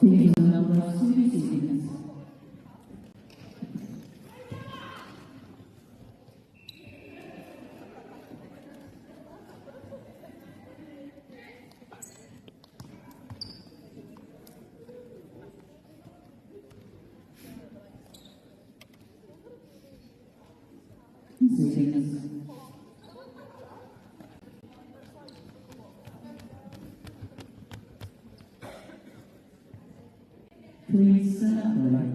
Please celebrate.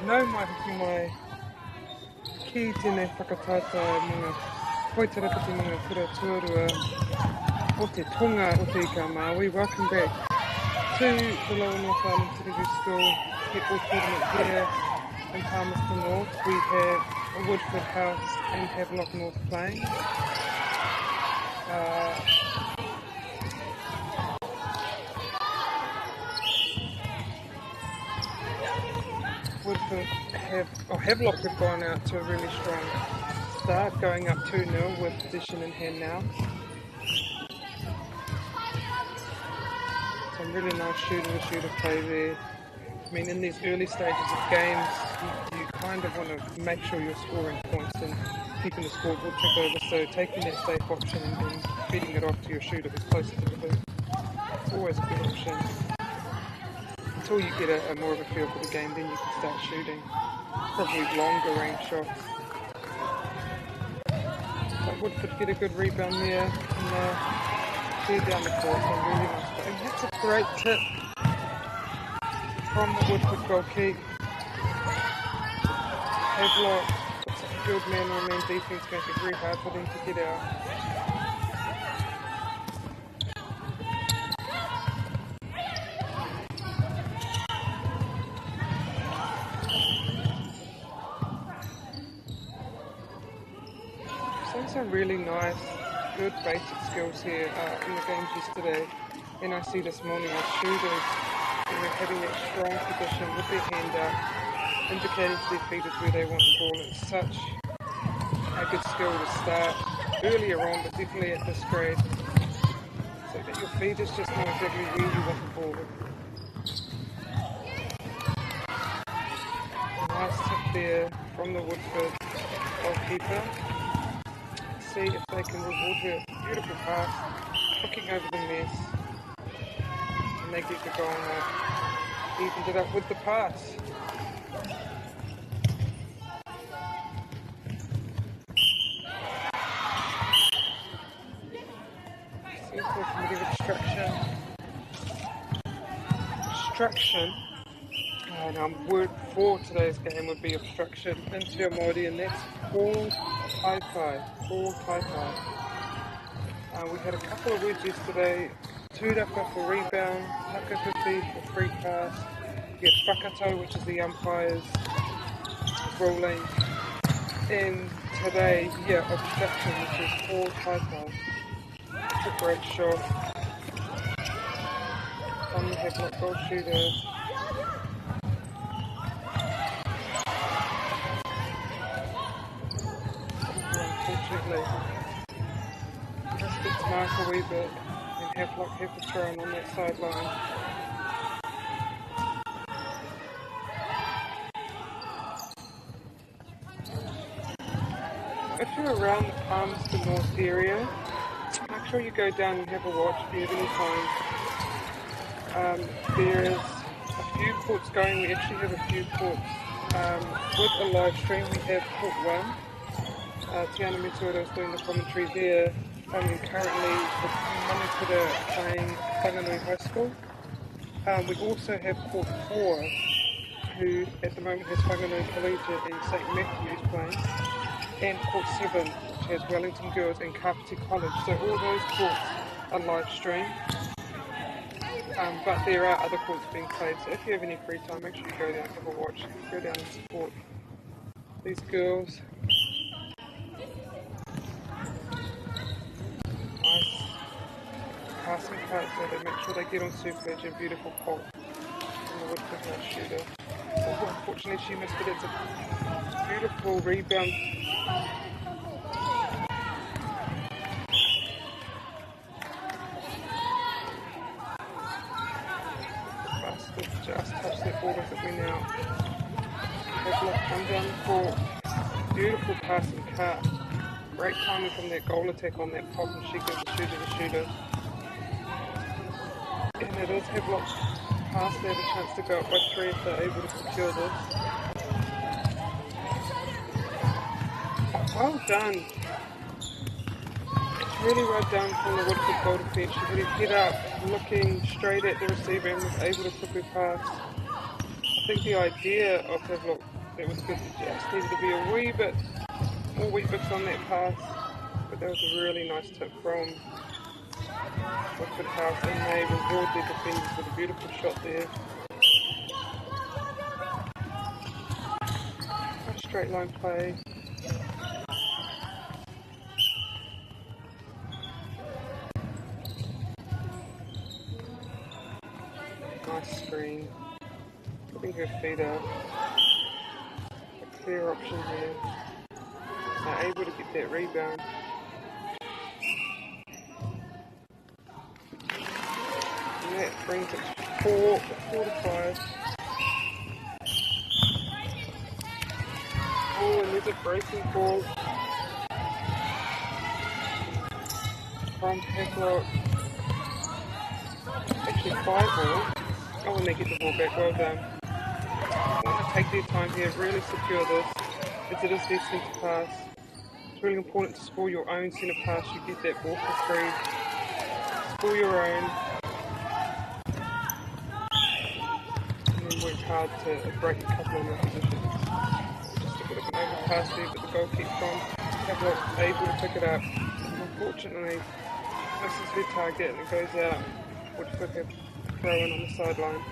Nau mai hoki mai ki tēnei whakatata mga koitarapati mga kura tuarua o te tonga o te ika MΑORI. Welcome back to the Lower North Island Secondary School netball tournament here in Palmerston North. We have a Woodford House and Havelock North playing. Havelock have gone out to a really strong start, going up 2-0 with possession in hand now. Some really nice shooter play there. I mean, in these early stages of games, you kind of want to make sure you're scoring points and keeping the scoreboard tick over, so taking that safe option and then feeding it off to your shooter who's closer to the hoop. It's always a good option. Until you get a more of a feel for the game, then you can start shooting probably longer range shots. But Woodford get a good rebound there and clear down the court, so really nice play. That's a great tip from the Woodford goalkeeper. Havelock puts a good man-on-man defence, going to be very hard for them to get out. Some really nice, good basic skills here in the games yesterday, and I see this morning with shooters having that strong position with their hand up, indicating to their feet is where they want the ball. It's such a good skill to start earlier on, but definitely at this grade, so that your feet is just not exactly where you want the ball. Nice tip there from the Woodford goalkeeper. See if they can reward her. Beautiful pass, looking over the mess, and they get the goal now. Evened it up with the pass. Seems like a bit of obstruction. And word for today's game would be obstruction into MāORI, and that's all taipai. We had a couple of words yesterday. Tūraka for rebound, Takawhiwhi for free pass, you had whakato, which is the umpire's ruling, and today, obstruction, which is all taipai. It's a great shot from the headlock goal shooter. Unfortunately, just gets mark a wee bit, and Havelock have the throw on that sideline. If you're around the Palmerston North area, make sure you go down and have a watch if you have any time. There's a few courts going. We actually have a few courts with a live stream. We have court 1. Tiana Mituara is doing the commentary there. Currently the Manukura playing Whanganui High School. We also have court 4, who at the moment has Whanganui Collegiate and St Matthew's playing, and court 7, which has Wellington Girls and Kapiti College. So all those courts are live streamed. But there are other courts being played, so if you have any free time, make sure you go down and have a watch. Go down and support these girls. Nice passing part, so they make sure they get on superge and beautiful pop from the Woodford House shooter. Oh, unfortunately she missed it. It's a beautiful rebound. Just touch that ball as it went out. Havelock come down the court. Beautiful passing cut. Great timing from that goal attack on that pop, and she gives the shooter. And it is Havelock's pass there, the chance to go up by 3 if they're able to secure this. Well done. Really well done from the Woodford goal defence. She had his head up, looking straight at the receiver, and was able to flip her pass. I think the idea of Havelock, that was good, just needed to be a wee bit more wee bits on that pass, but that was a really nice tip from Woodford House, and they reward their defenders with a beautiful shot there. A straight line play. Nice screen. Putting her feet up. A clear option here. They're able to get that rebound. And that brings it 4 to 5. Oh, and there's a breaking ball from Havelock. Actually 5 balls. Oh, and they get the ball back. Well done. I want to take their time here, really secure this, as it is their centre pass. It's really important to score your own centre pass. You get that ball for free. Score your own. And then work hard to break a couple of positions. Just a bit of an overpass there, but the goal keeps on. Havelock able to pick it up. Unfortunately, misses her target and it goes out. Woodford have throw in on the sideline.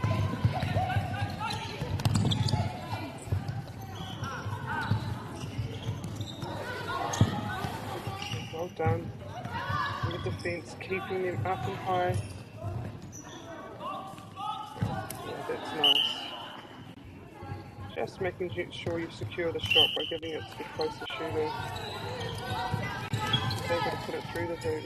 Well done. And the defence keeping them up and high. Yeah, that's nice. Just making sure you secure the shot by giving it to the closer shooter. Able to put it through the hoop.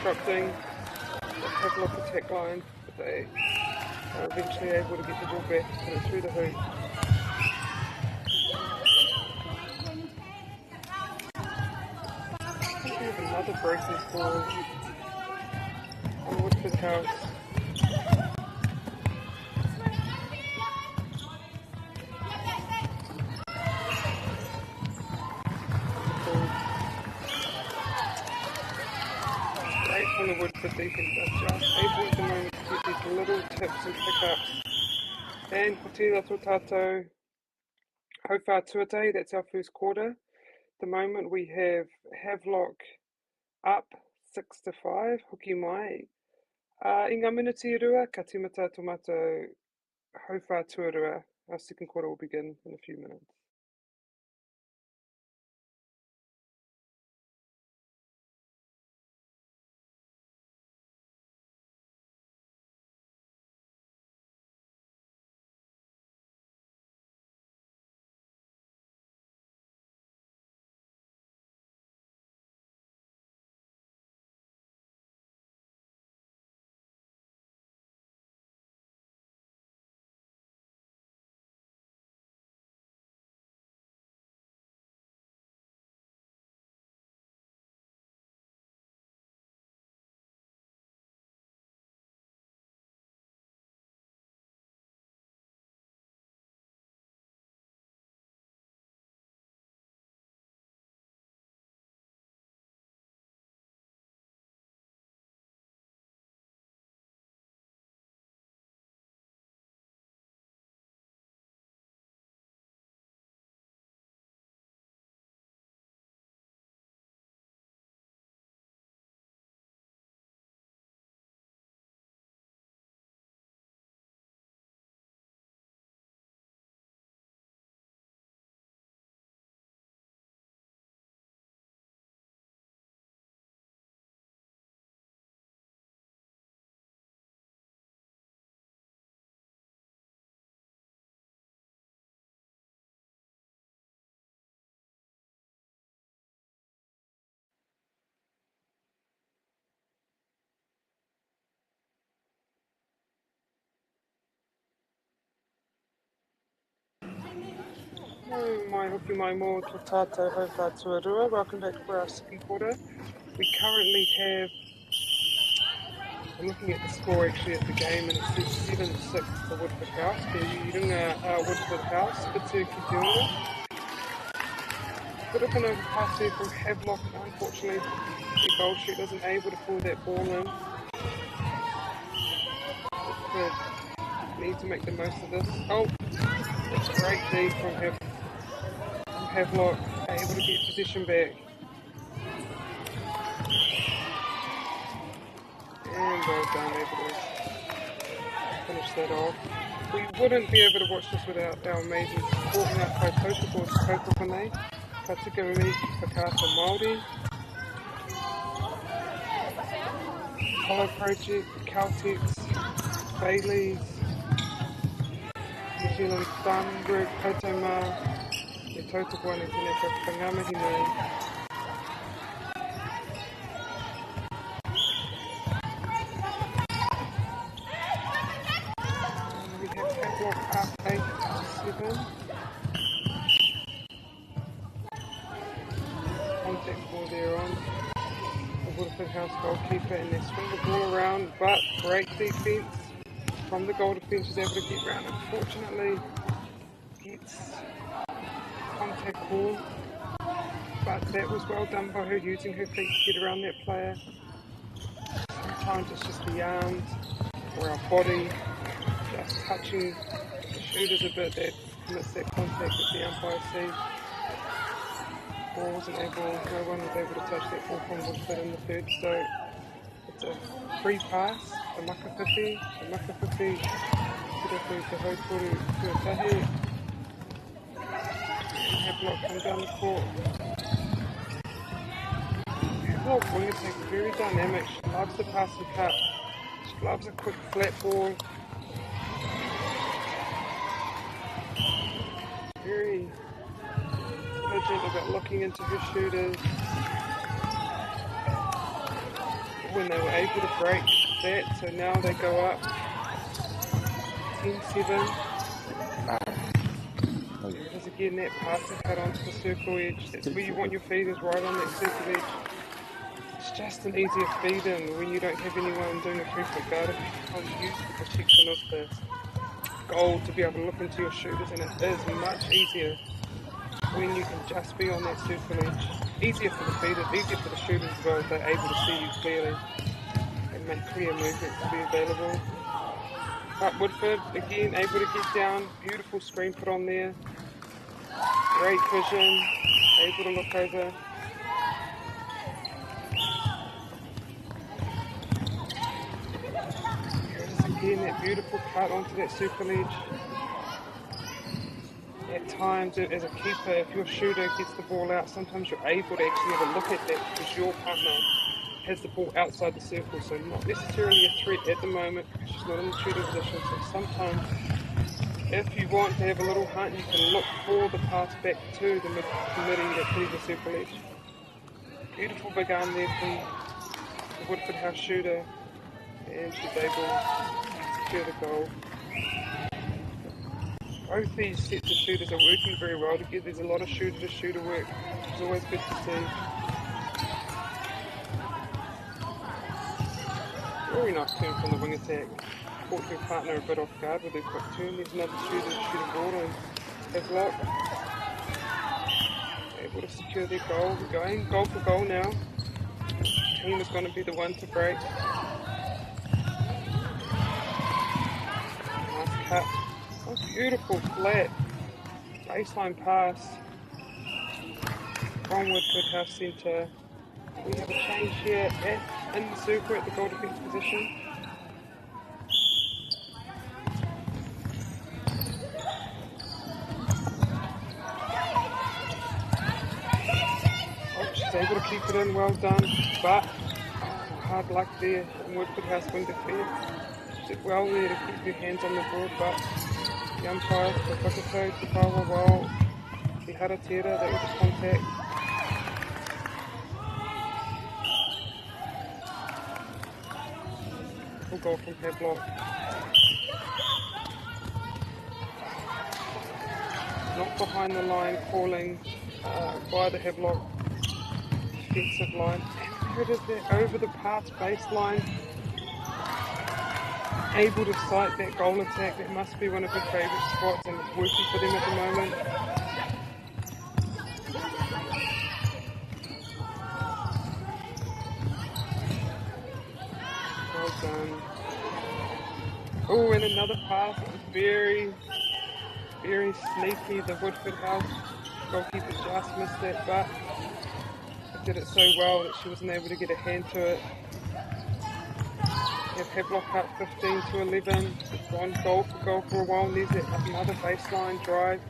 disrupting the Havelock attack line, but they are eventually able to get the ball back, put it through the hoop. I think we have another breaking ball on Woodford House. Great from the Woodford defense, they're just able at the moment to get these little tips and pickups. And ko tira tō tātou hau whā tuatai, that's our first quarter. At the moment we have Havelock up 6-5, hoki mai. I ngā miniti rua, ka tīmata tō mātou hau whā tuarua. Our second quarter will begin in a few minutes. Mai hoki mai mō tō tātou hau whā tuarua. Welcome back for our second quarter. We currently have, I'm looking at the score actually of the game, and it says 7-6 for Woodford House. Te Irunga Woodford House, Bitu ki te ona. Bit of an overpass here from Havelock, unfortunately the goal shoot isn't able to pull that ball in. Woodford need to make the most of this. Oh, that's a great lead from Havelock, able to get possession back. And well done, able to finish that off. We wouldn't be able to watch this without our amazing support and our kaupapa boards, kaupapa nei, ka tika rimi ki whakaata MāORI, Apollo Project, Caltex, Bailey's, New Zealand Farm Group, Kotaumā, e tautoko ana tēnei whakangamahi nei. We have Havelock up 8-7. Contact ball there on the Woodford House goalkeeper, and they swing the ball around, but great defence from the goal defence, is able to get round. Unfortunately, gets contact ball, but that was well done by her, using her feet to get around that player. Sometimes it's just the arms or our body just touching the shooters a bit that commits that contact that the umpire sees. No one was able to touch that ball from Woodford in the third, so it's a free pass, a makawhiwhi, kura te hautoru tuatahi. Havelock come down the court. Havelock wing attack, very dynamic. She loves the pass and cut. She loves a quick flat ball. Very diligent about looking into her shooters. when they were able to break that, so now they go up 10-7. Because again, that passing cut onto the circle edge, that's where you want your feeders, right on that circle edge. It's just an easier feed in when you don't have anyone doing a 3-foot guard. If you can't use the protection of the goal to be able to look into your shooters, and it is much easier when you can just be on that circle edge. Easier for the feeders, easier for the shooters as well, if they're able to see you clearly and make clear movements to be available. But Woodford, again, able to get down, beautiful screen put on there. Great vision, able to look over. Again, that beautiful cut onto that circle edge. At times, as a keeper, if your shooter gets the ball out, sometimes you're able to actually have a look at that because your partner has the ball outside the circle, so not necessarily a threat at the moment because she's not in the shooter position. So sometimes, if you want to have a little hunt, you can look for the pass back to the mid-committee that plays the circle edge. Beautiful big arm there from the Woodford House shooter, and she's able to secure the goal. Both these sets of shooters are working very well together. There's a lot of shooter-to-shooter work, which is always good to see. Very nice turn from the wing attack. Caught her partner a bit off guard with her quick turn. There's another shooter shooting ball and Havelock able to secure their goal. We're going goal for goal now. Team is going to be the one to break. Nice cut. Oh, beautiful flat baseline pass from Woodford House Centre. We have a change here in the circle at the goal defence position. Oh, she's able to keep it in, well done, but hard luck there in Woodford House wing defence. She did well there to keep her hands on the board, but the umpire, the whakatau, te kawa wao, te haratera, that was a contact. Full goal from Havelock. Not behind the line, calling by the Havelock defensive line. And there it is there, over the pass baseline. Able to sight that goal attack. That must be one of her favourite spots, and it's working for them at the moment. Well done. Oh, and another pass. Very, very sneaky. The Woodford House goalkeeper just missed that, but did it so well that she wasn't able to get a hand to it. Have Havelock up 15-11. It's gone goal for a while. There's another baseline drive.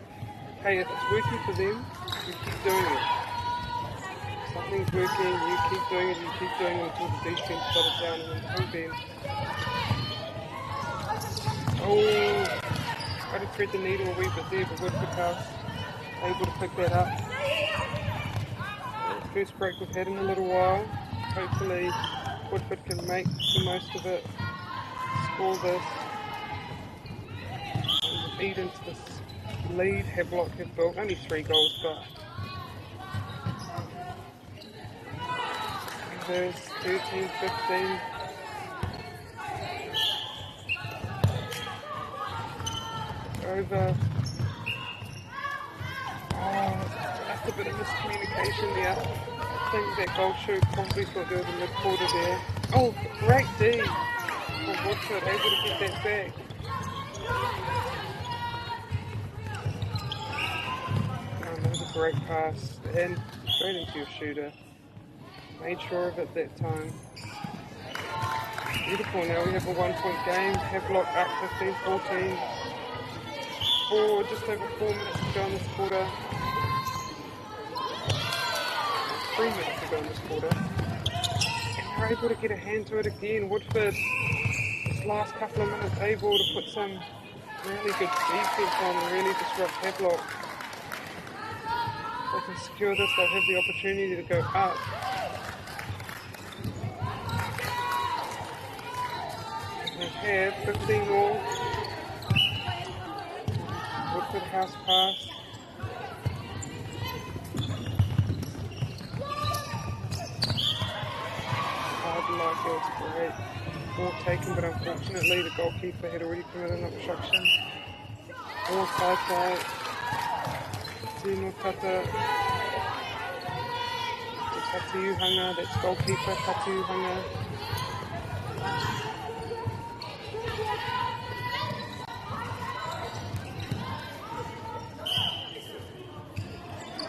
Hey, if it's working for them, you keep doing it. Something's working, you keep doing it, until the defense shut it down and then pull them. Oh, got to thread the needle a wee bit there, but Woodford House able to pick that up. First break we've had in a little while. Hopefully Woodford can make the most of it, score this, and feed into this lead Havelock have built. Only 3 goals, but there's 13-15. Over. Oh, just a bit of miscommunication there. I think that goal shoot probably thought there was a mid-quarter there. Oh, great D for Woodford, able to get that back. Oh, that was a great pass, and straight into your shooter. Made sure of it that time. Beautiful, now we have a 1-point game. Havelock up 15-14. Just over 4 minutes to go in this quarter. 3 minutes to go in this quarter. And they're able to get a hand to it again. Woodford, this last couple of minutes, able to put some really good defense on and really disrupt Havelock. If they can secure this, they'll have the opportunity to go up. have 15 all. Woodford House pass. Hard like it was great. Ball taken, but unfortunately the goalkeeper had already committed an obstruction. Ball tight. Tino Tata. Tatiuhanga, that's goalkeeper Tatiuhanga.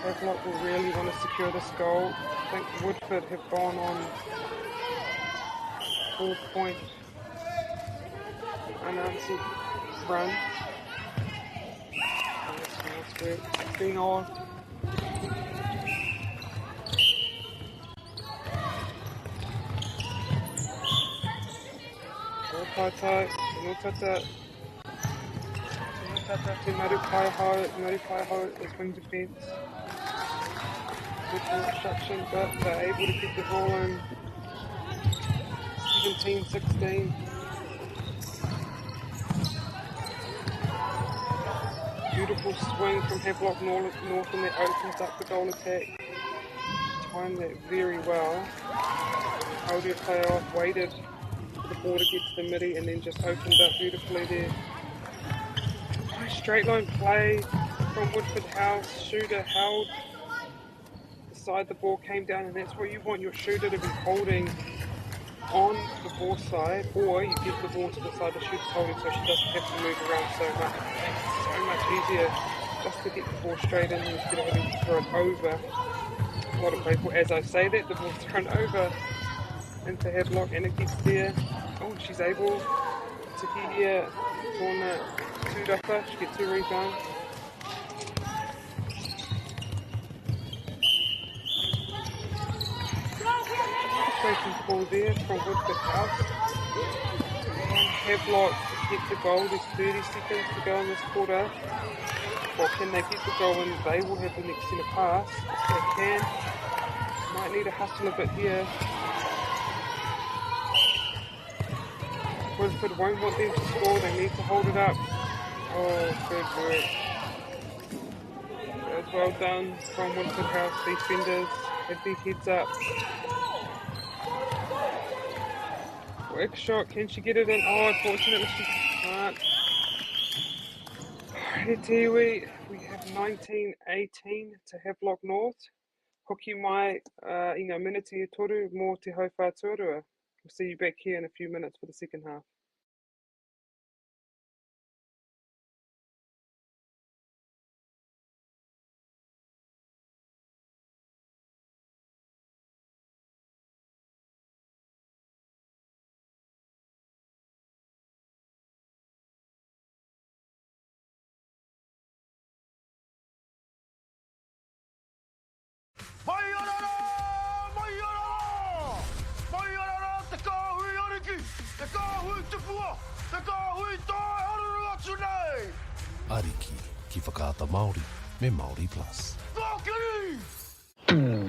Havelock will really want to secure this goal. I think Woodford have gone on 4-point unanswered run. That's great. 16 all. Tight, Nutata, Marupaiho is wing defence. Good obstruction, but they're able to keep the ball in. 17-16. Beautiful swing from Havelock North, and that opens up the goal attack. Timed that very well. Held your player off, waited the ball to get to the midi and then just opened up beautifully there. Nice straight line play from Woodford House. Shooter held beside the ball, came down, and that's what you want your shooter to be holding on the ball side, or you give the ball to the side the shooter's holding so she doesn't have to move around so much. It's so much easier just to get the ball straight in instead of having to throw it over. A lot of people, as I say that, the ball's thrown over into Havelock and it gets there. Oh, she's able to get here. Tōna Tūrapa, she gets 2 rebounds. Frustrating call there from Woodford House. Havelock gets the goal. There's 30 seconds to go in this quarter. Well, can they get the goal and they will have the next centre pass? If they can. Might need to hustle a bit here. Woodford won't want them to score, they need to hold it up. Oh, good work. That was well done from Woodford House defenders. Have their heads up. Work shot, can she get it in? Oh, unfortunately she can't. He Tiwi, we have 19-18 to Havelock North. Hoki mai I ngā minute e toru mō te hauwhātuarua. We'll see you back here in a few minutes for the second half. Ariki ki whakaata Māori me MāORI Plus.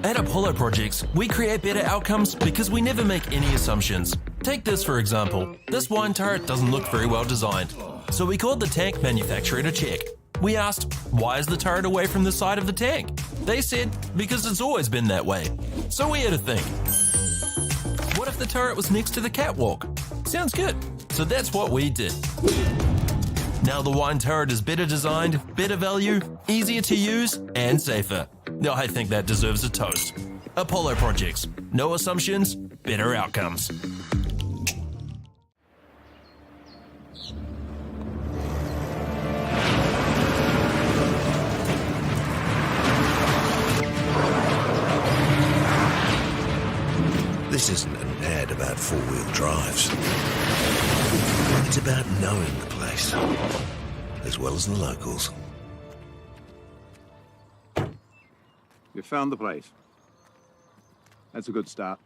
At Apollo Projects, we create better outcomes because we never make any assumptions. Take this for example. This wine turret doesn't look very well designed. So we called the tank manufacturer to check. We asked, why is the turret away from the side of the tank? They said, because it's always been that way. So we had to think. What if the turret was next to the catwalk? Sounds good. So that's what we did. Now the wine turret is better designed, better value, easier to use, and safer. Now I think that deserves a toast. Apollo Projects. No assumptions, better outcomes. This isn't an ad about four-wheel drives. It's about knowing the place, as well as the locals. You found the place. That's a good start.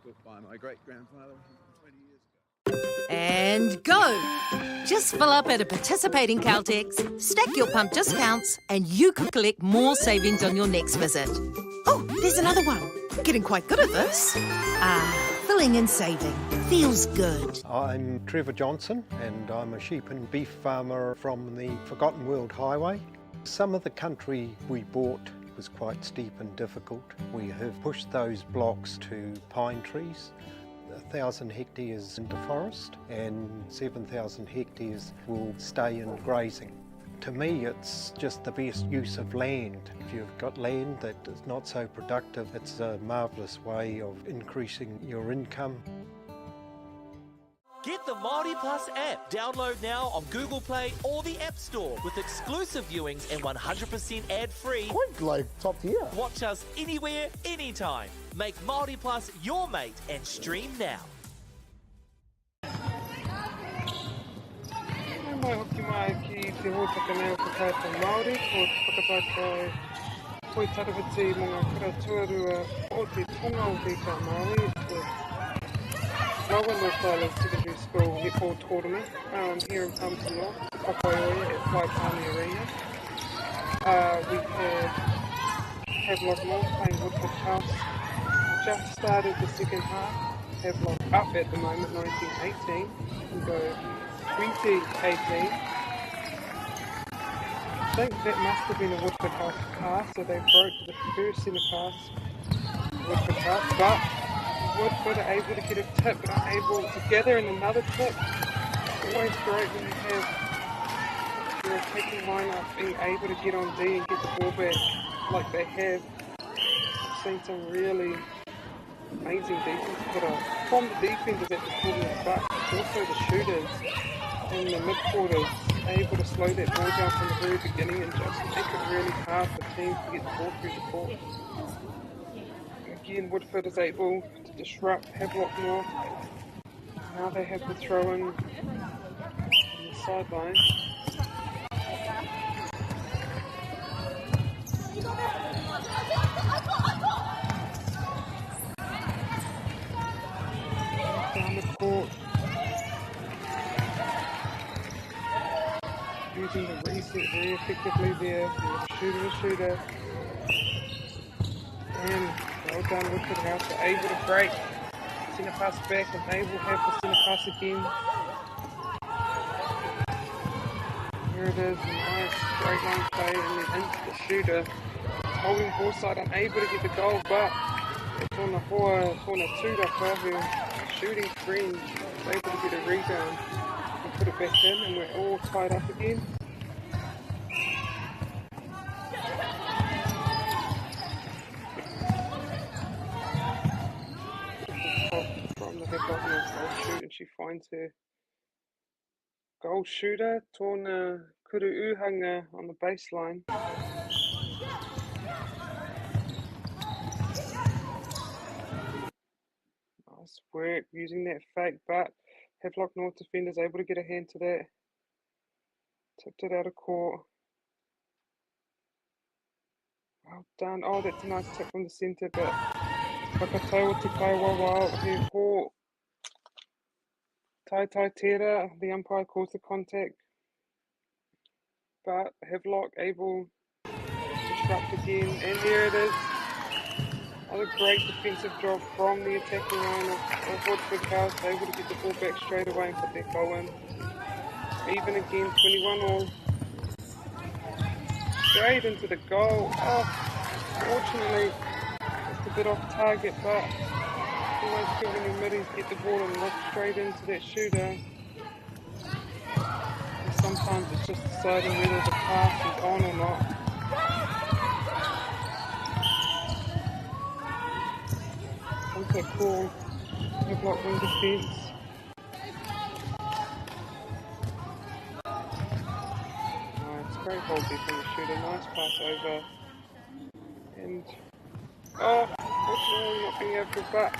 Built by my great-grandfather 20 years ago. And go! Just fill up at a participating Caltex, stack your pump discounts, and you could collect more savings on your next visit. Oh, there's another one. Getting quite good at this. Fill filling and saving. Feels good. I'm Trevor Johnson and I'm a sheep and beef farmer from the Forgotten World Highway. Some of the country we bought was quite steep and difficult. We have pushed those blocks to pine trees. 1,000 hectares into forest and 7,000 hectares will stay in grazing. To me, it's just the best use of land. If you've got land that is not so productive, it's a marvellous way of increasing your income. Get the MāORI Plus app. Download now on Google Play or the App Store with exclusive viewings and 100% ad-free. Quite like top tier. Watch us anywhere, anytime. Make MāORI Plus your mate and stream now. Mai hoki mai ki te hōtaka nei o te tātou Māori, ko te whakatakai hoi tarawiti mō ngā kura tuarua o te tonga o te ka Māori, the Lower North Island Secondary School netball tournament here in Palmerston North, Whakaoi at Waipani Arena. We had Havelock North playing Woodford House. Just started the second half. Havelock up at the moment, 19-18. We go 20-18. I think that must have been a Woodford House pass, so they broke the first centre pass, Woodford House, but Woodford are able to get a tip, but unable to gather in another tip. It's always great when you have your attacking lineup being able to get on D and get the ball back like they have. I've seen some really amazing defense put up from the defenders at the tournament, but also the shooters in the mid-quarters able to slow that ball down from the very beginning and just make it really hard for teams to get the ball through the court. Again, Woodford is able to disrupt Havelock North. Now they have the throw-in on the sideline. Down the court. Using the reset very effectively there. Shooter. And well done, Woodford House. They're able to break. Centre pass back, and they will have the centre pass again. Here it is. Nice straight line play, and then into the shooter. Holding ball side, unable to get the goal, but it's on the Hoa Tūraka, who shooting screen, able to get a rebound and put it back in, and we're all tied up again. From the head button of goal shoot, and she finds her goal shooter, Tōna Kuruuhanga on the baseline. Nice work using that fake, but Havelock North defenders able to get a hand to that. Tipped it out of court. Well done. Oh, that's a nice tip from the centre, but Whakatau te kaiwa he ho Tai Tera, the umpire calls the contact, but Havelock able to disrupt again, and there it is. Another great defensive job from the attacking line of Woodford House, able to get the ball back straight away and put that goal in. Even again, 21 all. Straight into the goal. Oh, fortunately, just a bit off target, but always good when your middies get the ball and look straight into that shooter. And sometimes it's just deciding whether the pass is on or not. Contact call. Havelock wing defence. Great hold there from the shooter, nice pass over, and fortunately not being able to back.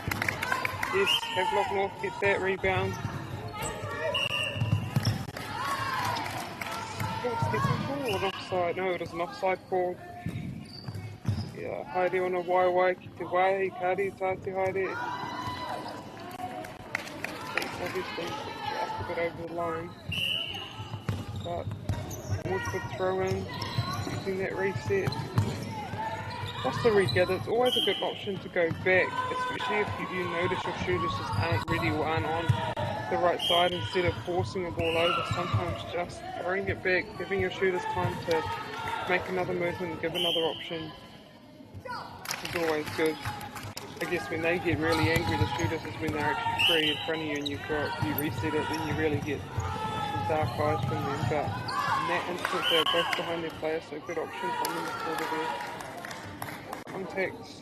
Yes, Havelock North get that rebound. Or an offside? No, it was an offside call. Yeah, haere ona waiwai ki te wai, kari tāte haere. It's obviously just a bit over the line, but Woodford throw in, using that reset. Just to regather, it's always a good option to go back, especially if you notice your shooters just aren't ready or aren't on the right side. Instead of forcing a ball over, sometimes just throwing it back, giving your shooters time to make another movement and give another option is always good. I guess when they get really angry, the shooters, is when they're actually free in front of you and you reset it, then you really get some dark eyes from them. But in that instance, they're both behind their players, so good option from them before they're there. Contacts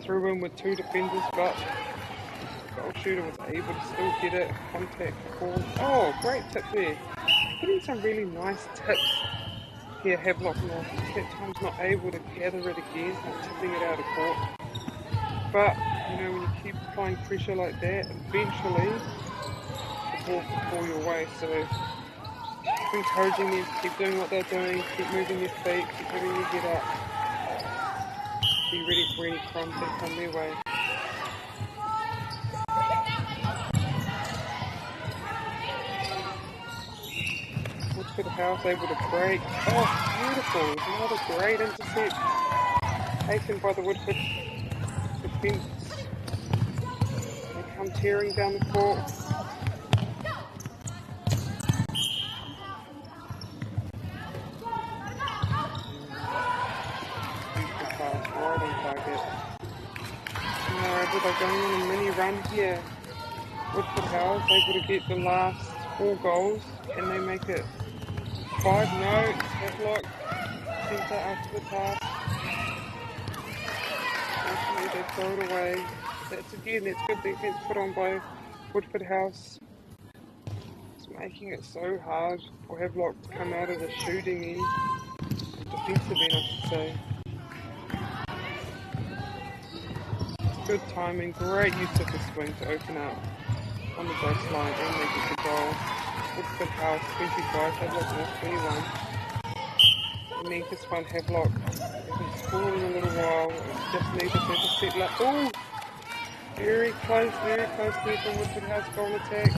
through in with two defenders, but the goal shooter was able to still get it. Contact ball. Oh, great tip there. Getting some really nice tips here. Havelock at times not able to gather it again, not tipping it out of court. But you know, when you keep applying pressure like that, eventually the ball will fall your way. So keep encouraging them to keep doing what they're doing, keep moving their feet, keep having your head up. Be ready for any crumbs that come their way. Woodford House able to break. Oh, beautiful. Another great intercept taken by the Woodford defence. They come tearing down the court. Right on target. They're going on a mini run here. Woodford House able to get the last 4 goals. Can they make it 5? No. Havelock centre after the pass. Unfortunately, they throw it away. That's good defence put on by Woodford House. It's making it so hard for Havelock to come out of the shooting end. Defensive end, I should say. Good timing, great use of the swing to open up on the baseline and they get the goal. Woodford House 25, Havelock North 21. We need this one, Havelock. We can score in a little while. We just need to set up. Oh! Very close there from Woodford House goal attack.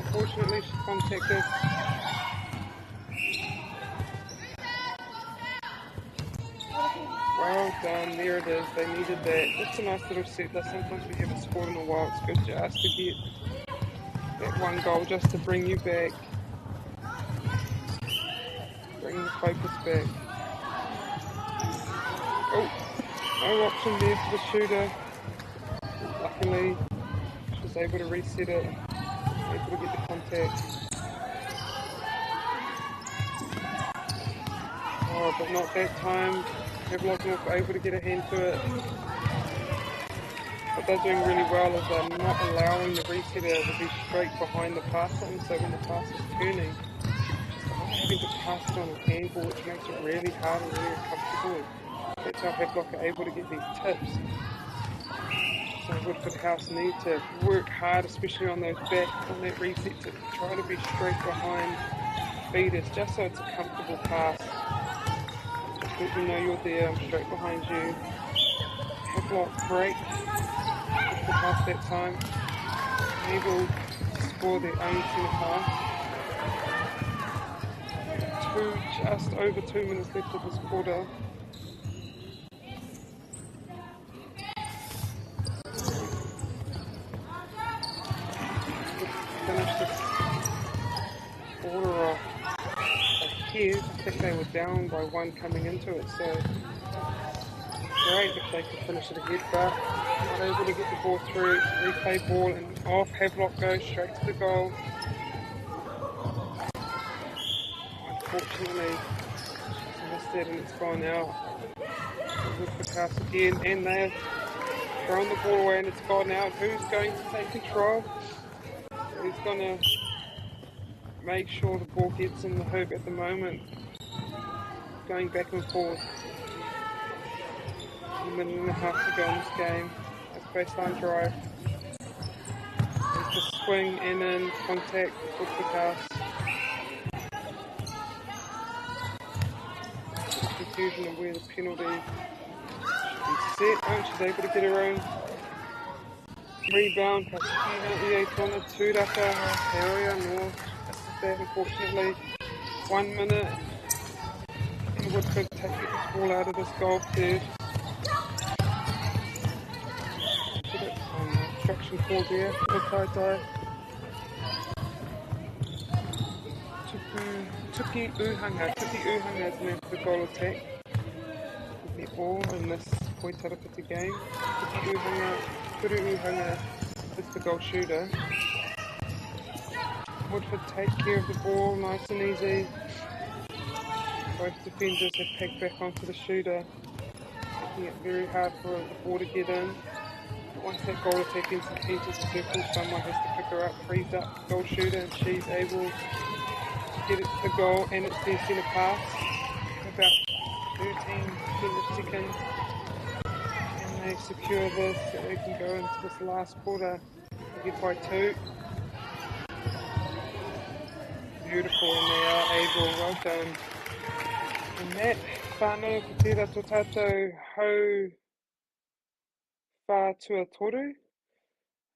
Unfortunately, she's contacted. Well done, there it is, they needed that. Just a nice little settler. Sometimes we haven't scored in a while, it's good just to get that one goal just to bring you back. Bring the focus back. Oh, no option there for the shooter. Luckily, she was able to reset it, able to get the contact. Oh, but not that time. Havelock not able to get a hand to it. What they're doing really well is they're not allowing the resetter to be straight behind the passer, and so when the pass is turning, just having to pass it on a handball, which makes it really hard and really uncomfortable. That's how Havelock are able to get these tips. So Woodford House need to work hard, especially on those back, on that reset, to try to be straight behind feeders, just so it's a comfortable pass. Let me know you're there, I'm straight behind you. Havelock break. Just past that time. Able to score their own centre half. Just over 2 minutes left of this quarter. Finish this quarter off. I think they were down by 1 coming into it, so great if they could finish it ahead, but not able to get the ball through. Replay ball and off. Havelock goes straight to the goal. Unfortunately, missed it and it's gone out. Woodford House again, and they've thrown the ball away and it's gone out. Who's going to take control? Who's going to make sure the ball gets in the hoop at the moment? Going back and forth. A minute and a half to go in this game. That's baseline drive. There's the swing and in contact with the House. Confusion of where the penalty should be set. Oh, she's able to get her own rebound. The 8th on it. Tūraka, area north. That, unfortunately. 1 minute. And Woodford taking the ball out of this goal third. instruction called there. Taitai. Tuki Uhanga is named for the goal attack. Netball in this Koitarapiti game. Kuru Uhanga is the goal shooter. Woodford take care of the ball, nice and easy. Both defenders have pegged back onto the shooter, making it very hard for the ball to get in. Once that goal attack enters the circle, someone has to pick her up, frees up the goal shooter, and she's able to get it to the goal, and it's their centre pass. About 13 seconds, and they secure this so they can go into this last quarter. They get by 2. Beautiful, and they are able. Well done. And that whānau ko tērā tō tātou hau whātua toru.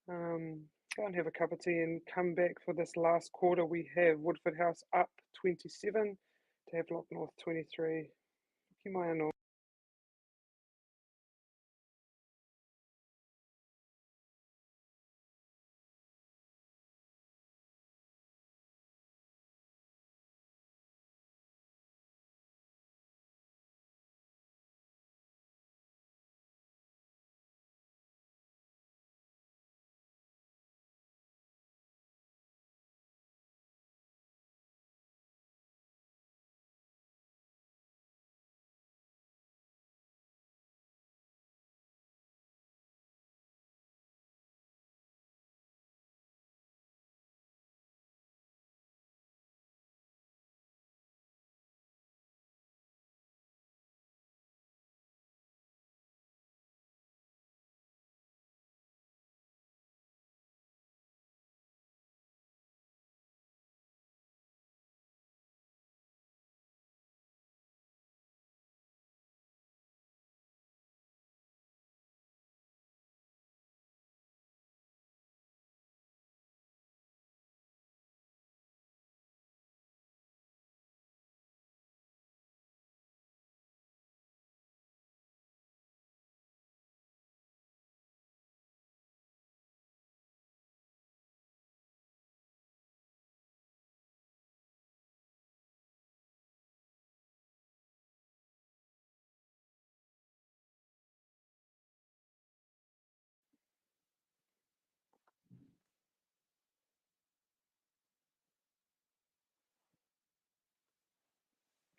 Go and have a cup of tea and come back for this last quarter. We have Woodford House up 27 to Havelock North 23. Ki mai anō.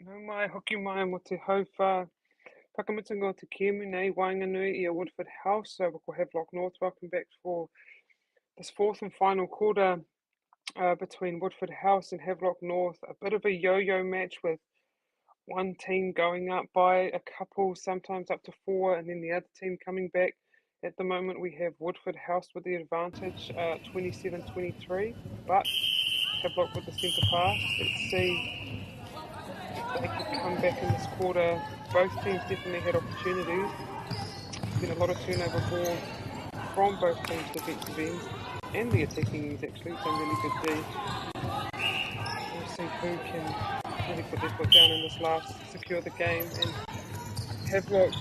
Nau mai, hoki mai mo te hauwha. Whakamutunga o te kēmu nei, Wainganui I a Woodford House, over ko Havelock North. Welcome back for this fourth and final quarter between Woodford House and Havelock North. A bit of a yo-yo match with one team going up by a couple, sometimes up to 4, and then the other team coming back. At the moment, we have Woodford House with the advantage, 27-23, but Havelock with the centre pass. Let's see if they could come back in this quarter. Both teams definitely had opportunities. There's been a lot of turnover ball from both teams' defensive ends and the attacking ends, actually. Some really good D. We'll see who can really put their foot down in this last, secure the game. And Havelock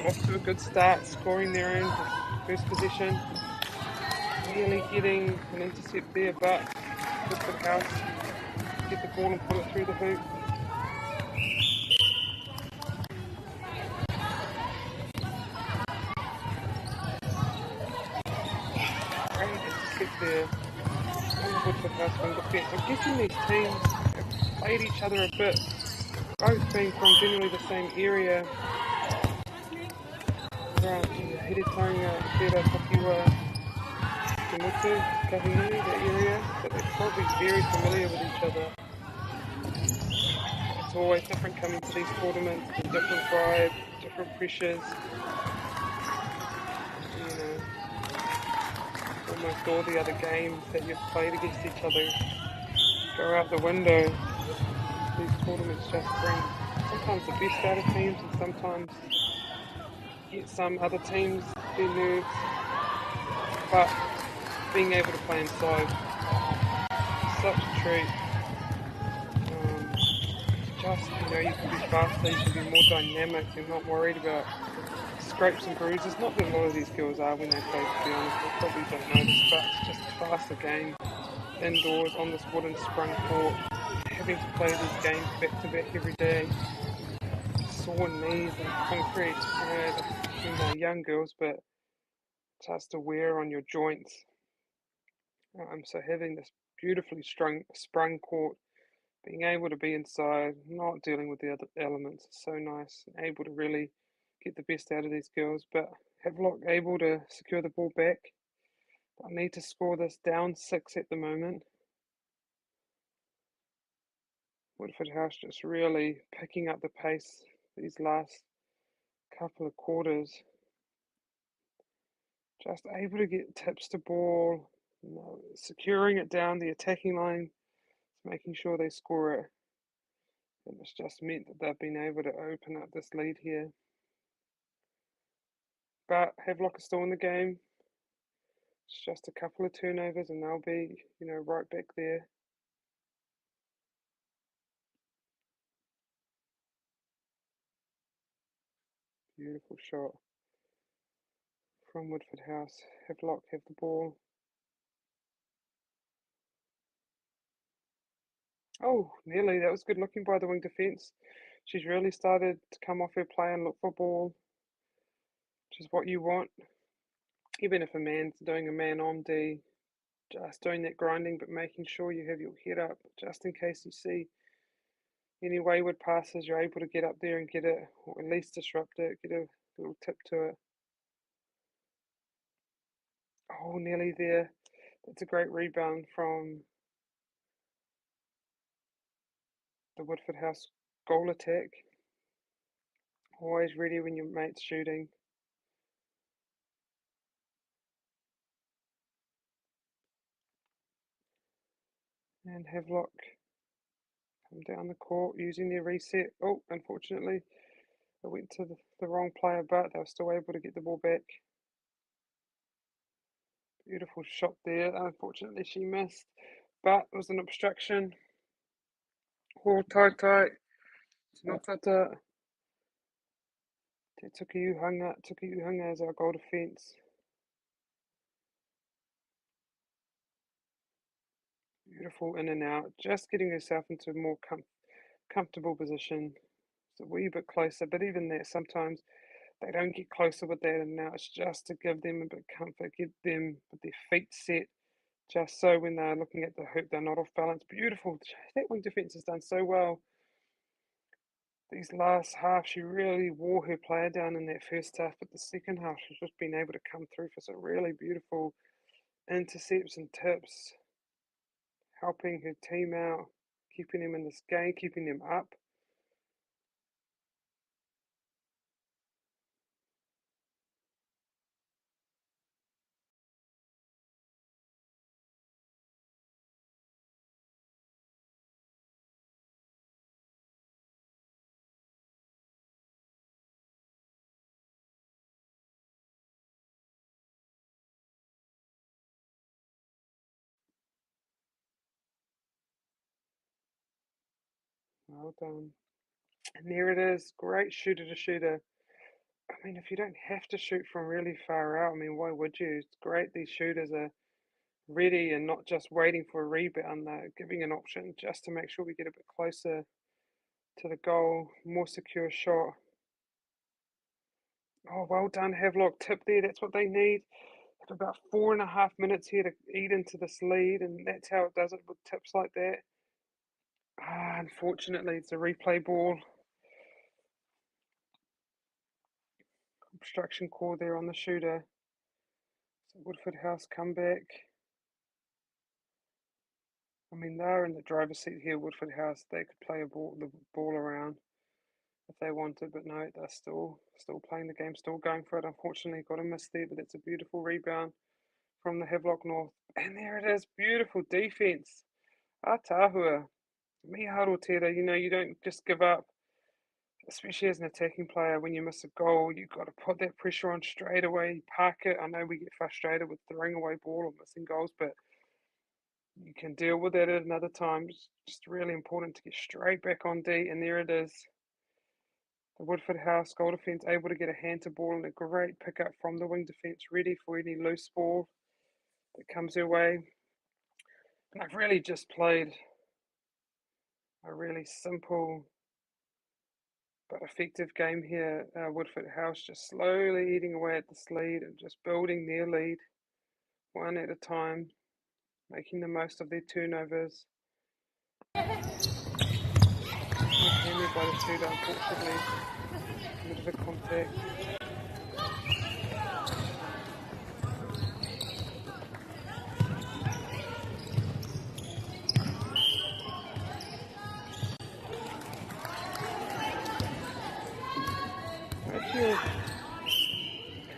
off to a good start, scoring their own first possession. Nearly getting an intercept there, but Woodford House get the ball and put it through the hoop. Great intercept there on the Woodford House wing defence. I'm guessing these teams have played each other a bit, both being from generally the same area. Around Hiritonga, Tera, Takiwa, Timutu, Kahinui, that area, but they're probably very familiar with each other. It's always different coming to these tournaments, a different vibe, different pressures. You know, almost all the other games that you've played against each other go out the window. These tournaments just bring sometimes the best out of teams and sometimes get some other teams their nerves, but being able to play inside is such a treat. You can be faster, you can be more dynamic, you're not worried about scrapes and bruises. Not that a lot of these girls are when they play, to be honest. They probably don't notice, but it's just a faster game. Indoors on this wooden sprung court, having to play these games back to back every day. Sore knees and concrete, they're young girls, but just a wear on your joints. So having this beautifully sprung court, being able to be inside, not dealing with the other elements, is so nice. Able to really get the best out of these girls, but Havelock able to secure the ball back. I need to score this down 6 at the moment. Woodford House just really picking up the pace these last couple of quarters. Just able to get tips to ball, securing it down the attacking line, making sure they score it. And it's just meant that they've been able to open up this lead here. But Havelock is still in the game. It's just a couple of turnovers and they'll be, right back there. Beautiful shot from Woodford House. Havelock have the ball. Oh, nearly. That was good looking by the wing defence. She's really started to come off her play and look for ball, which is what you want. Even if a man's doing a man on D, just doing that grinding, but making sure you have your head up just in case you see any wayward passes, you're able to get up there and get it, or at least disrupt it, get a little tip to it. Oh, nearly there. That's a great rebound from the Woodford House goal attack. Always ready when your mate's shooting. And Havelock come down the court using their reset. Oh, unfortunately, it went to the wrong player, but they were still able to get the ball back. Beautiful shot there. Unfortunately, she missed, but it was an obstruction. Oh, tight. Not that. Tukuyu Hanga as our goal defence. Beautiful in and out. Just getting herself into a more comfortable position. It's a wee bit closer, but even that, sometimes they don't get closer with that, and now it's just to give them a bit of comfort, get them with their feet set, just so when they're looking at the hoop, they're not off balance. Beautiful. That wing defence has done so well. These last half, she really wore her player down in that first half, but the second half, she's just been able to come through for some really beautiful intercepts and tips, helping her team out, keeping them in this game, keeping them up. Well done. And there it is. Great shooter to shooter. I mean, if you don't have to shoot from really far out, I mean, why would you? It's great these shooters are ready and not just waiting for a rebound. They're giving an option just to make sure we get a bit closer to the goal, more secure shot. Oh, well done, Havelock. Tip there. That's what they need. Have about 4.5 minutes here to eat into this lead, and that's how it does it with tips like that. Unfortunately, it's a replay ball. Obstruction call there on the shooter. So Woodford House comeback. I mean, they're in the driver's seat here, Woodford House. They could play the ball around if they wanted, but no, they're still playing the game, still going for it. Unfortunately, got a miss there, but it's a beautiful rebound from the Havelock North. And there it is, beautiful defense. Atahua, Miharo Tera, you don't just give up, especially as an attacking player. When you miss a goal, you've got to put that pressure on straight away, park it. I know we get frustrated with throwing away ball or missing goals, but you can deal with it at another time. It's just really important to get straight back on D, and there it is. The Woodford House goal defence able to get a hand to ball and a great pick-up from the wing defence, ready for any loose ball that comes their way. And I've really just played a really simple but effective game here. Woodford House just slowly eating away at this lead and just building their lead one at a time, making the most of their turnovers. Hammered by the shooter, unfortunately. A bit of a contact. If you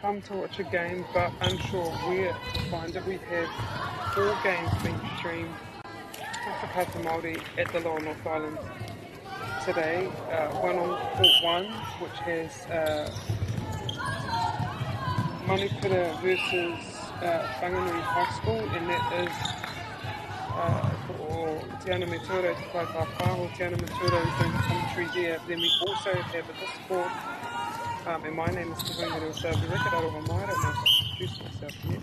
come to watch a game but unsure where to find it, we have 4 games being streamed for MāORI at the Lower North Island today. One on Court 1, which has Manukura versus Whanganui High School, and that is for Te Ana Matura to play Pāpāho. Te Ana Matura is doing commentary there. Then we also have a Discord, and my name is Te Hunga Reo Sabi Record. I don't know if I introduced myself yet.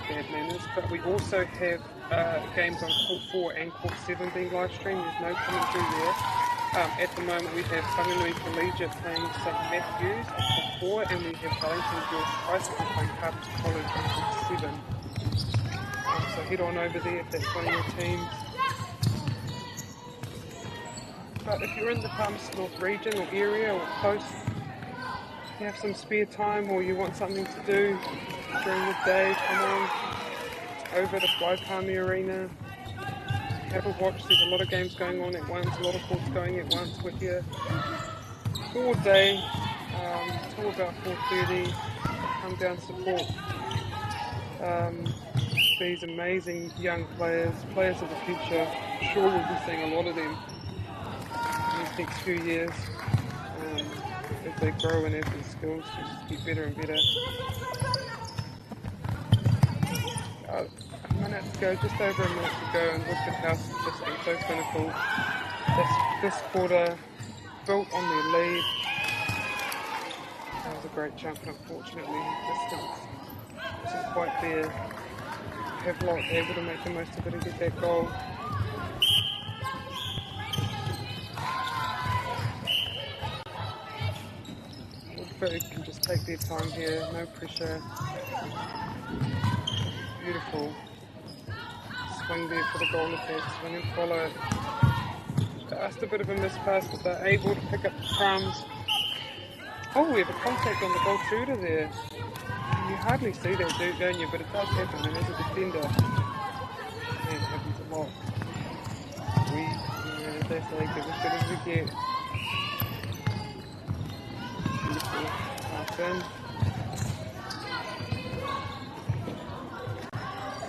Bad manners. But we also have games on Court 4 and Court 7 being live streamed. There's no commentary there. At the moment we have Whanganui Collegiate playing St Matthews on Court 4, and we have Wellington Girls High School playing Palmerston College on Court 7. So head on over there if that's one of your teams. But if you're in the Palmerston North region or area or close, you have some spare time or you want something to do during the day, come on over to Waipami Arena, have a watch. There's a lot of games going on at once, a lot of courts going at once. We're here all day till about 4:30. Come down to support these amazing young players of the future. I'm sure we'll be seeing a lot of them in these next few years as they grow and as their skills just get better and better. A minute to go, just over a minute to go, and Woodford House has just been so clinical. This quarter built on their lead. That was a great jump, and unfortunately distance wasn't quite there. Havelock able to make the most of it and get that goal. Woodford can just take their time here, no pressure. Beautiful. Swing there for the goal effect, swing and follow. Just a bit of a miss pass, but they're able to pick up the crumbs. Oh, we have a contact on the goal shooter there. You hardly see that, don't you? But it does happen, and as a defender, man, it happens a lot. That's like as good as we get. Beautiful. Pass in.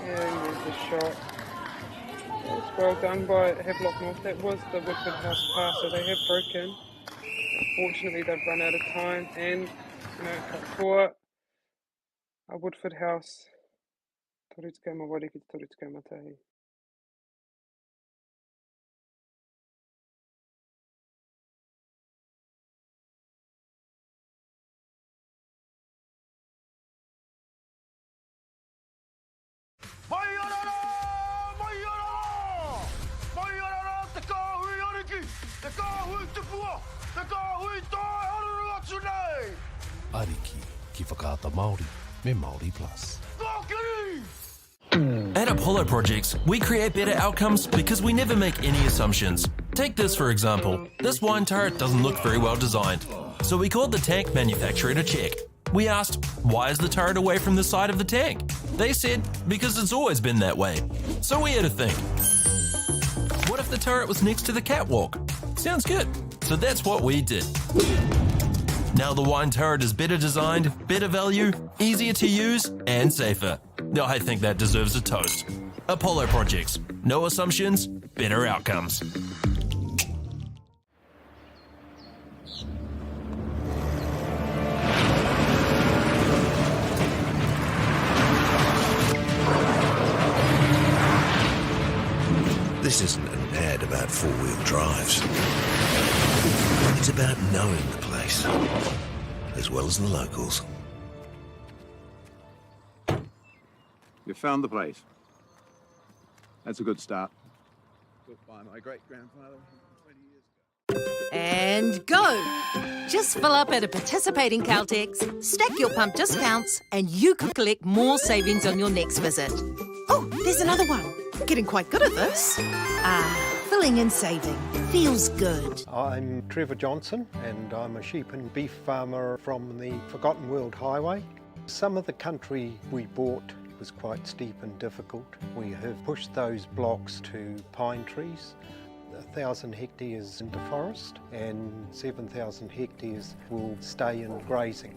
And there's the shot. That's well done by Havelock North. That was the Woodford House pass, so they have broken. Unfortunately, they've run out of time, and for a Woodford House, Toritsuka MāORI ki Toritsuka Matahi. Ariki ki whakaata Māori me MāORI Plus. At Apollo Projects, we create better outcomes because we never make any assumptions. Take this for example. This wine turret doesn't look very well designed. So we called the tank manufacturer to check. We asked, why is the turret away from the side of the tank? They said, because it's always been that way. So we had to think. What if the turret was next to the catwalk? Sounds good. So that's what we did. Now the wine turret is better designed, better value, easier to use, and safer. I think that deserves a toast. Apollo Projects. No assumptions, better outcomes. This isn't an ad about four-wheel drives. It's about knowing the place, as well as the locals. You found the place. That's a good start. Built by my great-grandfather 20 years ago. And go! Just fill up at a participating Caltex, stack your pump discounts, and you could collect more savings on your next visit. Oh, there's another one. Getting quite good at this. Filling and saving feels good. I'm Trevor Johnson and I'm a sheep and beef farmer from the Forgotten World Highway. Some of the country we bought was quite steep and difficult. We have pushed those blocks to pine trees. 1,000 hectares into forest and 7,000 hectares will stay in grazing.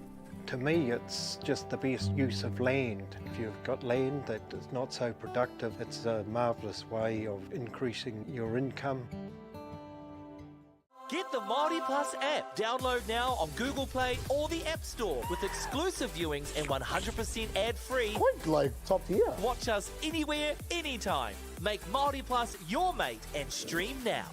To me, it's just the best use of land. If you've got land that is not so productive, it's a marvellous way of increasing your income. Get the MāORI Plus app. Download now on Google Play or the App Store with exclusive viewings and 100% ad-free. Quite like top tier. Watch us anywhere, anytime. Make MāORI Plus your mate and stream now.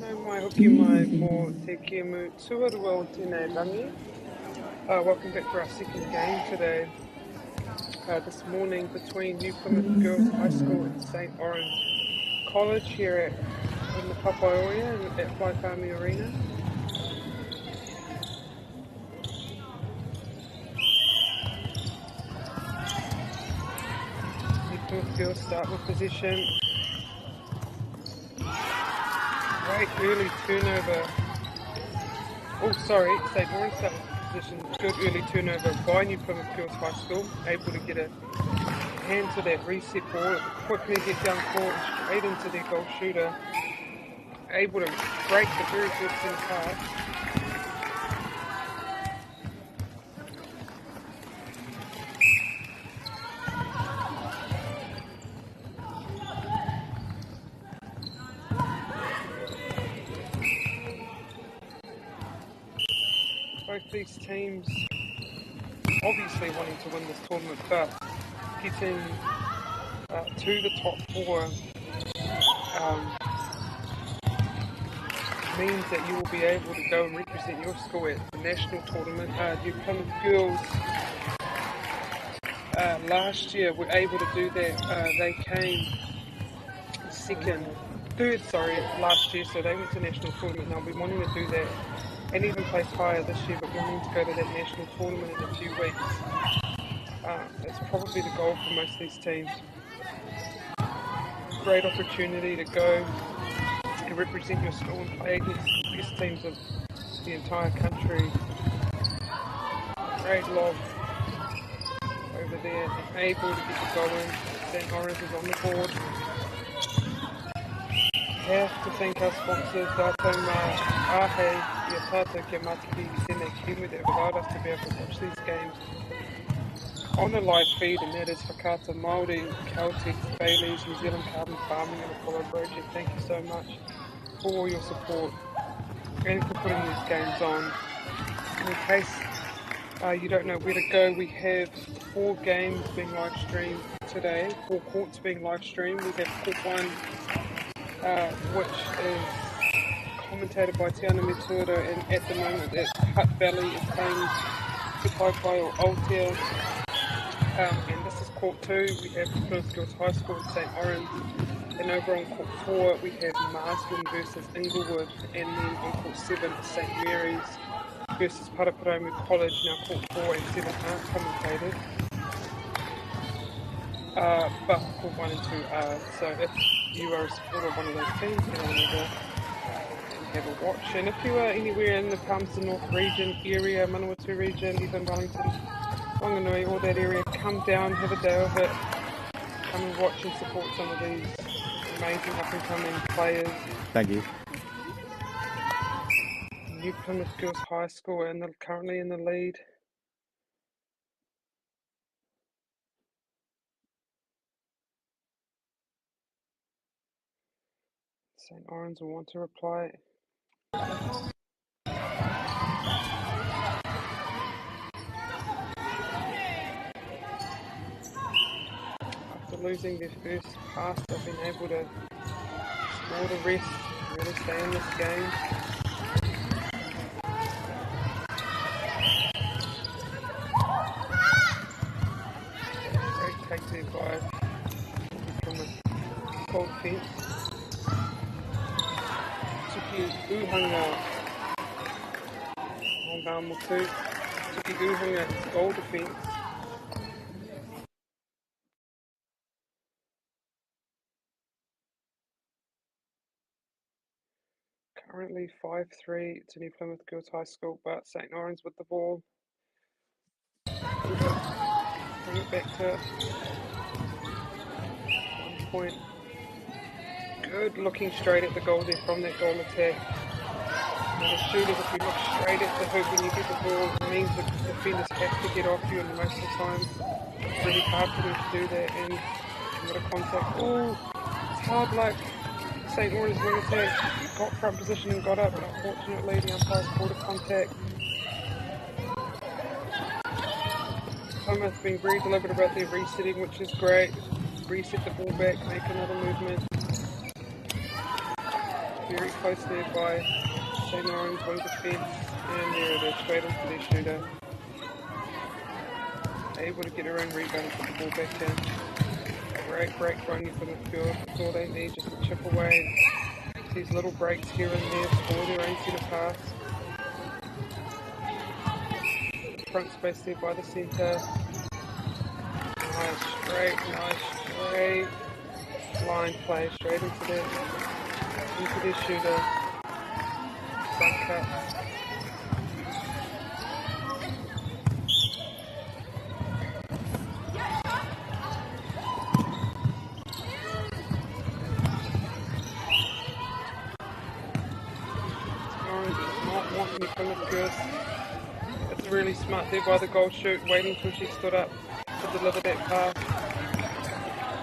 Mai hoki mai mō te kiemu tuarua o tēnei rangi. Welcome back for our second game today. This morning between New Plymouth Girls High School and St Orans College here in the MΑORI at Fly Farming Arena. New Plymouth Girls start with possession. Great early turnover. Oh, sorry, St Orans start with possession. Good early turnover by New Plymouth Girls High School. Able to get a hand to that reset ball, quickly get down court straight into their goal shooter. Able to break the very good centre pass. Both these teams obviously wanting to win this tournament, but getting to the top four means that you will be able to go and represent your school at the national tournament. New Plymouth Girls last year were able to do that. They came third last year, so they went to national tournament. Now we're wanting to do that and even place higher this year, but we're wanting to go to that national tournament in a few weeks. That's probably the goal for most of these teams. Great opportunity to go and represent your school and play against the best teams of the entire country. Great lob over there, and able to get the goal in. St Orans is on the board. Have to thank our sponsors, Tātou Mā Ahe, Ia Tātou Kia Mātiki I Tēnei Kiwi, that have allowed us to be able to watch these games on a live feed, and that is Whakaata MāORI, Celtic, Bailey's, New Zealand Carbon Farming and Apollo Project. Thank you so much for all your support and for putting these games on. In case you don't know where to go, we have 4 games being live streamed today, 4 courts being live streamed. We have court 1, which is commentated by Tiana Metuara, and at the moment Hutt Valley is playing Te Paepae or Aotea. And this is court 2, we have Plymouth Girls High School and St Orans, and over on court 4 we have Marsden versus Inglewood, and then on court 7 St Mary's versus Paraparaumu College. Now court 4 and 7 aren't commentated, but court 1 and 2 are, so if you are a supporter of one of those teams, head on over and have a watch. And if you are anywhere in the Palmerston North region area, Manawatu region, even Wellington, Wanganui, all that area, come down, have a day of it, come and watch and support some of these amazing up and coming players. Thank you. New Plymouth Girls High School and they're currently in the lead. St Orans will want to reply. After losing their first pass, they've been able to score the rest, really stay in this game. Great take there by from a cold fence. Tuki Uhanga on down Motu. Tuki Uhanga goal defence. Currently 5-3 to New Plymouth Girls High School, but St Orans with the ball. Bring it back to 1 point. Good, looking straight at the goal there from that goal attack. Now the shooters, if you look straight at the hoop when you get the ball, it means the defenders have to get off you, and most of the time it's really hard for them to do that, and a bit of contact. Oh, it's hard luck. St Orans wing attack, got front position and got up, but unfortunately the umpires called a contact. Plymouth being very deliberate about their resetting, which is great. Reset the ball back, make another movement. very close there by St Orans, one defence, and there it is, straight into their shooter. Able to get her own rebound and put the ball back in. Great break running for the field. That's all they need, just to chip away. These little breaks here and there, score their own set of pass. Front space there by the centre. Nice straight line play straight into their shooter. Front cut. It's really smart there by the goal shoot, waiting till she stood up to deliver that pass.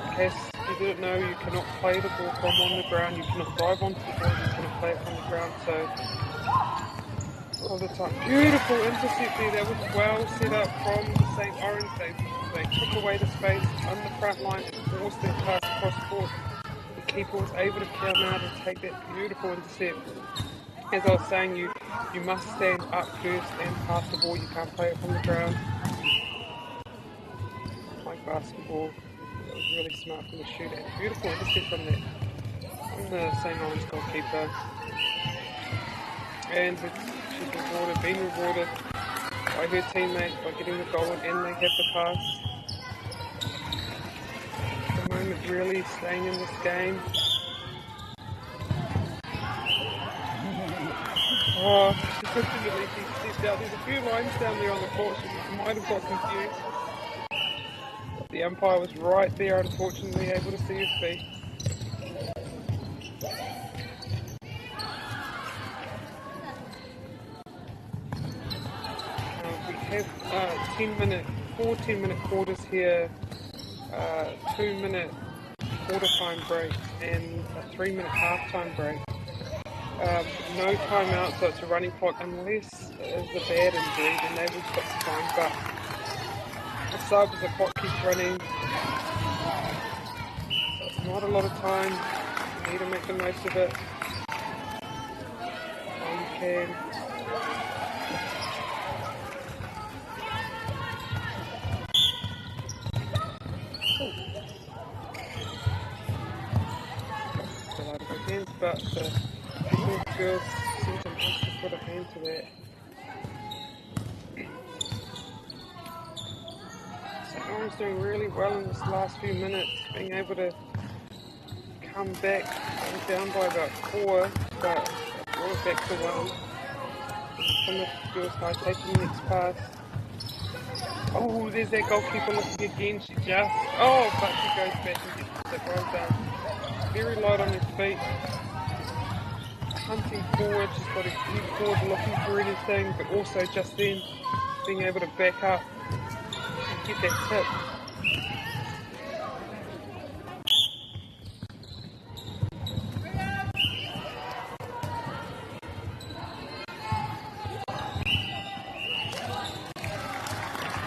In case you didn't know, you cannot play the ball from on the ground, you cannot drive onto the ball, you cannot play it from the ground. So all the time, beautiful intercept there. That was well set up from the St Orans. They took away the space on the front line and forced that pass across court. The keeper was able to come out and take that beautiful intercept. As I was saying, you must stand up first and pass the ball. You can't play it from the ground. Like basketball, that was really smart from the shooter. Beautiful intercept from the St Orans goalkeeper. And she's been rewarded by her teammates by getting the goal and they have the pass. At the moment, really staying in this game. Oh, unfortunately she stepped out. There's a few lines down there on the court. She might have got confused. But the umpire was right there, unfortunately, able to see his feet. We have 4 10-minute quarters here, 2-minute quarter time break, and a 3-minute half-time break. No timeout, so it's a running clock unless it's a bad injury, then they will stop the time. But the sub, the clock keeps running, so it's not a lot of time. You need to make the most of it while you can. Still out of my hands, but the girls seem to have to put a hand to that. St Orans doing really well in this last few minutes, being able to come back. They're down by about 4, but brought it back to 1. Plymouth girls high taking the next pass. Oh, there's that goalkeeper looking again. She just, but she goes back and gets it well done. Very light on his feet. Hunting forward, she's got a view forward looking for anything, but also just then being able to back up and get that tip.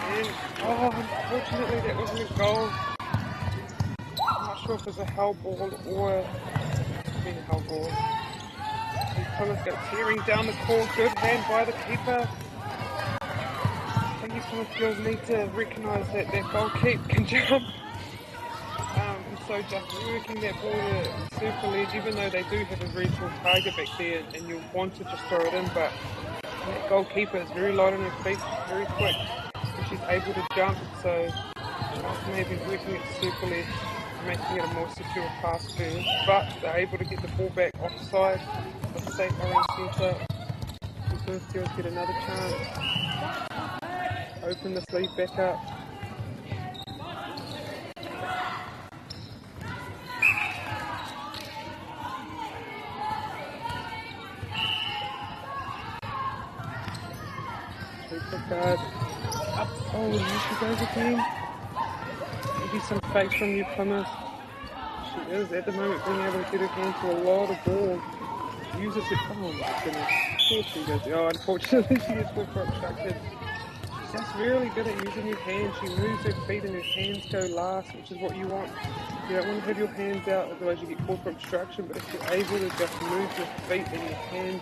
And, unfortunately that wasn't a goal. I'm not sure if it was a hell ball or a hell ball. Plymouth got tearing down the court, good hand by the keeper. I think the Plymouth girls need to recognise that their goalkeeper can jump. And so just working that ball to circle edge, even though they do have a very tall target back there and you'll want to just throw it in, but that goalkeeper is very light on her feet, very quick, and she's able to jump, so just maybe working at circle edge, making it a more secure pass first, but they're able to get the ball back offside. The St Orans centre. The Plymouth girls get another chance. Open this lead back up. Super guard. Up. Oh, here she goes again. Maybe some fake from you, Plymouth. She is at the moment being able to get her hand to a lot of ball. Uses it. Oh my goodness. Here she goes. Unfortunately she is full for obstructed. She's just really good at using her hands. She moves her feet and her hands go last, which is what you want You don't want to have your hands out, otherwise you get caught for obstruction, but if you're able to just move your feet and your hands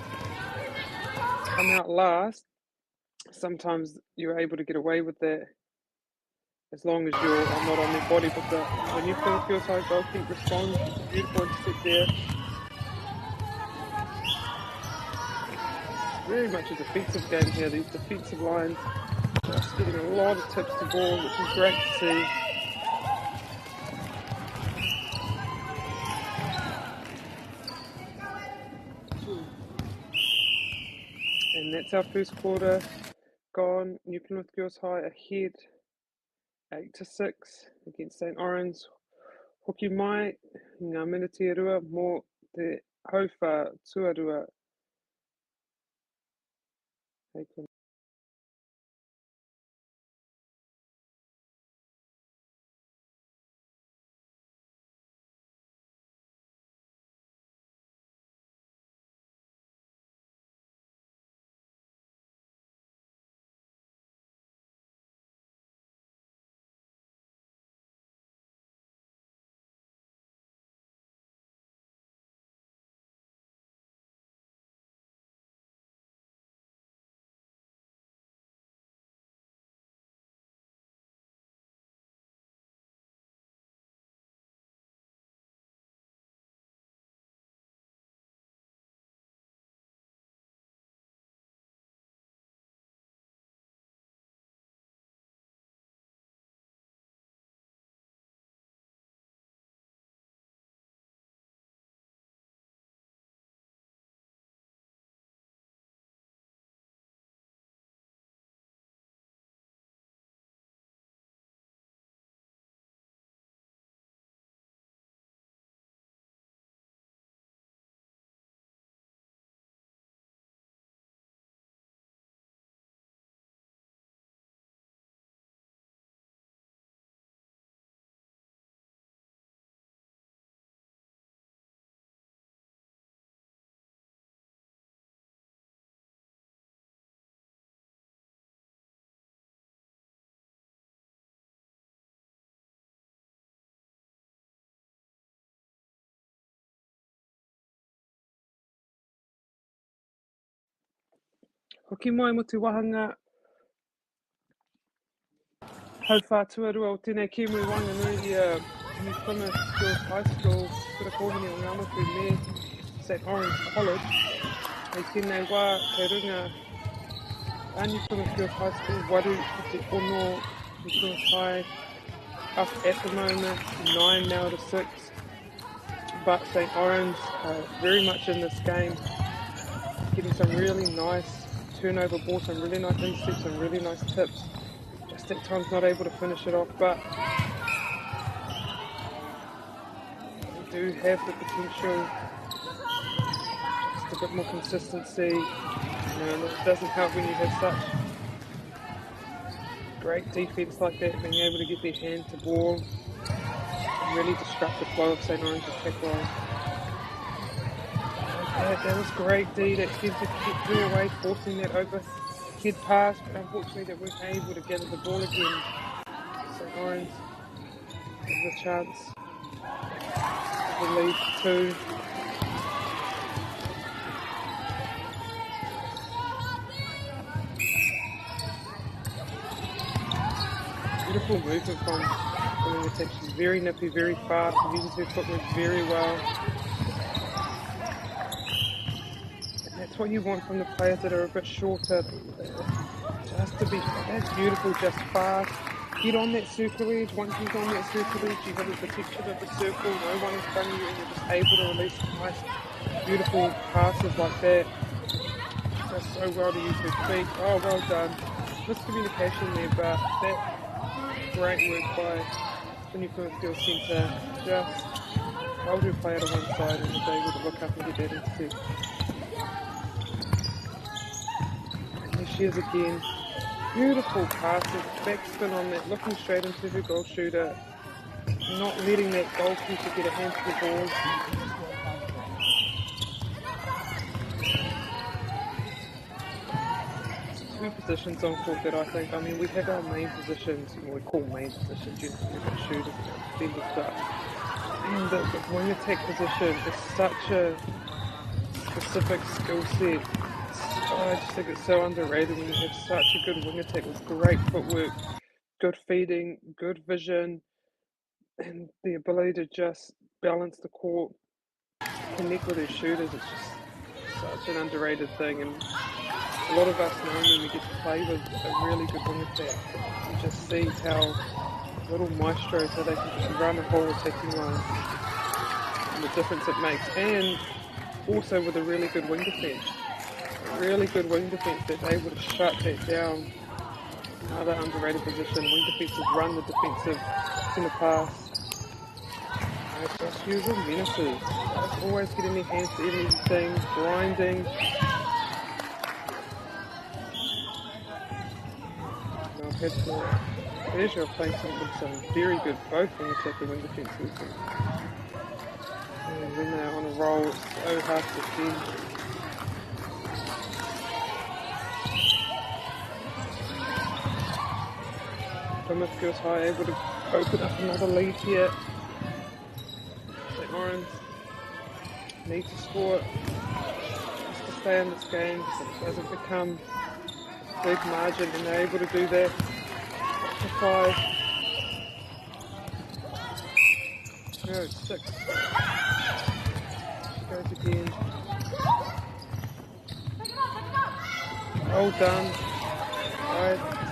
come out last, sometimes you're able to get away with that as long as you're not on their body. But when you feel your side goalkeeper responds, beautiful intercept there. Very much a defensive game here. These defensive lines just getting a lot of tips to ball, which is great to see. And that's our first quarter gone. New Plymouth Girls High ahead 8-6 against St Orans. Hoki mai, ngā miniti rua mō te hauwha tuarua. Hoki mai mo te wahanga hauwha tuarua o tēnei Kiwi Wanganui New Plymouth Girls High School, kura kōhini o ngā motu me St Orans College. Hei tēnei wā kei runga a New Plymouth Girls High School, waru ki te ono New Plymouth High, up at the moment, 9 now to 6. But St Orans very much in this game, getting some really nice turnover ball, some really nice intercepts, some really nice tips. Just at times not able to finish it off, but we do have the potential, just a bit more consistency. And it doesn't help when you have such great defence like that, being able to get their hand to ball and really disrupt the flow of St Orans' attack line. That was great D, that seemed to get away, forcing that overhead pass, but unfortunately they weren't able to gather the ball again. St Orans has a chance to lead 2. Beautiful movement from the attack. She's very nippy, very fast, uses her footwork very well. That's what you want from the players that are a bit shorter, just to be, that's beautiful, just fast, get on that circle edge. Once you're on that circle edge, you have the protection of the circle, no one in front of you, and you're just able to release nice, beautiful passes like that. Just so well to use her feet. Oh, well done. Miscommunication there, but that great work by the New Plymouth Girls Centre. Just held her player to one side and was able to look up and get that intercept. She is again, beautiful passes, backspin on that, looking straight into her goal shooter, not letting that goalkeeper get a hand to the ball. Two positions on court that I think, I mean, we have our main positions, we call main positions, we've got shooters and defenders, but And the wing attack position is such a specific skill set. I just think it's so underrated when you have such a good wing attack with great footwork, good feeding, good vision, and the ability to just balance the court, connect with their shooters. It's just such an underrated thing, and a lot of us know when we get to play with a really good wing attack, you just see how little maestros, how they can just run a whole attacking line, and the difference it makes. And also with a really good wing defence, that's able to shut that down. Another underrated position. Wing defences run the defensive centre pass. It's just usual menaces. It's always getting their hands to everything, grinding. And I've had the pleasure of playing with some very good both wing attack and wing defences. And when they're on a roll, it's so hard to defend. Plymouth goes high, able to open up another lead here. St Orans need to score just to stay in this game, so it doesn't become a big margin, and they're able to do that. Up to 5. No, 6. Goes again. Well done.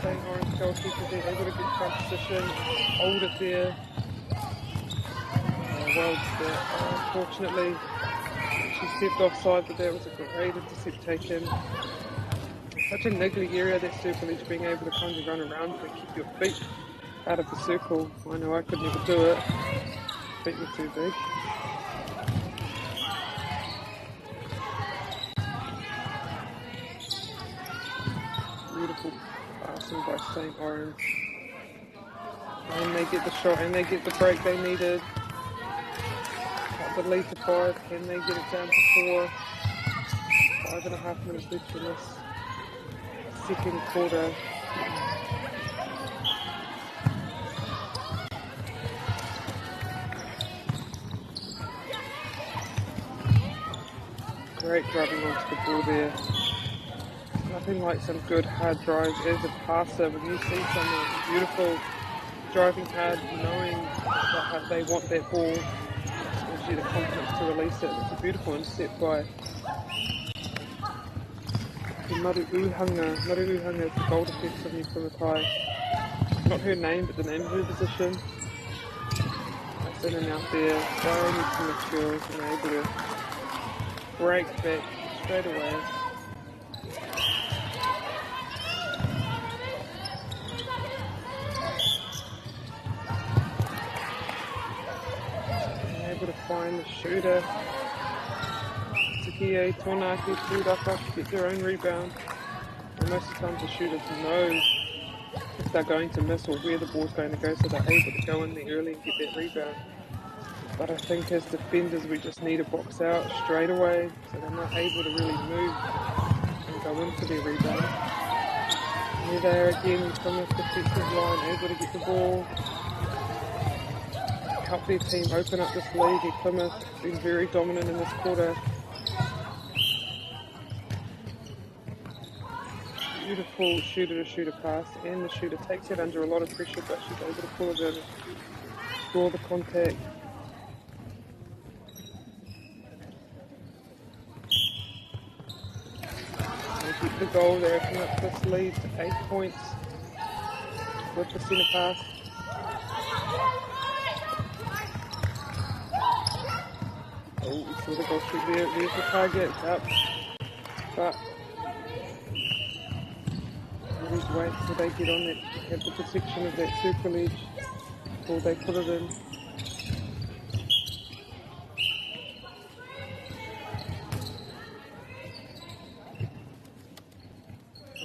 St Orans goalkeeper there, able to get front position, hold it there. Unfortunately, she stepped offside, but that was a great interceptation. Such a niggly area, that circle edge, being able to kind of run around and keep your feet out of the circle. I know I could never do it. Feet were too big. Beautiful passing by St Orans. And they get the shot and they get the break they needed. Cut the lead to 5. Can they get it down to 4? 5.5 minutes left in this second quarter. Great driving onto the ball there. Nothing like some good hard drives as a passer. When you see someone beautiful driving hard, knowing that they want that ball, it gives you the confidence to release it. It's a beautiful intercept by MΑORI. MAORI is the goal defence of New Plymouth High. Not her name, but the name of her position. That's in and out there, showing New Plymouth girls, and they're able to break back straight away. Able to find the shooter. Takia, Tornaki, Tudaka get their own rebound. And most of the time the shooters know if they're going to miss or where the ball's going to go, so they're able to go in there early and get that rebound. But I think as defenders we just need to box out straight away, so they're not able to really move and go in for their rebound. And here they are again from the defensive line, able to get the ball, help their team open up this lead. Plymouth been very dominant in this quarter. Beautiful shooter-to-shooter pass, and the shooter takes it under a lot of pressure, but she's able to pull it in, draw the contact. They get the goal, they open up this lead to 8 points with the centre pass. Oh, we saw the goal shoot there. There's the target, up. But always wait till they get on it, have the protection of that circle edge before they put it in.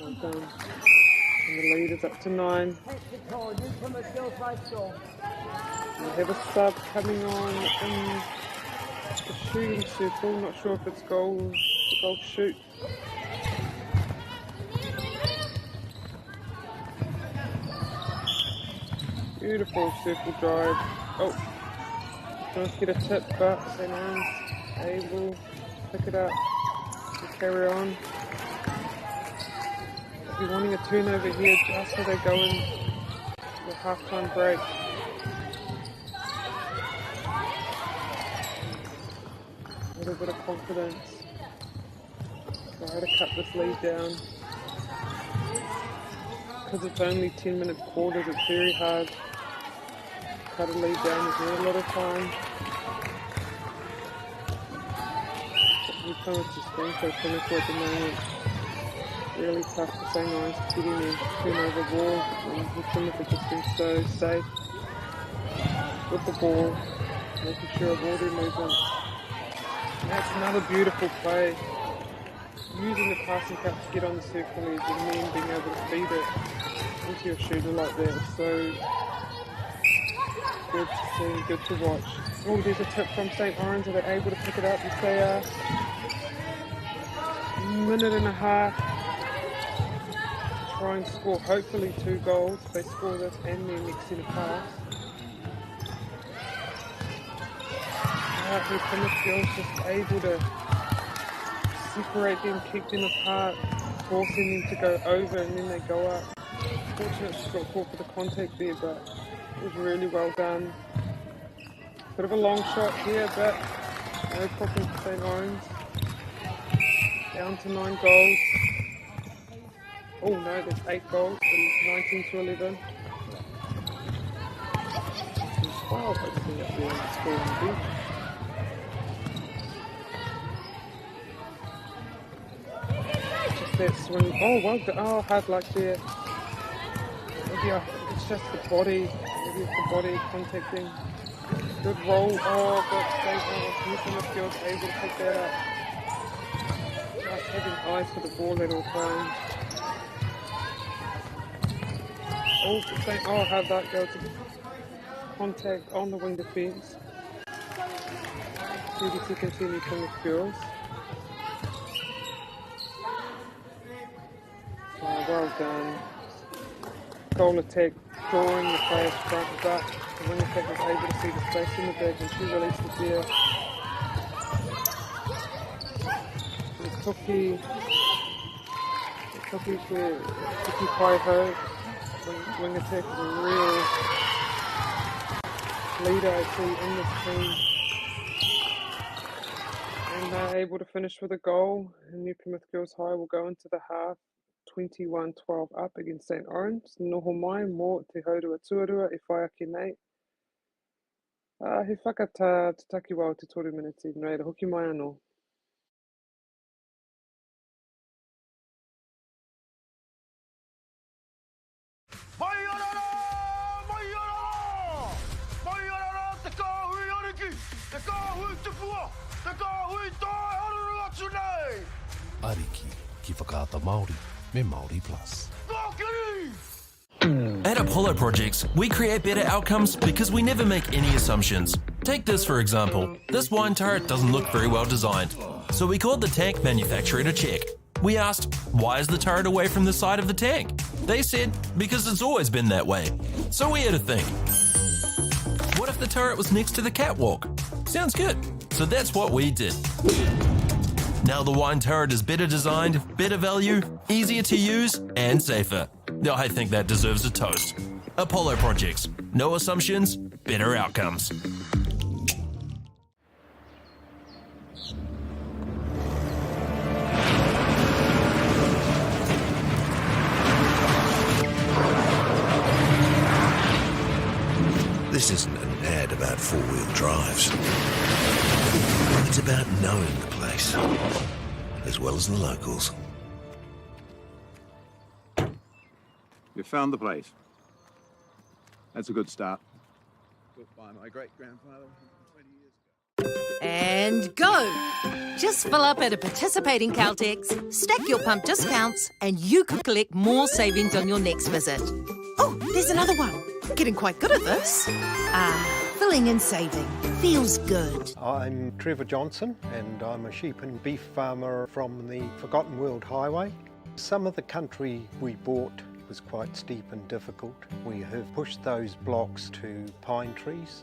Well done. And the lead is up to 9. We have a sub coming on in the shooting circle, not sure if it's goal shoot. Beautiful circle drive. Oh, Don't get a tip, but St Orans able to pick it up and carry on. If you're wanting a turnover here, just so they go in the half-time break. A little bit of confidence. Try to cut this lead down. Because it's only 10-minute quarters, it's very hard to cut a lead down. There's not a lot of time. But Plymouth just being so clinical at the moment. Really tough for St Orans to get in there, turnover ball. And Plymouth have just been so safe with the ball, making sure of all their movements. And that's another beautiful play. Using the passing cut to get on the circle edge and then being able to feed it into your shooter like that is so good to see, good to watch. Oh, there's a tip from St Orans. Are they able to pick it up? Yes, they are. Minute and a half. Try and score hopefully 2 goals. They score this and their next set of pass. The Plymouth girls just able to separate them, keep them apart, forcing them to go over and then they go up. Fortunate she got caught for the contact there, but it was really well done. Bit of a long shot here, but no problem for St Orans. Down to 9 goals. Oh no, there's 8 goals from 19 to 11. There's 12 hopefully up there in the scoring bench. That swing. Oh, well done. Oh, hard luck there. Maybe it's just the body. Maybe it's the body contacting. Good roll. Oh, but St Orans midfield able to pick that up. Just having eyes for the ball at all times. Oh, hard luck goes to contact on the wing defence. 30 seconds in the Plymouth girls. Oh, well done. Goal attack, drawing the players front, but the wing attack was able to see the space in the back and she released it there. The cookie Kaiho, wing attack is a real leader I see in this team. And they're able to finish with a goal. And New Plymouth Girls High will go into the half 21-12 up against St Orans. Noho mai, mō te haurua tuarua, e whai ake nei. He whakata te taki wā o te toru miniti, nō reira, hoki mai anō. Ariki, ki whakaata Māori, me MāORI Plus. At Apollo Projects, we create better outcomes because we never make any assumptions. Take this for example. This wine turret doesn't look very well designed. So we called the tank manufacturer to check. We asked, why is the turret away from the side of the tank? They said, because it's always been that way. So we had to think. What if the turret was next to the catwalk? Sounds good. So that's what we did. Now the wine turret is better designed, better value, easier to use, and safer. I think that deserves a toast. Apollo Projects. No assumptions, better outcomes. This isn't an ad about four-wheel drives. It's about knowing the place, as well as the locals. You found the place. That's a good start. Built by my great-grandfather 20 years ago. And go! Just fill up at a participating Caltex, stack your pump discounts, and you could collect more savings on your next visit. Oh, there's another one. Getting quite good at this. Filling and saving. Feels good. I'm Trevor Johnson and I'm a sheep and beef farmer from the Forgotten World Highway. Some of the country we bought was quite steep and difficult. We have pushed those blocks to pine trees.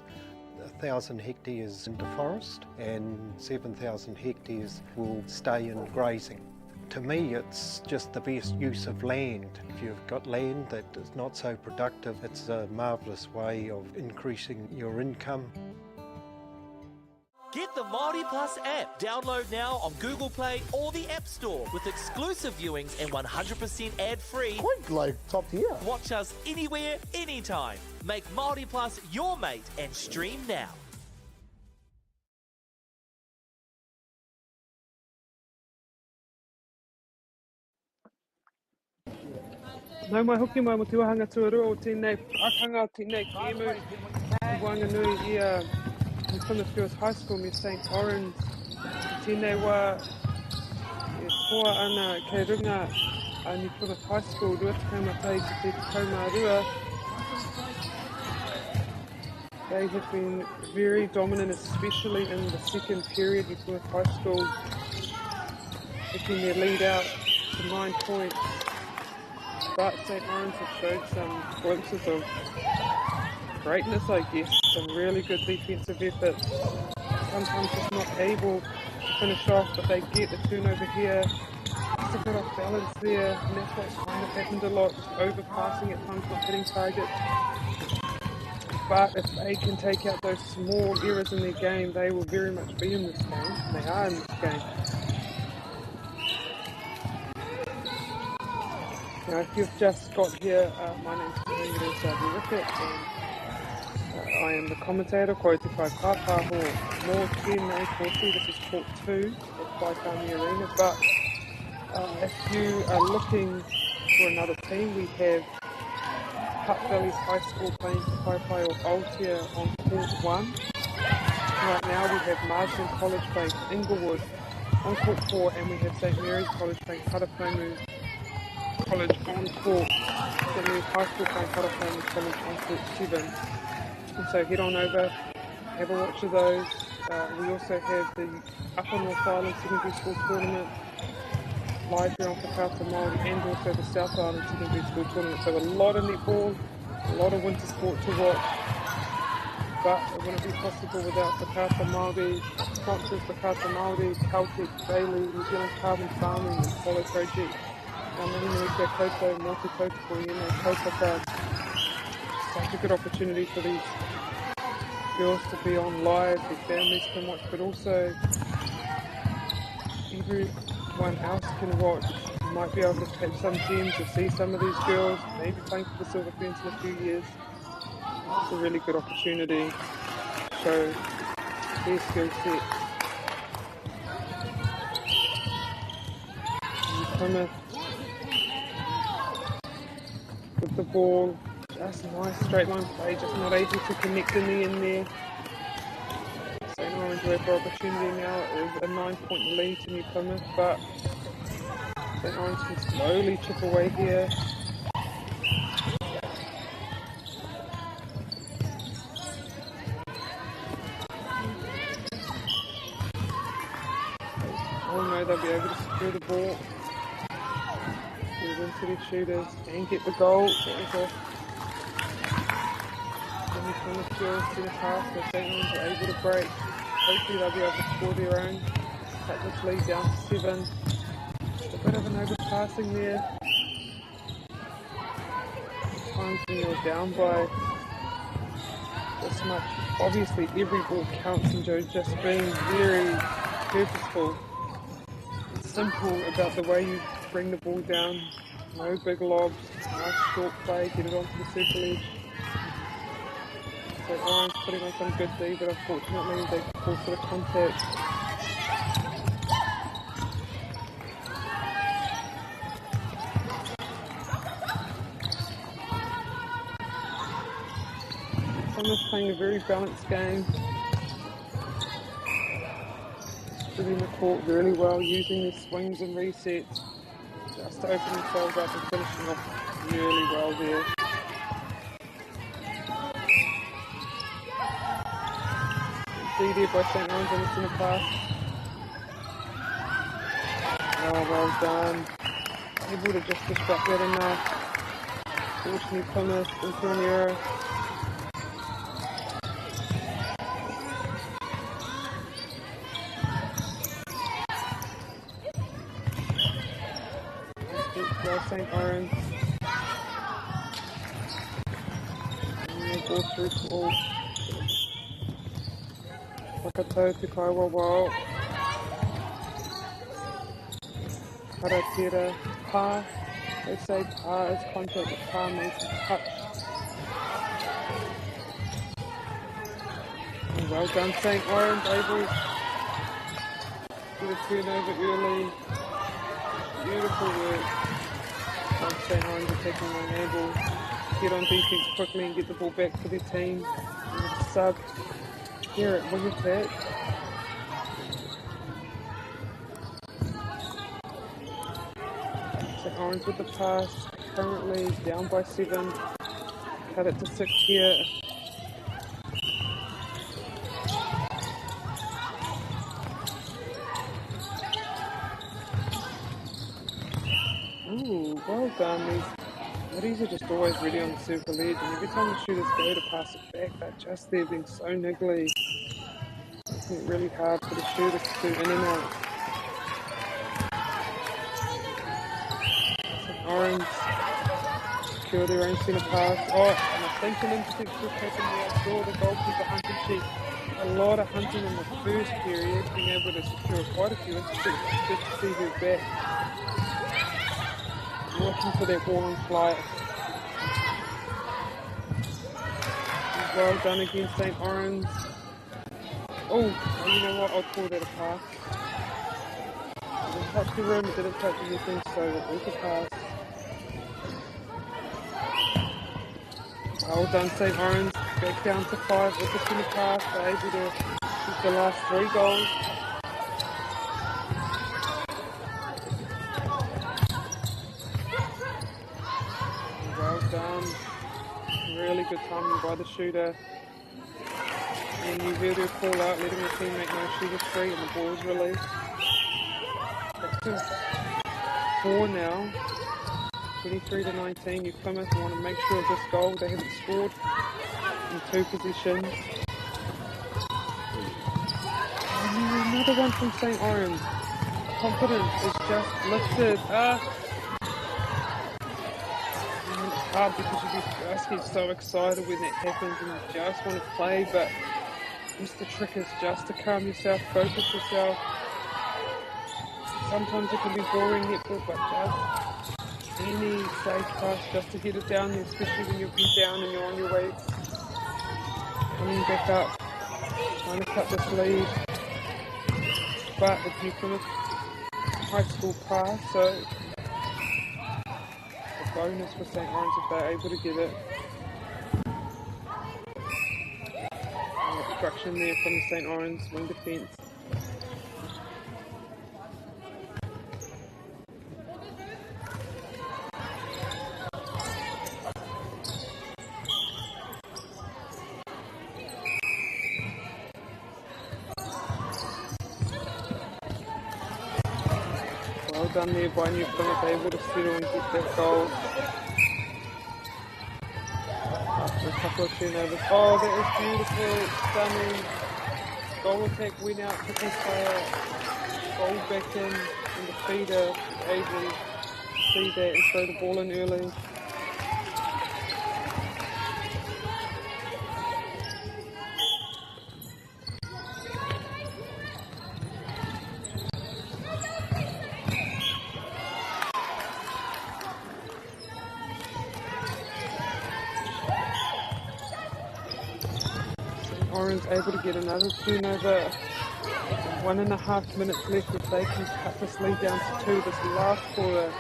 1,000 hectares into forest and 7,000 hectares will stay in grazing. To me, it's just the best use of land. If you've got land that is not so productive, it's a marvellous way of increasing your income. Get the MāORI Plus app. Download now on Google Play or the App Store with exclusive viewings and 100% ad-free. Quite like top tier. Watch us anywhere, anytime. Make MāORI Plus your mate and stream now. Nau mai hoki mai mo te wahanga tuarua o tēnei akanga, tēnei kēmu. I wanganui I Plymouth Girls High School me St Orans. Tēnei wā e toa ana kei runga ni Plymouth High School. Rua te kaumatai te te kaumārua. They have been very dominant, especially in the second period with Plymouth High School, taking their lead out to 9 points. But St Orans have showed some glimpses of greatness, I guess. Some really good defensive efforts. Sometimes just not able to finish off, but they get the turnover here. Just a bit off balance there, and that's what's kind of happened a lot. Just overpassing at times, not hitting targets. But if they can take out those small errors in their game, they will very much be in this game. They are in this game. Now, if you've just got here, my name's Wicket, and I am the commentator, Koe Te Kai Pāpaho Mō Tēnei Kōti. This is Court 2 at Waikami Arena. But if you are looking for another team, we have Hutt Valley's High School playing Pai Pai or Aotea on Court 1. Right now we have Marsden College playing Inglewood on Court 4, and we have St Mary's College playing Harapamu College on Court. St Mary's High School playing Harapamu College on Court 7. And so head on over, have a watch of those. We also have the Upper North Island Secondary School Tournament live here on Whakaata Māori, and also the South Island Secondary School Tournament. So a lot of netball, a lot of winter sport to watch. But it wouldn't be possible without Whakaata Māori sponsors, Whakaata Māori, Celtic, Bailey, New Zealand Carbon Farming and Follow Project. Nui kia koutou, mō te tautoko, kaupapa. Such a good opportunity for these girls to be on live, their families can watch, but also everyone else can watch. You might be able to catch some gems or see some of these girls, maybe playing for the Silver Ferns in a few years. It's a really good opportunity to show their skill set. Plymouth with the ball, just a nice straight line play, just not able to connect in the end there. St Orans have for opportunity now. It is a 9-point lead to New Plymouth, but St Orans can slowly chip away here. Oh no, they'll be able to secure the ball. Move into the shooters and get the goal. That was a New Plymouth girls to the pass, so St Orans are able to break. Hopefully they'll be able to score their own. Cut this lead down to 7. Just a bit of an overpassing there. Times when you're down by this much. Obviously every ball counts, and Joe's just being very purposeful and simple about the way you bring the ball down. No big lobs, nice short play, get it onto the circle edge. So Orans putting on some good D, but unfortunately they fall for the contact. Plymouth playing a very balanced game. Sitting the court really well, using their swings and resets just to open themselves up and finishing off really well there. D there by St Orans on the centre pass. Oh, well done. Able to just disrupt that enough. Fortunately Plymouth into an error. Well, St Orans. Ball through ball. Whakatau te kaiwa wao. Karatira. Pa. They say pa is contact, but pa means touch. And well done, St Orans, able to get a turnover early. Beautiful work. St Orans are taking on able to get on defence quickly and get the ball back for their team. And the sub here at wing attack. St Orans with the pass, currently down by 7. Cut it to 6 here. Ooh, well done. These are just always ready on the circle edge, and every time the shooters go to pass it back, they're just there being so niggly. Making it really hard for the shooters to do in and out. St Orans secure their own centre pass. Oh, and I think an intercept just happened there. I saw the goalkeeper hunting sheet. A lot of hunting in the first period, being able to secure quite a few intercepts. Good to see who's back. Looking for that ball and fly it. Well done against St Orans. Oh, you know what? I'll call that a pass. It didn't touch the rim, it didn't touch anything, so it was a pass. Well done, St Orans. Back down to 5 with the centre pass. They're able to get the last 3 goals. Well done. Really good timing by the shooter. And you hear their call out, letting the teammate know she was free and the ball is released. That's to 4 now. 23-19. You Plymouth want to make sure of this goal. They haven't scored in 2 possessions. And another one from St Orans. Confidence is just lifted. Because you just get so excited when that happens and you just want to play, but just the trick is just to calm yourself, focus yourself. Sometimes it can be boring netball, but just any safe pass just to get it down there, especially when you've been down and you're on your way coming back up, trying to cut this lead. But it's New Plymouth high school pass, so bonus for St Orans if they're able to get it. Obstruction there from the St Orans wing defence. Well done there by New Plymouth, able to settle and get that goal. After a couple of turnovers. Oh, that was beautiful, stunning. Goal attack went out, took his player, goal back in, and the feeder was able to see that and throw the ball in early. Orans able to get another turnover. 1.5 minutes left if they can cut this lead down to 2. This last quarter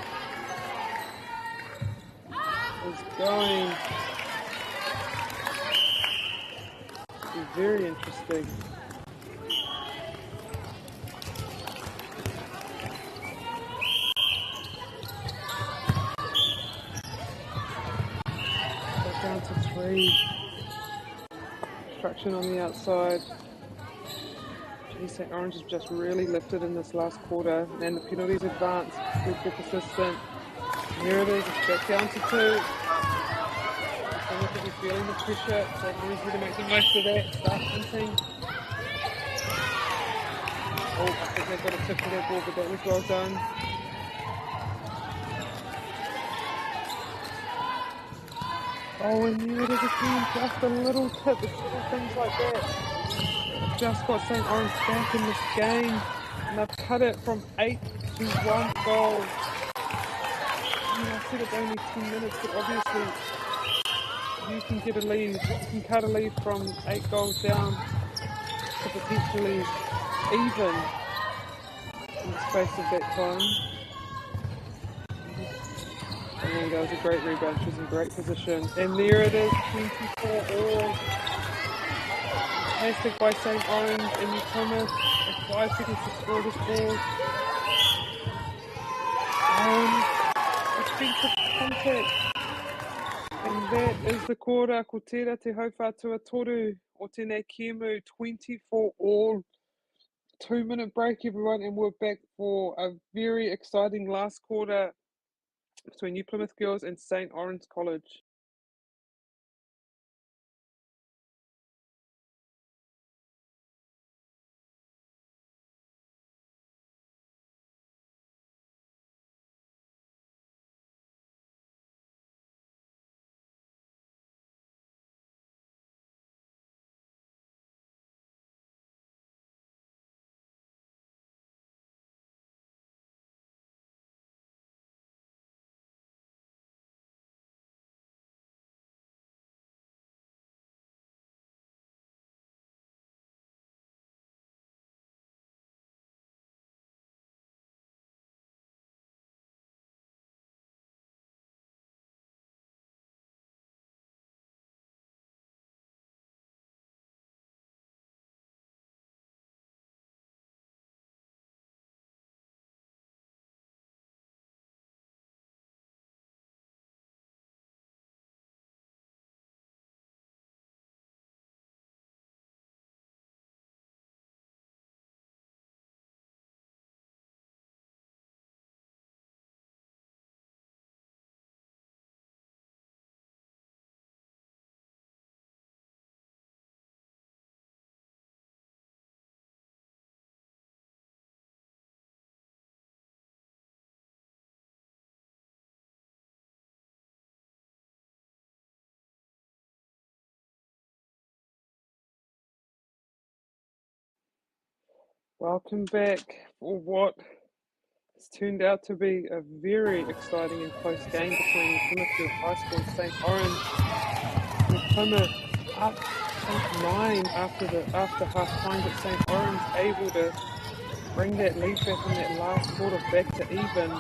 is going to be very interesting. They're down to 3. Obstruction on the outside. St Orans has just really lifted in this last quarter, and the penalties advance. Good persistent. Here it is, it's back down to 2. Plymouth will be feeling the pressure. St Orans need to make the most of that. Start hunting. Oh, I think they've got a tip for that ball, but that was well done. Oh, and there it is again, just a little tip, it's little things like that. Just got St Orans back in this game, and they've cut it from 8 to 1 goal. I mean, I said it's only 10 minutes, but obviously you can get a lead, you can cut a lead from 8 goals down to potentially even in the space of that time. And then goes a great rebound, she's in great position. And there it is, 24 all. Fantastic by St Orans and New Plymouth. 5 seconds to score this ball. Defensive contact. And that is the quarter. Ko tērā te hauwhātua toru o tēnei Kēmu, 24 all. 2-minute break, everyone, and we're back for a very exciting last quarter between New Plymouth Girls and St Orans College. Welcome back for what has turned out to be a very exciting and close game between Plymouth Girls High School and St Orans. And Plymouth up 8-9 after half time, but St Orans able to bring that lead back in that last quarter back to even.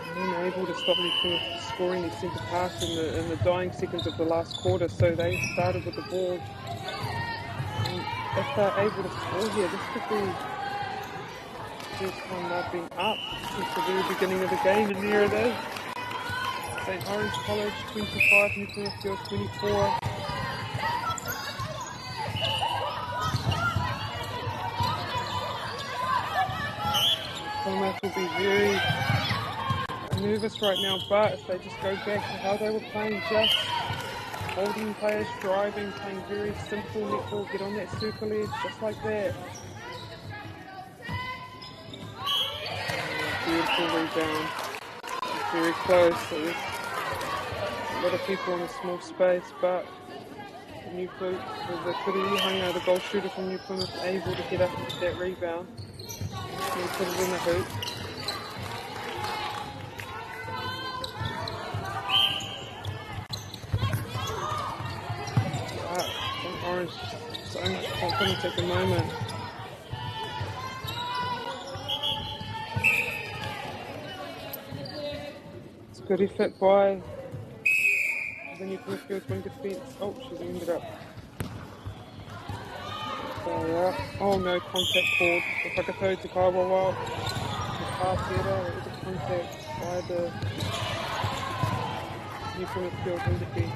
And then able to stop New Plymouth scoring their centre pass in the dying seconds of the last quarter, so they started with the ball. If they're able to score here, this could be the first time they've been up since the very beginning of the game, and there it is. St Orans College 25, New Plymouth Girls 24. Plymouth will be very nervous right now, but if they just go back to how they were playing, just holding players, driving, playing very simple netball, get on that circle edge, just like that. Beautiful rebound. It's very close, so there's a lot of people in a small space, but the Kurihanga, the goal shooter from New Plymouth, able to get up and get that rebound and put it in the hoop. Orange, so much confidence at the moment. It's a good effort by the New Plymouth Girls wing defence. Oh, she's ended up. Oh no, contact called. The Whakatau Te Kawawa. The Kāpera, it was a contact by the New Plymouth Girls wing defence.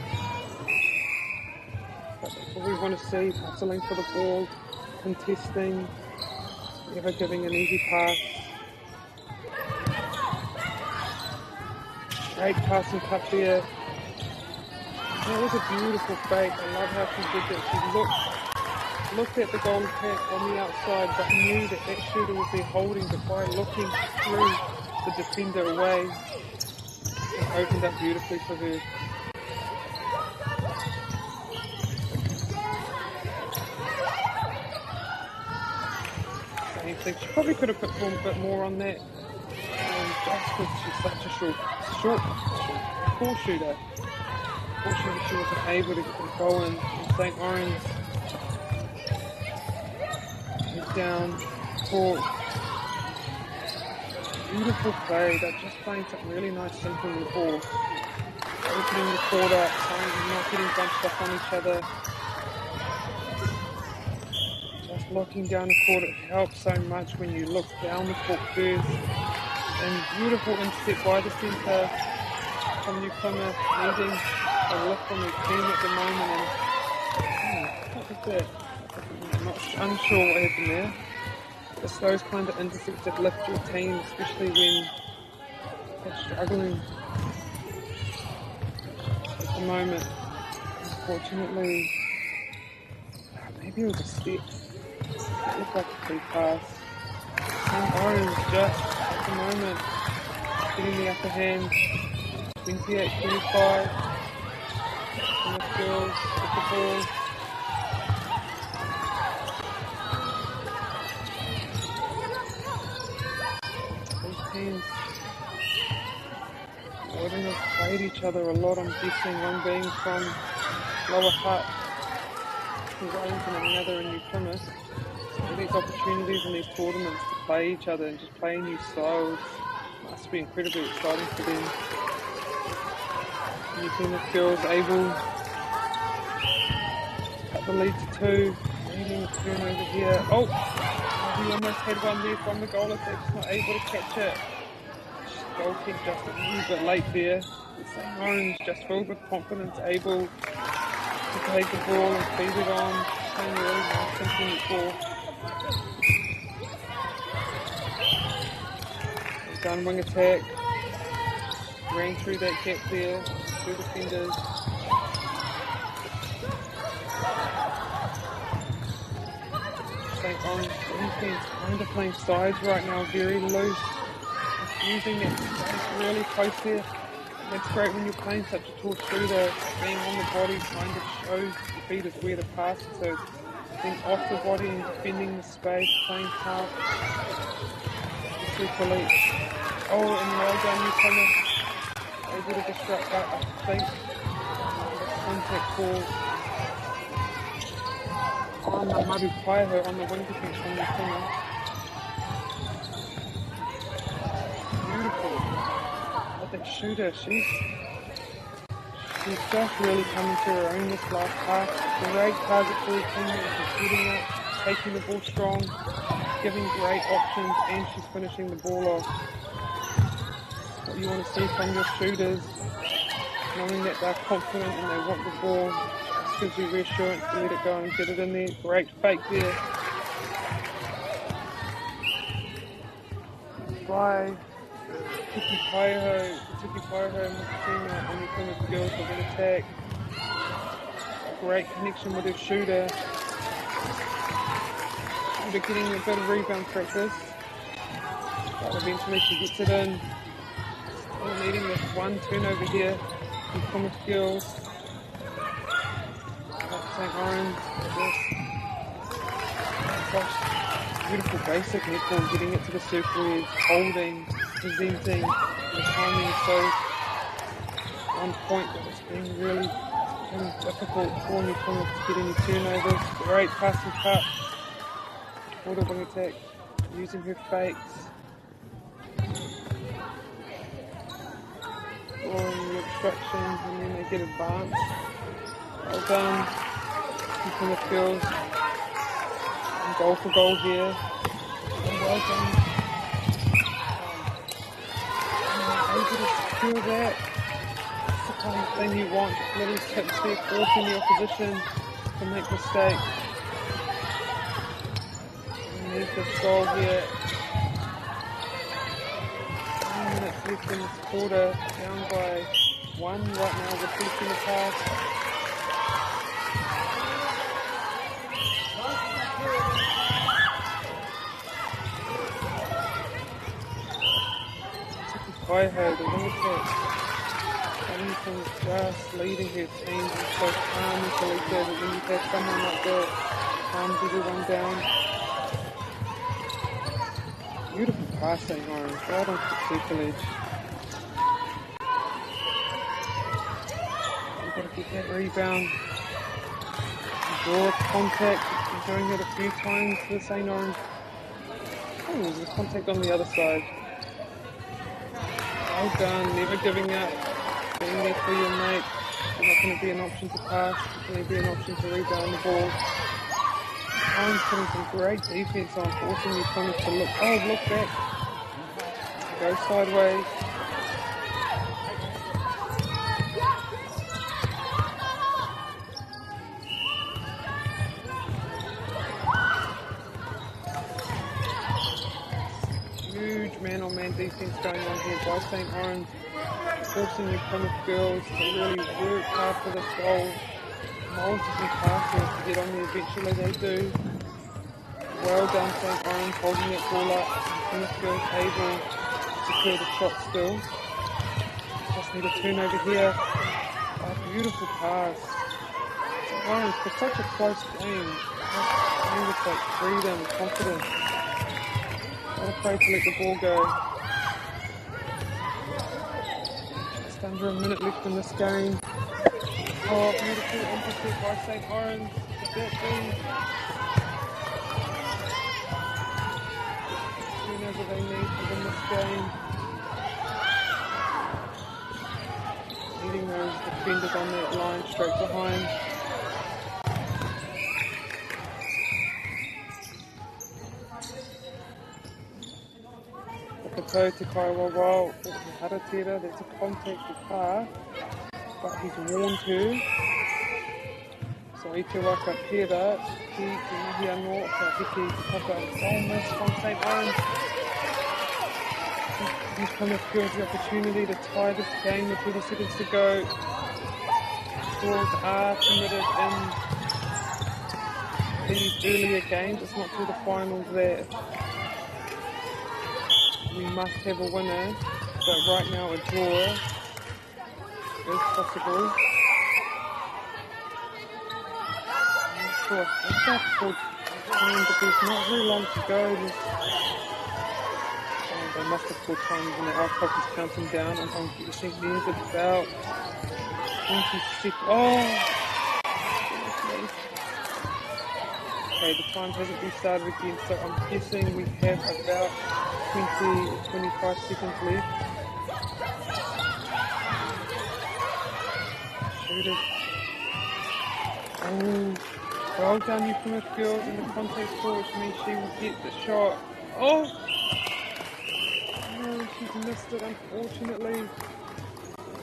That's what we want to see, hustling for the ball, contesting, never giving an easy pass. Great passing cut there. That was a beautiful fake. I love how she did that. She looked at the goal pack on the outside, but knew that that shooter would be holding, but by looking through the defender away, opened up beautifully for her. Same thing. She probably could have put a bit more on that. Just because she's such a short ball shooter. Fortunately, she wasn't able to get the goal in. St Orans is down court. Beautiful play. They're just playing something really nice, simple with the ball. Opening the court up, not getting bunched up on each other. Just locking down the court. It helps so much when you look down the court first. And beautiful intercept by the centre from New Plymouth, needing a lift from his team at the moment. And what was that? I'm not unsure what happened there. It's those kind of intercepts that lift your team, especially when they're struggling at the moment. Unfortunately, maybe it was a step. It looked like a free pass. St Orans just at the moment getting the upper hand. 28-25. And the girls with the ball. Teams wouldn't have played each other a lot, I'm guessing, one being from Lower Hutt, Wellington, and another in New Plymouth. So these opportunities in these tournaments to play each other and just play new styles must be incredibly exciting for them. New Plymouth girls able to cut the lead to 2, leading a turnover here. Oh! He almost had one there from the goal, if they're just not able to catch it. Goal kick just a little bit late there. St Orans just filled with confidence, able to take the ball and feed it on. Playing really nice simple ball. Gun wing attack. Ran through that gap there. 2 defenders. St Orans defense kind of playing sides right now, very loose. Using that space really close there. That's great when you're playing such a tall shooter. Being on the body kind of shows defenders where to pass. So being off the body and defending the space, playing tough. Super elite. Oh, and well done, New Plymouth. Able to disrupt that, I think. Contact ball. On the Muddy Paiho on the wing defense from New Plymouth. Beautiful. But that shooter, she's just really coming to her own this last half. Great target for her teammates, she's shooting it, taking the ball strong, giving great options, and she's finishing the ball off. What you want to see from your shooters, knowing that they're confident and they want the ball. Gives you reassurance to let it go and get it in there. Great fake there. By Tiki Paiho and his teammate on the Plymouth girls with an attack. Great connection with his shooter. They're getting a bit of rebound practice. But eventually she gets it in. Still needing this one turnover here from Plymouth girls. St Orans, gosh, beautiful basic netball, getting it to the circle edge, holding, presenting, the timing is so on point that it's been really difficult for New Plymouth to get any turnovers. Great pass and cut, order wing attack, using her fakes, drawing the obstructions, and then they get advanced. Well done. From the field, and goal for goal here. And well done. Able to secure that. That's the kind of thing you want. Just little tips there, forcing the opposition to make mistakes. And there's this goal here. 9 minutes left in this quarter, down by 1 right now, repeating the pass. Paiho, the wing attack. Johnson just leading her team so calm and collected, and when you have someone like that, calms everyone down. Beautiful pass, St Orans, right onto the circle edge. You've got to get that rebound. Draw contact, you're doing it a few times for St Orans. Oh, there's a contact on the other side. Well done, never giving up. Being there for your mate. It's not going to be an option to pass, it's going to be an option to rebound the ball. Orans putting some great defense on, forcing your opponent to look back. Go sideways. Huge man-on-man defense going on here by St Orans, forcing the Plymouth girls to really work hard for this goal. Multiple passes to get on there, eventually they do. Well done St Orans, holding that ball up. Plymouth girls able to secure the shot still. Just need a turnover here. Oh, beautiful pass. St Orans, for such a close game, playing with like freedom, confidence. Not afraid to let the ball go. Just under a minute left in this game. Oh, beautiful intercept by St Orans. Could that be? Turnover they need to win this game. Needing those defenders on that line straight behind. Toe to Kaiwa, Haratira, that's a contact with her, but he's warned her. So I te waka pera, ki mahi anō, ka hiki papa miss from St Orans. He's kind of feels the opportunity to tie this game with 20 seconds to go. Scores are permitted in these earlier games, it's not through the finals there. We must have a winner, but right now a draw is possible. Sure, it's not full time, but there's not very long to go. They must have full time when the clock is counting down. I'm guessing there's about 26. Oh! Okay, the time hasn't restarted again, so I'm guessing we have about 25 seconds left. Shoot it. Oh, well done, you Plymouth girls in the contact score, which means she will get the shot. Oh! No, she's missed it, unfortunately.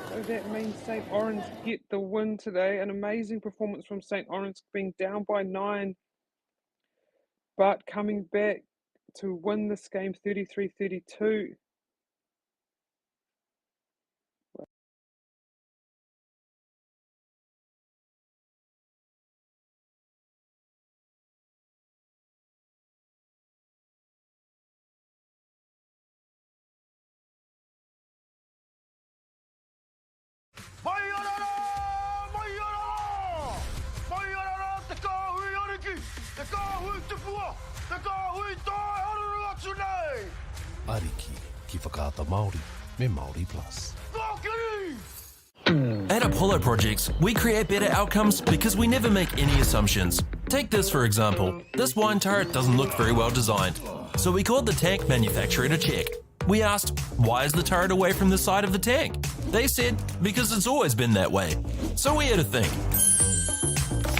So that means St Orans get the win today. An amazing performance from St Orans, being down by 9, but coming back to win this game 33-32. Ariki, ki whakaata Māori, me MāORI Plus. At Apollo Projects, we create better outcomes because we never make any assumptions. Take this for example. This wine turret doesn't look very well designed. So we called the tank manufacturer to check. We asked, why is the turret away from the side of the tank? They said, because it's always been that way. So we had to think.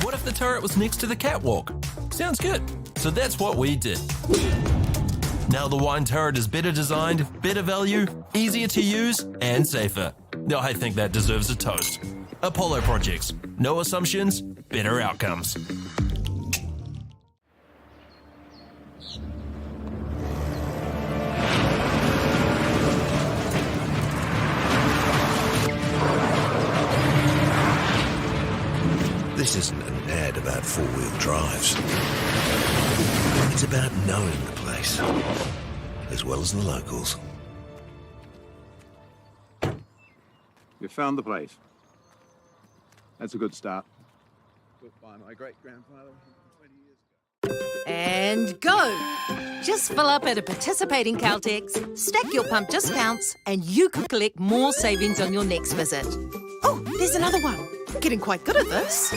What if the turret was next to the catwalk? Sounds good. So that's what we did. Now the wine turret is better designed, better value, easier to use, and safer. I think that deserves a toast. Apollo Projects. No assumptions, better outcomes. This isn't an ad about four-wheel drives. It's about knowing the place, as well as the locals. You found the place. That's a good start. Built by my great-grandfather 20 years ago. And go! Just fill up at a participating Caltex, stack your pump discounts, and you could collect more savings on your next visit. Oh, there's another one. Getting quite good at this.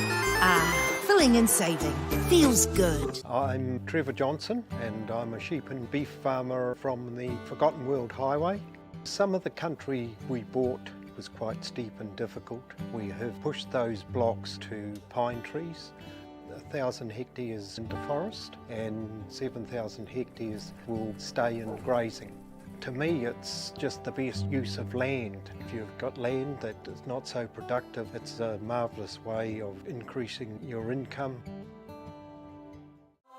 Filling and saving feels good. I'm Trevor Johnson and I'm a sheep and beef farmer from the Forgotten World Highway. Some of the country we bought was quite steep and difficult. We have pushed those blocks to pine trees. 1,000 hectares into forest and 7,000 hectares will stay in grazing. To me, it's just the best use of land. If you've got land that is not so productive, it's a marvellous way of increasing your income.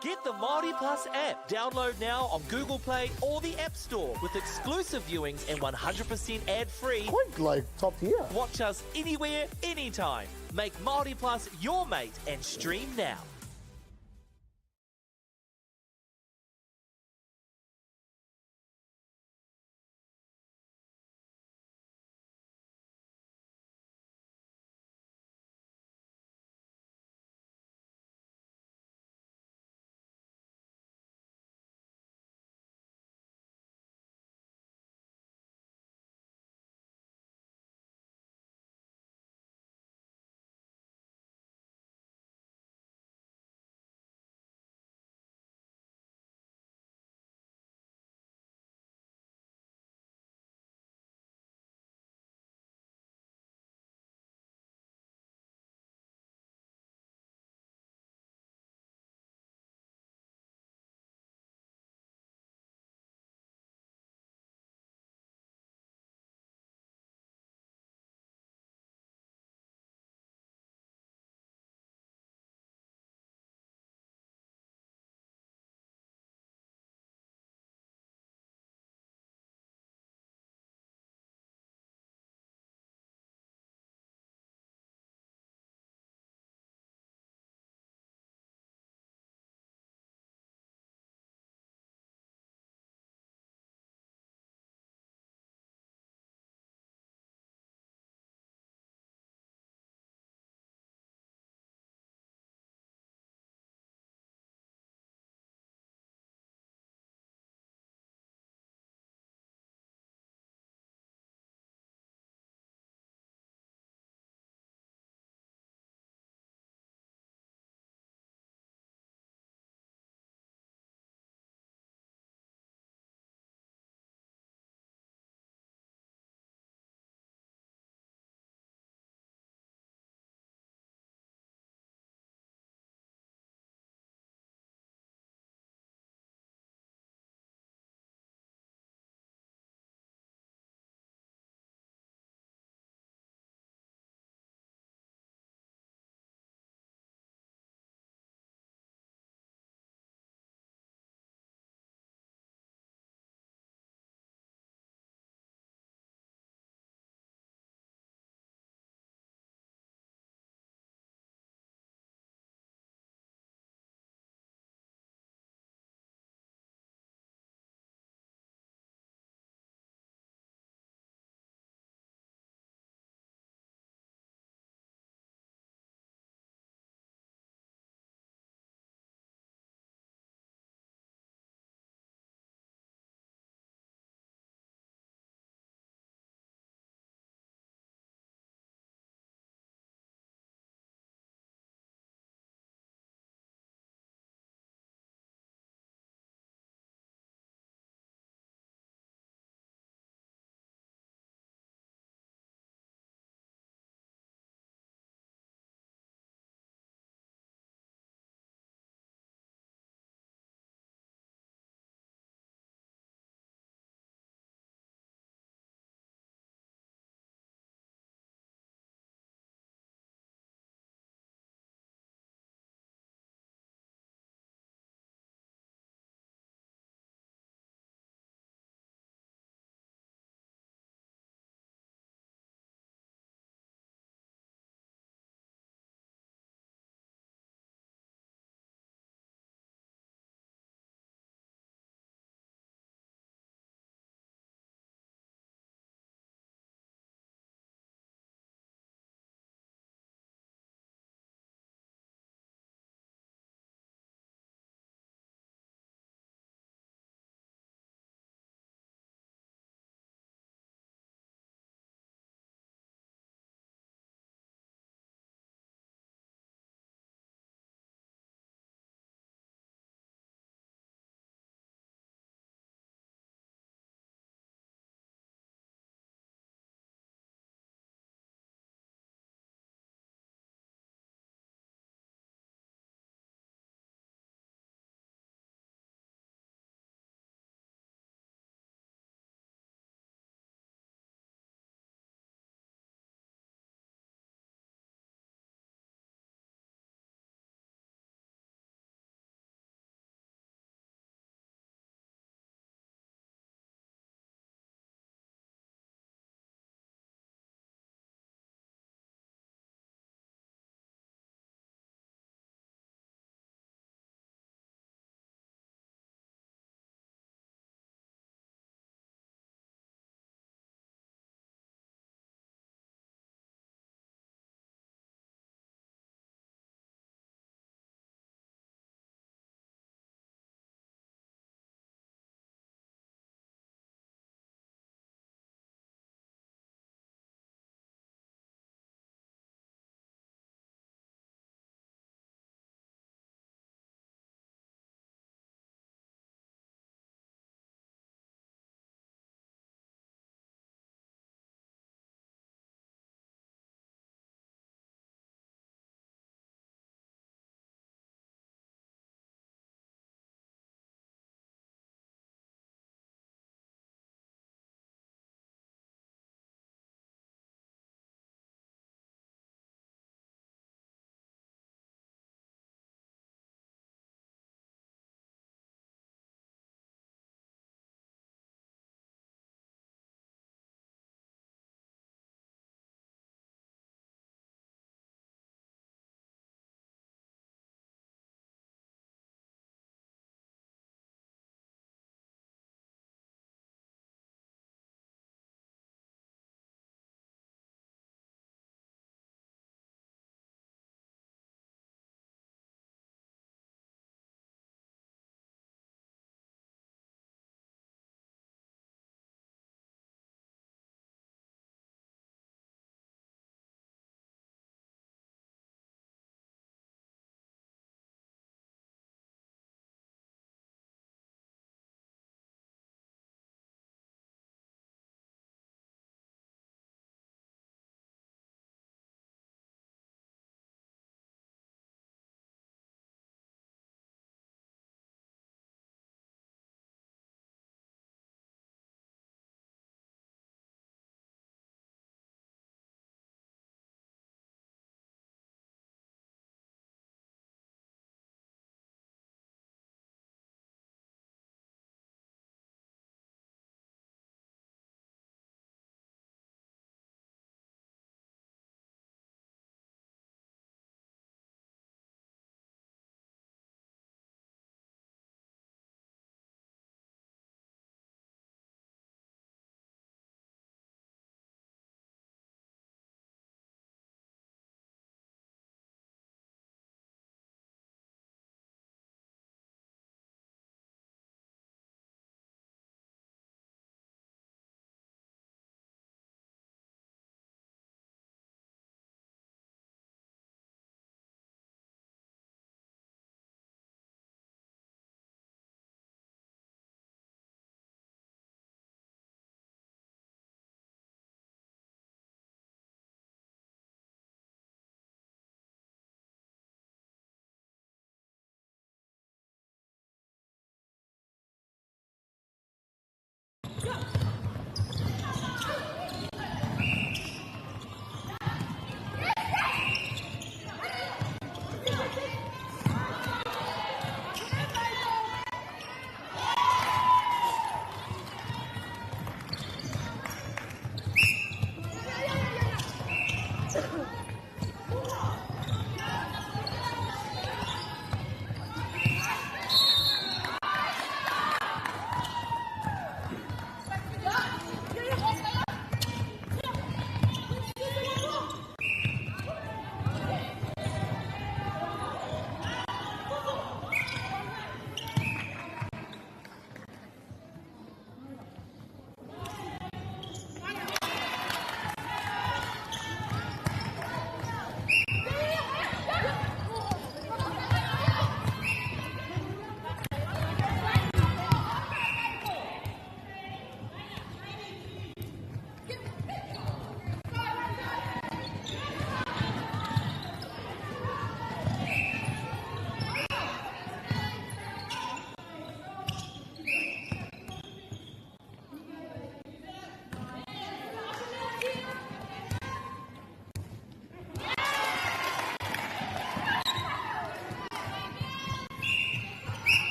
Get the MāORI Plus app. Download now on Google Play or the App Store with exclusive viewings and 100% ad-free. Quite like top tier. Watch us anywhere, anytime. Make MāORI Plus your mate and stream now.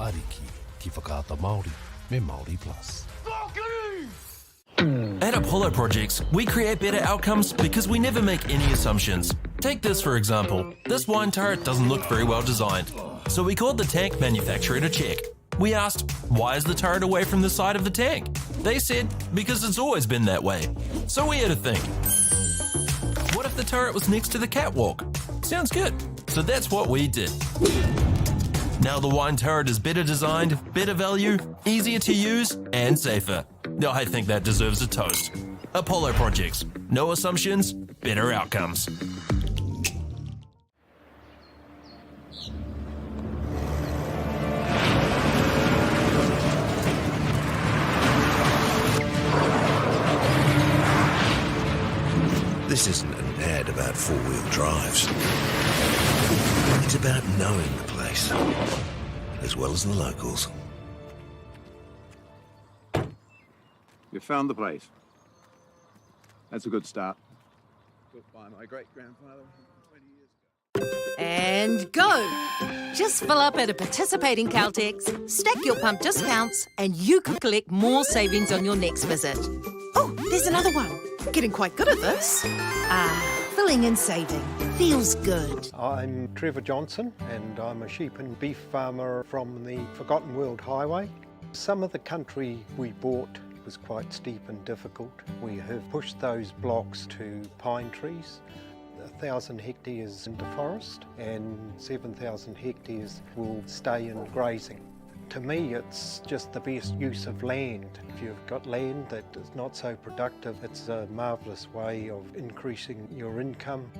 Ariki, ki whakaata Māori, me MāORI Plus. At Apollo Projects, we create better outcomes because we never make any assumptions. Take this for example. This wine turret doesn't look very well designed. So we called the tank manufacturer to check. We asked, why is the turret away from the side of the tank? They said, because it's always been that way. So we had to think. What if the turret was next to the catwalk? Sounds good. So that's what we did. Now the wine turret is better designed, better value, easier to use, and safer. Now I think that deserves a toast. Apollo Projects. No assumptions, better outcomes. This isn't an ad about four-wheel drives. It's about knowing the place, as well as the locals. You found the place. That's a good start. Built by my great-grandfather 20 years ago. And go! Just fill up at a participating Caltex, stack your pump discounts, and you could collect more savings on your next visit. Oh, there's another one. Getting quite good at this. Filling and saving feels good. I'm Trevor Johnson and I'm a sheep and beef farmer from the Forgotten World Highway. Some of the country we bought was quite steep and difficult. We have pushed those blocks to pine trees. 1,000 hectares into forest and 7,000 hectares will stay in grazing. To me, it's just the best use of land. If you've got land that is not so productive, it's a marvellous way of increasing your income.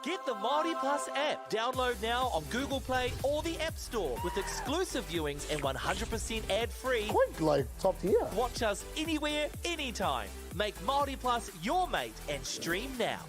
Get the MāORI Plus app. Download now on Google Play or the App Store with exclusive viewings and 100% ad-free. Quite like top tier. Watch us anywhere, anytime. Make MāORI Plus your mate and stream now.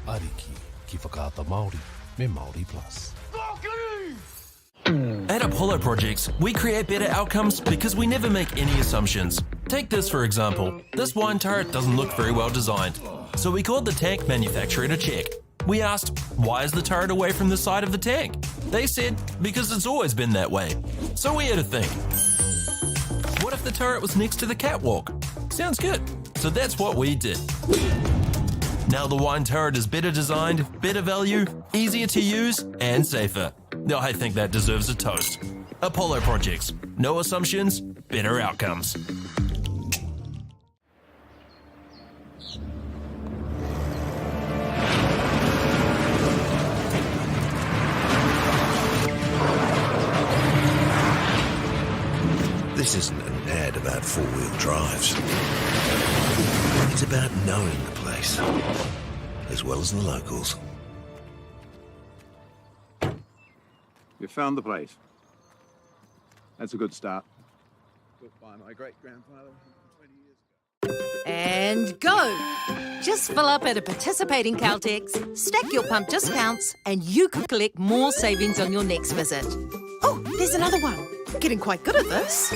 Ariki, ki whakaata Māori, me MāORI Plus. At Apollo Projects, we create better outcomes because we never make any assumptions. Take this for example. This wine turret doesn't look very well designed. So we called the tank manufacturer to check. We asked, why is the turret away from the side of the tank? They said, because it's always been that way. So we had to think. What if the turret was next to the catwalk? Sounds good. So that's what we did. Now the wine turret is better designed, better value, easier to use, and safer. I think that deserves a toast. Apollo Projects. No assumptions, better outcomes. This isn't an ad about four-wheel drives. It's about knowing the place, as well as the locals. You found the place. That's a good start. Built by my great-grandfather 20 years ago. And go! Just fill up at a participating Caltex, stack your pump discounts, and you could collect more savings on your next visit. Oh, there's another one. Getting quite good at this.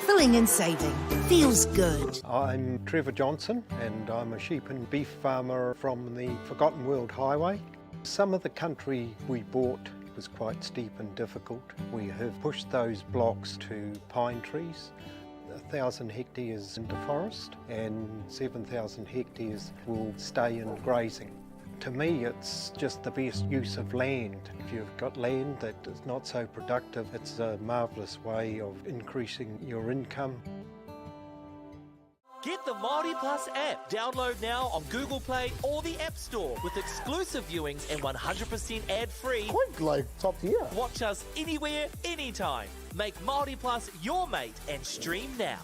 Filling and saving. Feels good. I'm Trevor Johnson and I'm a sheep and beef farmer from the Forgotten World Highway. Some of the country we bought was quite steep and difficult. We have pushed those blocks to pine trees. 1,000 hectares into forest and 7,000 hectares will stay in grazing. To me, it's just the best use of land. If you've got land that is not so productive, it's a marvellous way of increasing your income. Get the MāORI Plus app. Download now on Google Play or the App Store with exclusive viewings and 100% ad-free. Quite like top tier. Watch us anywhere, anytime. Make MāORI Plus your mate and stream now.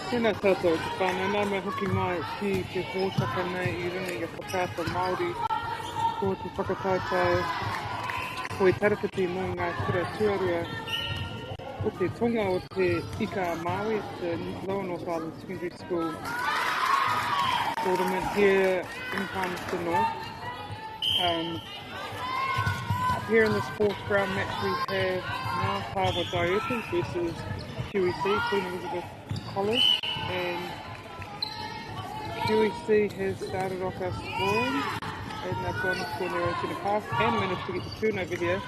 Tēnā tātou te whānau, nā mai hoki mai ki te hōtaka nei I runga I a whakāta Māori ko te whakatautau ko e tarapiti mō ngā kura tuarua o te tonga o te Ika Māui, the Lower North Island Secondary School tournament here in Palmerston North. Up here in this fourth round match we have Natawa Diotas versus QEC, Queen Elizabeth College, and QEC has started off our scoring and they've gone to score their own centre pass and managed to get the turnover here.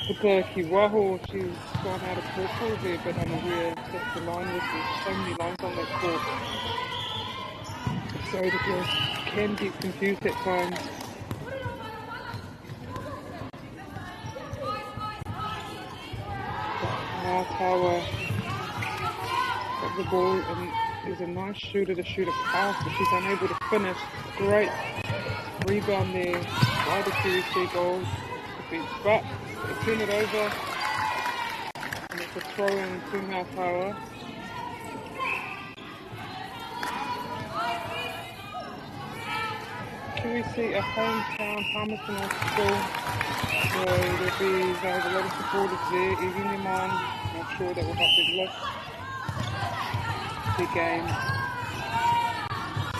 Puta ki waho, she's gone out of corporal there, but unaware that the line was there's so many lines on that court. So the girls can get confused at times. Natawa got the ball and there's a nice shooter to shoot a pass, but she's unable to finish. Great rebound there by the QEC goal defense, but they turn it over and it's a throw in to Natawa. QEC a hometown Palmerston North school, so they'll have a lot of supporters there. Even them on, I'm sure that will help them lift the game.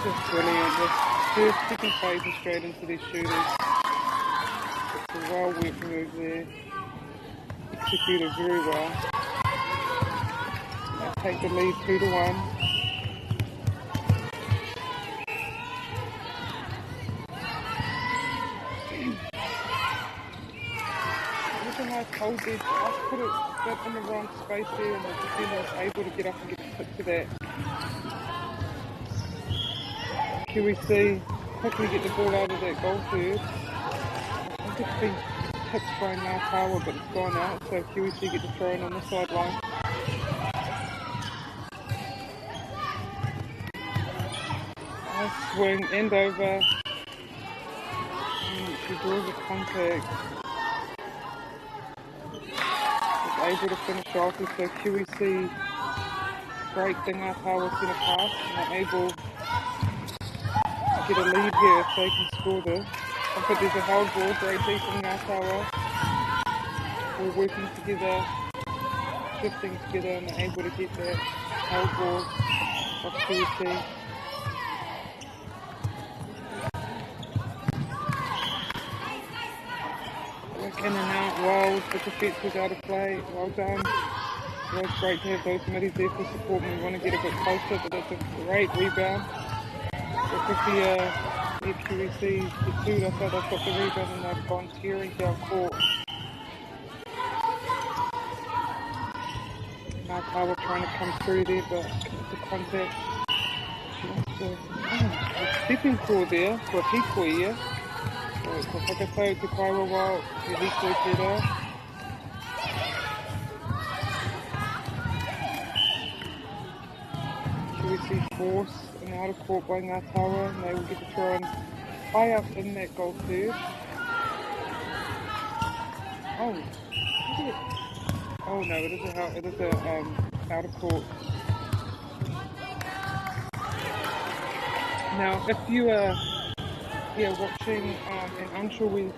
Just brilliant. The first, second phase is straight into these shooters. It's a well worked move there. Executed very well. They take the lead 2-1. I told this, I put it in the wrong space there and the defender was able to get up and get a tip to that. QEC quickly get the ball out of that goal third. I think it's been tipped by Natawa but it's gone out, so QEC get the throw in on the sideline. Nice swing, end over. And she draws a contact. Able to finish off with the QEC great thing Natawa centre pass and they're able to get a lead here if they can score this. But there's a held ball, great deep from Natawa. We're working together, shifting together and they're able to get that held ball off QEC. In and out, well, the defence was out of play, well done. It was great to have those middies there for support when we want to get a bit closer, but that's a great rebound. But quickly, QEC pursued, I thought they've got the rebound and they've gone tearing down court. Natawa trying to come through there, but the contact. A stepping call there for a hikoi here. Ko whakatau te kaiwawa, te hikoi tērā. QEC force and out of court by Natawa and they will get to try and high up in that goal third. Oh, is it? Oh no, it is a out of court. Now, if you are watching and unsure with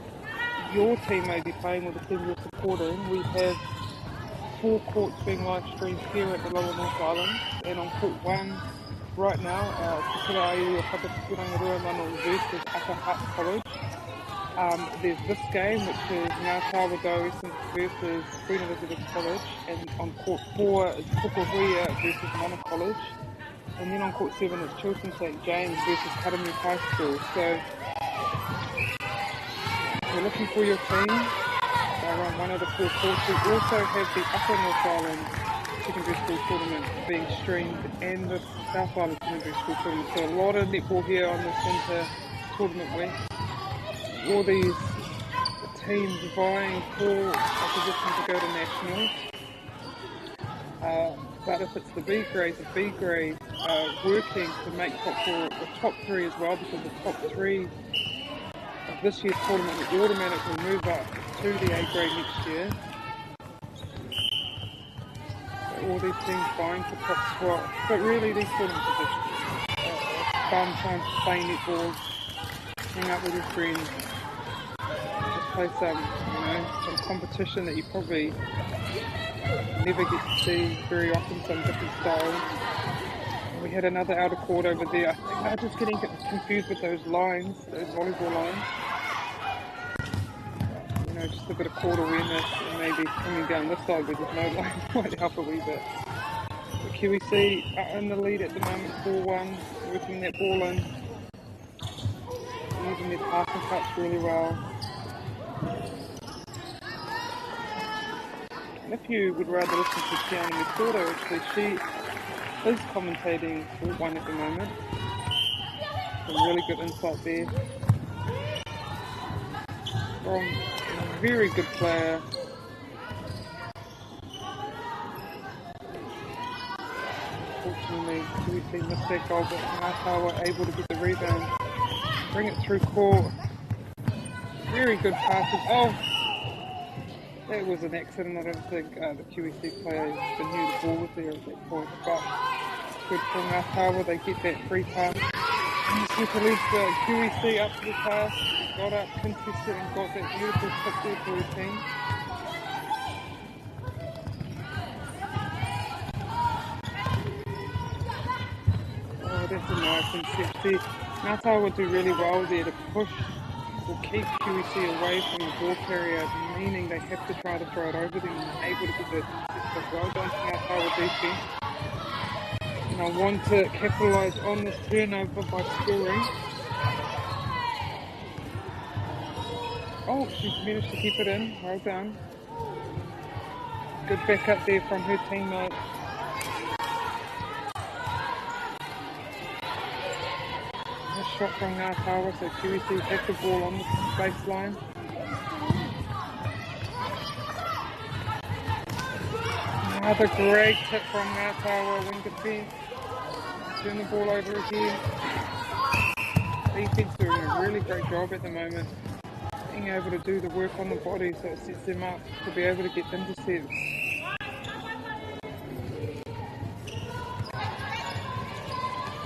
your team may be playing or the team you're supporting, we have 4 courts being live streamed here at the Lower North Island, and on court 1 right now, Te Kura o Whakaturangarua Mano versus Upper Hutt College. There's this game which is Natawa Diotas versus Queen Elizabeth College, and on court 4 is Pukahuia versus Mana College. And then on court 7 it's Chilton St James versus Karamu High School. So we're looking for your team. They're on one of the 4 courts. We also have the Upper North Island Secondary School Tournament being streamed and the South Island Secondary School Tournament. So a lot of netball here on this Winter Tournament West. All these teams vying for a position to go to nationals. But if it's the B grades, the B grades are working to make top 4 or top 3 as well, because the top 3 of this year's tournament will automatically move up to the A grade next year. all these teams vying for top spot, but really these sort of positions. Fun time to play netball, hang out with your friends, just play some competition that you probably never get to see very often, some different styles. We had another outer court over there. I think they're just getting confused with those lines, those volleyball lines. Just a bit of court awareness, and maybe coming down this side where there's no line might help a wee bit. The QEC are in the lead at the moment, 4-1, working that ball in, using their passing cuts really well. And if you would rather listen to Tiana Metodo, actually, she is commentating 4-1 at the moment. Some really good insight there. From a very good player. Unfortunately, QEC missed that goal, but Natawa able to get the rebound, bring it through court. Very good passes. Oh, that was an accident. I don't think the QEC player knew the ball was there at that point, but good for Natawa. They get that free pass. And the QEC up to the pass, got up, contested, and got that beautiful tip there for the team. Oh, that's a nice interception. Natawa would do really well there to push or keep QEC away from the ball carrier, meaning they have to try to throw it over them and able to get the interception. Well done to Natawa defense. And I want to capitalise on this turnover by scoring. Oh, she's managed to keep it in. Well done. Good backup there from her teammate. A shot from Natawa, so QEC have the ball on the baseline. Another great tip from Natawa, wing defense. Turn the ball over again. Defense doing a really great job at the moment, being able to do the work on the body, so it sets them up to be able to get intercepts.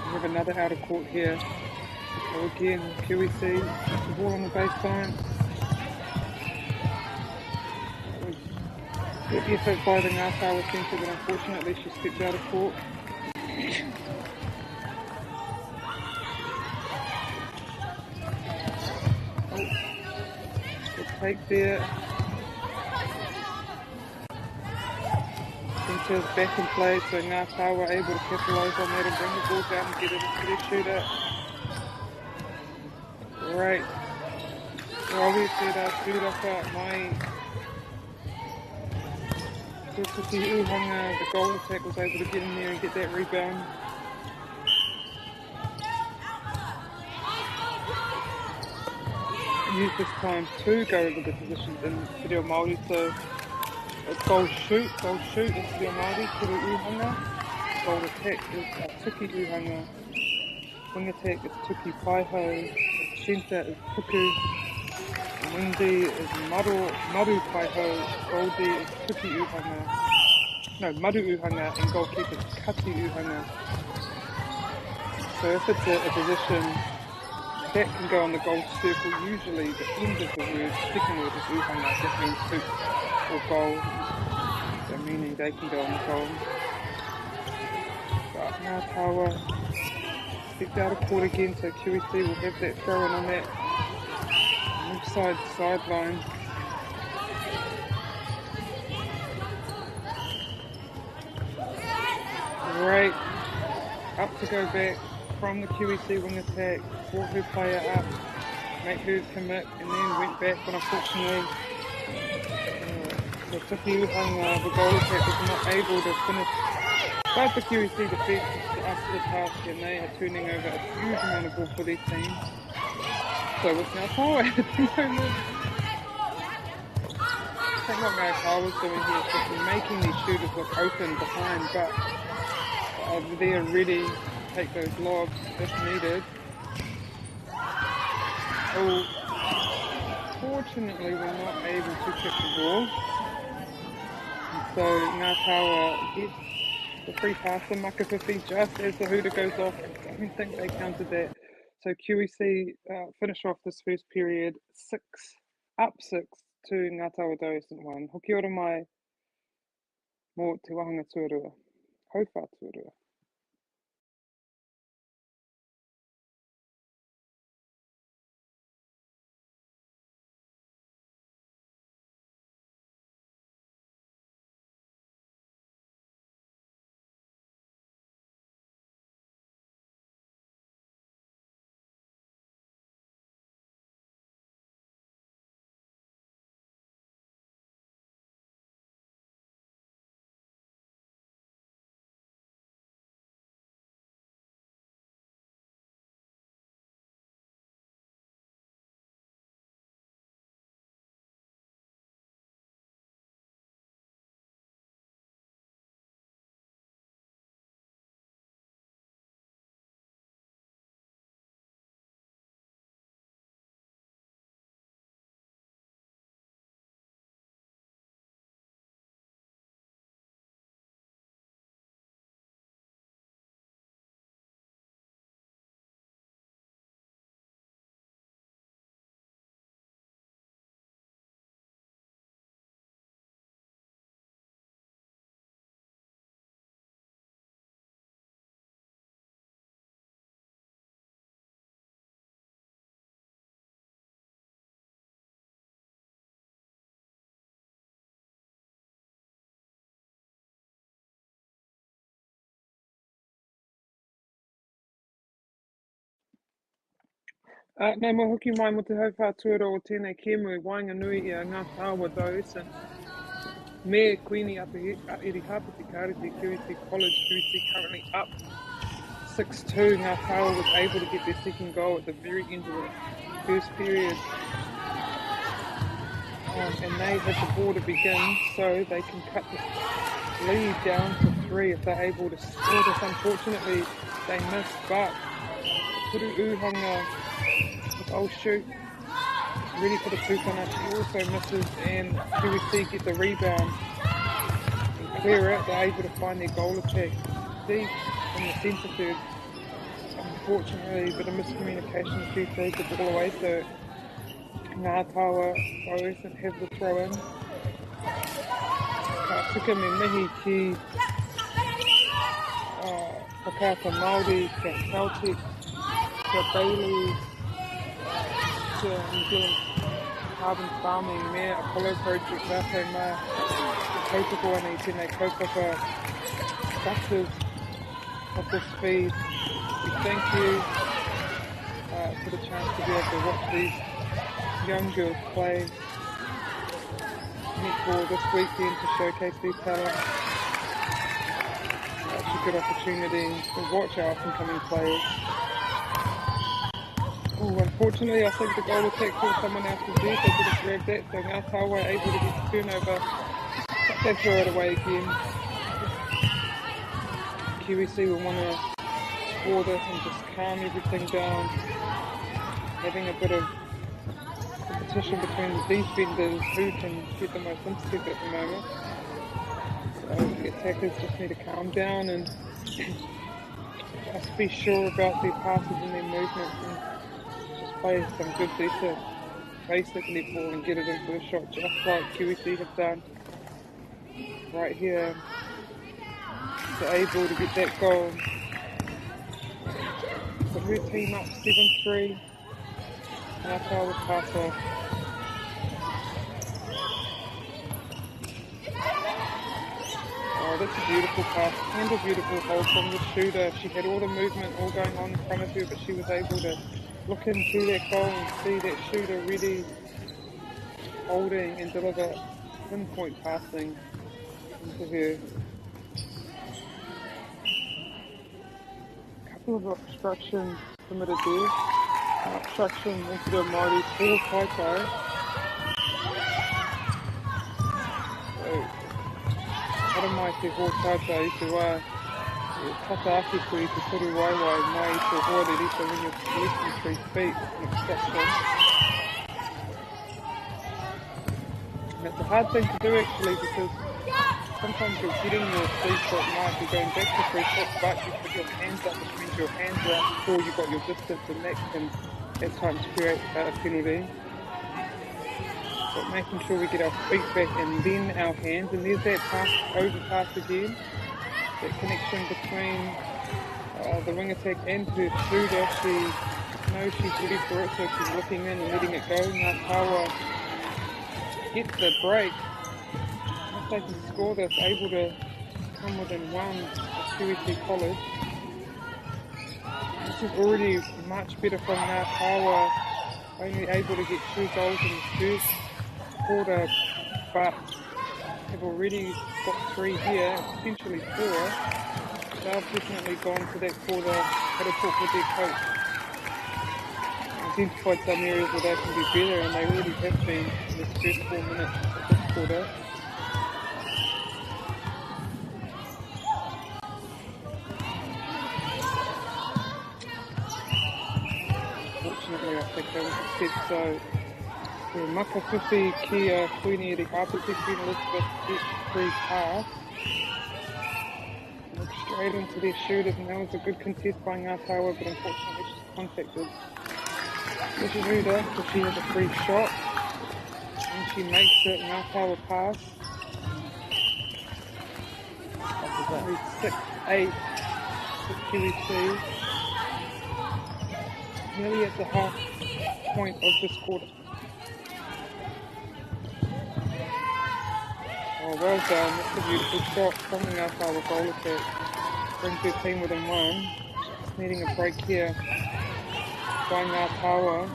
We have another outer court here. So again, QEC, the ball on the baseline. Good effort by the Natawa centre, but unfortunately she stepped out of court. Good take there. Centre's back in play, so Natawa able to capitalise on that and bring the ball down and get it into their shooter. Great. Rawi said Turaka, mai Tuki Uhanga, the goal attack, was able to get in there and get that rebound. Use this time to go over the positions in Te Reo Māori, so it's goal shoot is Te Reo Māori, Turu Uhanga. Goal attack is Tuki Uhanga. Wing attack is Tuki Paiho. Centre is Puku. Wing D is Maru Paiho. Goal D is Tuki Uhanga. No, Maru Uhanga, and goalkeeper is Kati Uhanga. So if it's a position that can go on the goal circle, usually the end of the word, second word is Uhanga, that means hoop or goal. So meaning they can go on the goal. But Natawa stepped out of court again, so QEC will have that throw in on that left side sideline. Great. Up to go back from the QEC wing attack, brought her player up, make her commit, and then went back, but unfortunately the Tuki Uhanga, the goal attack, was not able to finish. But the QEC defence is up to the task, and they are turning over a huge amount of ball for their team. So it's Natawa at the moment. I think what Natawa's doing here is just making these shooters look open behind, but they're ready to take those lobs if needed. Oh, fortunately we're not able to kick the ball. So Natawa gets the free pass and Makawhiwhi just as the hooter goes off. I don't think they counted that. So QEC finish off this first period 6 to Natawa St Orans. Hoki ora mai mō te wahanga tuarua. Hauwha tuarua. Nei mo hoki mai mo te hauwha tuara o tēnei kēmui wainga nui i a ngā tāua St. Me Queenie up iri hapiti kariti QEC College. QEC currently up 6-2. Ngā tāua was able to get their second goal at the very end of the first period. And they had the ball to begin, so they can cut the lead down to 3 if they're able to score this. Unfortunately, they missed, but Puru Uhanga with old shoot, ready for the tūpana. She also misses, and QEC get the rebound and clear it. They're able to find their goal attack deep in the centre third. Unfortunately, a bit of miscommunication, she throws the ball away, so Natawa doesn't have the throw in. Ka tika me mihi ki whakaata Māori, ka Celtic, ka Bailey, to New Zealand Carbon Farming, Mea Apollo Project, Rātou Mā, capable and tēnei kaupapa productive of this feed. We thank you for the chance to be able to watch these young girls play netball this weekend to showcase their talent. It's a good opportunity to watch our up-and-coming players. Oh, unfortunately, I think the goal attack for someone else's there. They didn't grab that, so Natawa able to get the turnover. But they throw it away again. QEC will want to score this and just calm everything down. Having a bit of competition between the defenders who can get the most instep at the moment. So the attackers just need to calm down and just be sure about their passes and their movements and just play some good decent basic netball and get it into the shot just like QEC have done right here. They're able to get that goal. So her team up 7-3. Natawa with pass off. Oh, that's a beautiful pass and a beautiful hold from the shooter. She had all the movement all going on in front of her, but she was able to look into that goal and see that shooter ready, holding and deliver pinpoint passing into her. A couple of obstructions committed there. Obstruction into the MΑORI full taito. Hara mai te ho taito I te wā tata ake koe I te toru waiwai mai I te hōreri, so when you're less than 3 feet, it's an obstruction. And it's a hard thing to do actually because sometimes you're getting your free foot, might be going back to free foot, but you put your hands up, which means your hands are up before you've got your distance, and that can at times create a penalty. But making sure we get our feet back and then our hands, and there's that pass, overpass again, that connection between the wing attack and her shooter. She knows she's ready for it, so she's looking in and letting it go. Natawa gets the break. If they can score this, able to come within one of QEC College. This is already much better from Natawa, only able to get 2 goals in the first quarter, but have already got 3 here, potentially 4. They've definitely gone to that quarter, had a talk with their coach, identified some areas where they can be better, and they really have been in the first 4 minutes of this quarter. Fortunately, I think they was a step, so maka whiwhi ki a Queenie Eri Hapiti, Queen Elizabeth gets free pass. Look straight into their shooters, and that was a good contest by Natawa, but unfortunately she's contacted Ruda, so she has a free shot, and she makes it. Natawa pass. 6-8 for QEC. Nearly at the half point of this quarter. Oh, well done. That's a beautiful shot from the Natawa goal attack. Brings her team within 1. Just needing a break here by Natawa.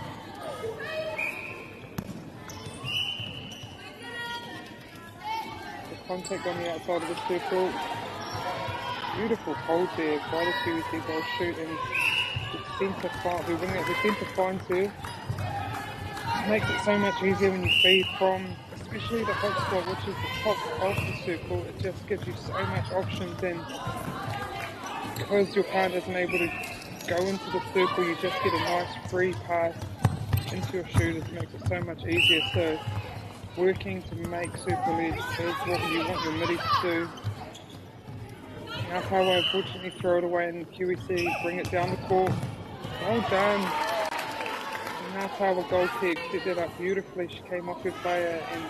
The contact on the outside of the circle. Beautiful hold there by the QEC goal shoot, and the centre finds her. It makes it so much easier when you feed from, especially the hot spot, which is the top of the circle. It just gives you so much options, and because your partner isn't able to go into the circle, you just get a nice free pass into your shooters. It makes it so much easier. So working to make circle edge is what you want your middies to do. Natawa unfortunately throw it away, and QEC bring it down the court. Well done. Natawa goal kick, set that up beautifully. She came off her player and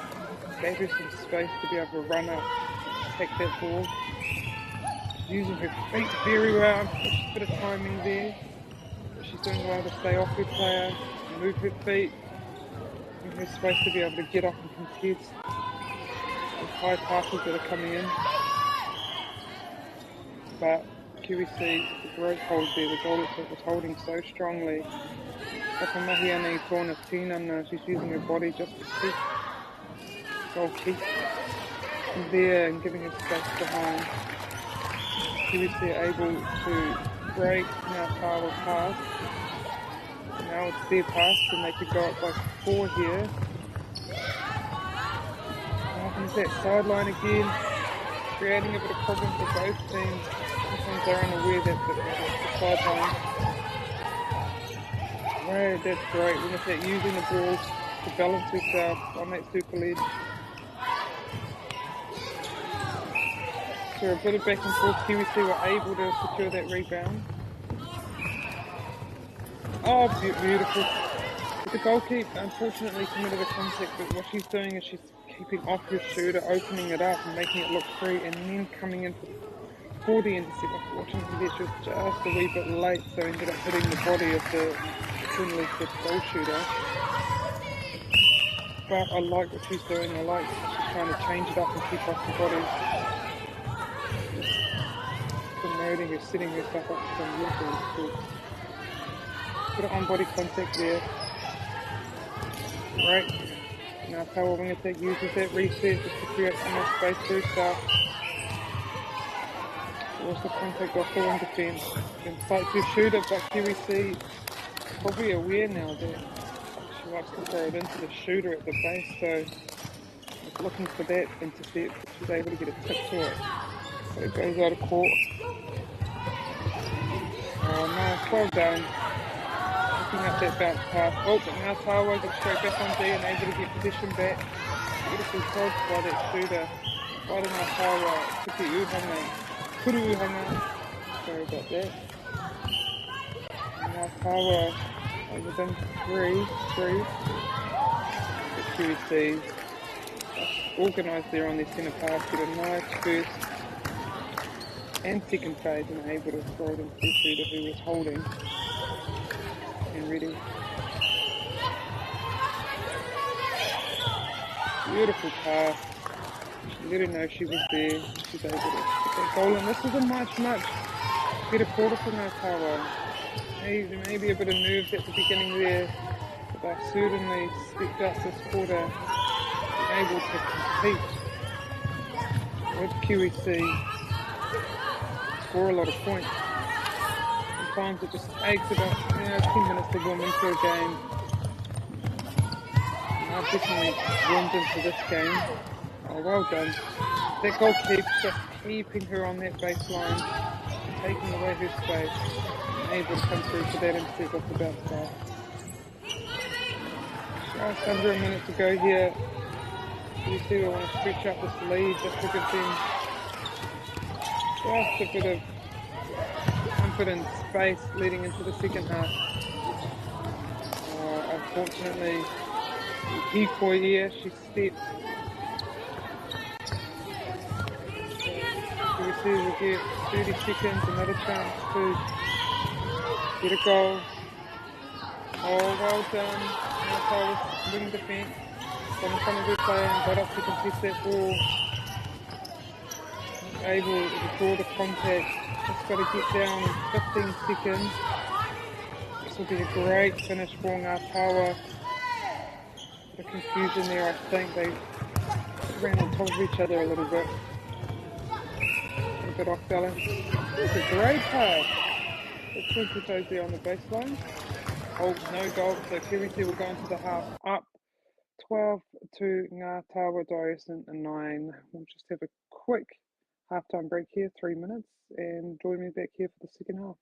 gave her some space to be able to run up, take that ball. Using her feet very well, just a bit of timing there. But she's doing well to stay off her player, move her feet, give her space to be able to get up and contest with high passes that are coming in. But QEC, the great hold there, the goal that was holding so strongly. Whakamahiana I tōna tīnana, she's using her body just to keep goalkeep there and giving her space behind. QEC able to break Natawa pass. Now it's their pass, and they could go up by 4 here. Opens that sideline again, creating a bit of problem for both teams. Sometimes they're unaware that the sideline. Right, that's great. We're going to using the ball to balance herself on that circle edge. So a bit of back and forth. QEC were able to secure that rebound. Oh, beautiful. The goalkeeper unfortunately committed a contact, but what she's doing is she's keeping off her shooter, opening it up and making it look free, and then coming in for the intercept. Unfortunately, she was just a wee bit late, so ended up hitting the body of the goal shooter. But I like what she's doing. I like she's trying to change it up and keep off the body. Promoting her, setting herself up for some beautiful. Put it on body contact there. Right. Now Natawa wing attack uses that reset just to create some more space for herself. Also contact off the wing defence. And fights her shooter, but QEC probably aware now that she likes to throw it into the shooter at the base, so just looking for that intercept. She's able to get a tip to it. So it goes out of court. Oh nice, well done. Looking up that bounce pass. Oh, but now Natawa gets straight back on D and able to get position back. Beautiful dodge by that shooter. Wharenga Tawa, Tuki Uhanga, Kuru Uhanga. Sorry about that. Natawa within three. The QEC organised there on their centre pass, get a nice first and second phase and are able to throw it into the shooter who was holding and ready. Beautiful pass. She let her know she was there. She's able to get that goal, and this is a much better quarter for Natawa. Maybe a bit of nerves at the beginning there, but they've certainly stepped up this quarter, able to compete with QEC, score a lot of points. Sometimes it just takes about 10 minutes to warm into a game. And I've definitely warmed into this game. Oh, well done. That goal keeps just keeping her on that baseline, taking away her space, and able to come through for that instead of the bounce pass. Just under a minute to go here. You see we want to stretch up this lead just to give them just a bit of confidence, space leading into the second half. Unfortunately, Hikoi here, she stepped. So we see we get 30 seconds, another chance to get a goal. Oh, well done. Natawa's wing defence. Got in front of her player and got up to contest that ball. Able to draw the contact. Just got to get down in 15 seconds. This will be a great finish for Natawa. The confusion there, I think they ran on top of each other a little bit. A bit off balance. It's a great pass. The twinkle toes there on the baseline. Oh, no goal. So QEC will go into the half up 12 to Natawa Diocesan 9. We'll just have a quick halftime break here, 3 minutes, and join me back here for the second half.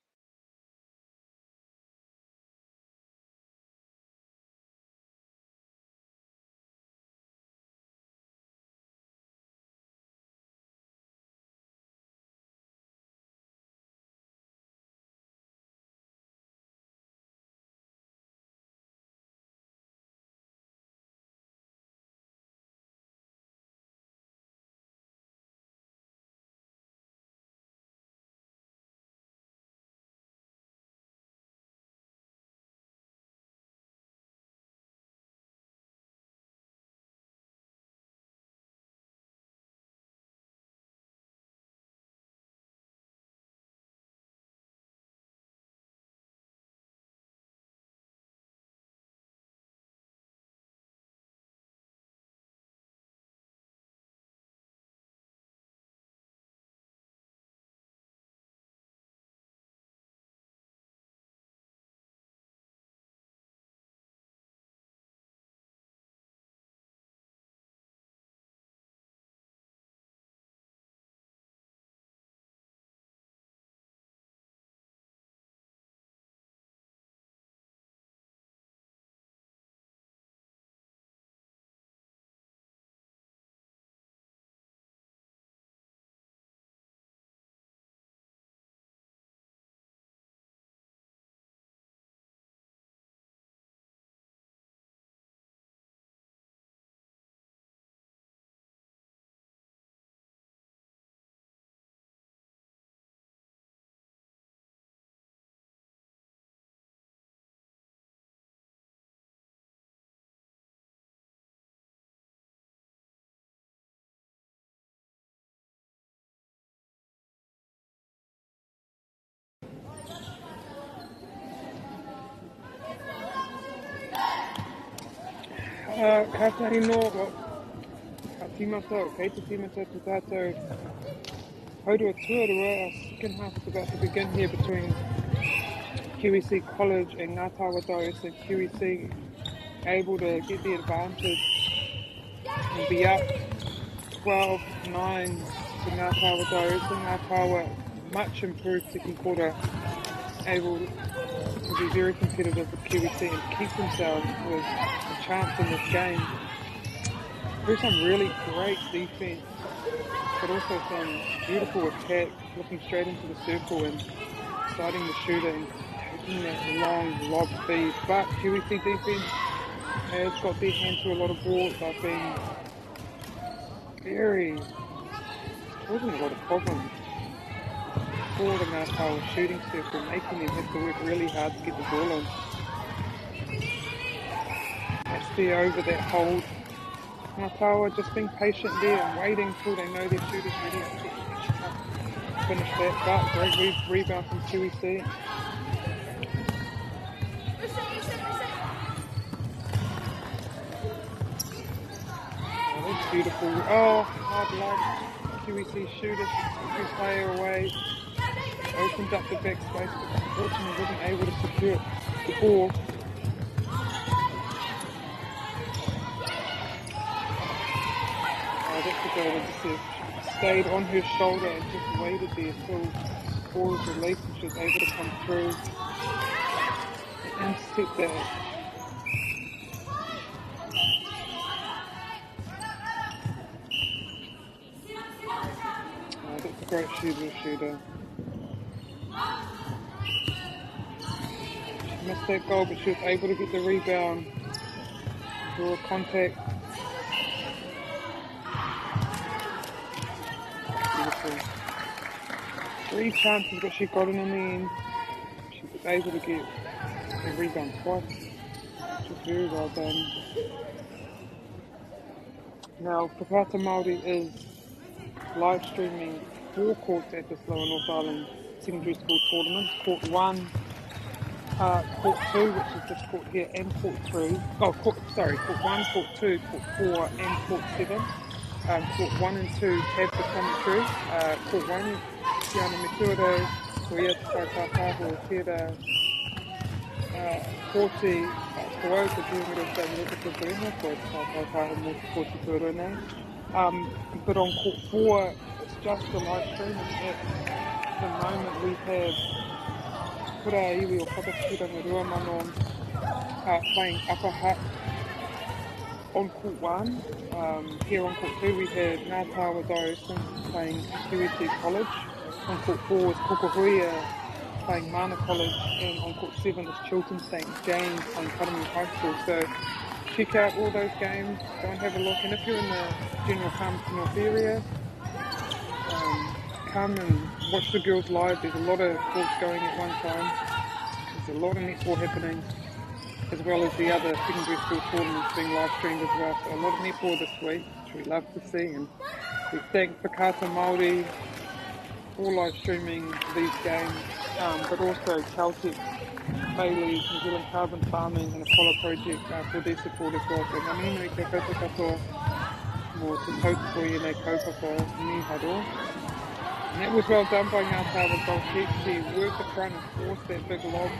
Ka tahi no, ka tīmata o kei te tīmata te tātou haurua tuarua. Our second half is about to begin here between QEC College and Natawa Diocesan. QEC able to get the advantage and be up 12-9 to Natawa Diocesan. Natawa much improved second quarter, able to be very competitive with QEC and keep themselves with a chance in this game. There's some really great defense but also some beautiful attack, looking straight into the circle and starting the shooter and taking that long lob feed. But QEC defense has got their hand to a lot of balls. They've been causing a lot of problems for the Natawa shooting circle, making them have to work really hard to get the ball in. That's there over that hold. Natawa just being patient there and waiting till they know their shooter's ready to finish that. But great rebound from QEC. Oh, that's beautiful. Oh, hard luck. QEC shooter, good player away. Opened up the backspace, but unfortunately wasn't able to secure the ball. That's the goal. Just stayed on her shoulder and just waited there till the ball was released and she was able to come through and intercept that. That's a great shooter. She missed that goal, but she was able to get the rebound, draw contact. Beautiful. 3 chances, but she got it in the end. She was able to get the rebound twice, which was very well done. Now, Whakaata Māori is live streaming 4 courts at this Lower North Island Secondary School Tournament. Court 1, Court 2, which is this court here, and Court 3. Court 1, Court 2, Court 4, and Court 7. Court 1 and 2 have become true. Court 1, Tiana Metuaro, Koia Whakaataho, Tera, Koti, Koa, Te Tūmero Taumero Te Tūmero, Koia Whakaataho Mō Koti Tūrone. But on Court 4, it's just a live stream, and at the moment we have Pura Iwi or Whakatūra Rua Mano playing upper hat on Court 1. Here on Court 2 we have Natawa Diocesan playing QEC College. On Court 4 is Kokohuia playing Mana College, and on Court 7 is Chiltern St James playing Karamu High School. So check out all those games, go and have a look, and if you're in the general Palmerston North area, come and watch the girls live. There's a lot of sports going at one time. There's a lot of netball happening, as well as the other secondary school tournaments being live streamed as well. So a lot of netball this week, which we love to see, and we thank Whakaata Māori for live streaming these games, but also Celtic, Bailey's, New Zealand Carbon Farming and Apollo Project for their support as well. So ngā mihi nui te koutou katoa mō te tautoko i nei kaupapa ni haro. And that was well done by Natawa goal kick. She worked the front and forced that big lob.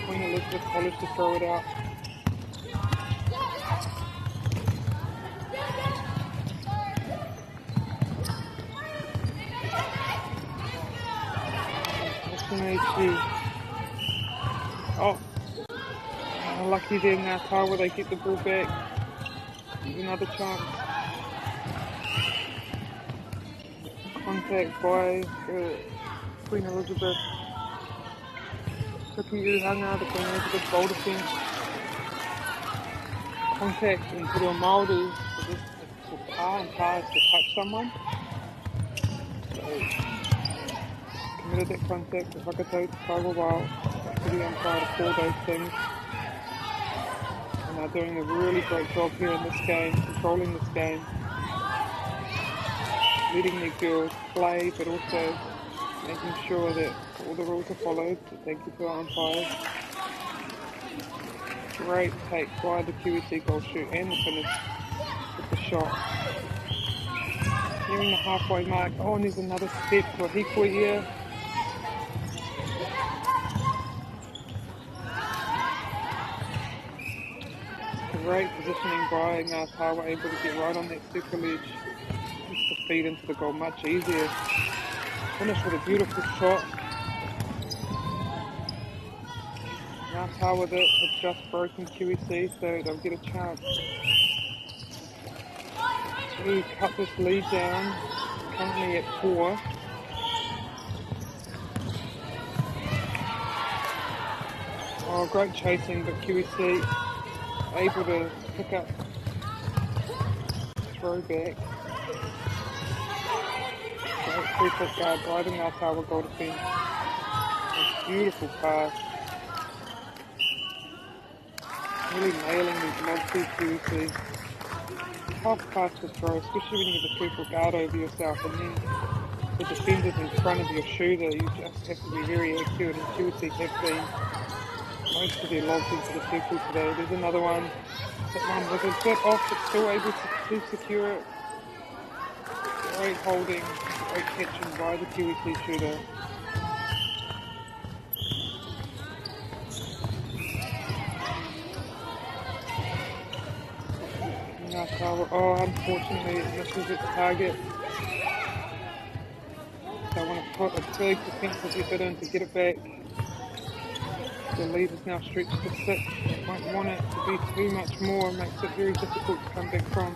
Queen Elizabeth College to throw it out. Lucky there Natawa, they get the ball back. There's another chance. Contact by Queen Elizabeth. Tuki Uhanga, the Queen Elizabeth goal defence. Contact into the Māori. So this is for par, and par is to touch someone. So, committed that contact to Whakatau to Kaiwa to the umpire to call those things. And they're doing a really great job here in this game, controlling this game, letting the girls play, but also making sure that all the rules are followed. So thank you to our umpires. Great take by the QEC goal shoot and the finish with the shot. Nearing the halfway mark. Oh, and there's another step for Hikoi here. Great positioning by Natawa, able to get right on that circle edge. Just to feed into the goal much easier. Finish with a beautiful shot. Natawa that have just broken QEC, so they'll get a chance to cut this lead down, currently at 4. Oh, great chasing, but QEC able to pick up throwback. Great 3-foot guard by the Natawa goal defence. A beautiful pass. Really nailing these logs through QEC. Tough pass to throw, especially when you have a 3-foot guard over yourself, and then the defenders in front of your shooter. You just have to be very accurate, and QEC have been. Most of their logs into the circle today. There's another one. That one was a bit off, but still able to secure it. Great holding, great catching by the QEC shooter. Natawa, oh, unfortunately it misses its target. So I want to put a big defensive effort in to get it back. The lead is now stretched to 6. They won't want it to be too much more. It makes it very difficult to come back from.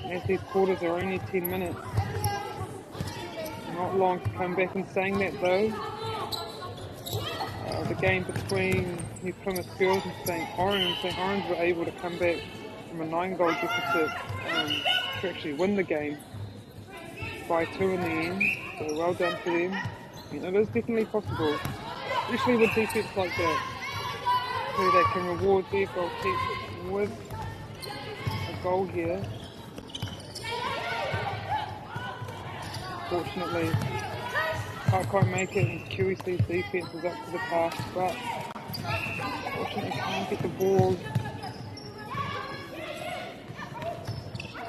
As these quarters are only 10 minutes. Not long to come back. In saying that though, the game between New Plymouth Girls and St Orans were able to come back from a 9-goal deficit to actually win the game by 2 in the end. So well done to them. And it is definitely possible. Especially with defense like that, where they can reward their goal keep with a goal here. Fortunately, can't quite make it, and QEC's defense is up to the task, but fortunately can't get the ball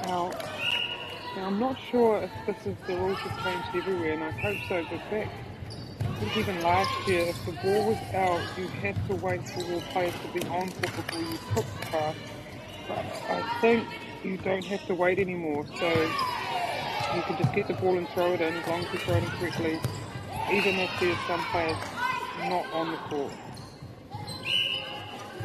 out. Now I'm not sure if this is the rules have changed everywhere, and I hope so, but back I think even last year, if the ball was out, you had to wait for your players to be on foot before you took the pass. But I think you don't have to wait anymore, so you can just get the ball and throw it in as long as you throw it in correctly, even if there's some players not on the court.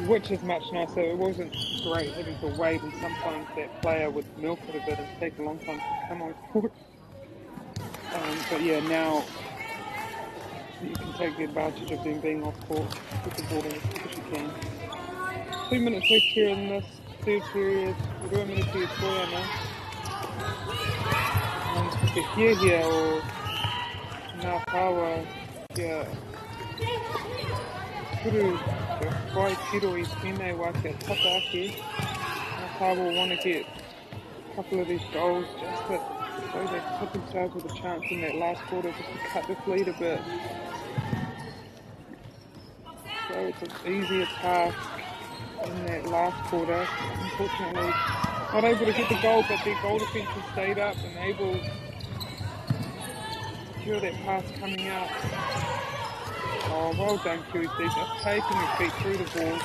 Which is much nicer. It wasn't great having to wait, and sometimes that player would milk it a bit and take a long time to come on court. But yeah, now you can take the advantage of them being off court with the ball in as quick as you can. 2 minutes left here in this third period. We're doing minutes here for now. And here or Natawa here. Kuru whai tiro I tēnei wā kia tata ake. Natawa will want to get a couple of these goals just to so they put themselves with a chance in that last quarter just to cut this lead a bit. So it's an easier task in that last quarter. Unfortunately, not able to get the goal, but their goal defence has stayed up and able to secure that pass coming out. Oh, well done QEC, just taking their feet through the ball.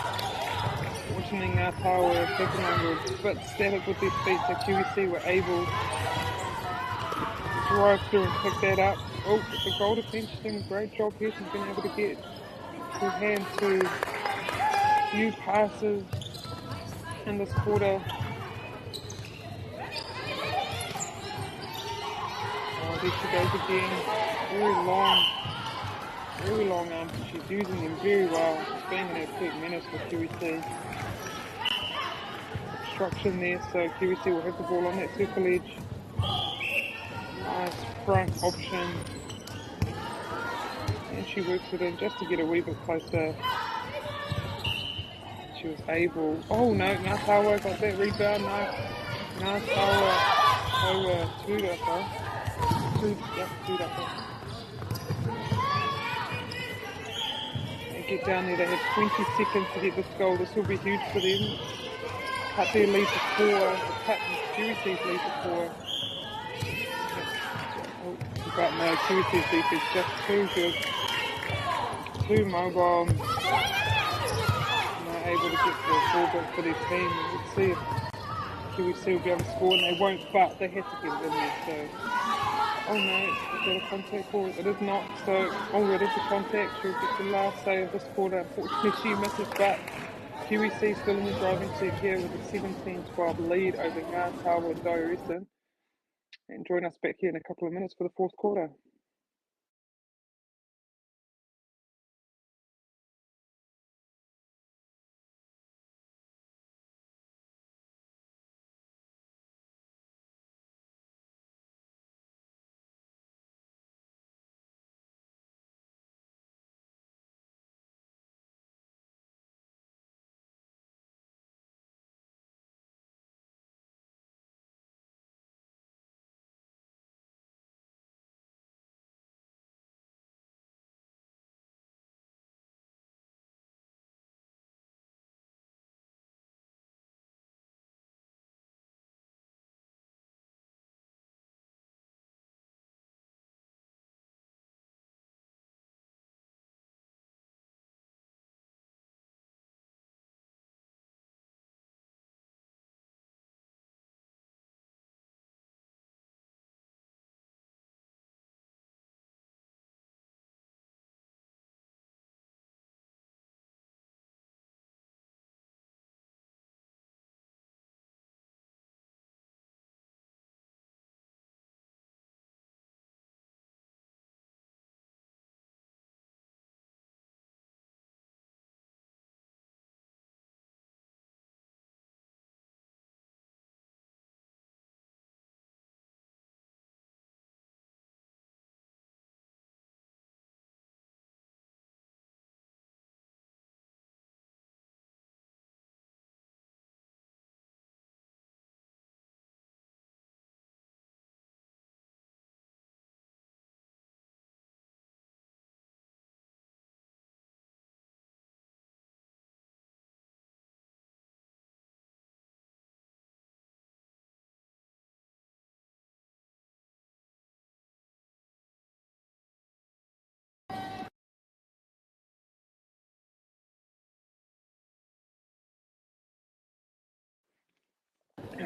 Fortunately, Natawa, second one, were a bit static with their feet, so QEC were able to drive through and pick that up. Oh, the goal defence doing a great job here. She's been able to get her hand to a few passes in this quarter. Oh, there she goes again. Very long arms. She's using them very well. She's being in her peak minutes with QEC. Obstruction there, so QEC will have the ball on that circle edge. Nice front option. And she works it in just to get a wee bit closer. She was able. Oh no, Natawa got that rebound. No, Natawa over Tudaka. They get down there. They have 20 seconds to get this goal. This will be huge for them. Cut their lead to 4. Cut QEC's lead to 4. But no, QEC's defense just too good. Too mobile. Not able to get the ball back for their team. Let's see if QEC will be able to score, and they won't, but they had to get it in there. So, oh no, is that a contact ball? It is not. So, oh, it is a contact. She'll get the last save of this quarter. Unfortunately, she misses, but QEC still in the driving seat here with a 17-12 lead over Natawa Dioresan. And join us back here in a couple of minutes for the fourth quarter.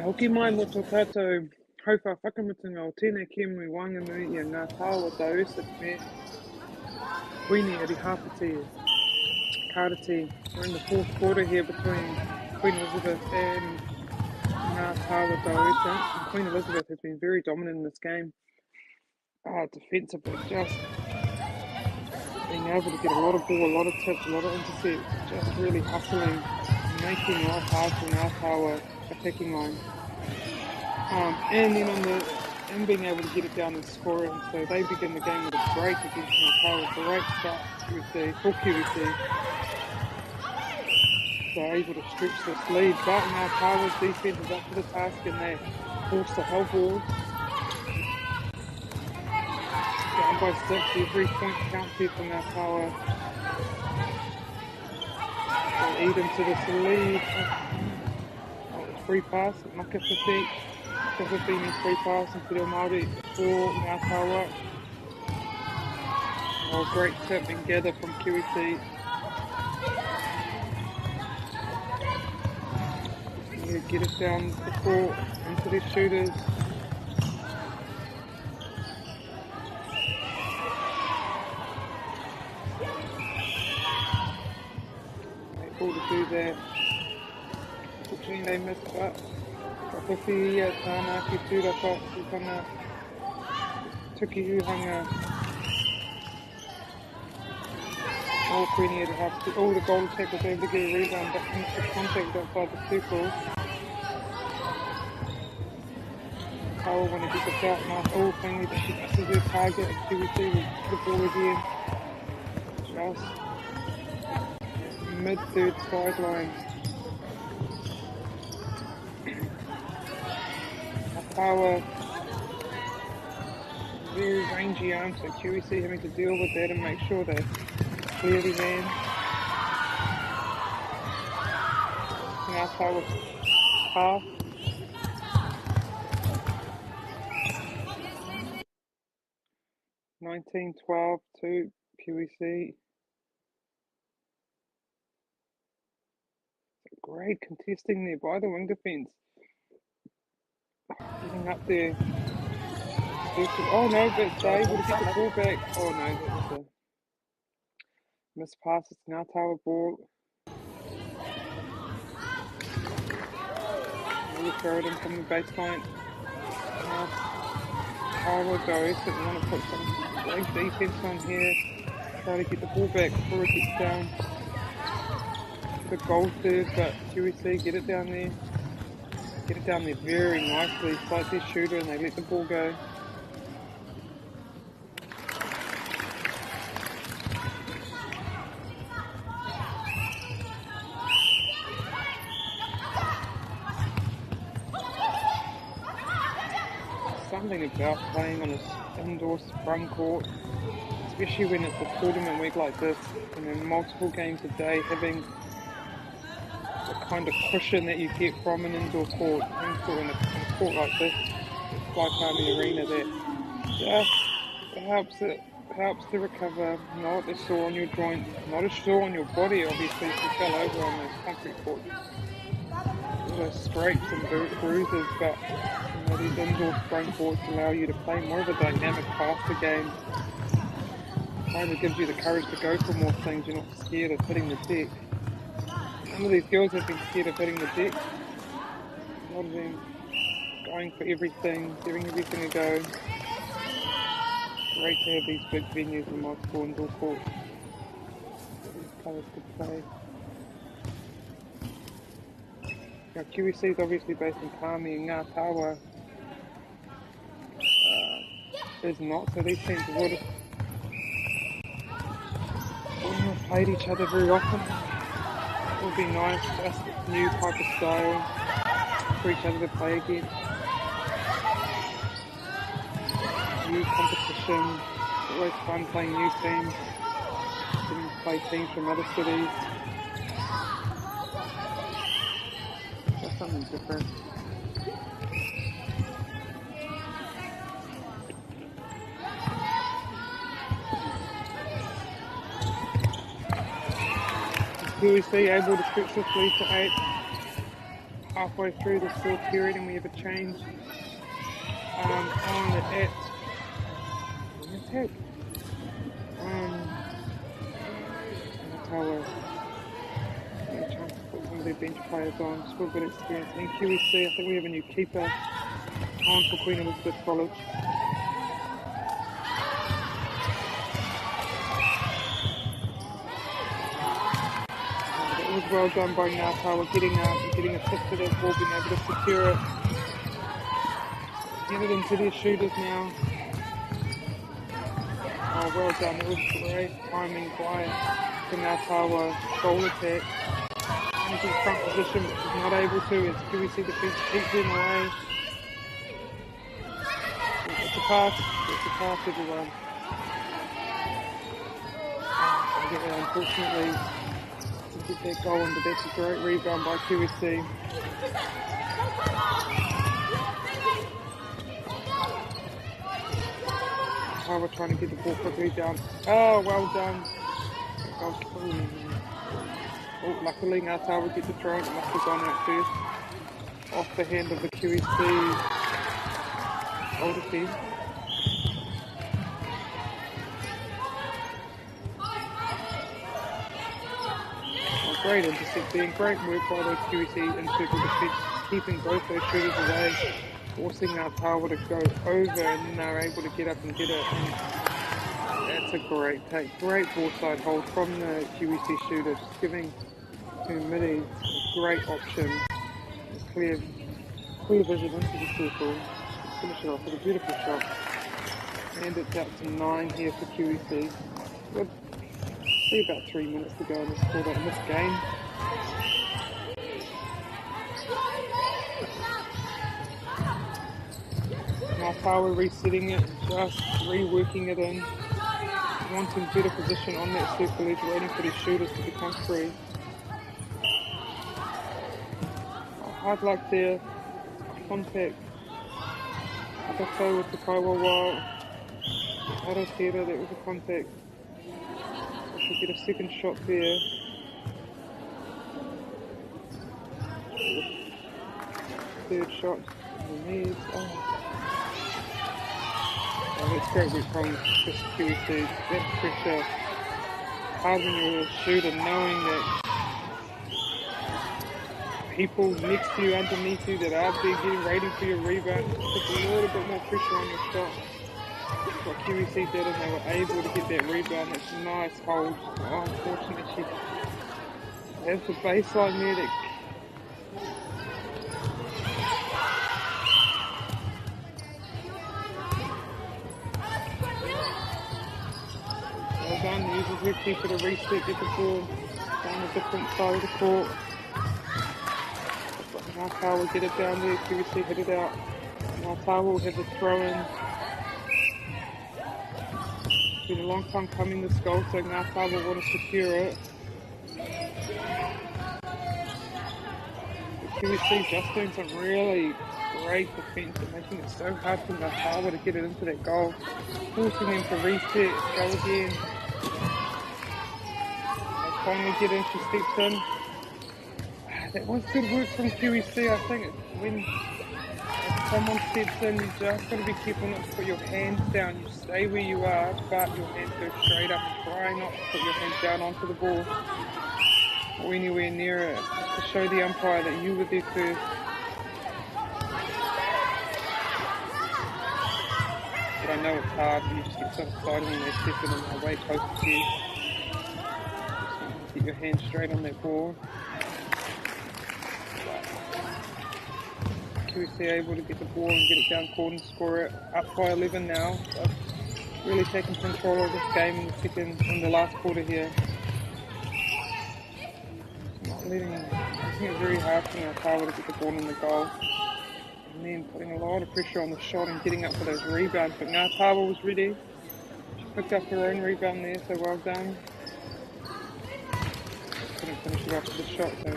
Hoki mai mo tō tātou hauwha whakamutunga o tēnei Kiwi wanganui I a Natawa Dioresan me Queenie Eri Hapati, Karati. We're in the fourth quarter here between Queen Elizabeth and Natawa Dioresan. Queen Elizabeth has been very dominant in this game. Defensively, just being able to get a lot of ball, a lot of tips, a lot of intercepts, just really hustling, making life hard for Natawa attacking line. And then and being able to get it down and score it. So they begin the game with a break against Natawa. Great start for QEC. They're able to stretch this lead, but Natawa's defense is up to the task and they force the whole ball. Down by 6, every point counts here for Natawa. They eat into this lead. Free pass, Maka 15 is free pass into the MāORI for Natawa. Oh, great tip and gather from QEC. Get it down the court into the shooters. Able to do that. Unfortunately, they missed that. Whawhi tāna ki tūraka, tūkanga, tuki uhanga. All Queenie had all the goal attack was able to get a rebound, but missed the contact outside the circle. Kyle want to get the shot, mark all Queenie, but she misses her target. QEC will get the ball again. Just mid-third sideline. Natawa, very rangy arms, so QEC having to deal with that and make sure they clear the man. Natawa half. (19-12) to QEC. Great contesting there by the wing defence. Getting up there. Oh no, but they're able to get the ball back. Oh no, that was a missed pass. It's Natawa ball. we'll throw it in from the baseline. Power goes, but we want to put some big defense on here. Try to get the ball back before it gets down to the goal third, but QEC get it down there. Get it down there very nicely. Fight their shooter and they let the ball go. Something about playing on an indoor sprung court, especially when it's a tournament week like this, and then multiple games a day, having the kind of cushion that you get from an indoor court, in a court like this, like Army Arena, that just helps to recover, not as sore on your joint, not as sore on your body, obviously, if you fell over on those concrete courts. Those scrapes and bruises, but these indoor sprung courts allow you to play more of a dynamic, faster game. Kind of gives you the courage to go for more things. You're not scared of hitting the deck. Some of these girls have been scared of hitting the deck. A lot of them going for everything, giving everything a go. Great to have these big venues and multiple indoor courts. These colours to play. Now, QEC is obviously based in Palmerston, and Natawa is not, so these teams would have played each other very often. It would be nice, just a new type of style for each other to play against. New competition, it's always fun playing new teams, getting to play teams from other cities. Just something different. QEC able to switch this lead to 8 halfway through the fourth period, and we have a change on the attack. Natawa. A chance to put some of their bench players on, still good experience. And QEC, I think we have a new keeper on for Queen Elizabeth College. It was well done by Natawa, getting assisted as well, being able to secure it. Get it into their shooters now. Oh, well done. It was great timing by the Natawa goal attack. Into the front position, which is not able to, as QEC defense keeps it away. It's a pass, everyone. Unfortunately, to get that goal, but that's a great rebound by QEC. Oh, we're trying to get the ball quickly down. Oh, well done. Oh, luckily Natawa get the throw. It must have gone out first. Off the hand of the QEC older team. Oh, great intercepting, great work by those QEC in circle defense, keeping both those shooters away, forcing Natawa to go over, and then they're able to get up and get it. And that's a great take, great ball side hold from the QEC shooter, just giving Midi a great option. Clear vision into the circle. Finish it off with a beautiful shot. And it's out to 9 here for QEC. Good. See about 3 minutes to go in this game. Natawa resetting it, just reworking it in. Wanting better position on that circle edge, waiting for the shooters to become free. Hard luck there. Contact. Akato with the Kaiwawa. Aratera, that was a contact. We should get a second shot there. Third shot. Oh, that's great work from the security. That pressure. Hard when you're a shooter, knowing that people next to you, underneath you that are there waiting for your rebound. Just put a little bit more pressure on your shot. That's what QEC did, and they were able to get that rebound. That's a nice hold. Oh, unfortunately, she has the baseline there that well done, uses her keeper to reset, get the ball down a different side of the court. Natawa will get it down there, QEC hit it out. Natawa will have the throw in. It's been a long time coming, this goal, so Natawa will want to secure it. But QEC just doing some really great defence and making it so hard for Natawa to get it into that goal. Forcing them to reset, go again. They finally get in, she steps in. That was good work from QEC. I think when someone steps in, you just got to be careful not to put your hands down. You stay where you are, but your hands go straight up and try not to put your hands down onto the ball or anywhere near it, to show the umpire that you were there first. But I know it's hard, you just get so excited when they step in and they're way close to you. Just keep your hands straight on that ball. QEC able to get the ball and get it down court and score it. Up by 11 now. So really taking control of this game in the last quarter here. Not letting, making it very hard for Natawa to get the ball in the goal. And then putting a lot of pressure on the shot and getting up for those rebounds. But Natawa was ready. She picked up her own rebound there, so well done. Couldn't finish it off with the shot, so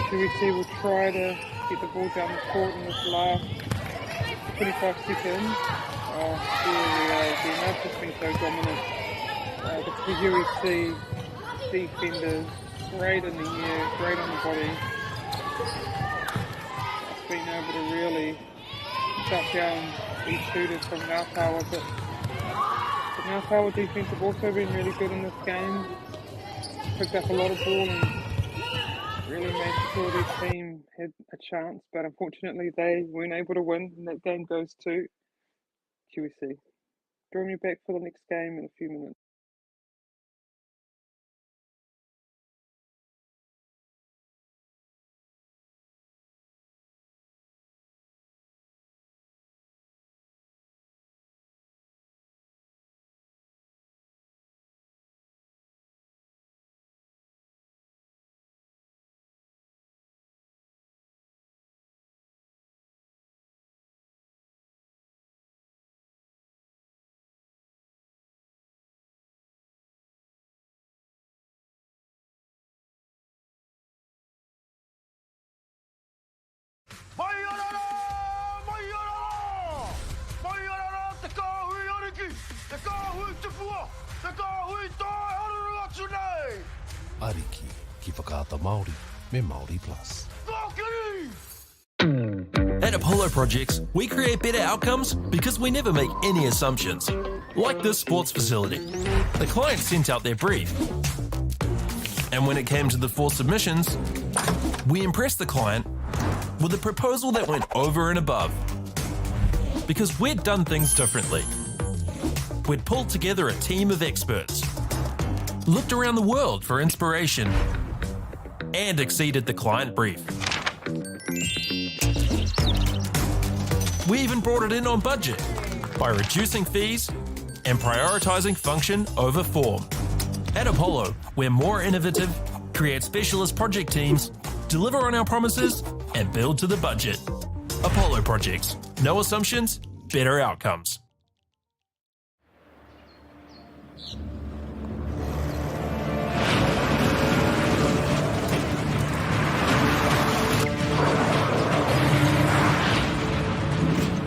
QEC will try to get the ball down the court in this last 25 seconds. Oh, there we go. They've just been so dominant. The QEC defenders, great in the air, great on the body. Just been able to really shut down these shooters from Natawa. But the Natawa defense have also been really good in this game. Picked up a lot of ball and really made sure their team had a chance, but unfortunately they weren't able to win, and that game goes to QEC. Join me back for the next game in a few minutes. Ariki ki whakaata Māori me MāORI Plus. At Apollo Projects, we create better outcomes because we never make any assumptions. Like this sports facility. The client sent out their brief. And when it came to the 4 submissions, we impressed the client with a proposal that went over and above. Because we'd done things differently. We'd pulled together a team of experts, looked around the world for inspiration, and exceeded the client brief. We even brought it in on budget by reducing fees and prioritising function over form. At Apollo, we're more innovative, create specialist project teams, deliver on our promises, and build to the budget. Apollo Projects. No assumptions, better outcomes.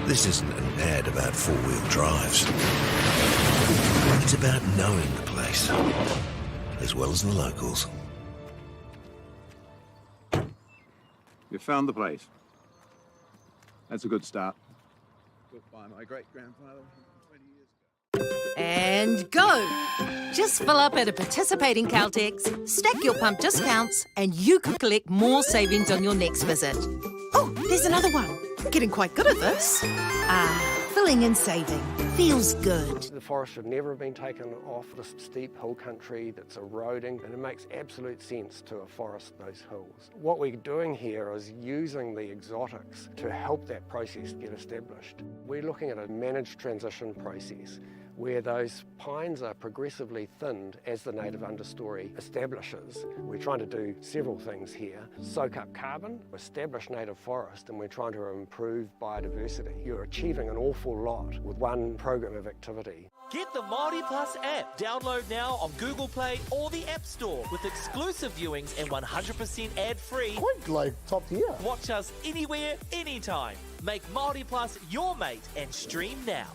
This isn't an ad about four-wheel drives. It's about knowing the place, as well as the locals. You found the place. That's a good start. Built by my great-grandfather 20 years ago. And go! Just fill up at a participating Caltex, stack your pump discounts, and you could collect more savings on your next visit. Oh, there's another one. Getting quite good at this. Filling and saving feels good. The forest should never have been taken off this steep hill country that's eroding, and it makes absolute sense to afforest those hills. What we're doing here is using the exotics to help that process get established. We're looking at a managed transition process where those pines are progressively thinned as the native understory establishes. We're trying to do several things here. Soak up carbon, establish native forest, and we're trying to improve biodiversity. You're achieving an awful lot with one program of activity. Get the MAORI Plus app. Download now on Google Play or the App Store with exclusive viewings and 100% ad-free. Quite like top tier. Watch us anywhere, anytime. Make MAORI Plus your mate and stream now.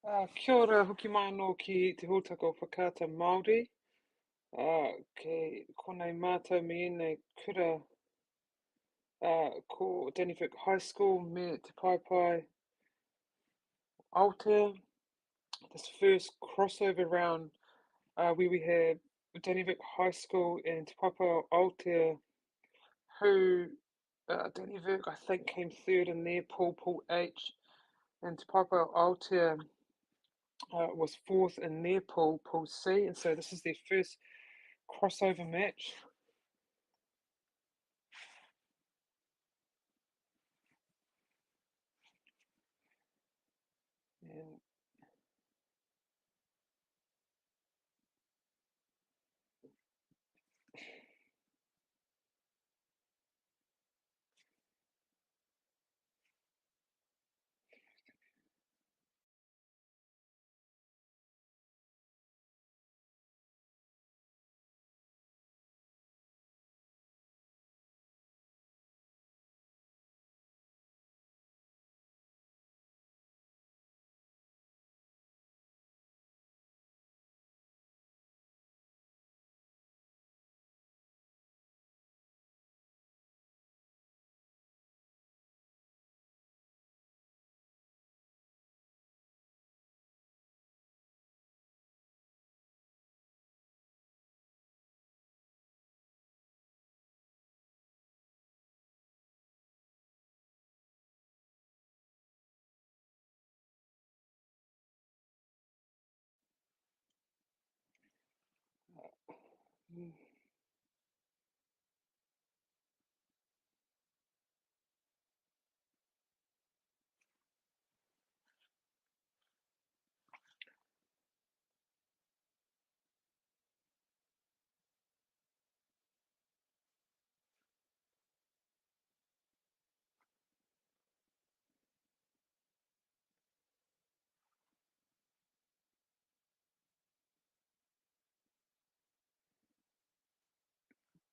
Kia ora, hoki mai anō ki te hōtaka o whakaata Māori. Kei konei mātou me nei kura ko Dannyvirk High School me te Pai Aotea. This first crossover round where we have Dannyvirk High School and Te Pai Aotea, who Dannyvirk I think came third in their pool, Pool H, and Te Pai Aotea was fourth in their pool, Pool C, and so this is their first crossover match.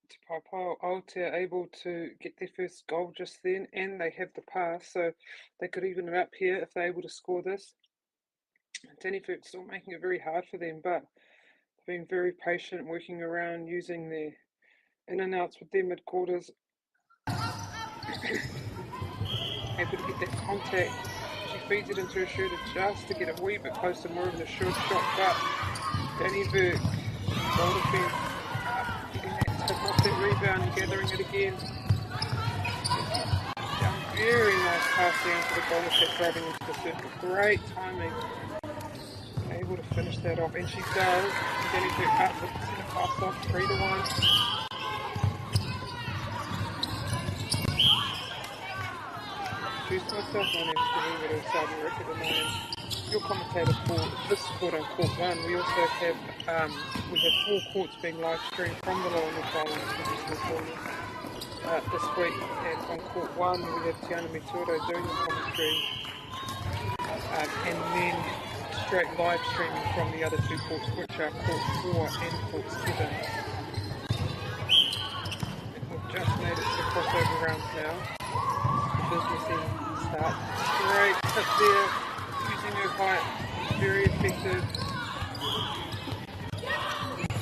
And Te Pai Aotea able to get their first goal just then, and they have the pass, so they could even it up here if they're able to score this. Dannyvirk still making it very hard for them, but being very patient, working around, using their in and outs with their mid quarters, able to get that contact. She feeds it into her shooter just to get a wee bit closer, more of a short shot, but Dannyvirk, goal defense, getting that tip off that rebound and gathering it again. Very nice pass down to the goal set, driving into the circle. Great timing. Able to finish that off, and she does. Dannyvirk up with the centre pass off, 3-1. Myself, my name is Benny with Southern Record, and your commentator for this court on court one. We also have 4 courts being live streamed from the Lower North Island this week, and on court one we have Tiana Mitoro doing the commentary, and then straight live streaming from the other 2 courts, which are court 4 and court 7. And we've just made it to the crossover rounds now. Business end start. Great tip there, using her height, very effective.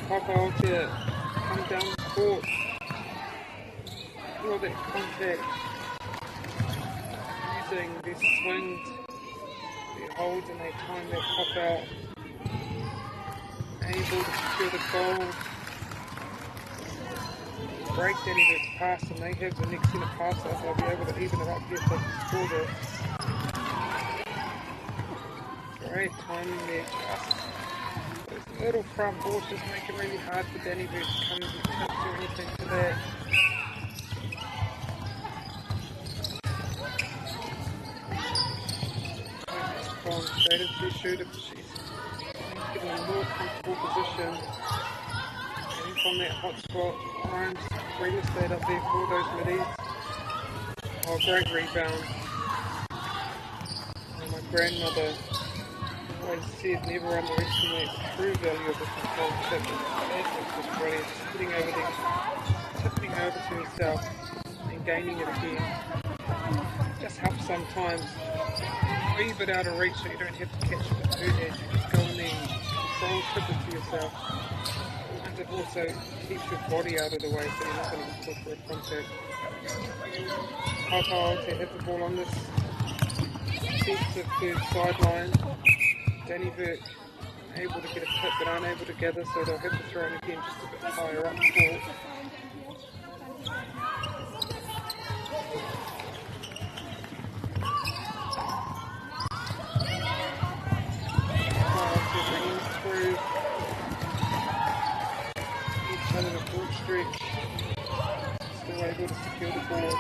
Pai Aotea come down the court, feel that contact, using their swings, their holds, and they time their pop out, able to secure the goal. Break Dannyvirk's pass, and they have the next set of passes. They'll be able to even it up here if they can score this. Great timing there, just those little front balls just make it really hard for Dannyvirk to come and can't do anything to that. Gone straight into the shooter, but she's given a more comfortable position. And from that hot spot, Orans real estate up there for those middies. Oh, great rebound. And my grandmother always said never underestimate the true value of the control tip. That was just brilliant. Just getting over there, tipping over to herself and gaining it again. Just helps sometimes wee bit out of reach so you don't have to catch the food edge. You just go in there and control trip it to yourself. And it also keeps your body out of the way so you're not going to incorporate contact. Papa to hit the ball on this defensive third sideline. Danny Burke able to get a hit but unable to gather, so they'll have to throw it again just a bit higher up for. Through each other the full stretch, still able to secure the ball.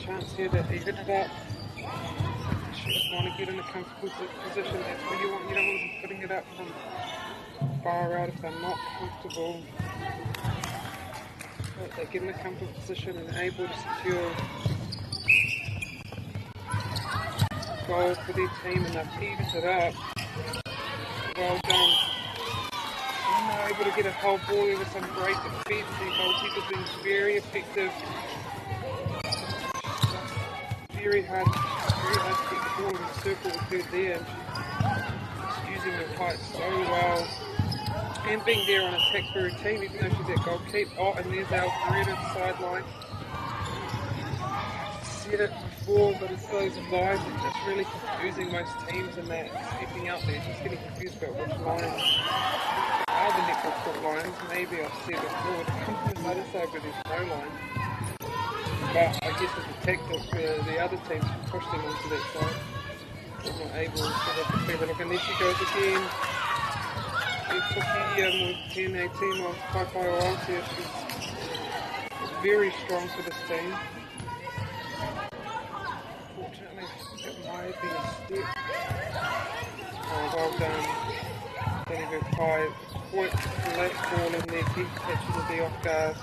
Chance here that he hit it up. Just want to get in a comfortable position. That's what you want. You don't want to be putting it up from far out if they're not comfortable. But they get in a comfortable position and able to secure a goal for their team, and they've evened it up. Well done. And they're able to get a whole ball with some great defence. The goalkeeper's been very effective. Very hard to get the ball in the circle with her there. She's using her height so well. And being there on attack for her team, even though she's at goalkeeper. Oh, and there's Alfred at the sideline. I've said it before, but it's those lines that just really confusing most teams in that stepping out there, just getting confused about which lines are the netball court lines. Maybe I've said it before, it comes from the other side where there's no line. But I guess as a tactic, the other teams push them onto that side. They're not able to have the fair look. And there she goes again. There's Cookie with 10-18 on Whakaoa here. She's very strong for this team. Fortunately, it might have been a step. Oh, well done. Danny Burke high. Quite late ball in there. Keep catching the D off guard.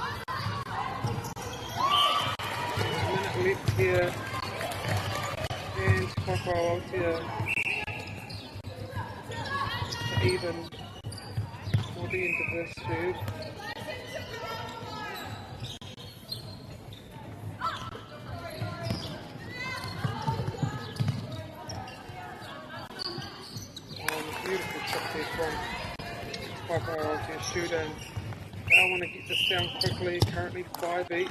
Left here, and Whakaoa out here, even for the end of this shoot. Beautiful chip there from Whakaoa out here shoot, and I want to get this down quickly, currently 5 each.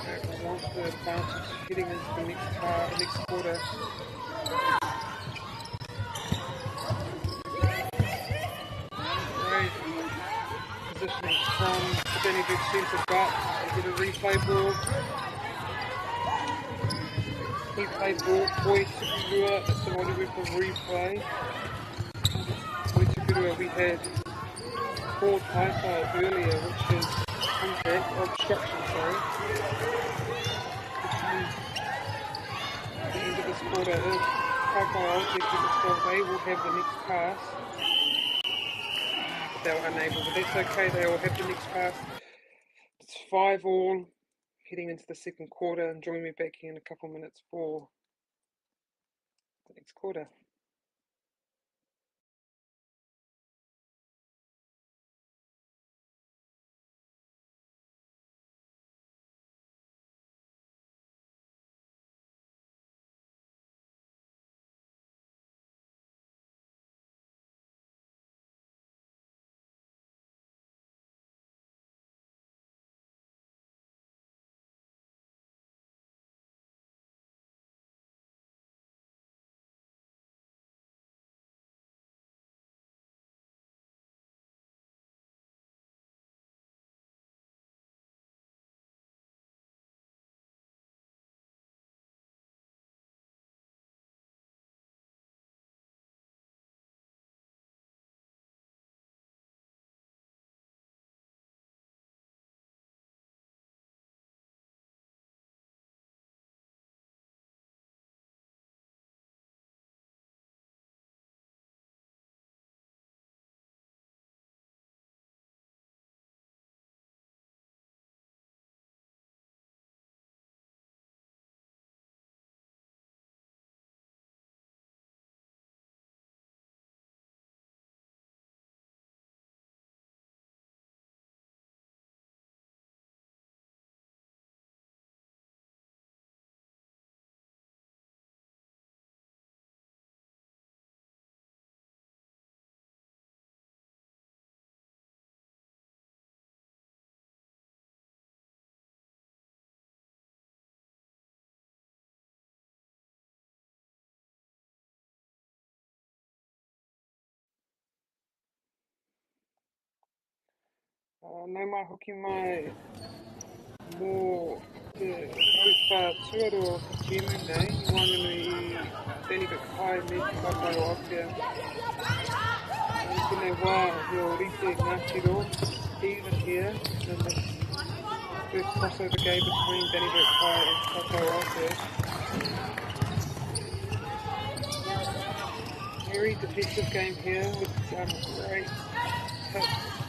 I want the advantage heading into the next quarter. Great positioning from the Danny Burke centre, but they get a replay ball. Replay ball, Boy Tukirua, that's the one we went for replay. Boy Tukirua, we had called high earlier, which is contact, obstruction, sorry. The end of this quarter is Whakaoa they will have the next pass. But they were unable, but that's okay, they will have the next pass. It's 5-all heading into the second quarter, and join me back here in a couple minutes for the next quarter. Nau mai hoki mai mō te hauwha tuaroa o te timu nei, I wānganui I Benedict High me te whakaro Aotea. And tēnei wā he o rite Ngātiro, Stephen here, in this first crossover game between Benedict High and whakaro Aotea. Very defensive game here with great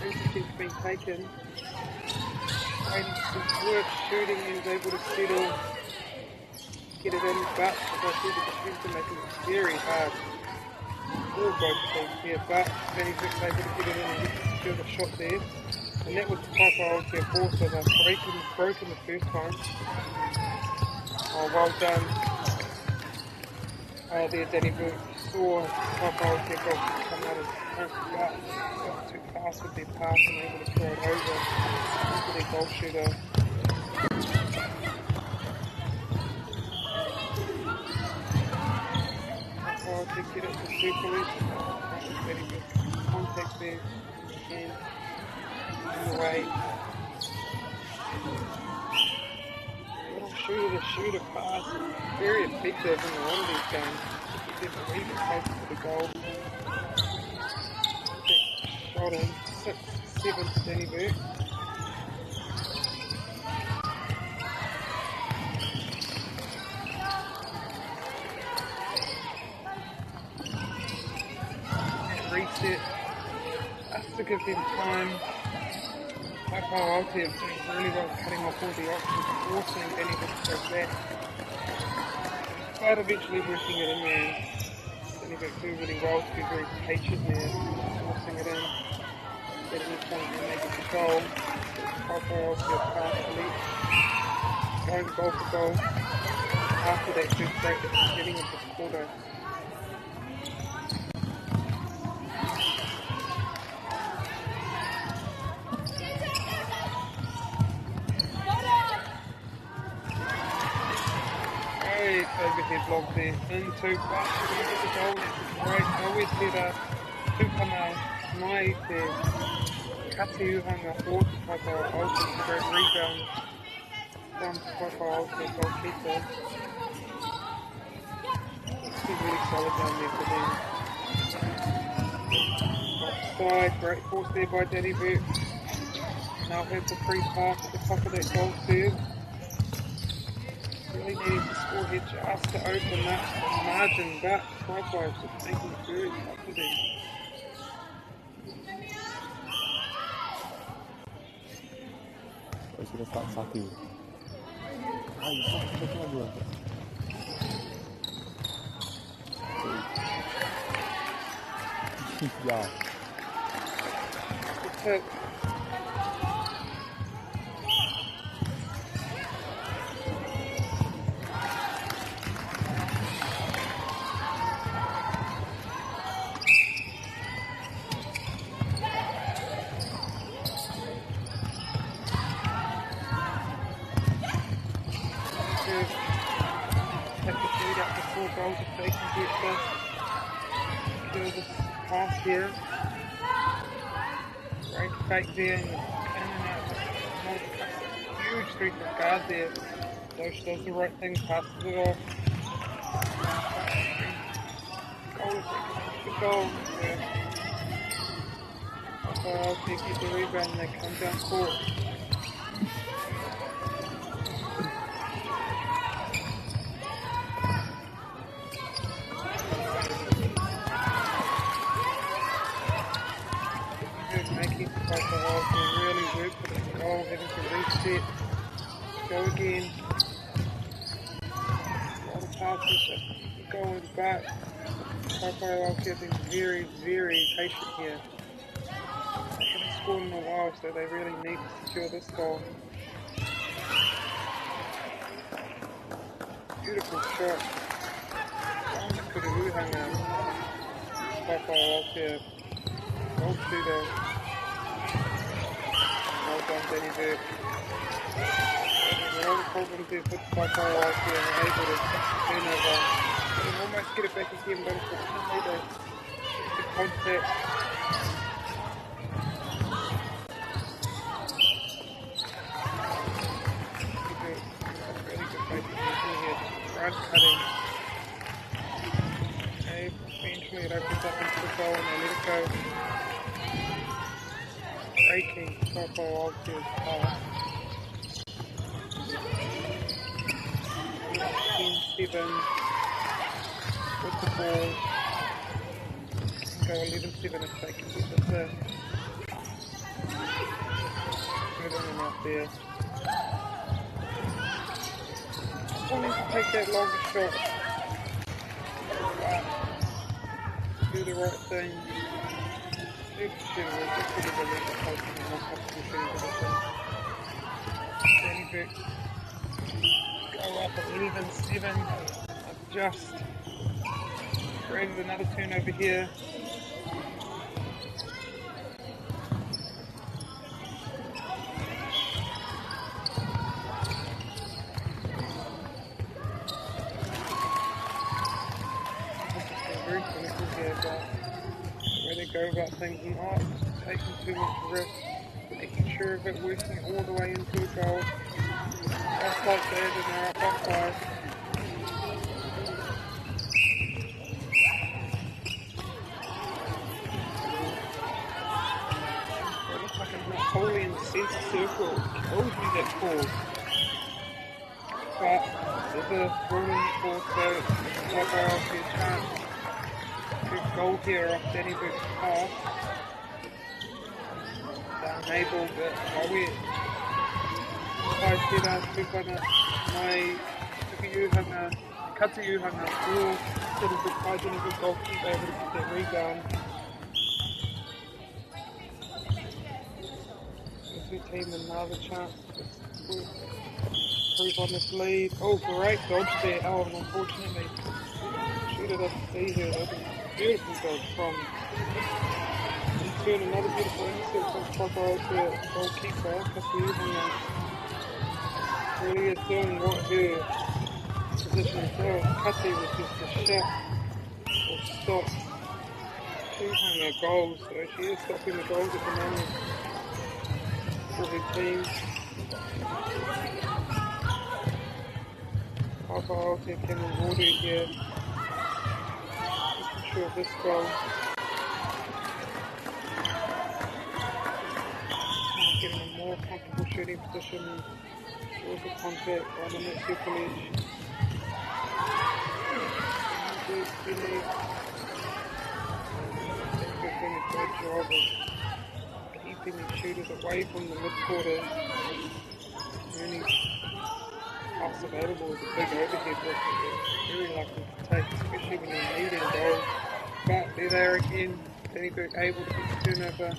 intercepts being taken. Waiting some work shooting, he was able to settle, get it in, but as I see the defence are making it very hard for both teams here, but then he's just able to get it in and secure the shot there. And that was the type I was there for, so they've broken the first time. Oh, well done. There Danny Burke saw type I was there goal come out of front, but got too fast with their pass and able to throw it over into their goal shooter. Oh, to get it to circle it. Very good contact there. And in the way. Little shooter pass. Very effective in a lot of these games. You get the lead close to the goal. Shot in. 6-7 to Danny Burke. Reset. Just to give them time. Whakaro Aotea doing really well cutting off all the options, forcing Danny Burke to go back. But eventually working it in there. Danny Burke doing really well to be very patient there, forcing it in. Getting it point and making the goal. Whakaro Aotea pass elite. Going goal for goal. After that first break, it's getting into the quarter. Overhead block there into but the goal, great always header tūkana mai te katiuhanga o te Whakaro Aotea, great rebound from the Whakaro Aotea goalkeeper. It's really solid down there for them. Offside, great force there by Danny Burke. Now has the free pass at the top of that goal serve. Really needing to score here just to open up the margin, but likewise just making it very tough for them. It's going to start sucking. Ah, you start to look yeah. Good hit. Goals if they can get this pass here. Great fake there and out. Huge strength of guard there. Dosh does the right thing, passes it off. Goal if they can goal. I'll take the rebound and they come down court. Really work for this goal, having to reset, go again. A lot of passes going back. Whakaro Aotea being very, very patient here. They haven't scored in a while, so they really need to secure this goal. Beautiful shot. Kuruhanga. Whakaro Aotea. Goal shooter. Well done, Danny Burke. There are problems there with Whakaro Aotea and they're able to turn over. They can almost get it back again, but unfortunately the contact. faking Papa Altea's pass. 10-7 with the ball. Go 11-7 if they can get this in. Good on and out there. Just wanting to take that longer shot. Do the right thing. Shoot the shooter. Just sort of release the post and knock up to the shooting position. Danny Vick. Go up 11-7. I've just created another turnover here. Very clinical here about where they go about things and not taking too much risk, making sure of it, working it all the way into a goal. Just like that, and they're up by 5. It looks like a Napoleon centre circle. Told me that ball. But there's a rule in the ball, so I'll see a chance. Good goal here off Danny Vick's pass. Unable, but Maui Kaitera Tupana Mai Tukiyuhanga Katsuyuhanga will sort of provide a good goalkeeper able to get that rebound. Gives the team another chance to improve on this lead. Oh, great dodge there. Oh, unfortunately, shooter doesn't see her. That was a beautiful dodge from another beautiful insert from Papa to goalkeeper. Katsuyuhanga really is doing what her position is there. Katsu was just a shot or stop. Tuhanga goals, so she is stopping the goals at the moment for her team. Papa Aotea can reward her here. Making sure of this goal. Getting a more comfortable shooting position. Draws the contact on the next edge. They're doing a great job of keeping these shooters away from the mid-quarter. Really pass available is a big overhead risk that you're very likely to take, especially when you're leading goals. But they're there again. Danny Vick able to get the turnover.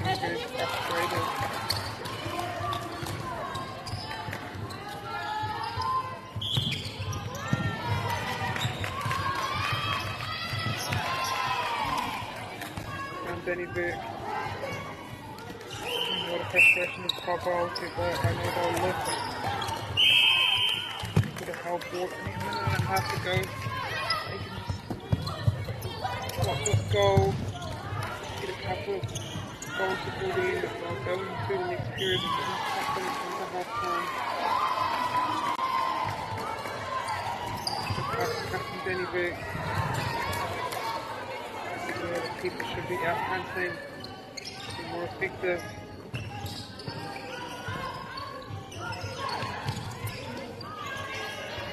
Very frustrated. And Danny Vick. A lot of frustration is Papa Aotea, but I know they'll lift. Could have held forward a minute and a half to go. They can just block this goal. Get a couple of goals before the end, but they'll go into the next period and get into half time. Captain Danny Vick. Yeah, the keeper should be out hunting, be more effective.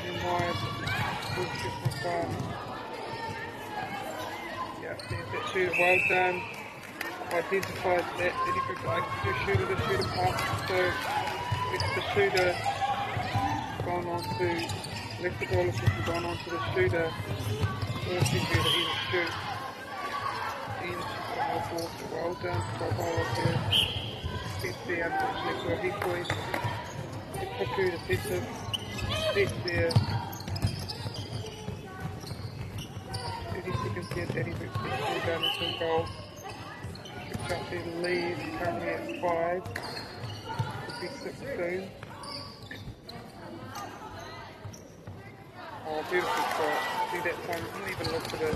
And wide, good shot from far. Yeah, there's that shooter, well done. Identified that Danny Vick likes to shooter the shooter pass, so it's the shooter gone on to left the goal assist and gone on to the shooter, forcing her to either shoot. Ian she's got no ball, so well done by Bowler there. Steps there, unfortunately for a head point. The Kuku defensive steps there. 30 seconds here, Danny Vick gets ball down into a goal. Up their lead, currently at 5. Could be 6 soon. Oh, beautiful shot. See that time, didn't even look for the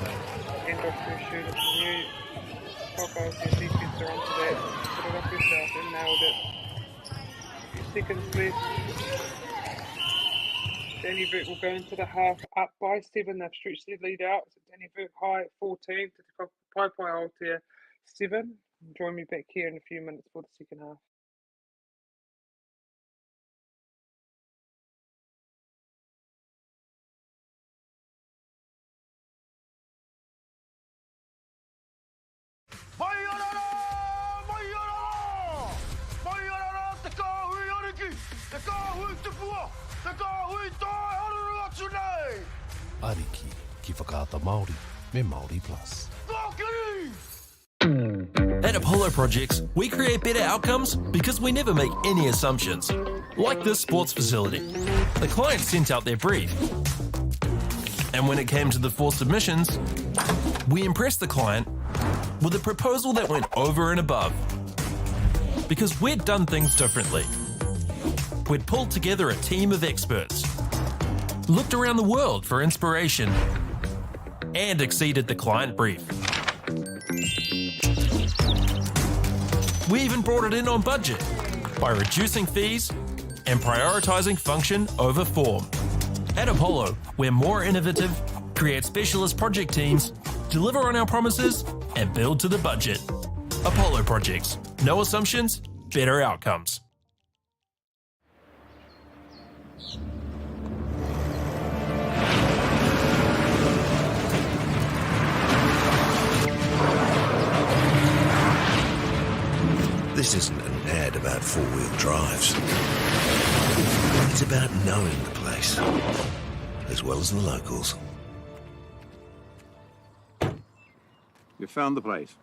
end off to a shooter. She knew Popo's defense are onto that. Put it up herself and nailed it. A few seconds left. Danny Vick will go into the half up by 7. They've stretched their lead out. So Danny Vick high at 14 to Paipai Aotea 7. Join me back here in a few minutes for the second half. Ariki, ki whakaata Māori, me MāORI Plus. At Apollo Projects, we create better outcomes because we never make any assumptions. Like this sports facility. The client sent out their brief. And when it came to the 4 submissions, we impressed the client with a proposal that went over and above. Because we'd done things differently. We'd pulled together a team of experts, looked around the world for inspiration, and exceeded the client brief. We even brought it in on budget by reducing fees and prioritising function over form. At Apollo, we're more innovative, create specialist project teams, deliver on our promises, and build to the budget. Apollo Projects. No assumptions, better outcomes. This isn't an ad about four-wheel drives. It's about knowing the place, as well as the locals. You found the place.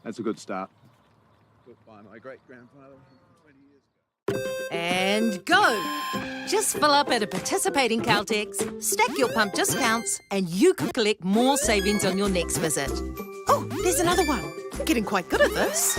That's a good start. Built by my great-grandfather 20 years ago. And go! Just fill up at a participating Caltex, stack your pump discounts, and you could collect more savings on your next visit. Oh, there's another one. Getting quite good at this.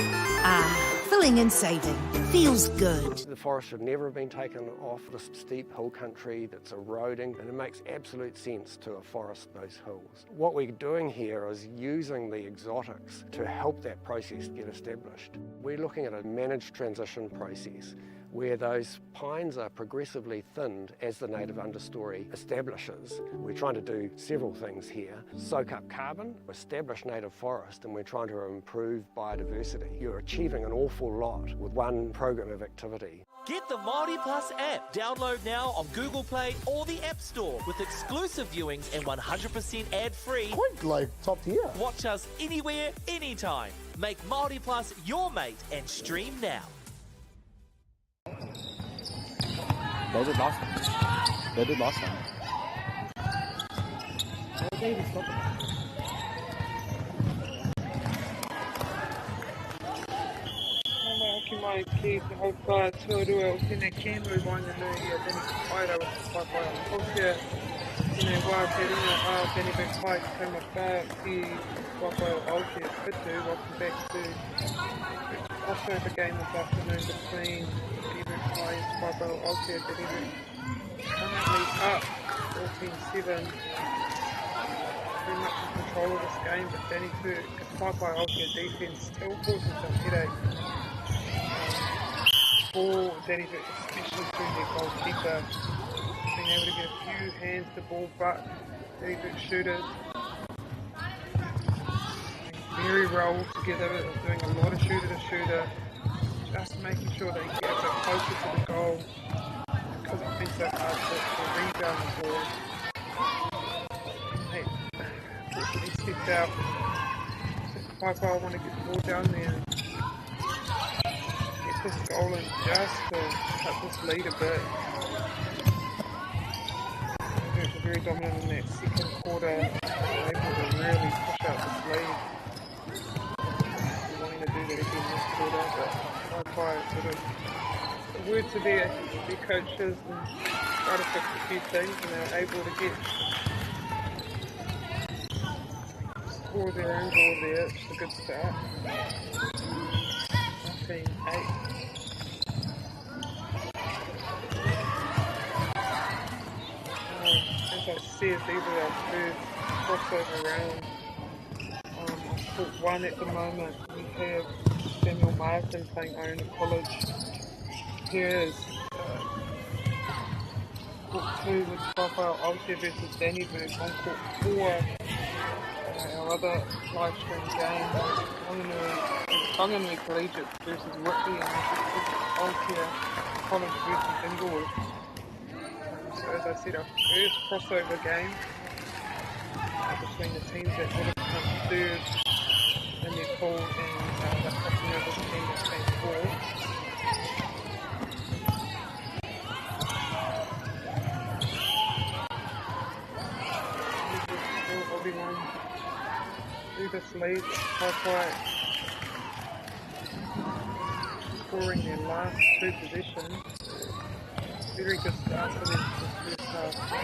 Filling and saving. Feels good. The forest should never have been taken off this steep hill country that's eroding, and it makes absolute sense to afforest those hills. What we're doing here is using the exotics to help that process get established. We're looking at a managed transition process where those pines are progressively thinned as the native understory establishes. We're trying to do several things here. Soak up carbon, establish native forest, and we're trying to improve biodiversity. You're achieving an awful lot with one program of activity. Get the MāORI Plus app. Download now on Google Play or the App Store with exclusive viewings and 100% ad-free. Quite like top tier. Watch us anywhere, anytime. Make MāORI Plus your mate and stream now. They did last time. They did last time. Ki mai ki te haupa tuarua o tēnei kēnui wainga nui I tēnei whaera o te whaipai o Tokyo. Tēnei wā te ringa a tēnei big pai ki kaima whā ki whaipai o Aotea Whitu. Welcome back to crossover game this afternoon between Big Pai and whaipai o Aotea. Big currently up 14-7. Pretty much in control of this game, but Danny Fu, whaipai o Aotea defence still causing some headache. For Danny Vick, especially through their goalkeeper, being able to get a few hands to ball, but Danny Vick shooters very well together, doing a lot of shooter to shooter, just making sure they get a bit closer to the goal because it's been so hard to rebound the ball. He stepped out. Whaipai want to get the ball down there. This goal and just to cut this lead a bit. They were very dominant in that second quarter, able to really push out this lead. We're wanting to do that again this quarter, but Whaipai sort of the word to their coaches and try to fix a few things, and they're able to score their own goal there, which is a good start. 19-8. As I said, these are our first crossover round. I put one at the moment. We have Samuel Martin playing Iron College. Here is court 2 with Whaipai Aotea versus Dannyburg. On court 4, our other live stream game, Whanganui Collegiate versus Whitby, and old here, College versus Inglewood. So as I said, our first crossover game between the teams that would have come third in their pool and the crossing over the team that came fourth. Everyone through this lead, High scoring their last two possessions. Very good start for them this first half.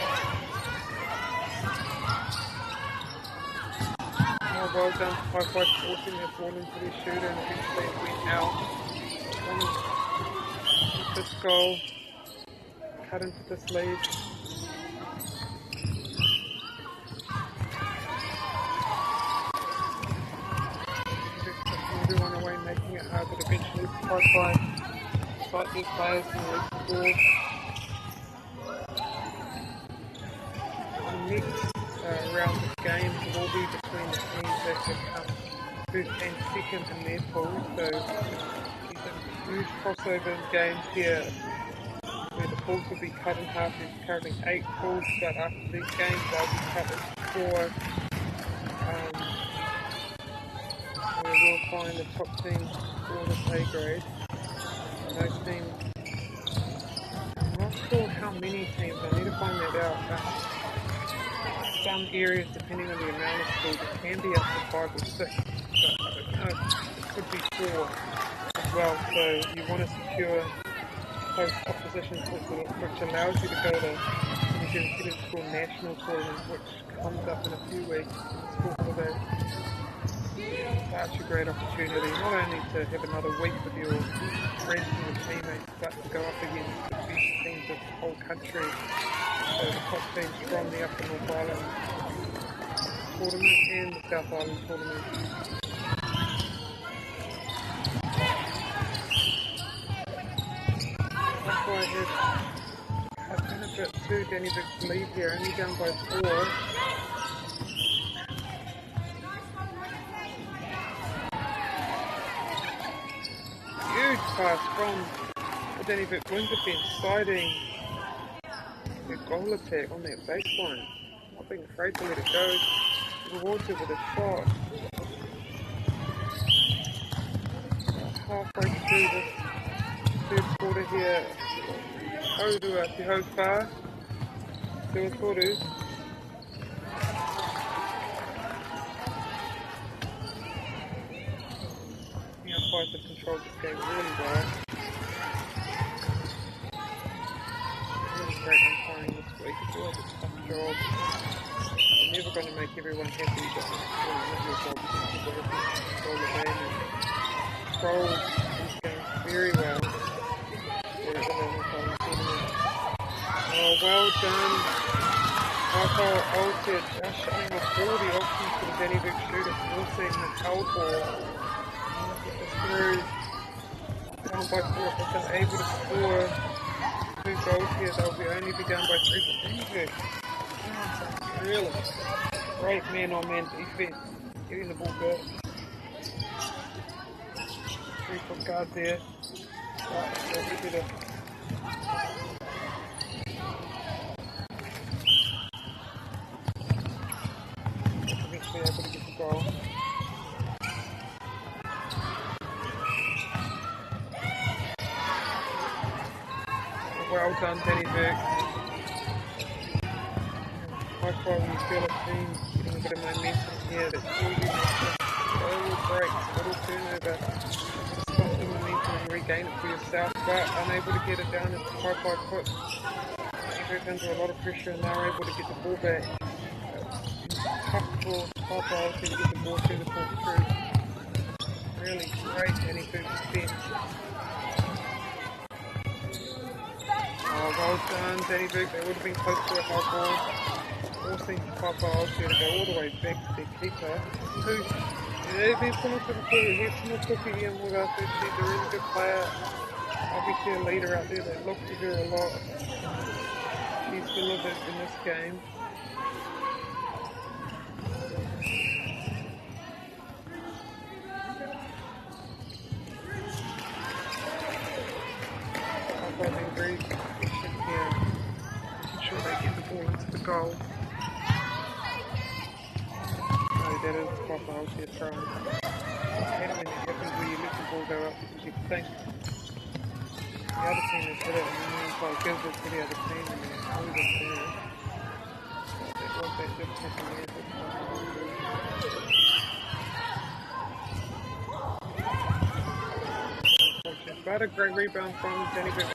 Oh, well done to High forcing their ball into their shooter, and eventually it went out. This goal cut into this lead. Everyone away, making it hard, but eventually High fight their players and release the ball. The next round of games will all be between the teams that have come first and second in their pools. So these are huge crossover games here where the pools will be cut in half. There's currently 8 pools, but after these games they'll be cut into 4. Where we'll find the top teams for the pay grade. And those teams, I'm not sure how many teams, I need to find that out. Some areas, depending on the amount of schools, it can be up to 5 or 6. But I don't know, it could be 4 as well. So you want to secure those top positions, which allows you to go to the New Zealand Student School National Tournament, which comes up in a few weeks, school holidays. Such a great opportunity, not only to have another week with your friends and your teammates, but to go up against the best teams of the whole country. So the top teams from the Upper North Island tournament and the South Island tournament. That's why I've been a bit too Danny Vick's lead here, only down by 4. Huge pass from the Danny Vick wing defence, siding their goal attack on that baseline. Not being afraid to let it go. Rewards it with a shot. Halfway through this third quarter here. Ourua Te Hauwha. Tuatoru. Umpires have controlled this game really well. Really great umpiring this week. It's always a tough job. You're never going to make everyone happy, but it's really not your job to control the game and control these games very well. Oh, well done. Michael altered just showing off all the options for the Danny Vick shooter, forcing the cold ball. Through down by 4, but they're able to score 2 goals here. They'll only be down by 3 for Danny Vick. Really great man-on-man defense, getting the ball back. 3-foot guard there. Eventually able to get the goal. Well done, Danny Vick. High quality Phillip team getting a bit of momentum here. That's all you need. Little breaks, little turnover. Stop the momentum and regain it for yourself, but unable to get it down as the high puts Danny Vick under a lot of pressure, and they're able to get the ball back. Tough for High to get the ball through the ball through. Really great Danny Vick defense. Oh, well done, Danny Vick. They would have been close to a high ball. Forcing Papa Oscar to go all the way back to their keeper. There's someone to the field. Here's someone talking in with us. She's a really good player. Obviously a leader out there that looks to do a lot. She's delivered in this game. goal. No, that is proper Aotea throw. I hate it when it happens where you let the ball go up because you think the other team has hit it and then you gives it to the other team and then it holds it there. That was that just happened there. But a great rebound from Danny Bickle.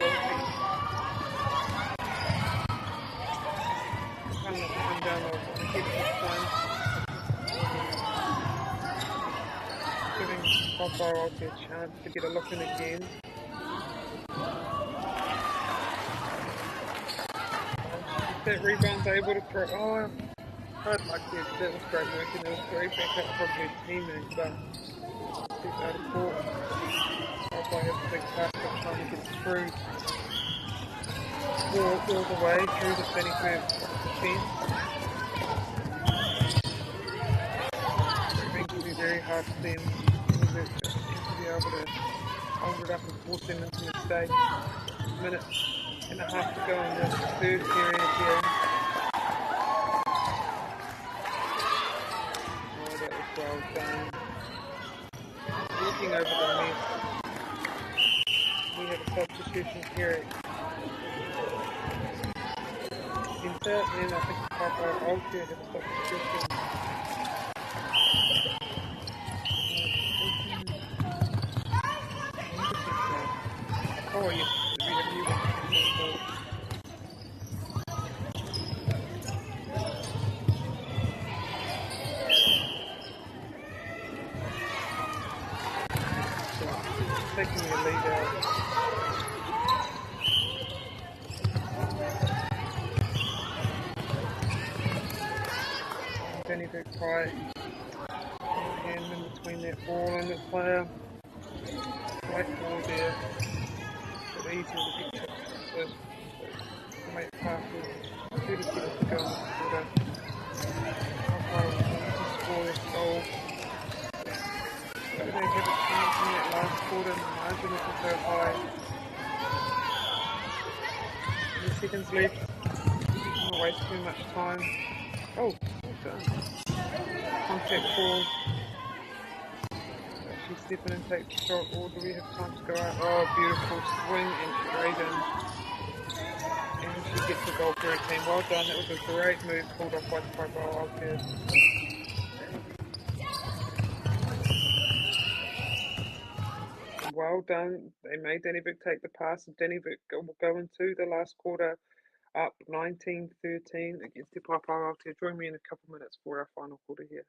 Come down on the head this time. Giving Papa a chance to get a look in again. If that rebound's able to throw. Oh, I'd like that. That was great work and it was great backup from their teammate, but step out of court. Papa has a big task of trying to get through all the way through the St Orans defence. It will be very hard for them to be able to hold it up and force them into mistakes. A minute and a half to go in the third period here. Oh, that was well done. Looking over the net. We have a substitution here at centre, and I think Papa Aotea have a substitution. Oh yes, we have new ones. Taking the lead out. Danny Vic Pye, hand in between that ball and the player. Great ball there, but easy to get to make passes. 30 seconds to go in the quarter. Score this goal. They have a chance in that last quarter and the margin isn't so high. 10 seconds left. Not waste too much time. Oh, well done. Contact ball. She's stepping and takes the shot. Or do we have time to go out? Oh, beautiful swing and straight in. And she gets the goal for her team. Well done. That was a great move pulled off by the Papa Aotea. Well done. They made Danny Vic take the pass, and Danny Vic will go into the last quarter up 19-13 against the Papa Aotea. Join me in a couple minutes for our final quarter here.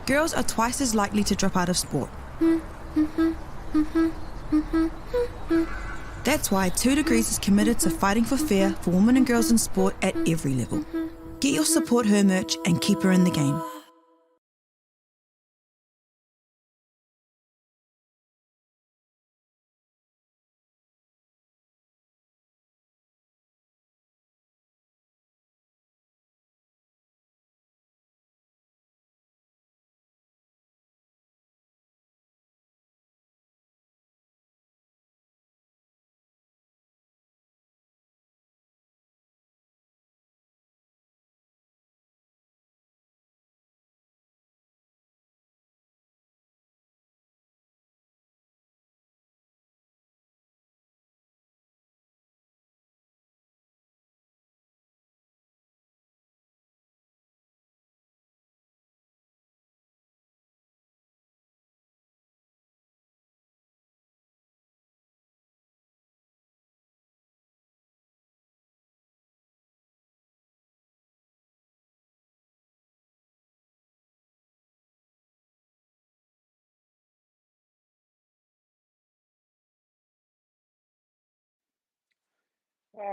Girls are twice as likely to drop out of sport. That's why 2 Degrees is committed to fighting for fair for women and girls in sport at every level. Get your Support Her merch and keep her in the game.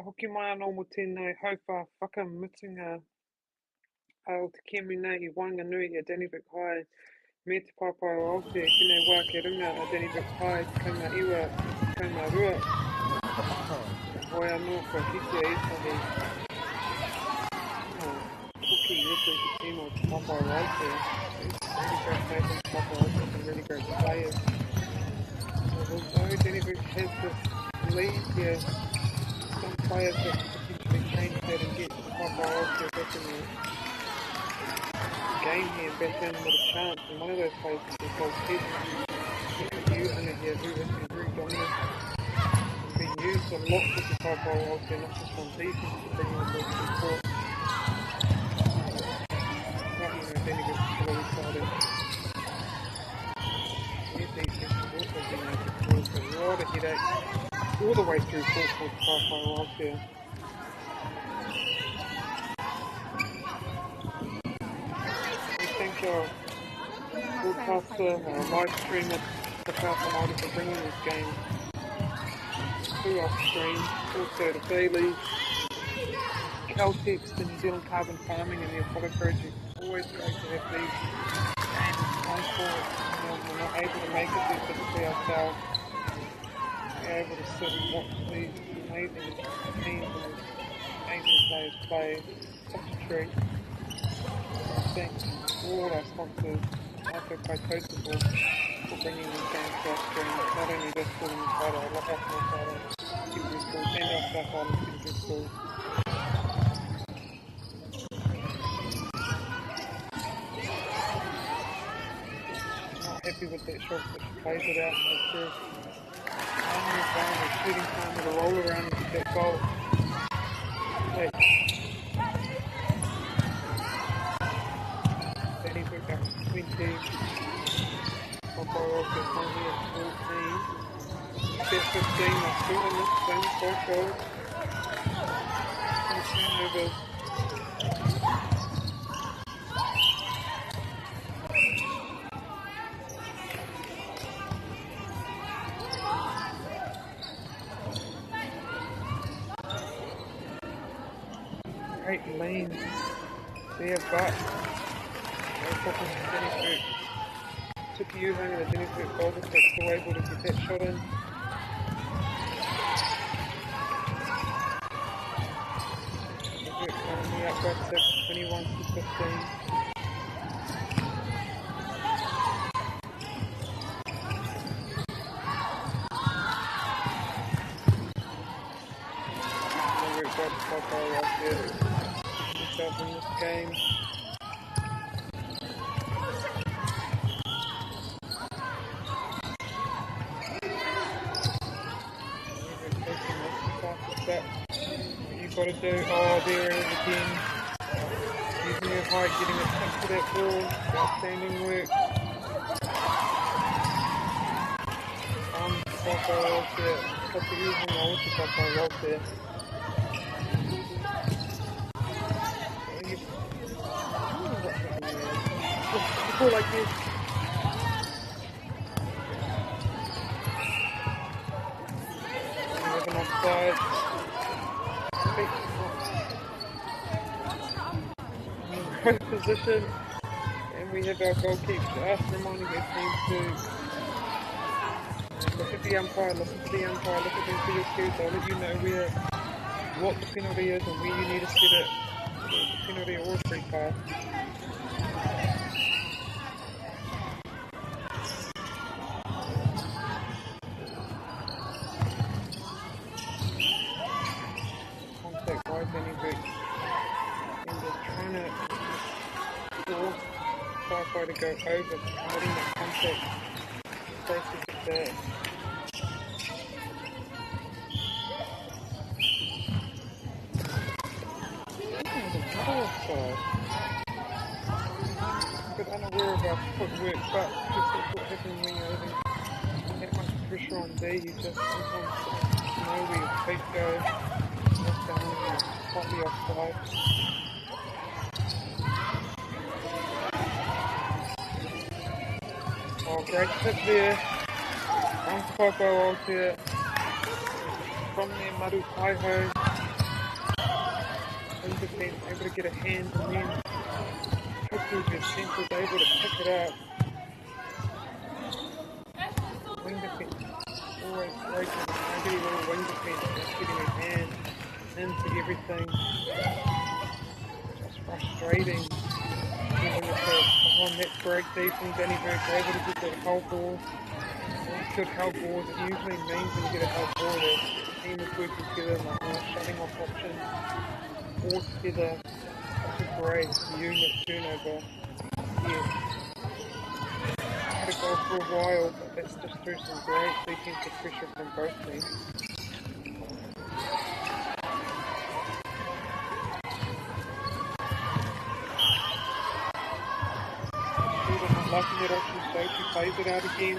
Hoki mai anō mo tēnei hauwha whakamutunga o te kemi nei I Wainganui a Danny Vic High me te Papa Aotea ki nei wā ke runga a Danny Vic High ko ngā iwa, ko ngā rua. Hoi anō kua hiki e etahi. group of team or Papa right there. Really great players and Papa right there, some really great players. Although Denny's has this lead here, some players that potentially change that and get Papa right there back in the game here, back in with a chance. And one of those players is the goalkeeper. Using it here, who has been very dominant and been used a lot with the top ball out there, not just on defense, but being able to support. Not even if any good really excited. Their defense has also been able to cause a lot of headaches all the way through fourth top ball out there. We thank our broadcaster, our live streamer, the MΑORI for bringing this game through off stream. Also the Daily, Caltex, the New Zealand Carbon Farming and the Apollo Project. Always great to have these games on court. We're not able to make it there physically ourselves. We're able to sit and watch these amazing teams and amazing players play. Such a treat. Thanks all our sponsors, also Kokoto, for bringing these games to our stream. Not only this school in the title, I love our small title, secondary schools, and our South Island secondary schools. Not happy with that shot, but she plays it out and it's through. We're shooting time with a roll around and get that goal. Hey. Danny's worked out 20. Papa also currently at 14. Step 15, they're still in this same score goal. Turnovers. Great lanes there, but no problem for Denny's group. Took you home and the Denny's group bowler still able to get that shot in. The group currently up by 6, 21 to 15. The group got the top goal right there. Himself in this game. What you've got to do, oh there it is again, using your height, getting a touch to that ball, outstanding work. Papa out there, Papa using the ultra Papa out there. Just pull like this. Offside. Great position, and we have our goalkeeper just reminding their team to look at the umpire, listen to the umpire, look at them for your cues. They'll let you know what the penalty is and where you need to set it, the penalty or a free pass. To go over, promoting that contact, places it there. A bit unaware of our footwork, but just what happens when you're having that much pressure on D, you just sometimes know where your feet go, just down slightly offside. Oh, great tip there. One Popo out there. From there, Maru Kaiho. In defense, able to get a hand and then Kuku's your centre, able to pick it up. Wing defense, always great. Maybe a little wing defense, just getting a hand into everything. Just frustrating. Oh, net break defense, Danny Burke able to get that whole ball. Good help balls, it usually means when you get a help ball that the team is working together, like shutting off options all together. That's a great unit turnover. Yeah. Had to go for a while, but that's just through some great defensive pressure from both teams. Shooter not liking that option, so she plays it out again.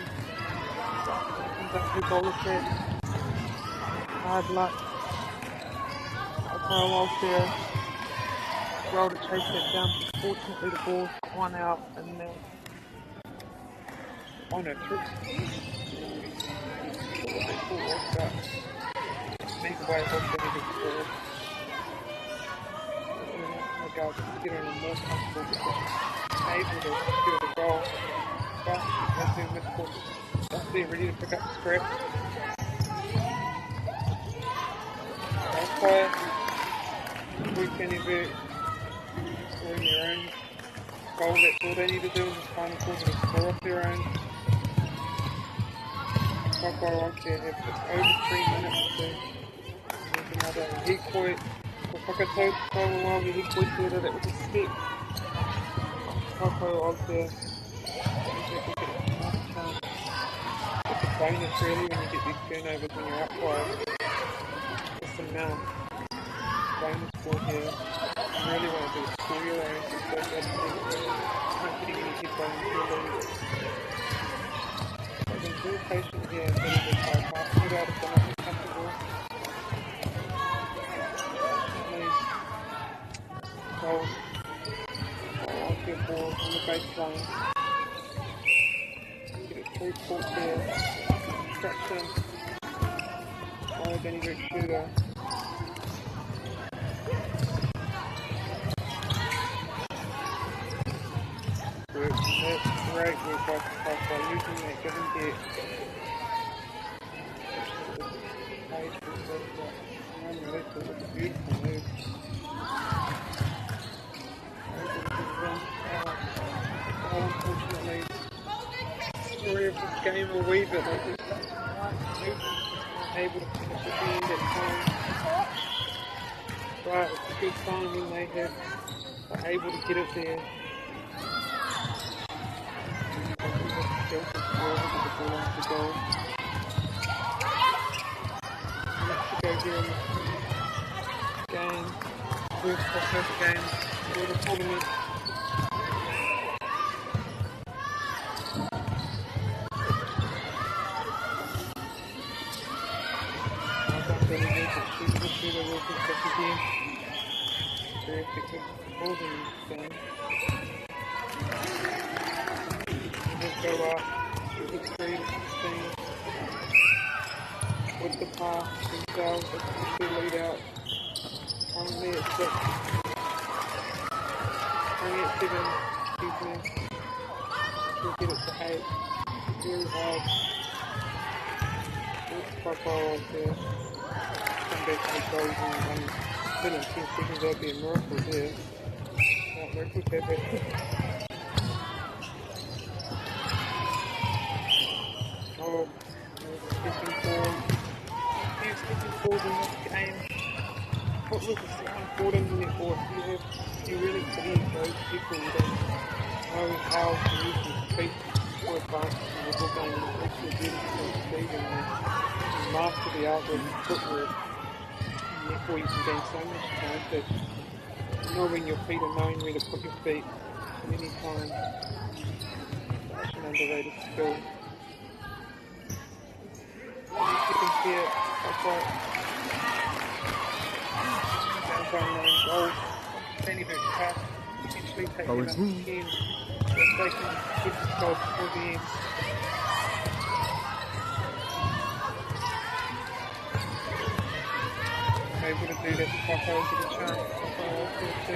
Comes up to goal set. Hard luck. I'll out there. Well to chase that down. Fortunately, the ball's one out and now. Oh no, through. Make way off the heavy ball. My God, to get in a more comfortable position. Able to secure the goal. But as they're midcourt, they're ready to pick up the scrap. Fire. Weekend event. Scoring their own goal. That's all they need to do in this final quarter to score off their own. Whakaroke have just over 3 minutes to make another heat point. For Whakatau, Kawawawi heat point there, that was a step. Whakaroke. It's a bonus really when you get these turnovers when you're up by just an amount. Bonus score here. You really want to do a score your own, so that's not getting any hit bonus really. I've been very patient here and getting this high pass put out if they're not comfortable. Goal. On to your ball on the baseline. Get it through court there. Distraction. Oh, Danny Rick shooter. That's great work by using that give and get. That's a beautiful move. Unfortunately, story of this game a wee bit like this. Able to finish at the end at time. But it's a good sign when they are able to get it there. The goal. Let's go here in this game. First crossover game for the tournament. The shooter will pick up again. Very effective holding this game. We'll go up. With the 3 to 16 with the pass themselves, they can lead out. Currently at 6. Currently at 7, excuse me. We'll get it to 8. Very hard. It's quite far right there. Come back to the goals in 1 minute, 10 seconds, that'd be a miracle there. Not miracles happen. Stepping forward in this game. What was so important in netball? You really believe those people that know how to use their feet for advantage in the netball game and actually really speed and master the art of footwork. In netball you can gain so much time that knowing your feet and knowing where to put your feet at any time. Such an underrated skill. You can see it upright. Down by 9 goals. Danny Burke pass. Potentially taking it up again. So they can get this goal before the end. Able to do that to Papa, get a chance. Papa also 2.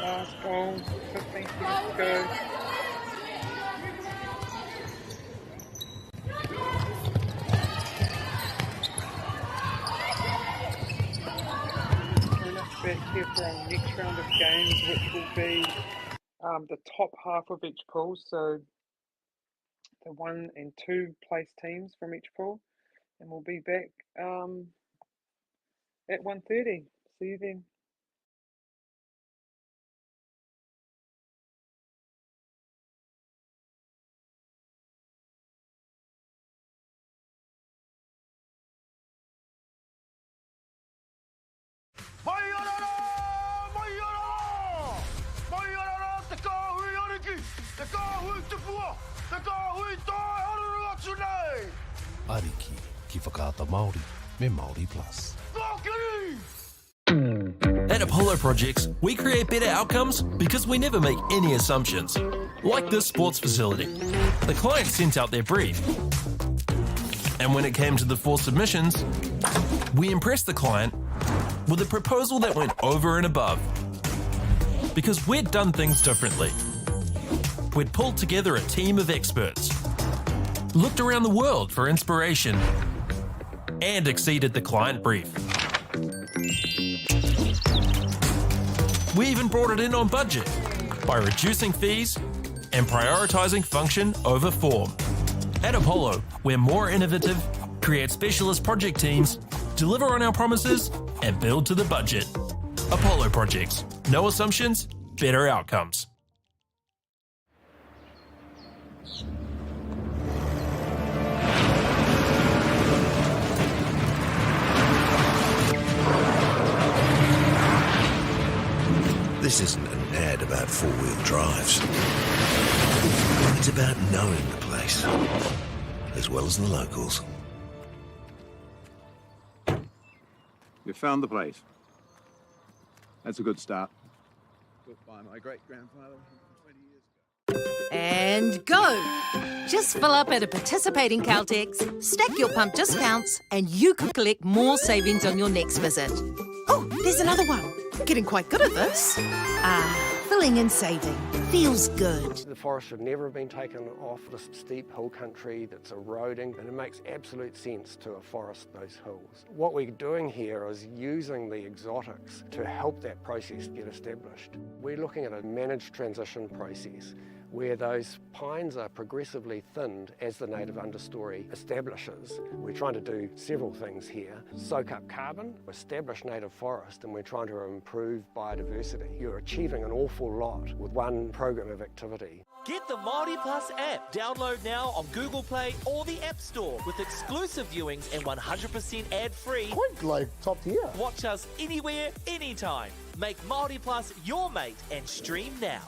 Last goal. 15 seconds to go. Back here for our next round of games, which will be the top half of each pool. So the 1 and 2 place teams from each pool, and we'll be back at 1:30. See you then. Ariki ki whakaata Māori me MāORI Plus. At Apollo Projects, we create better outcomes because we never make any assumptions. Like this sports facility. The client sent out their brief. And when it came to the 4 submissions, we impressed the client with a proposal that went over and above. Because we'd done things differently. We'd pulled together a team of experts, looked around the world for inspiration, and exceeded the client brief. We even brought it in on budget by reducing fees and prioritising function over form. At Apollo, we're more innovative, create specialist project teams, deliver on our promises, and build to the budget. Apollo Projects. No assumptions, better outcomes. This isn't an ad about four-wheel drives. It's about knowing the place, as well as the locals. You found the place. That's a good start. Built by my great-grandfather 20 years ago. And go! Just fill up at a participating Caltex, stack your pump discounts, and you could collect more savings on your next visit. Oh, there's another one. Getting quite good at this. Filling and saving. Feels good. The forest should never have been taken off this steep hill country that's eroding, and it makes absolute sense to afforest those hills. What we're doing here is using the exotics to help that process get established. We're looking at a managed transition process where those pines are progressively thinned as the native understory establishes. We're trying to do several things here. Soak up carbon, establish native forest, and we're trying to improve biodiversity. You're achieving an awful lot with one program of activity. Get the MāORI Plus app. Download now on Google Play or the App Store with exclusive viewings and 100% ad-free. Quite like top tier. Watch us anywhere, anytime. Make MāORI Plus your mate and stream now.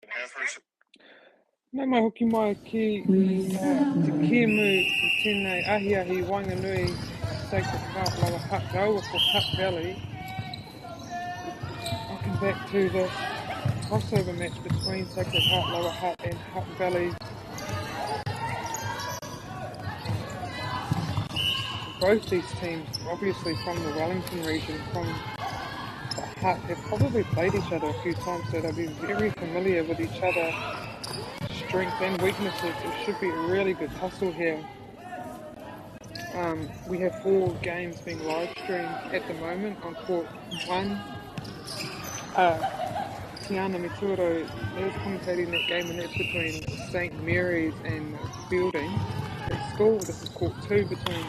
Nā mai hoki mai ki te kēmu i tēnei ahi Wanganui Sacred Heart Lower Hutt Raua for Hutt Valley. Looking back to the crossover match between Sacred Heart Lower Hutt and Hutt Valley. Both these teams, obviously from the Wellington region, from the Hutt, have probably played each other a few times, so they'll be very familiar with each other. Strengths and weaknesses. It should be a really good tussle here. We have 4 games being live streamed at the moment on court 1. Tiana Mituro is commentating that game, and that's between St Mary's and Fielding School. This is court 2 between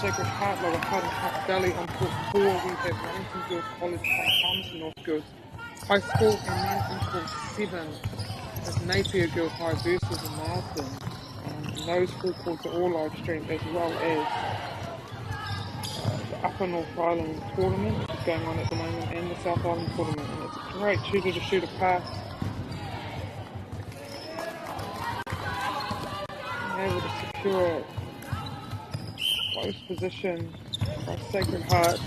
Sacred Heart Lower Hutt and Hutt Valley. On court 4 we have Wellington Girls College Palmerston North Girls High School, and then on court 7 is Napier Girls High versus Marsden. And those 4 courts are all live streamed, as well as the Upper North Island tournament, which is going on at the moment, and the South Island tournament. And it's a great shooter-to-shooter pass. Being able to secure close position by Sacred Heart.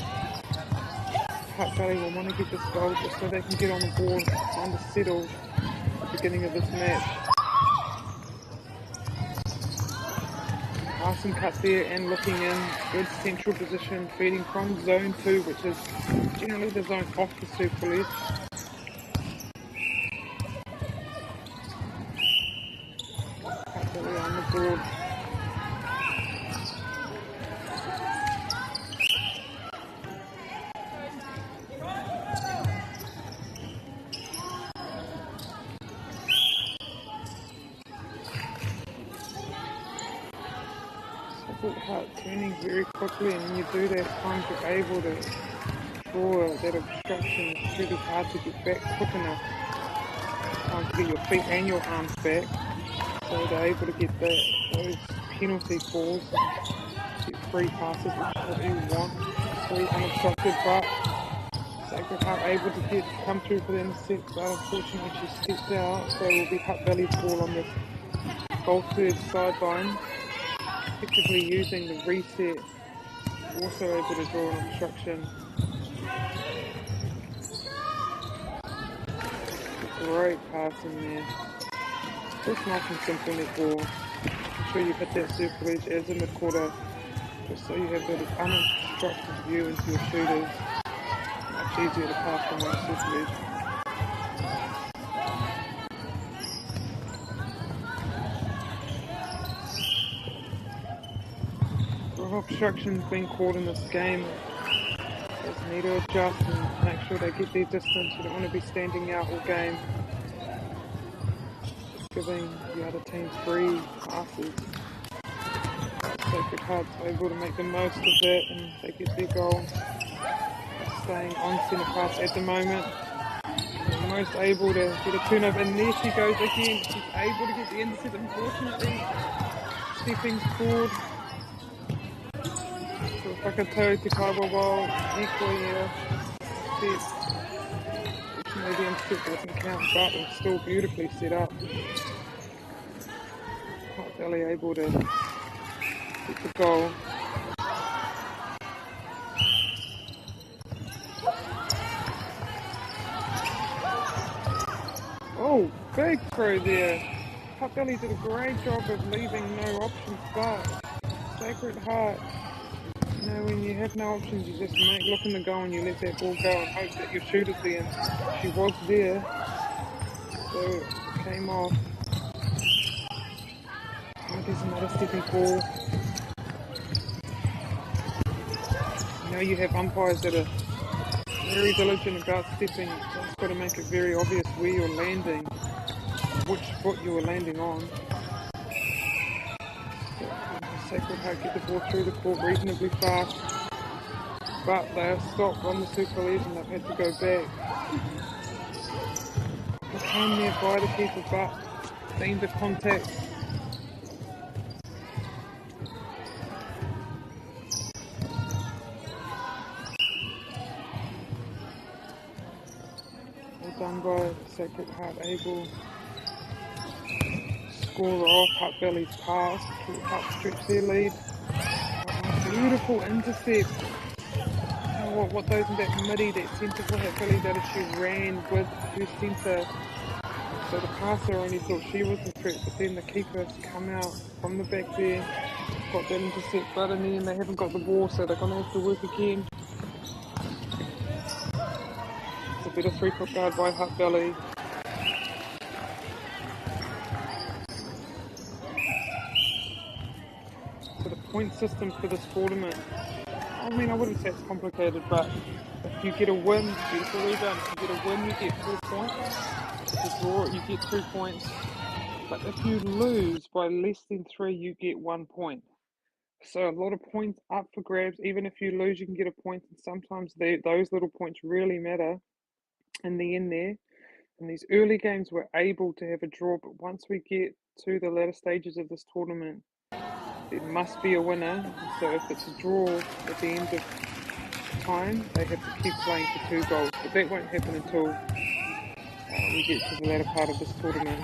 Hutt Valley will want to get this goal just so they can get on the board, kind of settled at the beginning of this match. Passing cut there and looking in, good central position, feeding from zone 2, which is generally the zone off the super left. Hutt Valley on the board. Heart turning very quickly, and when you do that, times you're able to draw that obstruction. It's really hard to get back quick enough. Time to get your feet and your arms back, so they're able to get those penalty calls, get free passes, which is what you want, free unobstructed. But Sacred Heart able to come through for the intercept, but unfortunately she stepped out, so it will be Hutt Valley's ball on this goal third sideline. Effectively using the reset, also able to draw an obstruction. Great pass in there. Just nice and simple netball. Make sure you hit that circle edge as a mid-quarter, just so you have that unobstructed view into your shooters. Much easier to pass from one circle edge. Obstructions being caught in this game. Just need to adjust and make sure they get their distance. You don't want to be standing out all game, just giving the other team free passes. Sacred Heart's able to make the most of that, and they get their goal. Staying on centre pass at the moment. Almost able to get a turnover, and there she goes again. She's able to get the intercept, unfortunately. Stepping forward. Whakatau te Kaiwawa, equally set. Unfortunately the intercept doesn't count, but it's still beautifully set up. Hutt Valley able to get the goal. Oh, big throw there. Hutt Valley did a great job of leaving no options, but Sacred Heart, you know, when you have no options, you just look in the goal and you let that ball go and hope that your shooter's there. And she was there, so it came off. Oh, there's another stepping ball. You know, you have umpires that are very diligent about stepping. You've just got to make it very obvious where you're landing, which foot you're landing on. Sacred Heart get the ball through the court reasonably fast, but they are stopped on the super edge and they've had to go back. They came there by the keeper, but seen the contact. Well done by Sacred Heart, able score off. Hut Belly's pass. Hut stretch their lead. Oh, beautiful intercept. What those in that midi, that centre for Hut Belly, that she ran with her centre. So the passer only thought she was the threat, but then the keeper's come out from the back there, got that intercept, but in the end they haven't got the ball, so they're going to have to work again. It's a bit of 3-foot guard by Hut Belly. So the point system for this tournament, I mean, I wouldn't say it's complicated, but if you get a win, beautiful rebound, if you get a win, you get 4 points. If you draw it, you get 2 points. But if you lose by less than 3, you get 1 point. So a lot of points up for grabs. Even if you lose, you can get a point. And sometimes those little points really matter in the end there. In these early games, we're able to have a draw. But once we get to the latter stages of this tournament, there must be a winner. So if it's a draw at the end of time, they have to keep playing for 2 goals. But that won't happen until we get to the latter part of this tournament.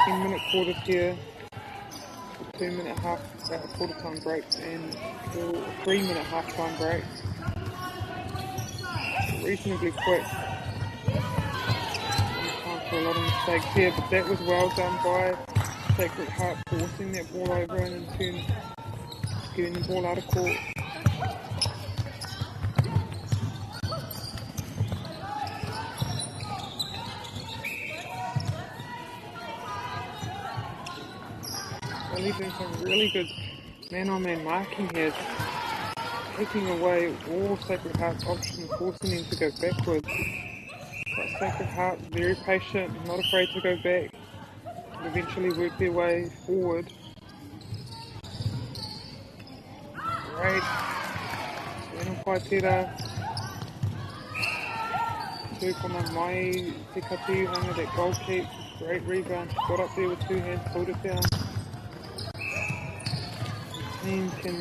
10-minute quarters here, 2-minute quarter time breaks, and 3-minute half time breaks. Reasonably quick. Time for a lot of mistakes here, but that was well done by Sacred Heart, forcing that ball over and in turn getting the ball out of court. Really doing some really good man-on-man marking here, taking away all Sacred Heart's options, forcing them to go backwards. But Sacred Heart, very patient, not afraid to go back, and eventually work their way forward. Great. Stand on Paitera. Took on a Mai Te Katihu Hanga, that goal keep. Great rebound. She got up there with 2 hands, pulled it down. The team can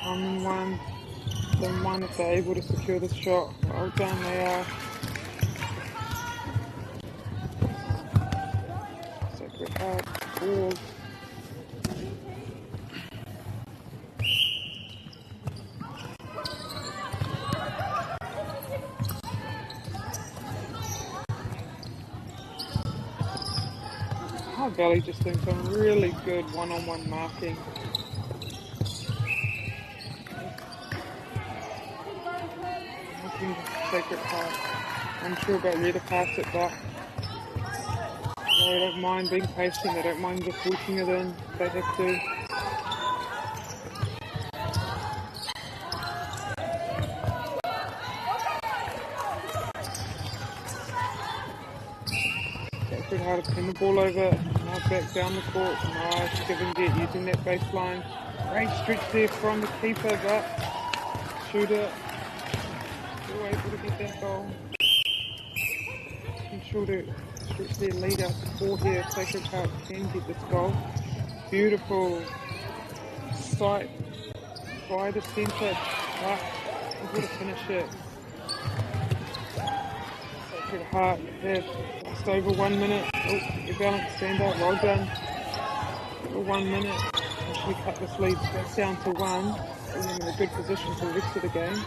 come in one if they're able to secure the shot. Well done, they are. Sacred Heart, ball. Hut Belly just doing some really good one-on-one marking. Sacred Heart. I'm sure about where to pass it, but they don't mind being patient, they don't mind just working it in if they have to. Sacred Heart to pin the ball over, now back down the court, nice give and get using that baseline. Great stretch there from the keeper, but shooter still able to get that goal. Sure to stretch their lead out to 4 here. Sacred Heart can get this goal. Beautiful sight by the centre, but able to finish it. Sacred Heart have just over 1 minute. Oh, your balance stand up, well done. Over 1 minute. Actually cut this lead back down to 1. Putting them in a good position for the rest of the game.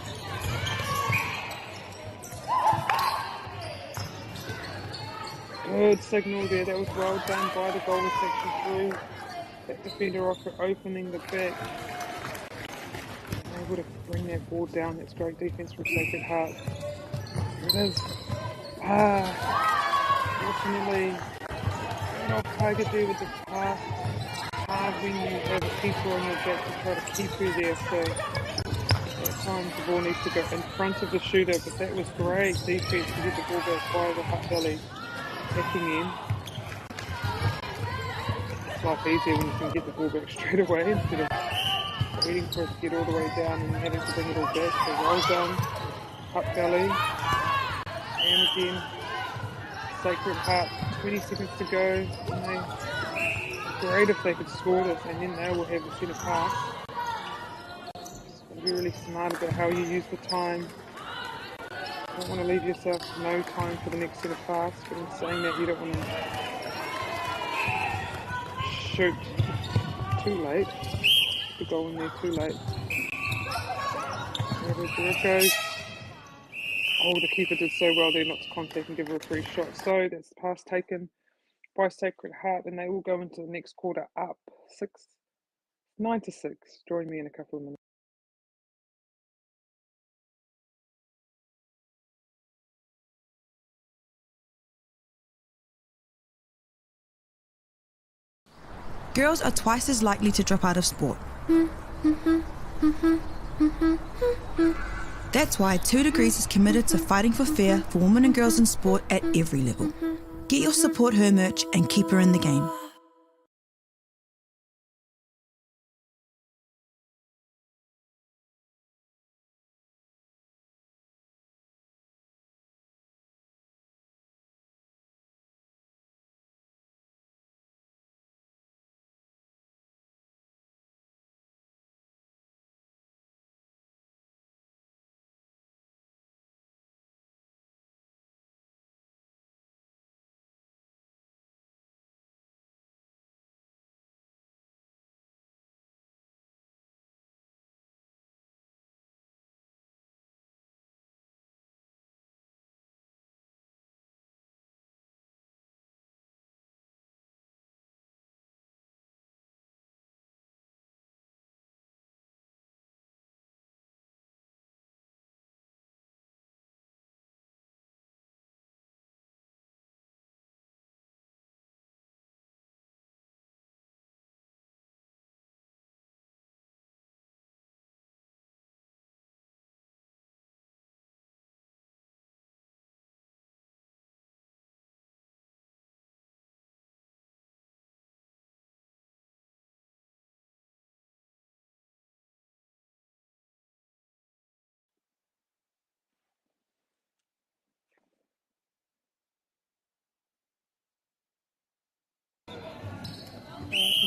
Good signal there, that was well done by the goalie section 3. That defender off for opening the back. Able to bring that ball down, that's great defense from Sacred Heart. Here it is. Fortunately, an off target there with the pass. Hard when you have a keeper on your back to try to keep her there, so at times the ball needs to go in front of the shooter, but that was great defense to get the ball back by the Hut Belly. Attacking in. It's a lot easier when you can get the ball back straight away instead of waiting for it to get all the way down and having to bring it all back. So well done, Hut Belly. And again, Sacred Heart, 20 seconds to go. Great if they could score this, and then they will have a centre pass. So be really smart about how you use the time. don't want to leave yourself no time for the next set of pass, but in saying that, you don't want to shoot too late. The goal in there too late. There it goes. Oh, the keeper did so well there not to contact and give her a free shot. So that's the pass taken by Sacred Heart, and they will go into the next quarter up 9-6. Join me in a couple of minutes. Girls are twice as likely to drop out of sport. That's why 2 Degrees is committed to fighting for fair for women and girls in sport at every level. Get your Support Her merch and keep her in the game.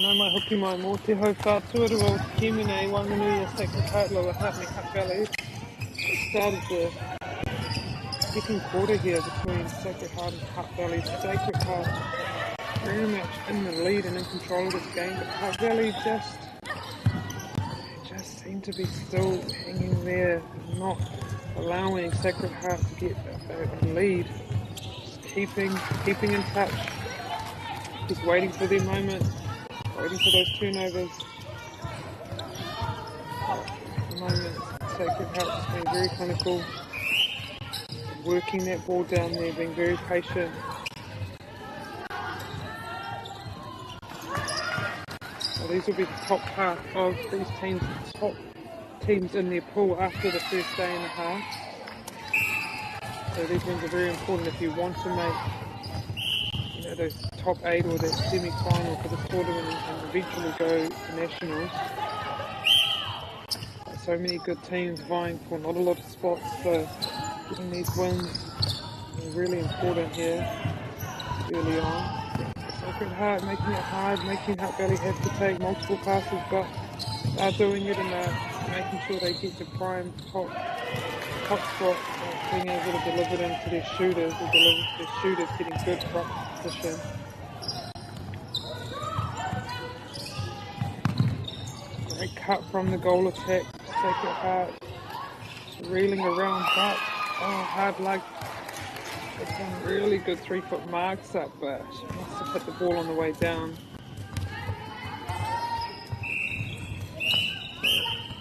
Nā mai hoki mai mō te hau whātua o te kimi nei Wanganui a Sacred Heart Lower Hartney Hutt Valley. It started the second quarter here between Sacred Heart and Hutt Valley. Sacred Heart very much in the lead and in control of this game, but Hutt Valley just seem to be still hanging there, not allowing Sacred Heart to get a lead. Just keeping in touch, just waiting for their moment. Waiting for those turnovers. At the moment, Sacred Heart's being very clinical, working that ball down there, being very patient. So these will be the top half of these teams, the top teams in their pool after the first day and a half. So these ones are very important if you want to make those top 8 or that semi-final for the tournament and eventually go to nationals. So many good teams vying for not a lot of spots, so getting these wins is really important here early on. Sacred Heart making it hard, making Hutt Valley have to take multiple passes, but they're doing it and they're making sure they get to prime top spot, being able to deliver them to their shooters, or deliver to their shooters getting good prop position. Great cut from the goal attack, Sacred Heart reeling around, but hard luck. There's some really good 3-foot marks up, but she must have hit the ball on the way down.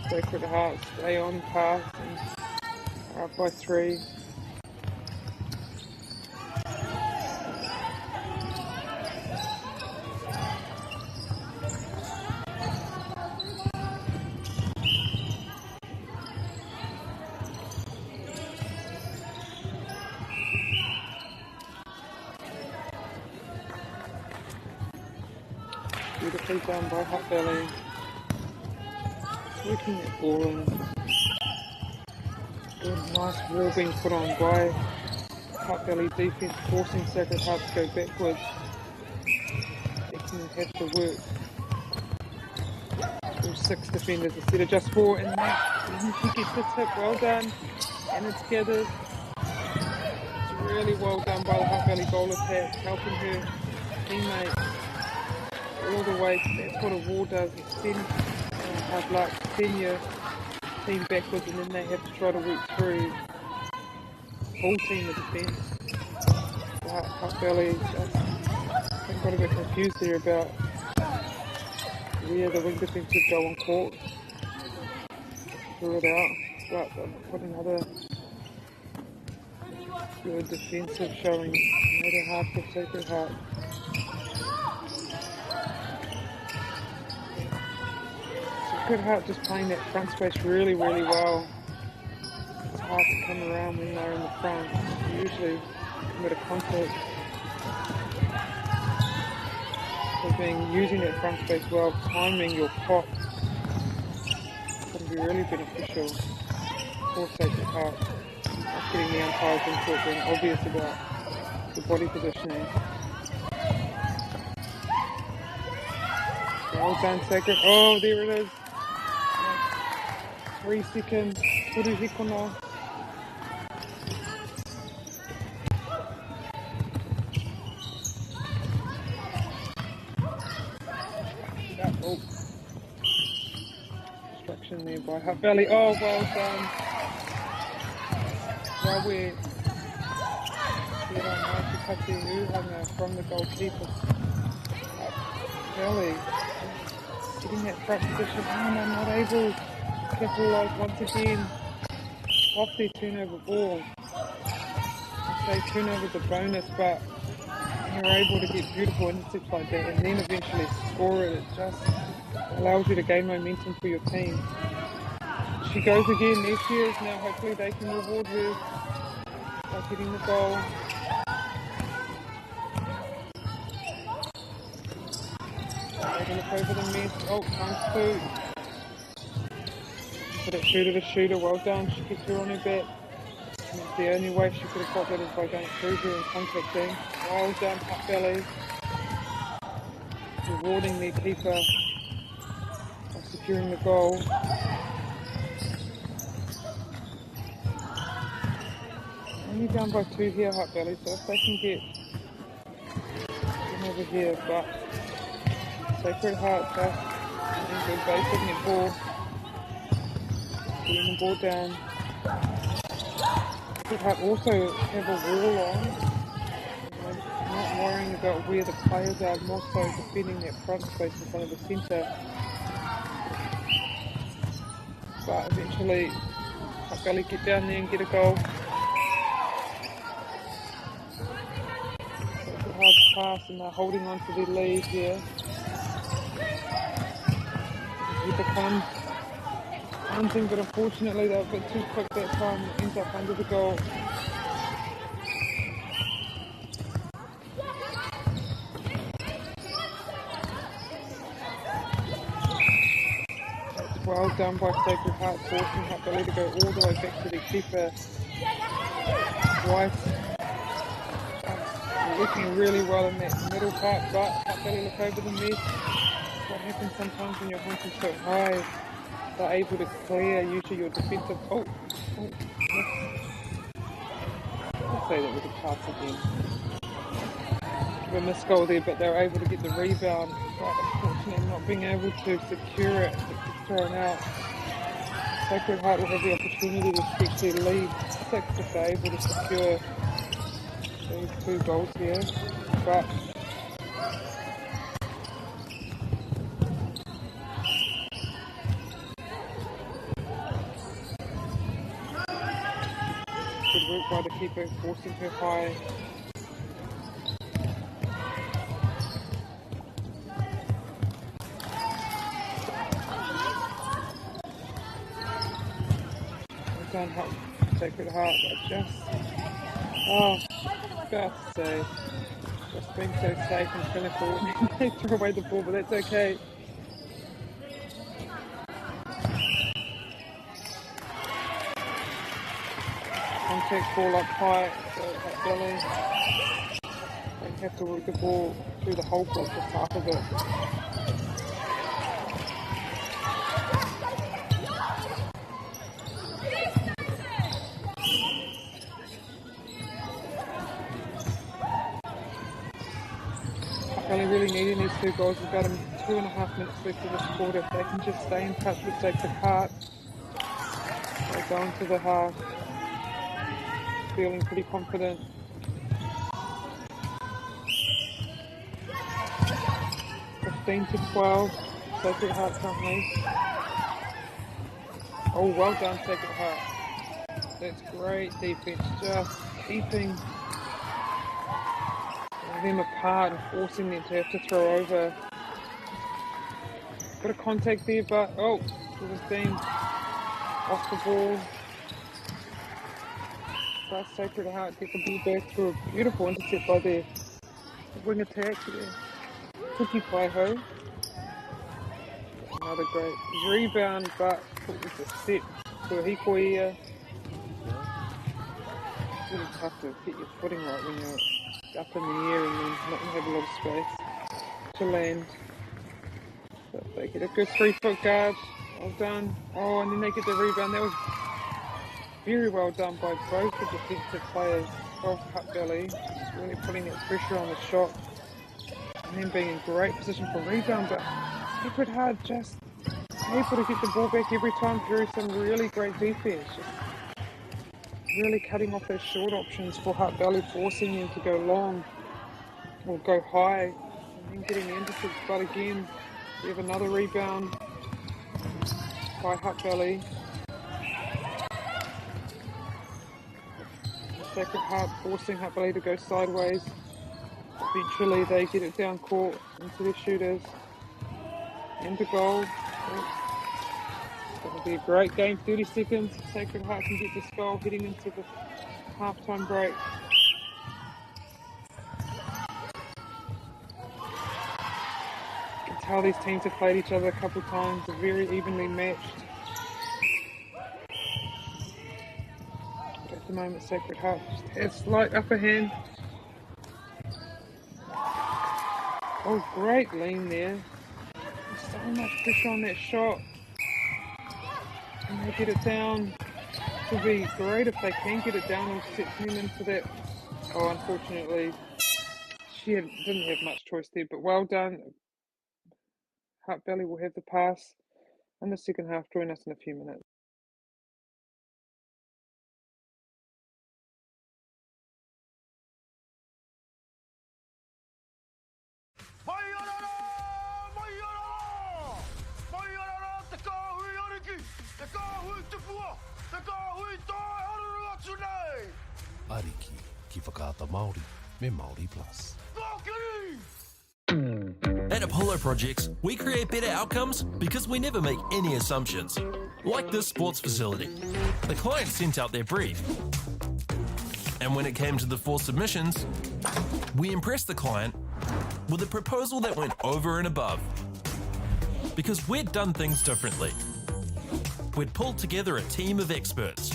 Sacred Heart stay on path and are up by 3. Beautifully done by Hutt Valley. Working that ball in. Good, nice wall being put on by Hutt Valley defence, forcing Sacred Heart to go backwards. They can have to work. All 6 defenders instead of just 4, and that he gets the tip. Well done. And it's gathered. Really well done by the half valley goal attack, helping her teammates all the way. That's what a wall does. Extend, have luck, send your team backwards, and then they have to try to work through the whole team of defence. The half valley, I got a bit confused there about where the wing defence would go on court. Threw it out, but put another good defensive showing. Made it hard for Sacred Heart. Sacred Heart just playing that front space really, really well. It's hard to come around when they're in the front. Usually a bit of conflict. So using that front space well, timing your pop can be really beneficial for Sacred Heart. Not getting the umpires into it, being obvious about the body positioning. Well done, Sacred. Oh, there it is. 3 seconds. Kuru hikono. Oh. Distraction there by Half Valley. Oh, well done. Rawe. From the goalkeeper. Valley. Getting that front position. Oh no, not able to capitalise once again off their turnover ball. I say turnover's a bonus, but when you're able to get beautiful intercepts like that and then eventually score it, it just allows you to gain momentum for your team. She goes again, there she is. Now hopefully they can reward her by getting the goal. They're going to look over the mess. Oh, times 2. Put it shooter to shooter. Well done. She gets her on her back. And that's the only way she could have got that is by going through her and contacting. Well done, Half Valley. Rewarding their keeper by securing the goal. Only down by 2 here, Half Valley, so if they can get them over here, but Sacred Heart just good basic netball. Getting the ball down. Sacred Heart also have a wall on. Not worrying about where the players are, more so defending that front space in front of the centre. But eventually, Half Valley get down there and get a goal. Sacred Heart's pass and they're holding on to their lead here. Here becomes hunting, but unfortunately they're a bit too quick that time and ends up under the goal. That's well done by Sacred Heart, forcing Half Valley to go all the way back to their keeper. Twice. Working really well in that middle part, but Half Valley look over the mess. What happens sometimes when you're hunting so high, they're able to clear usually your defensive. Oh, I'll say that with a pass again. A missed goal there, but they're able to get the rebound, but unfortunately not being able to secure it, it's thrown out. Sacred Heart will have the opportunity to stretch their lead 6 if they're able to secure these 2 goals here, but good work by the keeper, forcing her high. Well done, Sacred Heart, but just, about to say, just being so safe and clinical. They throw away the ball, but that's okay. Contact ball up high, so Half Valley. They have to work the ball through the whole court, just half of it. Kelly really needing these 2 goals. We've got them 2.5 minutes left of this quarter. If they can just stay in touch with Sacred Heart, they'll go into the half feeling pretty confident. To 12, Sacred Heart currently. Oh, well done, Sacred Heart. That's great defense, just keeping them apart and forcing them to have to throw over. Bit of contact there, but oh, it was being off the ball. But Sacred Heart get the ball back through a beautiful intercept by their wing attack there. Tuki Waiho. Another great rebound, but it was a set to a Hikoia. It's really tough to get your footing right when you're up in the air and then not have a lot of space to land. But they get a good 3-foot guard. Well done. Oh, and then they get the rebound. That was very well done by both the defensive players of Hutt Valley. Just really putting that pressure on the shot. And then being in great position for rebound, but Sacred Heart just able to get the ball back every time through some really great defense. Just really cutting off those short options for Hutt Valley, forcing them to go long or go high, and then getting the intercepts. But again, we have another rebound by Hutt Valley. Sacred Heart forcing Hutt Valley to go sideways. Eventually they get it down court into the shooters. And the goal. That'll be a great game. 30 seconds. Sacred Heart can get this goal heading into the halftime break. You can tell these teams have played each other a couple of times. They're very evenly matched. But at the moment, Sacred Heart just has slight upper hand. Oh, great lean there. There's so much pressure on that shot. And they get it down. It would be great if they can get it down and set him into that. Oh, unfortunately, didn't have much choice there, but well done. Hutt Valley will have the pass in the second half. Join us in a few minutes. Ariki, ki whakaata Māori, me MāORI Plus. At Apollo Projects, we create better outcomes because we never make any assumptions. Like this sports facility. The client sent out their brief. And when it came to the 4 submissions, we impressed the client with a proposal that went over and above. Because we'd done things differently. We'd pulled together a team of experts,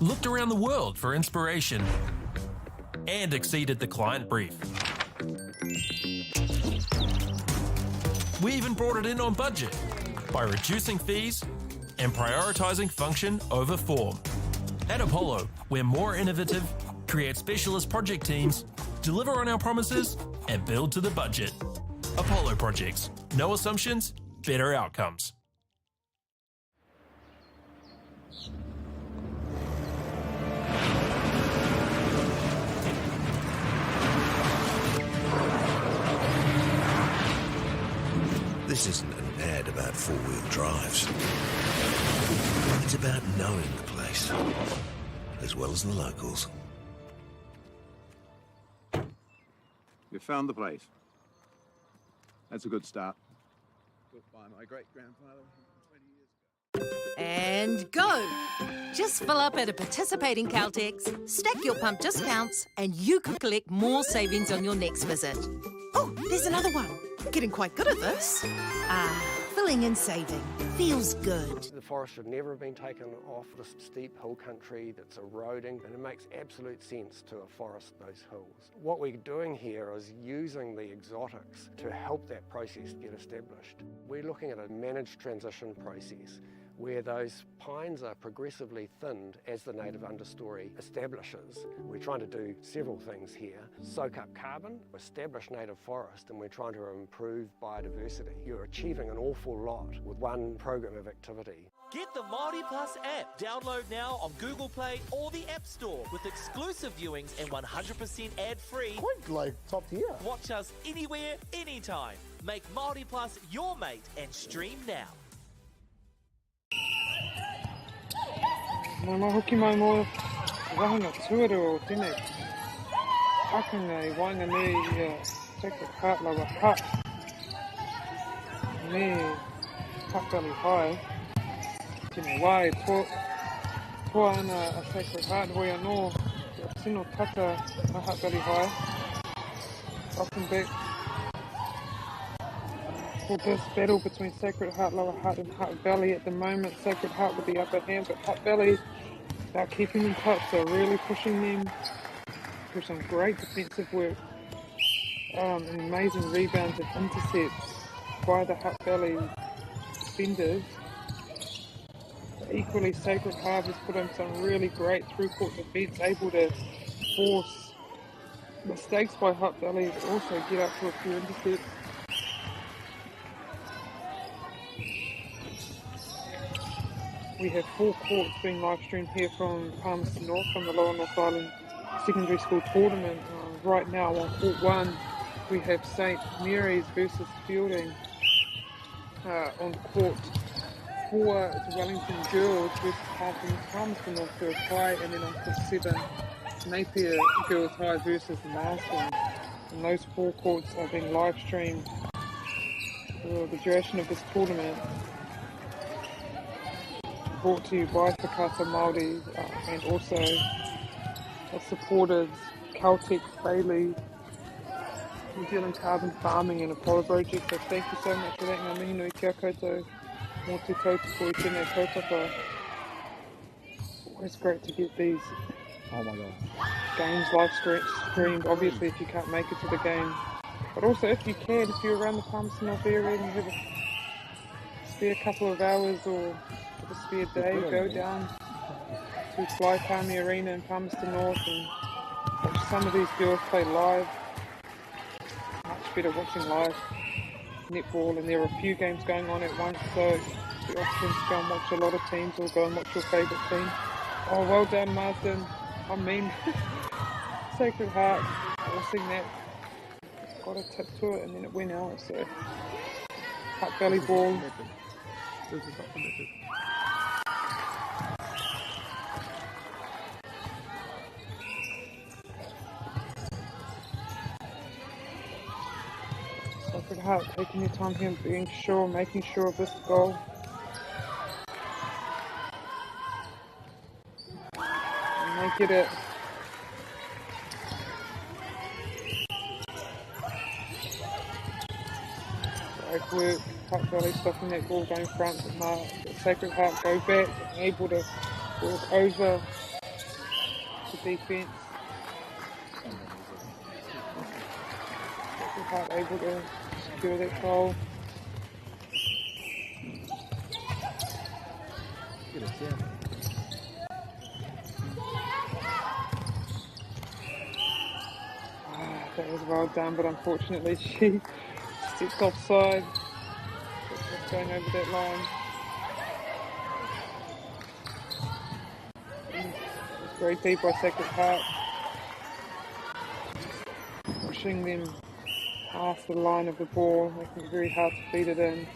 looked around the world for inspiration, and exceeded the client brief. We even brought it in on budget by reducing fees and prioritising function over form. At Apollo, we're more innovative, create specialist project teams, deliver on our promises, and build to the budget. Apollo Projects. No assumptions, better outcomes. This isn't an ad about 4-wheel drives. It's about knowing the place, as well as the locals. You found the place. That's a good start. Built by my great-grandfather 20 years ago. And go! Just fill up at a participating Caltex, stack your pump discounts, and you could collect more savings on your next visit. Oh, there's another one. Getting quite good at this. Filling and saving. Feels good. The forest should never have been taken off this steep hill country that's eroding, and it makes absolute sense to afforest those hills. What we're doing here is using the exotics to help that process get established. We're looking at a managed transition process where those pines are progressively thinned as the native understory establishes. We're trying to do several things here. Soak up carbon, establish native forest, and we're trying to improve biodiversity. You're achieving an awful lot with one program of activity. Get the MāORI Plus app. Download now on Google Play or the App Store with exclusive viewings and 100% ad-free. Quite like top tier. Watch us anywhere, anytime. Make MāORI Plus your mate and stream now. Nā hoki mai mō wahanga tuaru o tēnei pakanga I wainga nei I Sacred Heart lawa hut. Me Hutt Valley High. Tēnei wai toa ana a Sacred Heart hoi anō kia tino tata a Hutt Valley High. Welcome back for this battle between Sacred Heart Lower Hutt and Hutt Valley. At the moment, Sacred Heart with the upper hand, but Hutt Valley are keeping them tough, so really pushing them for some great defensive work and amazing rebounds and intercepts by the Hutt Valley defenders. Equally, Sacred Heart has put in some really great through-court defence, able to force mistakes by Hutt Valley, but also get up to a few intercepts. We have 4 courts being live streamed here from Palmerston North, from the Lower North Island Secondary School Tournament. Right now on Court 1 we have St Mary's versus Fielding. On Court 4 it's Wellington Girls versus Palmerston North Girls High, and then on Court 7 Napier Girls High versus Marsden. And those 4 courts are being live streamed for the duration of this tournament. Brought to you by Whakaata Māori and also supporters Caltech, Bailey, New Zealand Carbon Farming and Apollo Project. So thank you so much for that. Ngā mihi nui kia koutou mō te tautoko I tēnei tautaka. Always great to get these games live streamed. Obviously if you can't make it to the game, but also if you can, if you're around the Palmerston North area and you have a spare couple of hours or a spare day, go down to Fly Palmy Arena in Palmerston North and watch some of these girls play live. Much better watching live netball, and there are a few games going on at once, so the option to go and watch a lot of teams or go and watch your favourite team. Oh, well done Marsden. I mean Sacred Heart forcing that. Got a tip to it and then it went out, so Hutt Valley ball. Sacred Heart taking your time here, being sure, making sure of this goal. And they get it. Great work. Hutt Valley stopping that ball going front. Sacred Heart go back, able to work over the defence. Sacred Heart able to secure that goal. That was well done, but unfortunately she stepped offside. Just going over that line. It was very deep by Sacred Heart. Pushing them past the line of the ball, making it very hard to feed it in.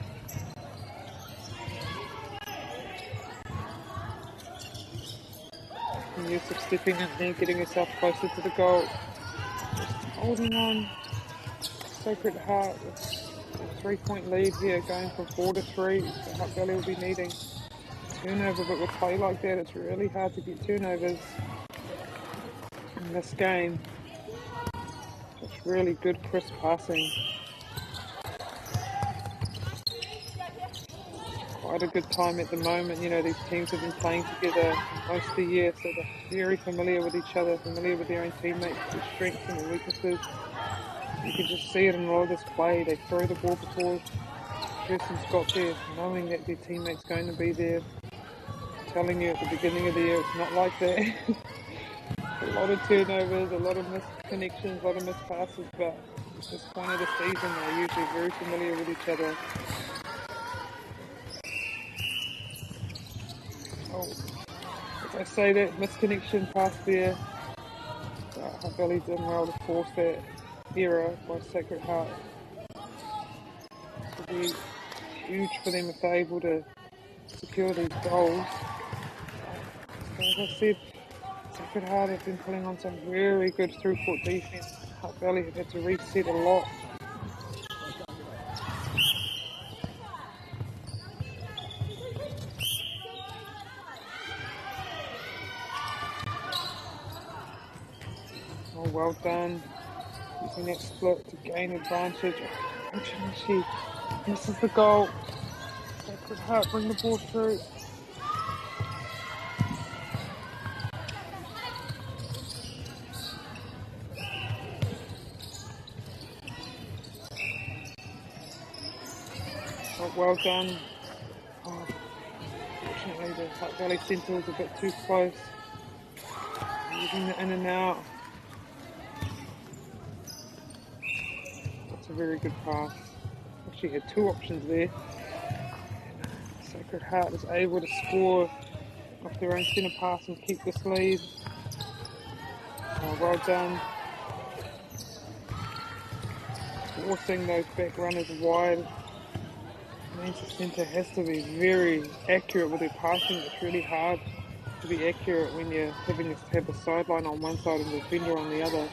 And Yusuf stepping in there, getting herself closer to the goal. Just holding on. Sacred Heart with a 3-point lead here, going from 4 to 3. So Hutt Valley will be needing turnover, but with play like that, it's really hard to get turnovers in this game. It's really good, crisp passing. Quite a good time at the moment. You know, these teams have been playing together most of the year, so they're very familiar with each other, familiar with their own teammates, their strengths and their weaknesses. You can just see it in a lot of this play. They throw the ball before the person's got there, knowing that their teammate's going to be there. telling you at the beginning of the year, it's not like that. A lot of turnovers, a lot of missed connections, a lot of missed passes, but at this point of the season, they're usually very familiar with each other. Oh, as I say that, misconnection pass there. Hutt Valley done well to force that error by Sacred Heart. This will be huge for them if they're able to secure these goals. So as I said, Sacred Heart have been pulling on some very good through-court defence. Hutt Valley have had to reset a lot. Oh, well done. Using that split to gain advantage. Unfortunately, she misses the goal. Sacred Heart bring the ball through. Oh, well done. Oh, fortunately, the Hutt Valley centre was a bit too close. Using the in and out. That's a very good pass. Actually had two options there. Sacred Heart is able to score off their own centre pass and keep this lead. Oh, well done. Forcing those back runners wide. It means the centre has to be very accurate with their passing. It's really hard to be accurate when you're having to have a sideline on one side and the defender on the other.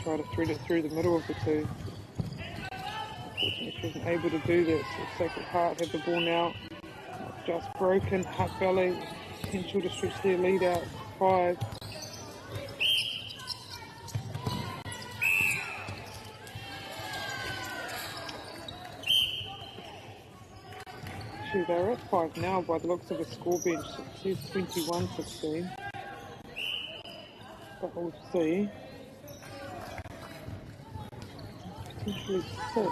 Try to thread it through the middle of the two. Unfortunately, she wasn't able to do that, so Sacred Heart have the ball now. Just broken. Hutt Valley potential to stretch their lead out 5. Actually, they're at 5 now by the looks of the score bench. It says 21-16. But we'll see. Potentially 6.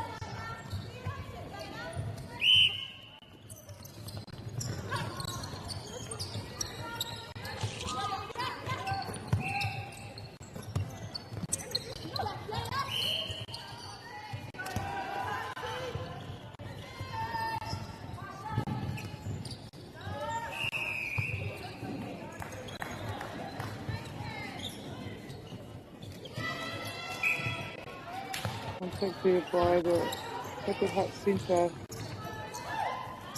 Contact there by the Sacred Heart centre.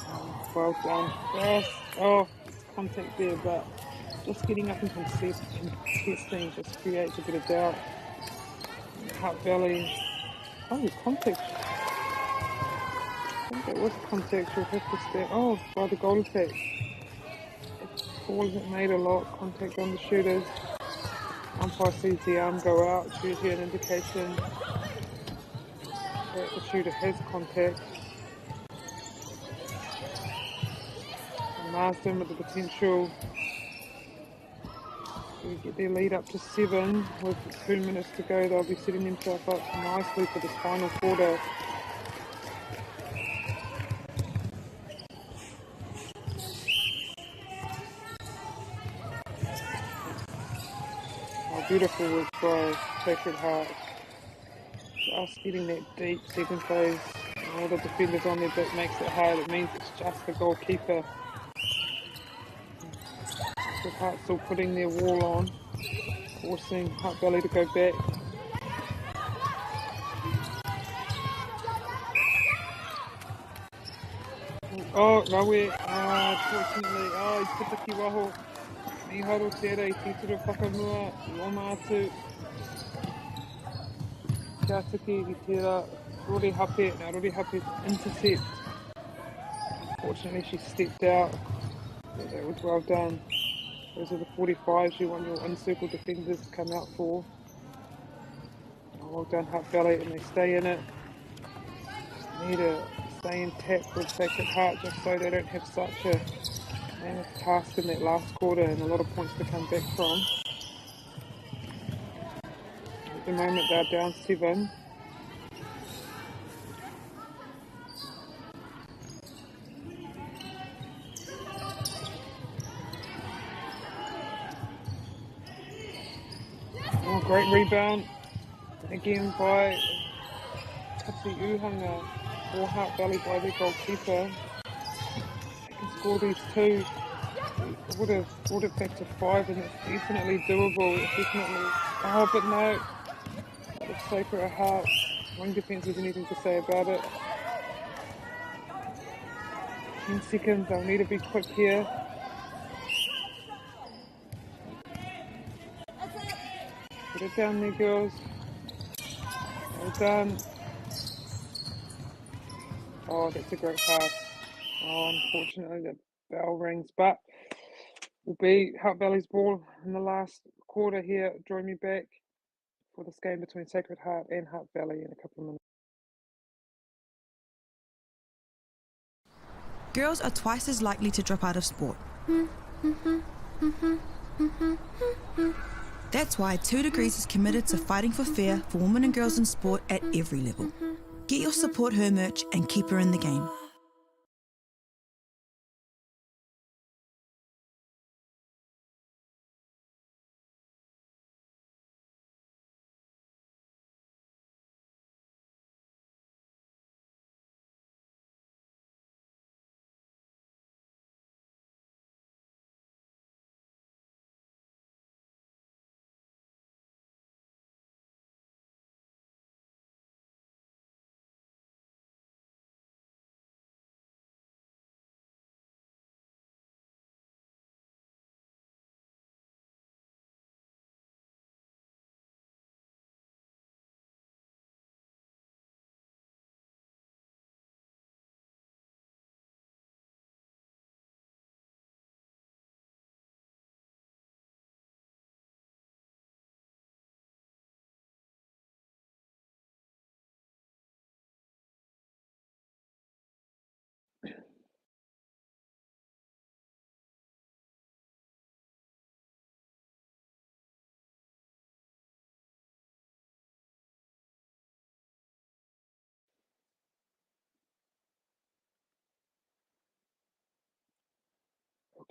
Oh, well done. Yes. Oh, it's contact there, but just getting up and contesting just creates a bit of doubt. Hutt Valley. Oh, contact. I think that was contact. You'll have to step. Oh, by the goal attack. Ball isn't made a lot. Contact on the shooters. Umpire sees the arm go out. It's usually an indication that the shooter has contact. And Marsden with the potential to get their lead up to 7 with 2 minutes to go. They'll be setting themselves up nicely for this final quarter. Oh, beautiful work by Sacred Heart. Just getting that deep second phase. All the defenders on their bit makes it hard. It means it's just the goalkeeper. Sacred Heart still putting their wall on, forcing Hutt Valley to go back. Oh, Rawe, unfortunately, he's Pitaki Waho. Miharo Tere, I Tituru Whakamua, Loma Atu. Kiataki, I Tera, Rori Hape, now Rori Hape's intercept. Unfortunately, she stepped out. But that was well done. Those are the 45s you want your encircle defenders to come out for. Oh, well done, Hutt Valley, and they stay in it. Just need to stay intact with Sacred Heart just so they don't have such a mammoth task in that last quarter and a lot of points to come back from. At the moment they're down 7. Great rebound. Again by Tati Uhanga. Or Heart Valley by their goalkeeper. They can score these two. It would have brought it back to 5, and it's definitely doable. It's definitely. Oh, but no. It's Sacred Heart. Wing defence has anything to say about it. 10 seconds. They'll need to be quick here. Get it down there, girls. Well done. Oh, that's a great pass. Oh, unfortunately, the bell rings, but will be Heart Valley's ball in the last quarter here. Join me back for this game between Sacred Heart and Heart Valley in a couple of minutes. Girls are twice as likely to drop out of sport. That's why 2 Degrees is committed to fighting for fair for women and girls in sport at every level. Get your Support Her merch and keep her in the game.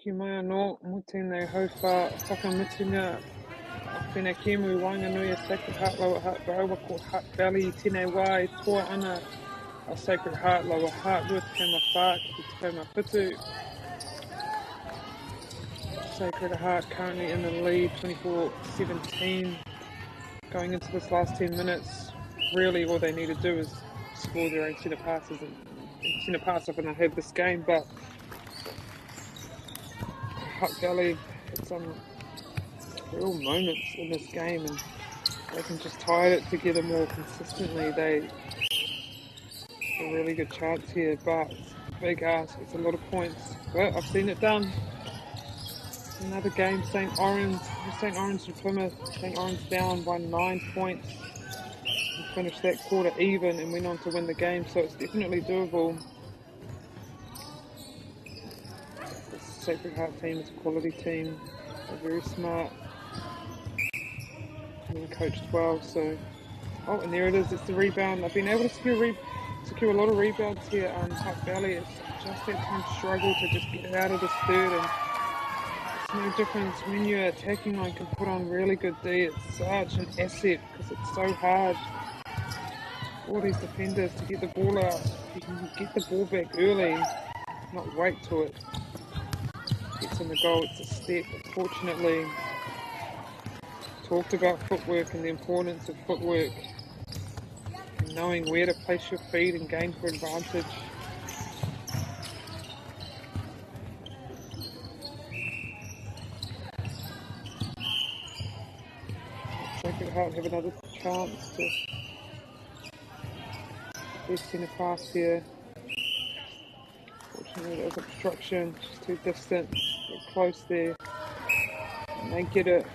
Ki mai anō, mō tēnei hauwha whakamutunga whenua kēmu Wainganui a Sacred Heart Lower Heart Rauwa ko Heart Valley I tēnei wā e toa ana a Sacred Heart Lower Heart with te mawhā ki te tikau mawhitu. Sacred Heart currently in the lead 24-17 going into this last 10 minutes. Really all they need to do is score their own centre passes and centre pass off and they'll have this game, but Heart Valley had some real moments in this game and they can just tie it together more consistently. They have a really good chance here, but it's a big ask, it's a lot of points, but I've seen it done. Another game, St Orans and Plymouth. St Orans down by 9 points and finished that quarter even and went on to win the game, so it's definitely doable. Sacred Heart team is a quality team. They're very smart. And coached well, so. Oh, and there it is. It's the rebound. I've been able to secure a lot of rebounds here. Heart Valley, it's just that time struggle to just get it out of this third. And it's no difference when your attacking line can put on really good D. It's such an asset because it's so hard. All these defenders to get the ball out. You can get the ball back early, not wait till it gets in the goal. It's a step. Unfortunately, talked about footwork and the importance of footwork and knowing where to place your feet and gain for advantage. Sacred Heart have another chance to get centre pass here. Unfortunately, there's obstruction, just too distant, get close there, and they get it.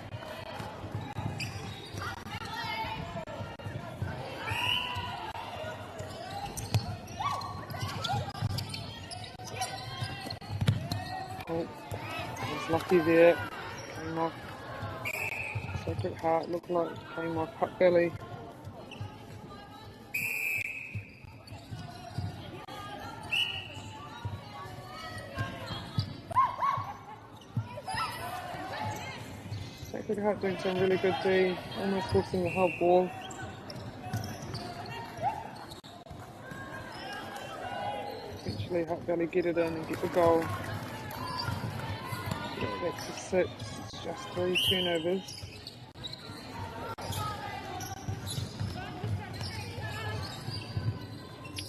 Oh, I was lucky there, came off. Sacred Heart looked like it came off Heart Valley. Sacred Sacred Heart doing some really good D, almost forcing the whole ball. Eventually Heart Valley get it in and get the goal. Get it back to 6, it's just 3 turnovers.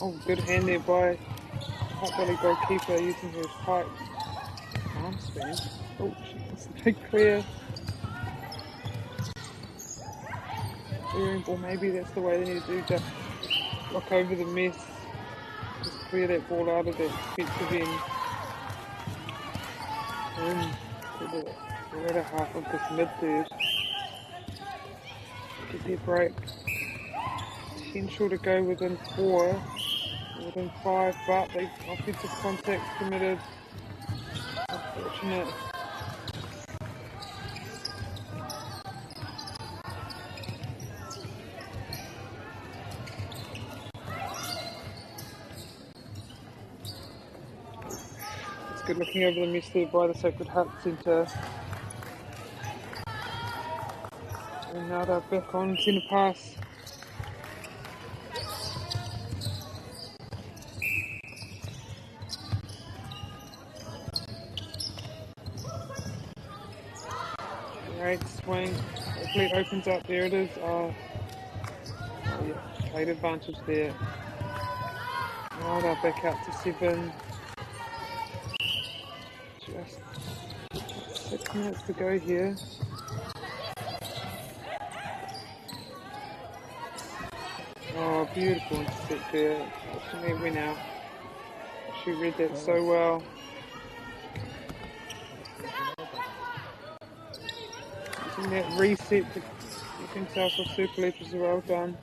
Oh, good hand there by Heart Valley goalkeeper using his tight arm span. Oh, it's a big clear. Or maybe that's the way they need to do, just look over the mess. Just clear that ball out of that defensive end. To the latter half of this mid-third. Get their break. Potential to go within 4, within 5, but the offensive contact committed. Unfortunate. Good looking over the mess there by the Sacred Heart Centre. And now they're back on centre pass. Great swing. Hopefully it opens up. There it is. Oh yeah, great advantage there. Now they're back out to 7. Just 6 minutes to go here. Oh, beautiful intercept there. Fortunately it went out. She read that so well. Using that reset to using South of Super Leaf was well done.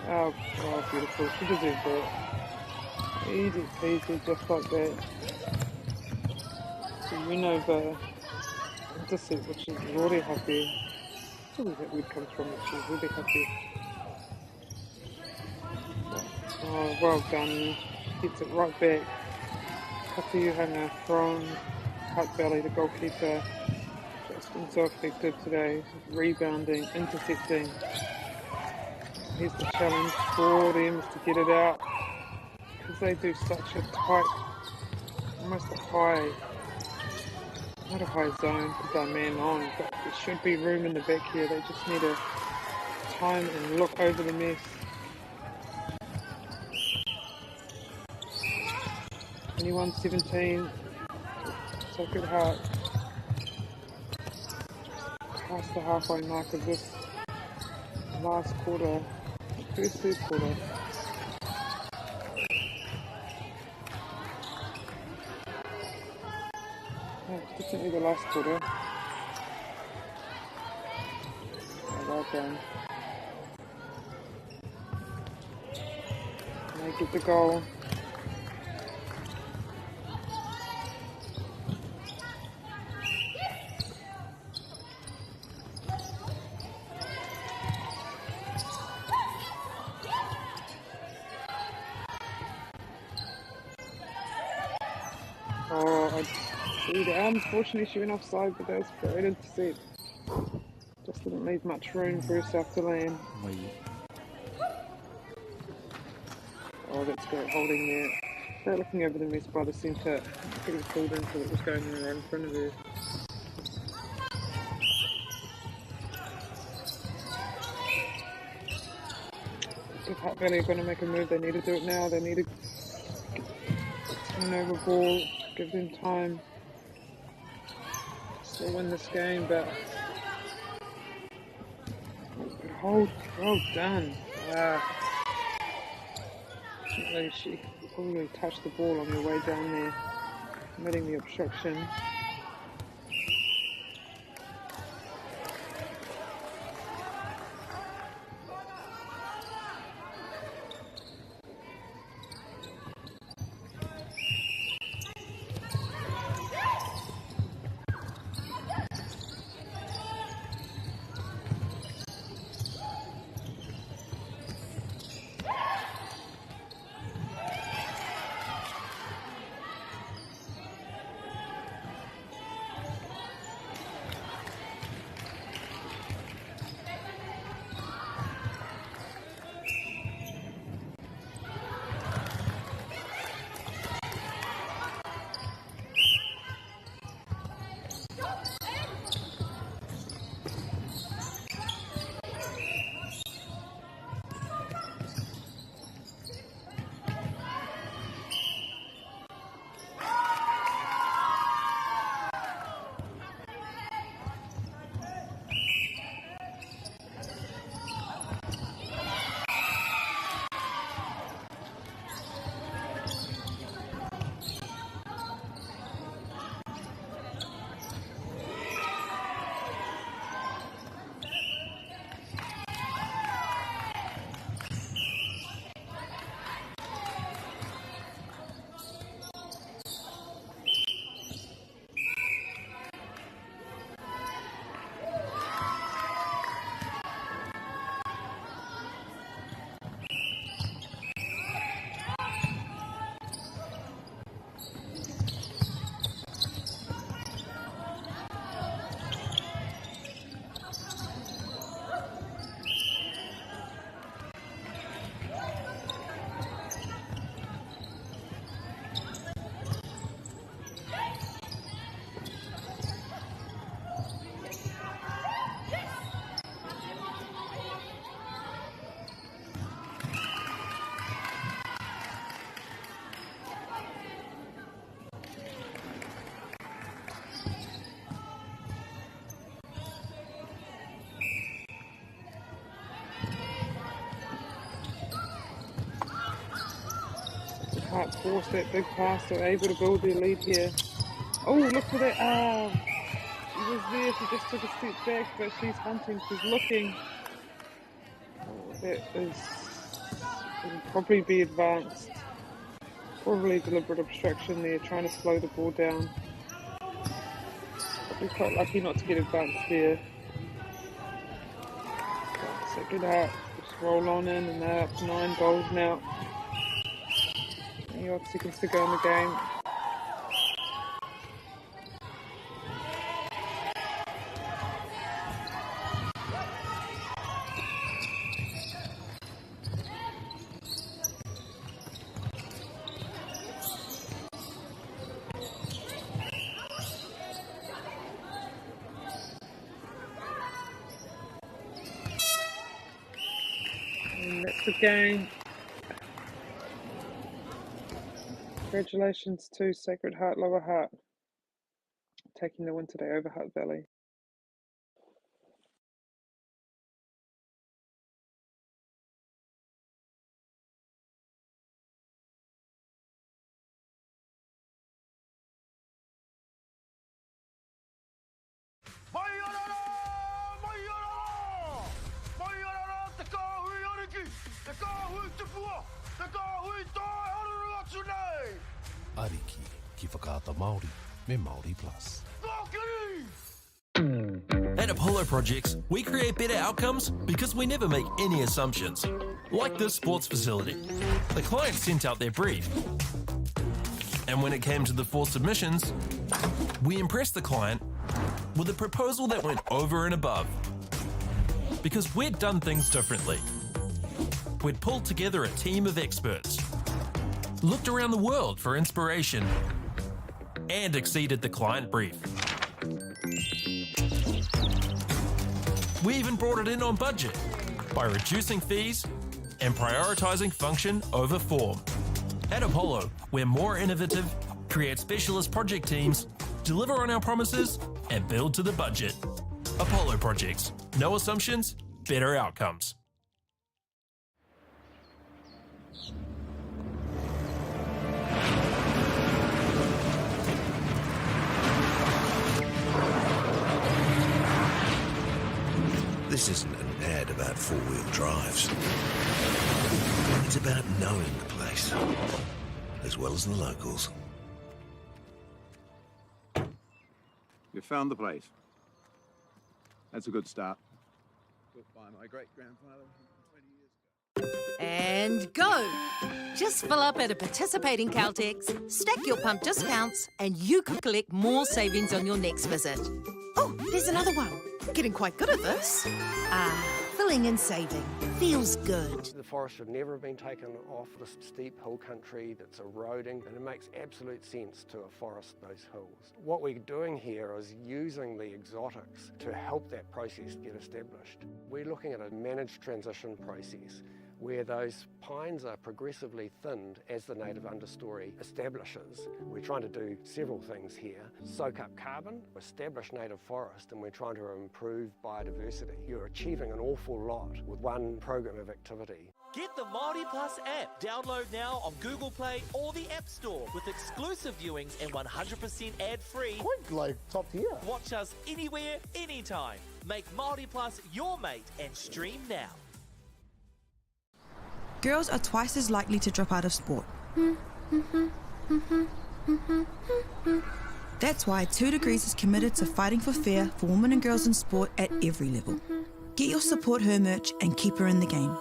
Oh, beautiful. She deserved that. Easy peasy, just like that. So win over intercept, which is really happy. That's where that word comes from, which is really happy. Oh, well done. Gets it right back. Katayuhanga from Heart Valley, the goalkeeper. Just been so effective today. Rebounding, intercepting. Here's the challenge for them is to get it out. Because they do such a tight, almost a high, not a high zone because they're man on, but there should be room in the back here. They just need to time and look over the mess. 21-17, Sacred Heart past the halfway mark of this last quarter, first third quarter. Oh, it's definitely the last quarter. Oh, well done. And they get the goal. Oh, I see the arms. Fortunately, she went offside, but that was a great intercept. Just didn't leave much room for herself to land. Oh, that's great holding there. They're looking over the mess by the centre. Getting pulled into what was going on right in front of her. If Heart Valley are going to make a move, they need to do it now. They need to turn over ball, give them time. Still win this game, but good hold, well done. She probably touched the ball on her way down there, committing the obstruction. can't force that big pass. They're able to build their lead here. Oh, look for that. She was there. She just took a step back, but she's hunting. She's looking. Oh, that is... It'll probably be advanced. Probably deliberate obstruction there, trying to slow the ball down. Probably quite lucky not to get advanced there. Second half, just roll on in, and they're up 9 goals now. 20 odd seconds to go in the game. And that's the game. Congratulations to Sacred Heart, Lower Heart, taking the win today over Hutt Valley. Ariki ki whakaata Māori me MāORI Plus. At Apollo Projects, we create better outcomes because we never make any assumptions. Like this sports facility. The client sent out their brief. And when it came to the 4 submissions, we impressed the client with a proposal that went over and above. Because we'd done things differently. We'd pulled together a team of experts, looked around the world for inspiration, and exceeded the client brief. We even brought it in on budget by reducing fees and prioritising function over form. At Apollo, we're more innovative, create specialist project teams, deliver on our promises, and build to the budget. Apollo Projects. No assumptions, better outcomes. This isn't an ad about four-wheel drives. It's about knowing the place, as well as the locals. You found the place. That's a good start. Built by my great-grandfather 20 years ago. And go! Just fill up at a participating Caltex, stack your pump discounts, and you could collect more savings on your next visit. Oh, there's another one. Getting quite good at this. Filling and saving. Feels good. The forest should never have been taken off this steep hill country that's eroding, and it makes absolute sense to afforest those hills. What we're doing here is using the exotics to help that process get established. We're looking at a managed transition process where those pines are progressively thinned as the native understory establishes. We're trying to do several things here. Soak up carbon, establish native forest, and we're trying to improve biodiversity. You're achieving an awful lot with one program of activity. Get the MāORI Plus app. Download now on Google Play or the App Store with exclusive viewings and 100% ad-free. Quite like top tier. Watch us anywhere, anytime. Make MāORI Plus your mate and stream now. Girls are twice as likely to drop out of sport. That's why 2 Degrees is committed to fighting for fair for women and girls in sport at every level. Get your Support Her merch and keep her in the game.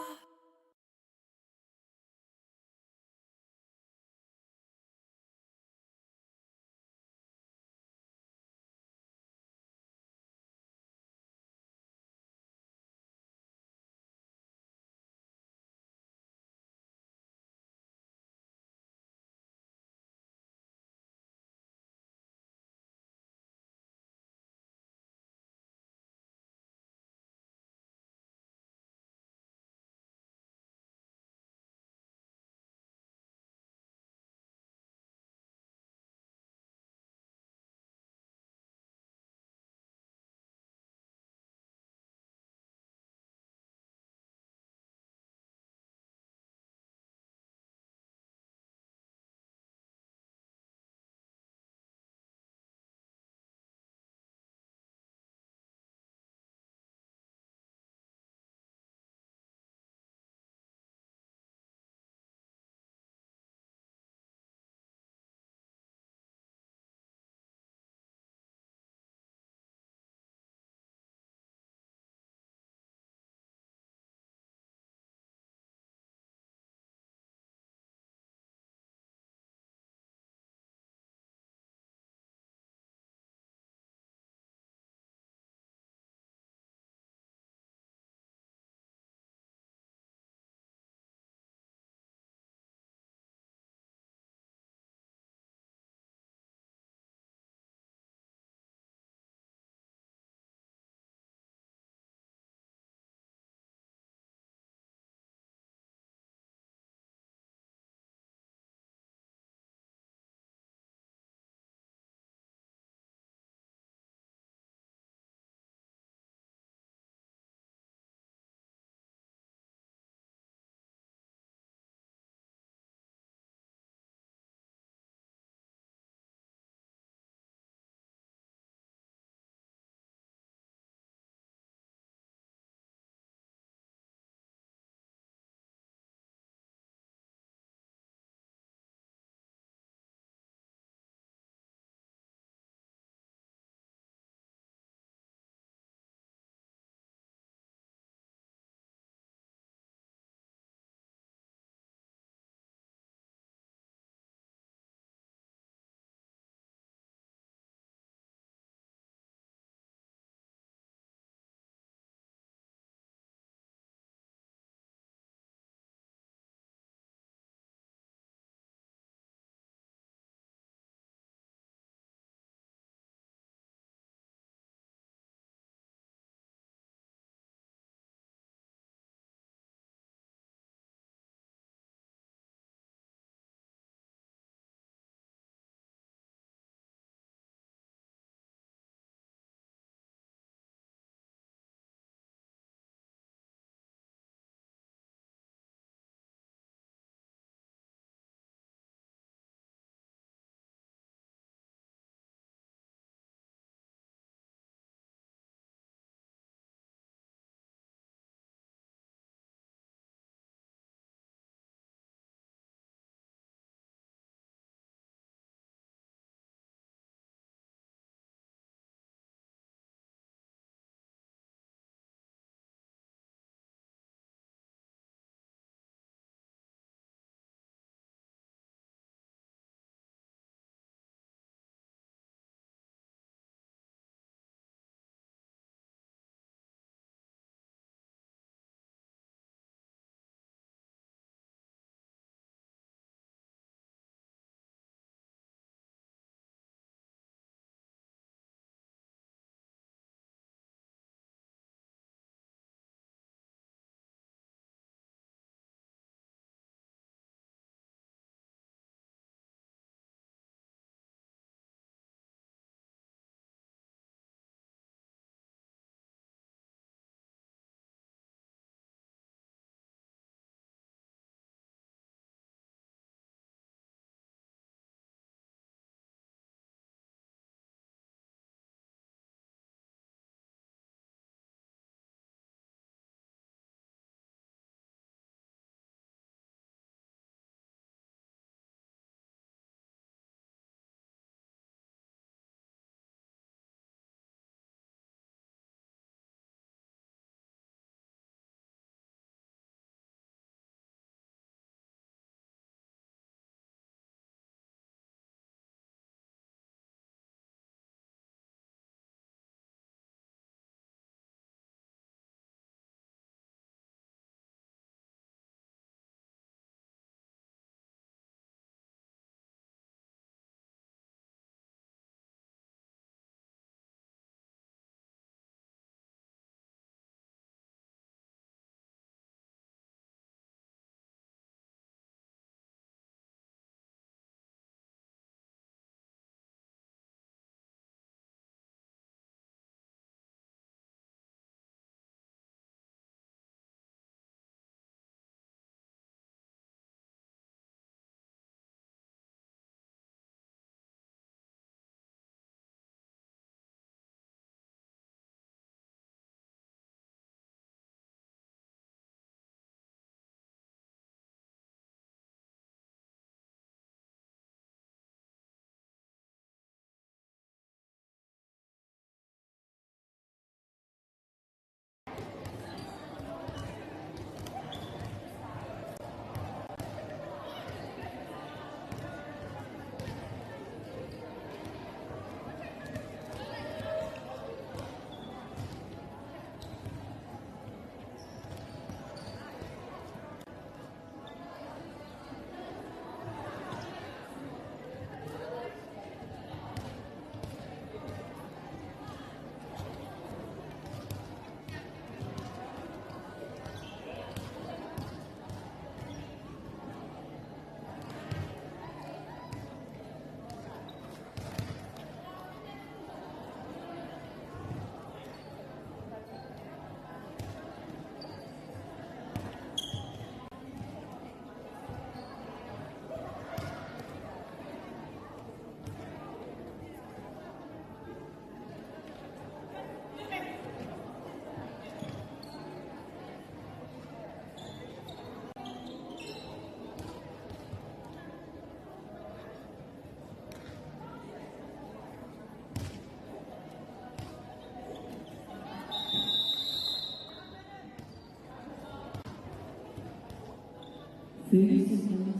30 seconds.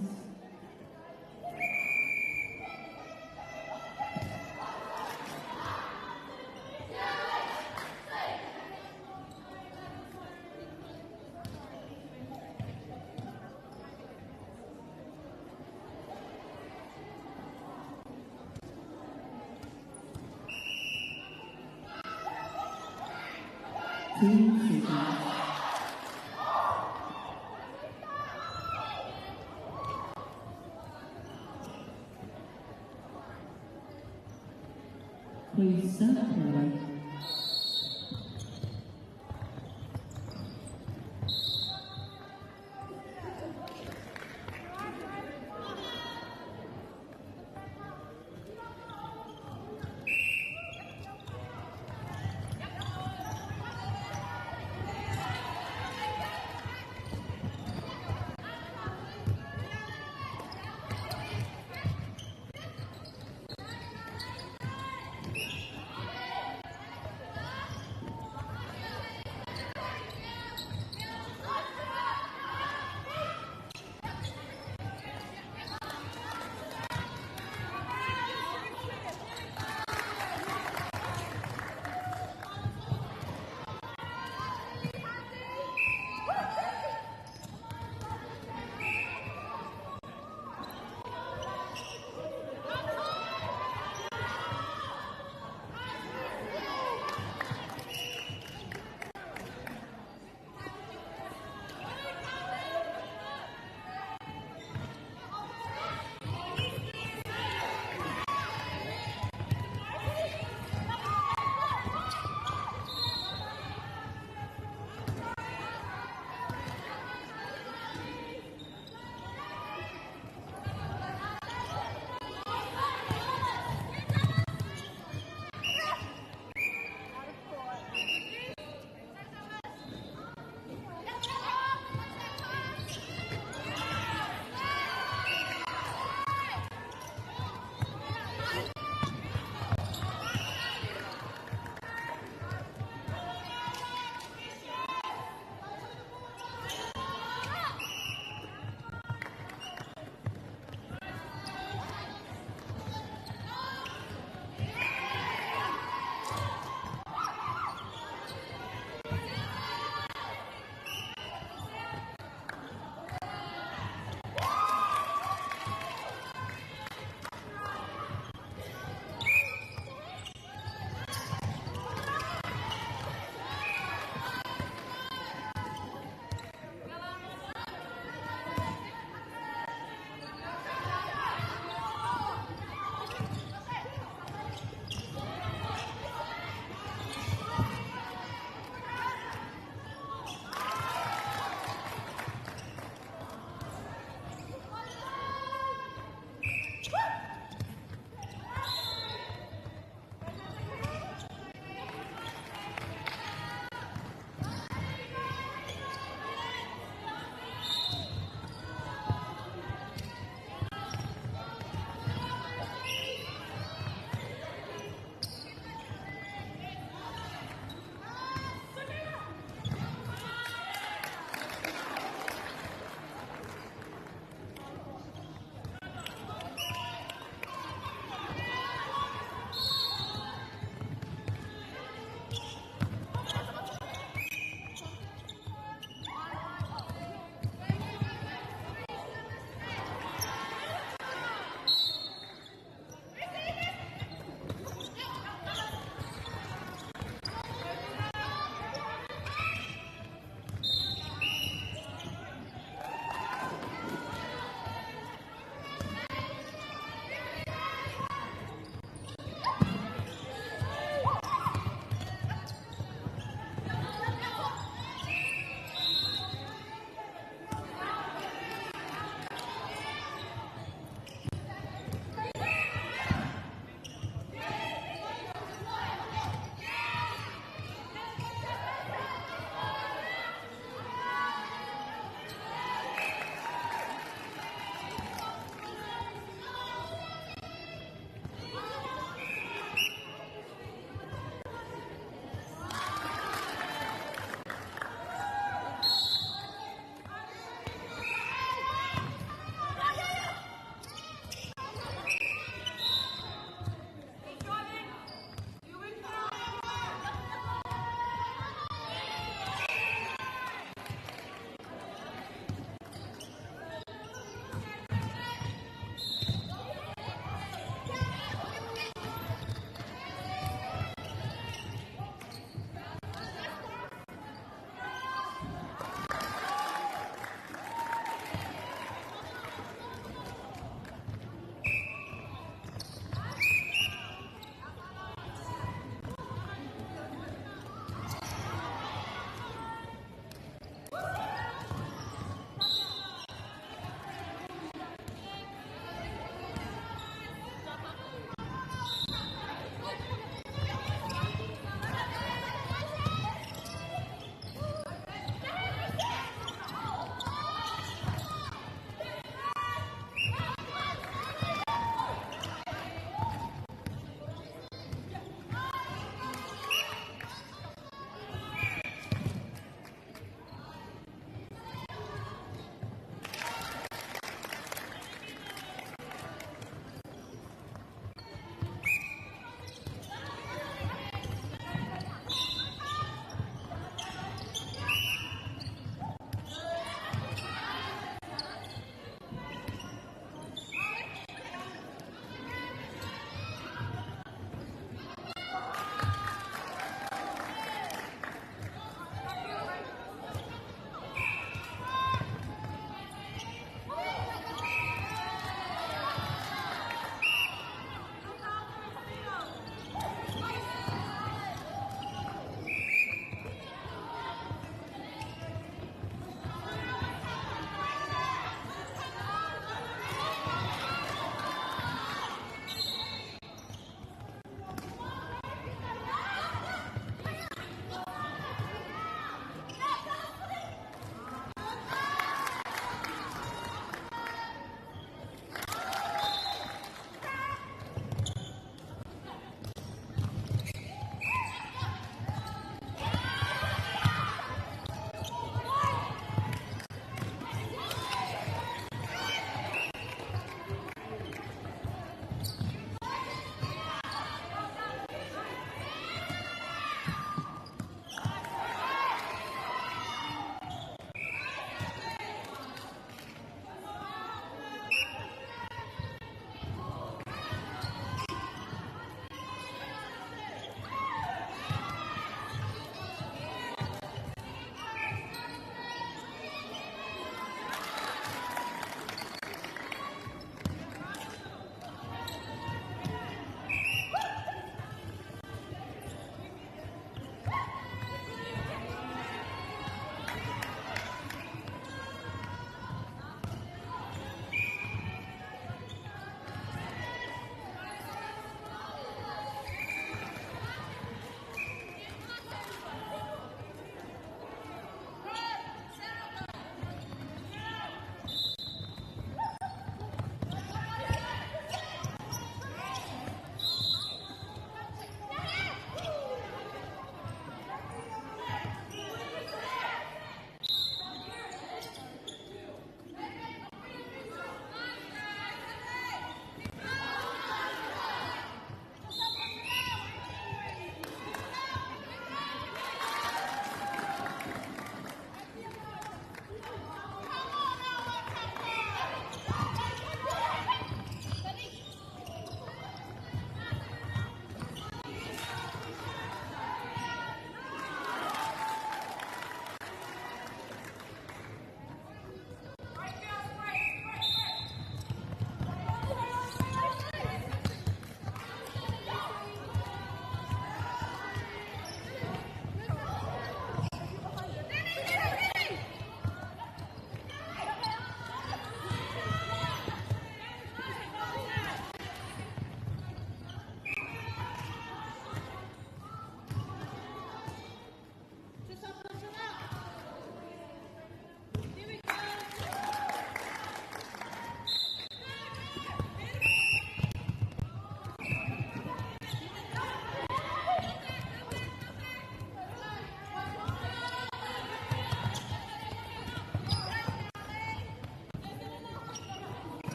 Please start play.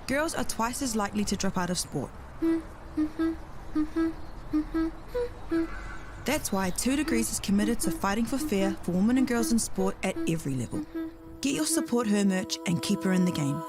girls are twice as likely to drop out of sport. That's why 2 Degrees is committed to fighting for fair for women and girls in sport at every level. Get your Support Her merch and keep her in the game.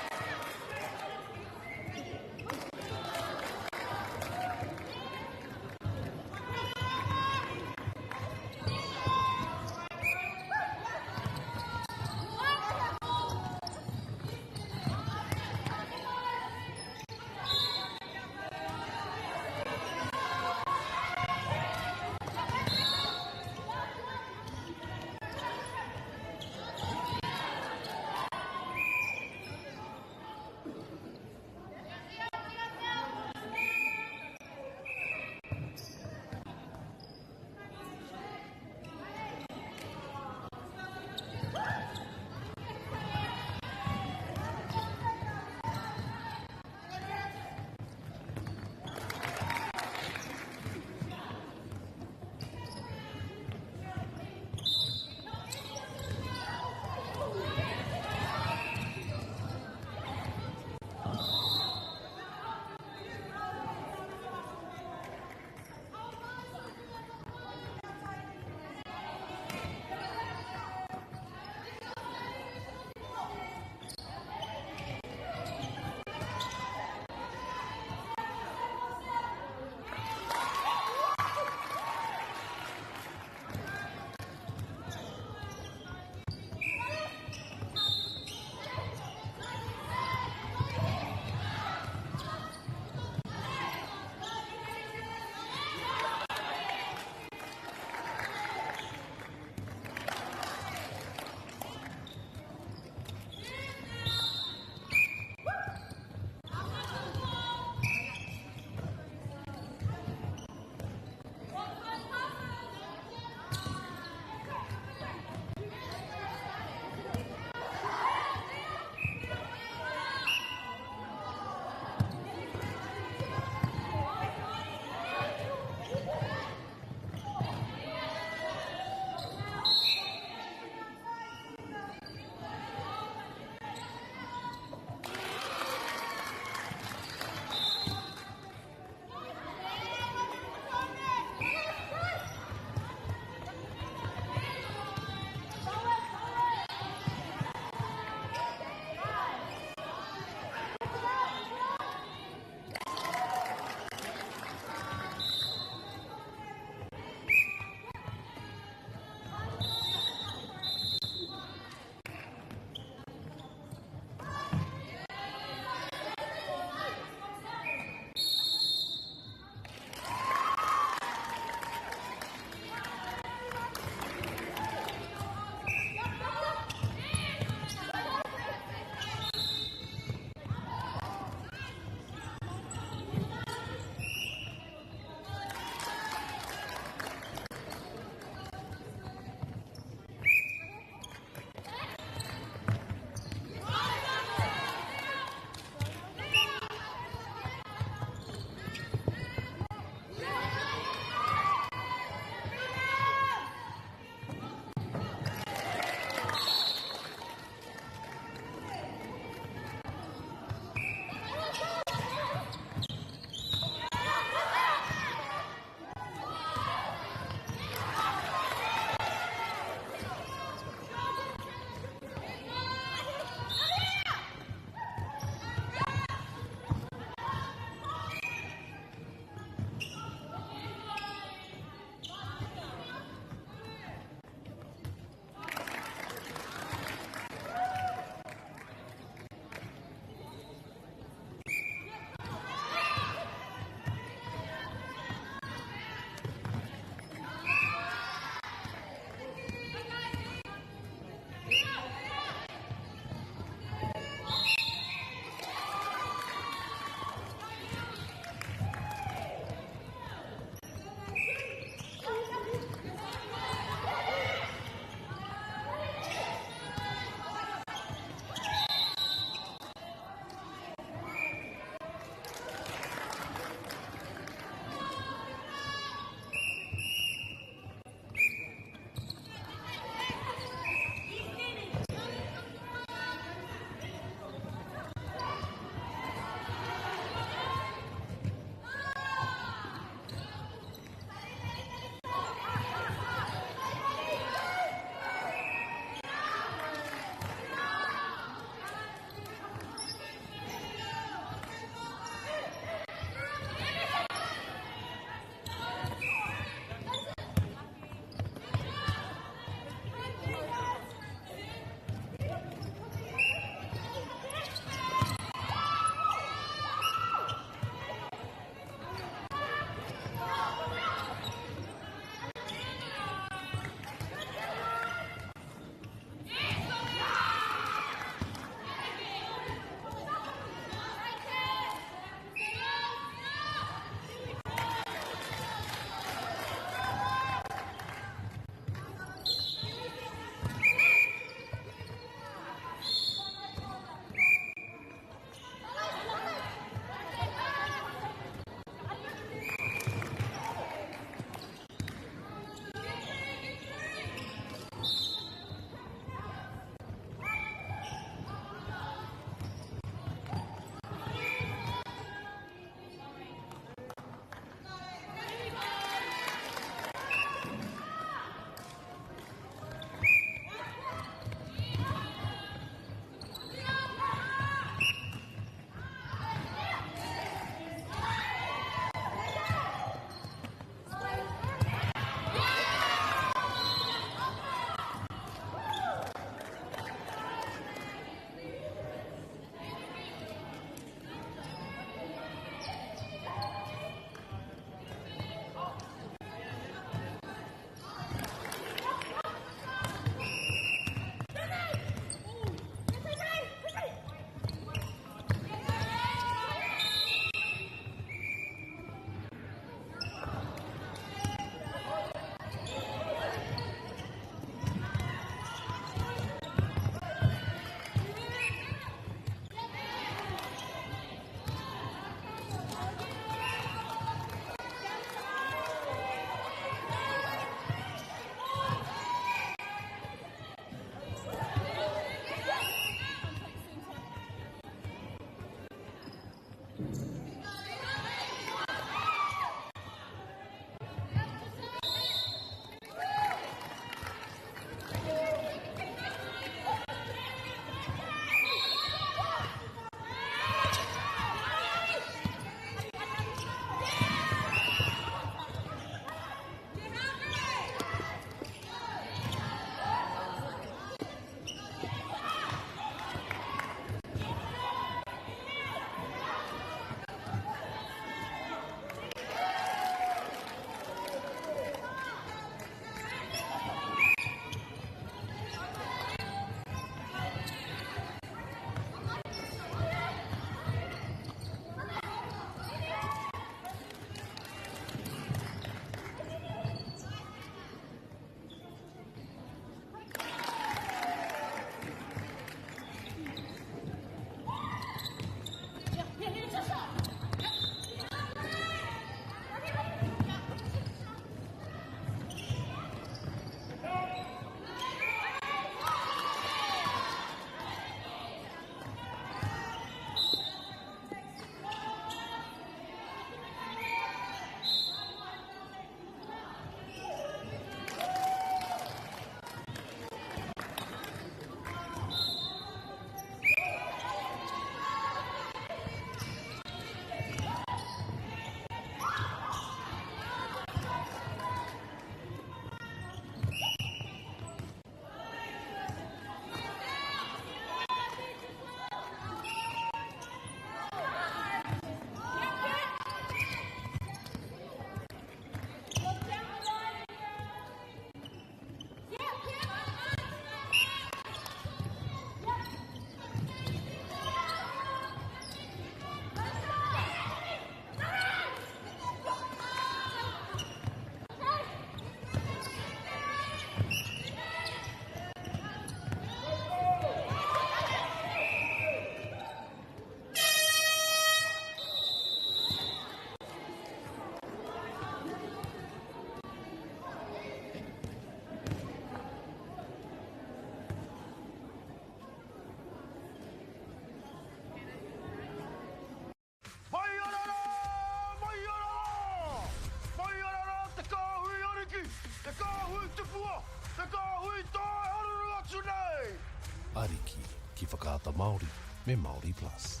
Ariki ki whakaata Māori me MāORI Plus.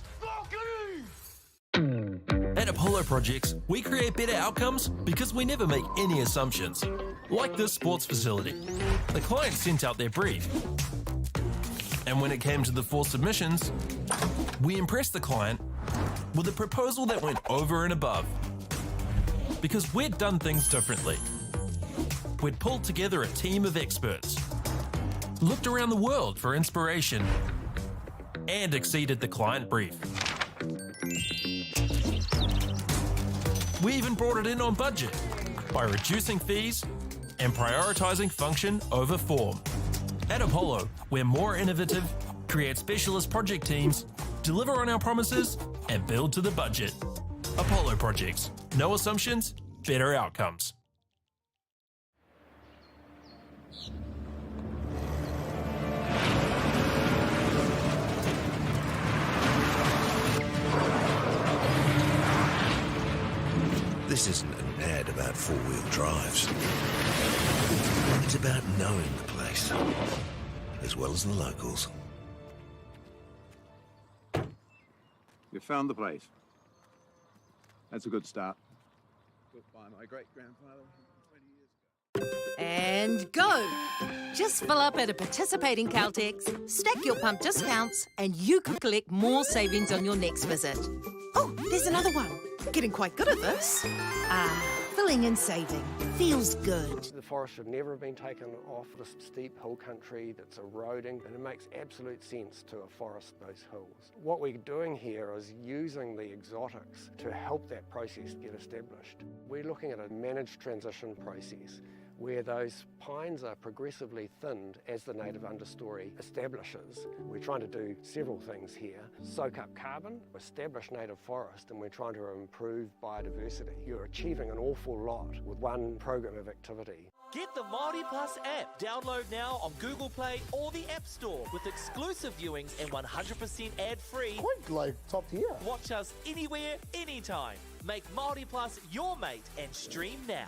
At Apollo Projects, we create better outcomes because we never make any assumptions. Like this sports facility. The client sent out their brief. And when it came to the 4 submissions, we impressed the client with a proposal that went over and above. Because we'd done things differently. We'd pulled together a team of experts, looked around the world for inspiration, and exceeded the client brief. We even brought it in on budget by reducing fees and prioritising function over form. At Apollo, we're more innovative, create specialist project teams, deliver on our promises, and build to the budget. Apollo Projects. No assumptions, better outcomes. This isn't an ad about four-wheel drives. It's about knowing the place, as well as the locals. You found the place. That's a good start. Built by my great-grandfather 20 years ago. And go! Just fill up at a participating Caltex, stack your pump discounts, and you could collect more savings on your next visit. Oh, there's another one. Getting quite good at this. Filling and saving. Feels good. The forest should never have been taken off this steep hill country that's eroding, and it makes absolute sense to afforest those hills. What we're doing here is using the exotics to help that process get established. We're looking at a managed transition process where those pines are progressively thinned as the native understory establishes. We're trying to do several things here. Soak up carbon, establish native forest, and we're trying to improve biodiversity. You're achieving an awful lot with one program of activity. Get the MāORI Plus app. Download now on Google Play or the App Store with exclusive viewings and 100% ad-free. Quite like top tier. Watch us anywhere, anytime. Make MāORI Plus your mate and stream now.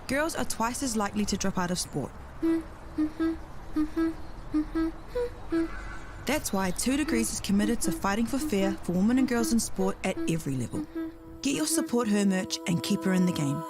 girls are twice as likely to drop out of sport. That's why 2 Degrees is committed to fighting for fair for women and girls in sport at every level. Get your Support Her merch and keep her in the game.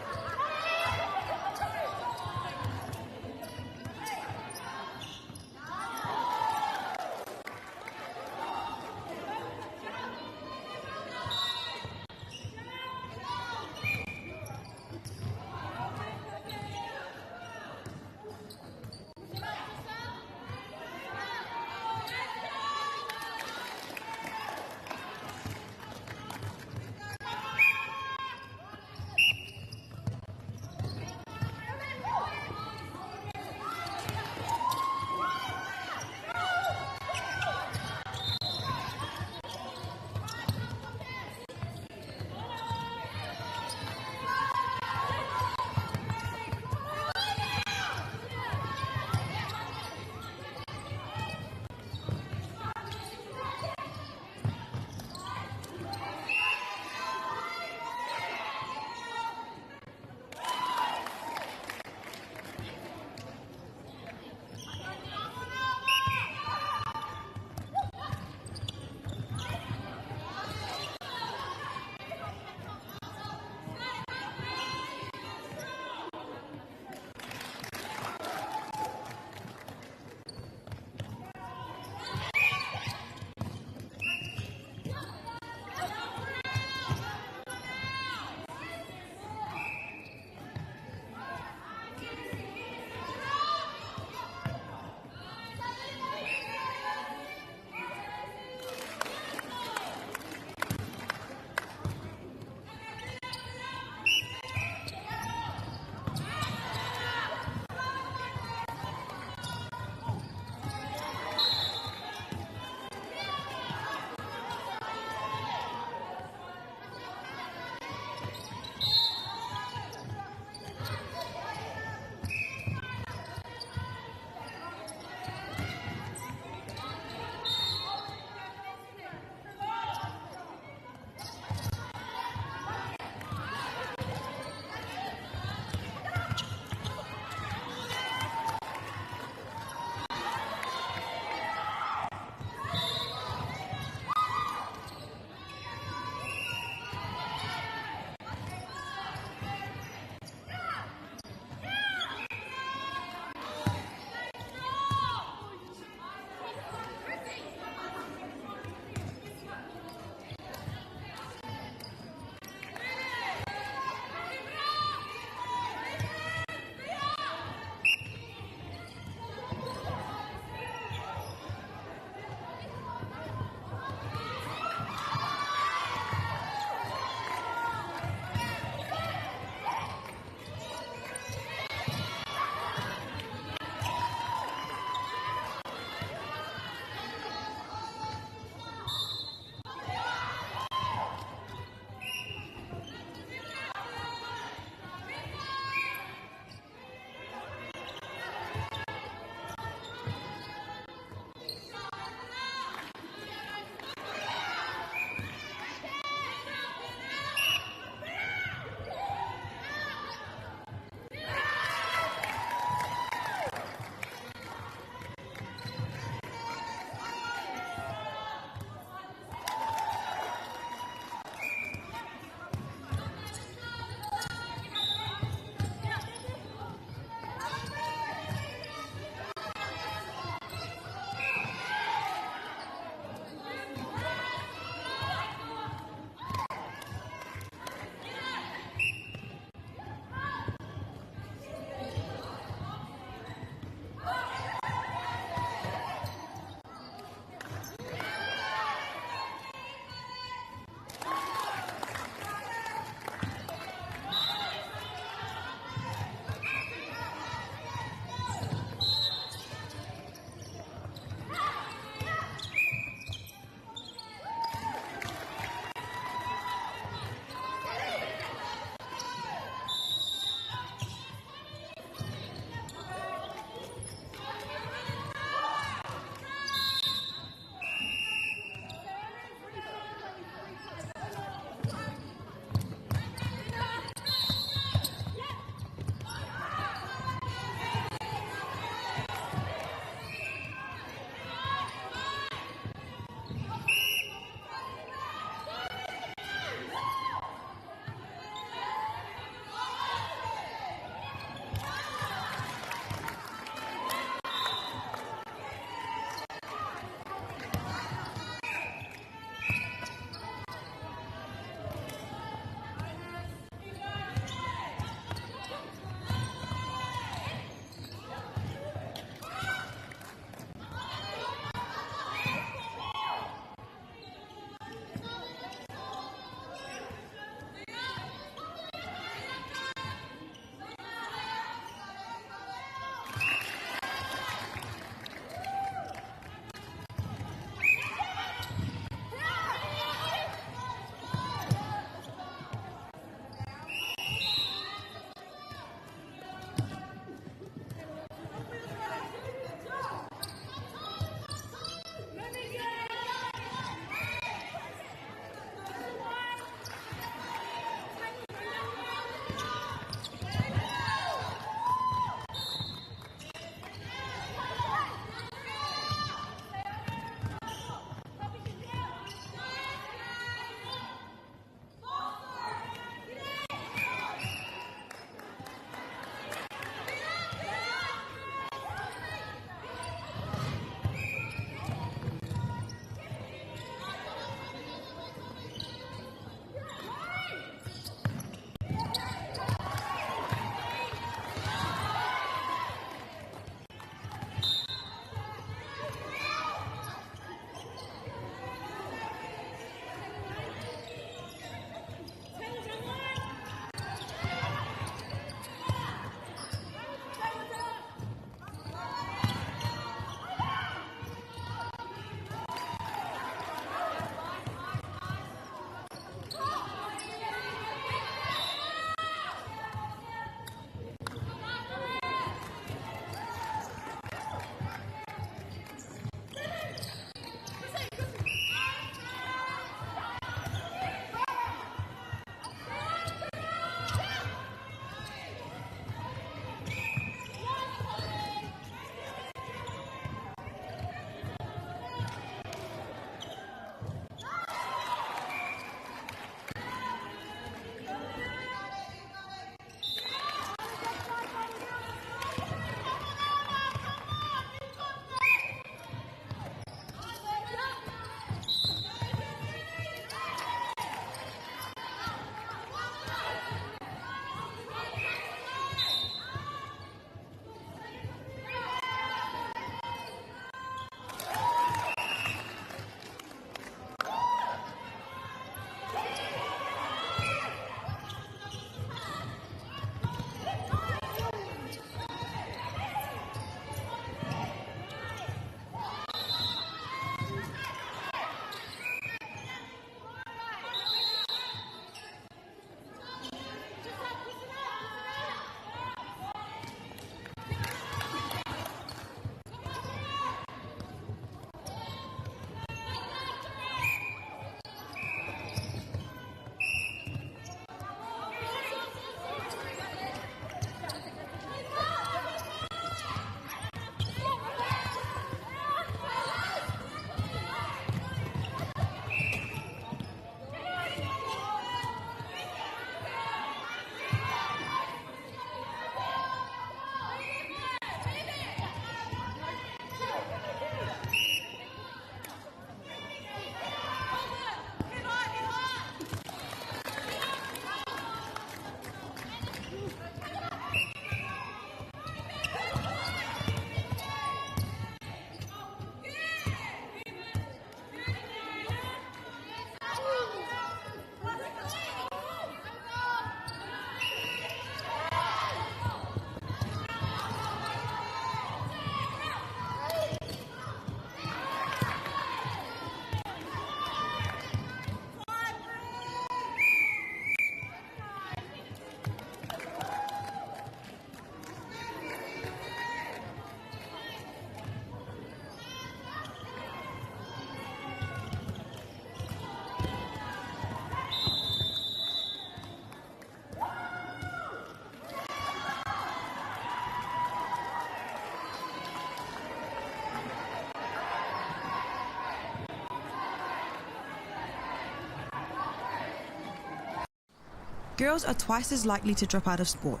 girls are twice as likely to drop out of sport.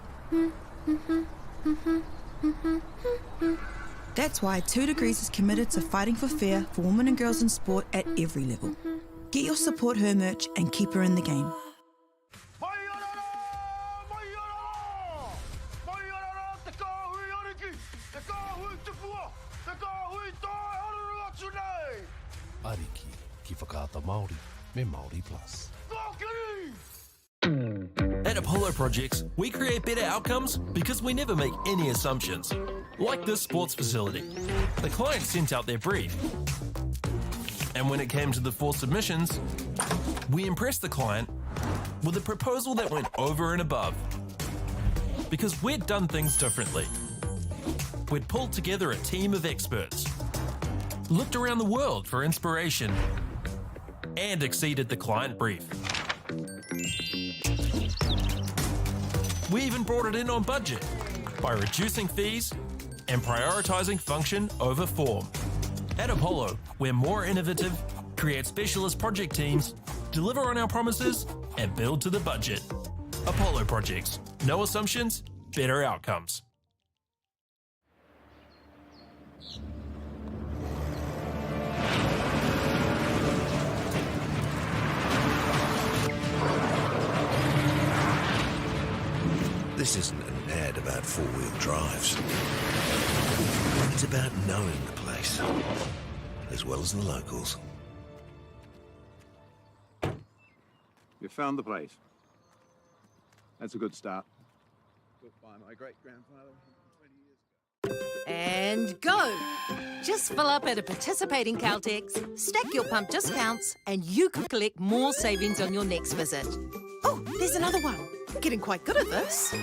That's why 2 Degrees is committed to fighting for fair for women and girls in sport at every level. Get your Support Her merch and keep her in the game. Ariki, ki whakaata Māori, me MāORI Plus. At Apollo Projects, we create better outcomes because we never make any assumptions. Like this sports facility. The client sent out their brief. And when it came to the 4 submissions, we impressed the client with a proposal that went over and above. Because we'd done things differently. We'd pulled together a team of experts, looked around the world for inspiration, and exceeded the client brief. We even brought it in on budget by reducing fees and prioritising function over form. At Apollo, we're more innovative, create specialist project teams, deliver on our promises, and build to the budget. Apollo Projects. No assumptions, better outcomes. This isn't an ad about 4-wheel drives. It's about knowing the place, as well as the locals. You found the place. That's a good start. Built by my great-grandfather 20 years ago. And go! Just fill up at a participating Caltex, stack your pump discounts, and you could collect more savings on your next visit. Oh, there's another one. Getting quite good at this.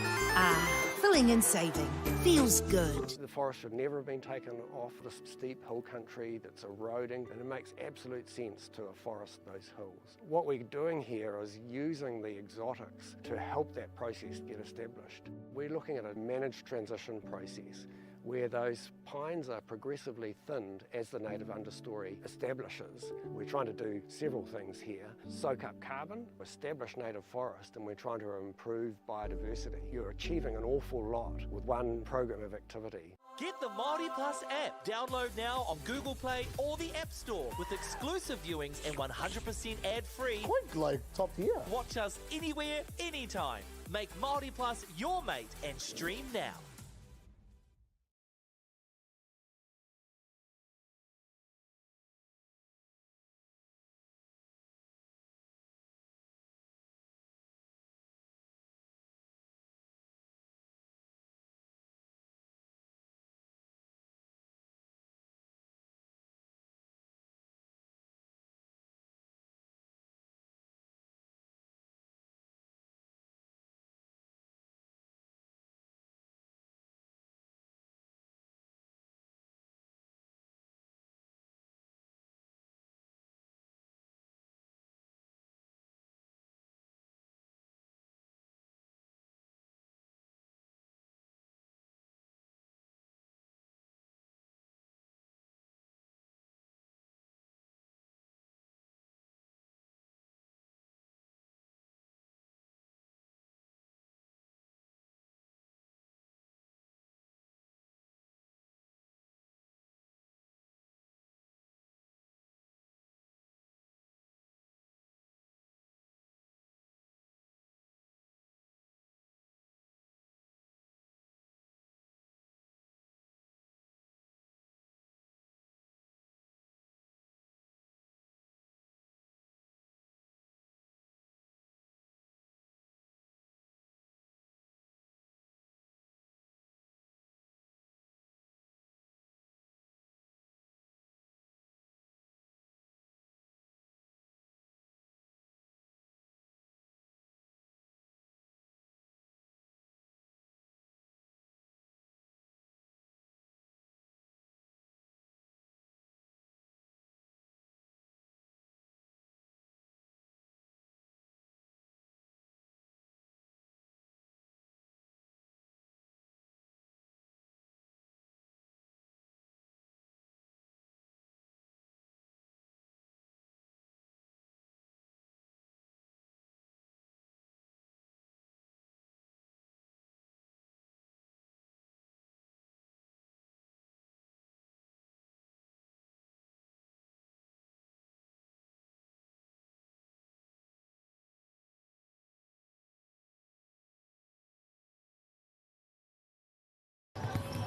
Filling and saving. Feels good. The forest should never have been taken off this steep hill country that's eroding, and it makes absolute sense to afforest those hills. What we're doing here is using the exotics to help that process get established. We're looking at a managed transition process where those pines are progressively thinned as the native understory establishes. We're trying to do several things here. Soak up carbon, establish native forest, and we're trying to improve biodiversity. You're achieving an awful lot with one program of activity. Get the MāORI Plus app. Download now on Google Play or the App Store with exclusive viewings and 100% ad-free. Quite like top tier. Watch us anywhere, anytime. Make MāORI Plus your mate and stream now.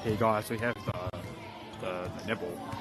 Hey guys, we have the netball.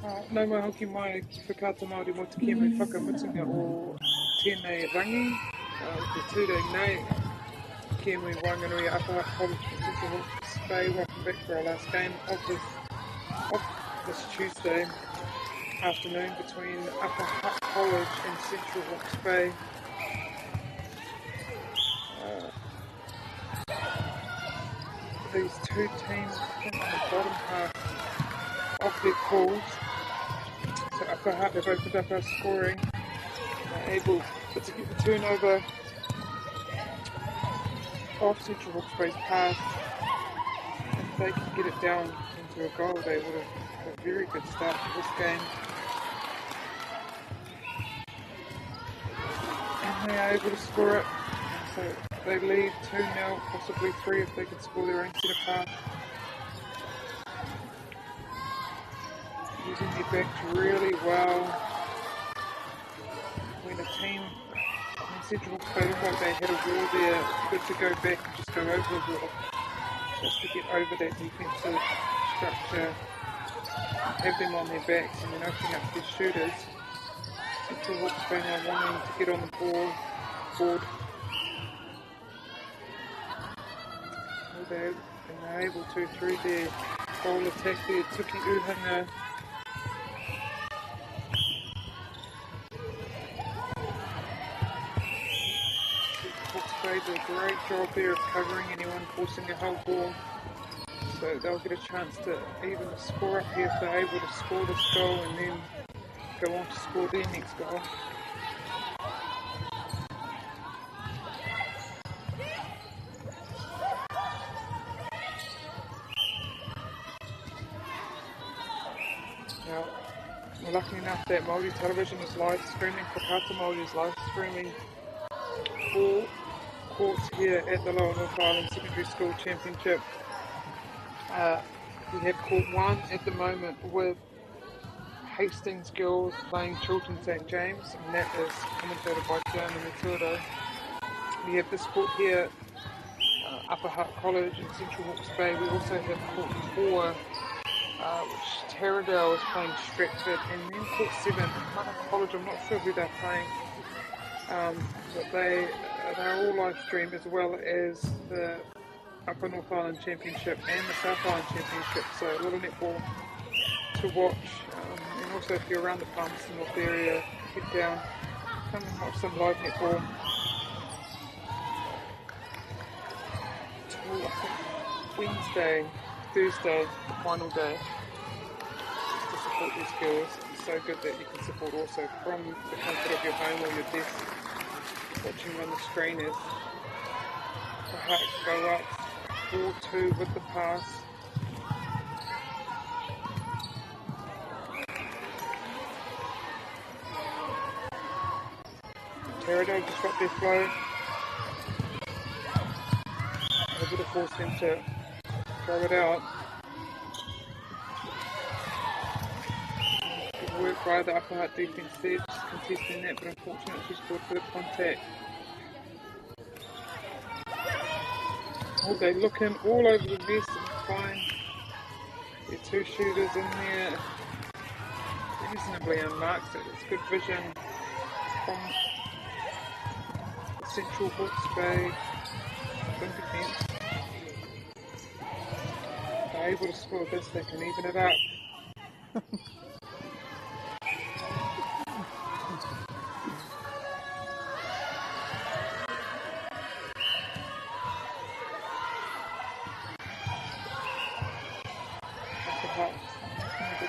No mai hoki mai ki whakata Māori mo te Kiwi whakamutunga o tēnei rangi. Te tūrei nei, Kiwi Whanganui Apahat College for Central Hawke's Bay. Welcome back for our last game of this Tuesday afternoon between Apahat College and Central Hawke's Bay. These two teams I think on the bottom half of their pools. So Apahat have opened up our scoring. They're able to get the turnover off Central Hawke's Bay's pass. If they can get it down into a goal, they would have had a very good start to this game. And they are able to score it. So they lead 2-0, possibly 3 if they can score their own centre pass. Using their backs really well. When a team in Central Hawke's Bay looked like they had a wall there, it's good to go back and just go over the wall. Just to get over that defensive structure, have them on their backs and then opening up their shooters. Central Hawke's Bay now wanting to get on the board. And they're able to through their goal attack there. Tuki Uhanga Hawke's Bay do a great job there of covering anyone forcing a hold ball. So they'll get a chance to even score up here if they're able to score this goal and then go on to score their next goal. Now, we're lucky enough that MāORI television is live streaming, Whakata MāORI is live streaming 4 courts here at the Lower North Island Secondary School Championship. We have court 1 at the moment with Hastings Girls playing Chiltern St James, and that is commentated by Joan and Matilda. We have this court here, Apahat College in Central Hawke's Bay. We also have court 4, which Taradale is playing Stratford, and then court 7, Plymouth College. I'm not sure who they're playing, but they're all live streamed, as well as the Upper North Island Championship and the South Island Championship, so a little netball to watch. And also if you're around the Palmerston North area, head down, come and watch some live netball. Till Wednesday, Thursday, the final day, to support these girls. It's so good that you can support also from the comfort of your home or your desk, watching on the screen as the Hawks go up 4-2 with the pass. Taradale disrupt their flow. Able to force them to throw it out. Good work by the Apahat defence there, just contesting that, but unfortunately she scored for the contact. Oh, they're looking all over the vest and find their 2 shooters in there, reasonably unmarked, so it's good vision from the Central Hawke's Bay defence. If they're able to score this, they can even it up.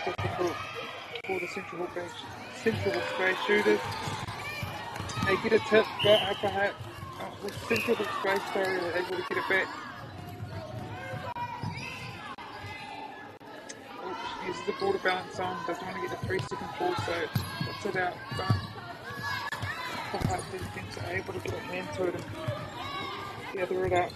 Difficult for the Central Hawke's Bay shooters. They get a tip, but Apahat, Central Hawke's Bay, sorry, are able to get it back. She uses the ball to balance on, doesn't want to get the 3-second ball, so puts it out, but Apahat defence are able to get a hand to it and gather it up.